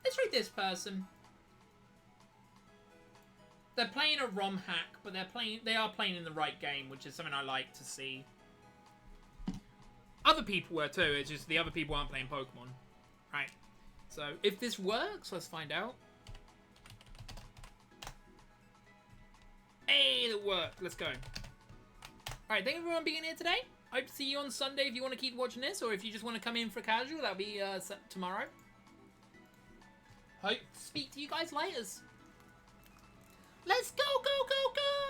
Let's raid this person. They're playing a ROM hack, but they are playing in the right game, which is something I like to see. Other people were too, it's just the other people aren't playing Pokemon. Right. So, if this works, let's find out. Hey, it worked. Let's go. Alright, thank you everyone for being here today. Hope to see you on Sunday if you want to keep watching this, or if you just want to come in for casual, that'll be tomorrow. Hope to speak to you guys later. Let's go, go, go, go!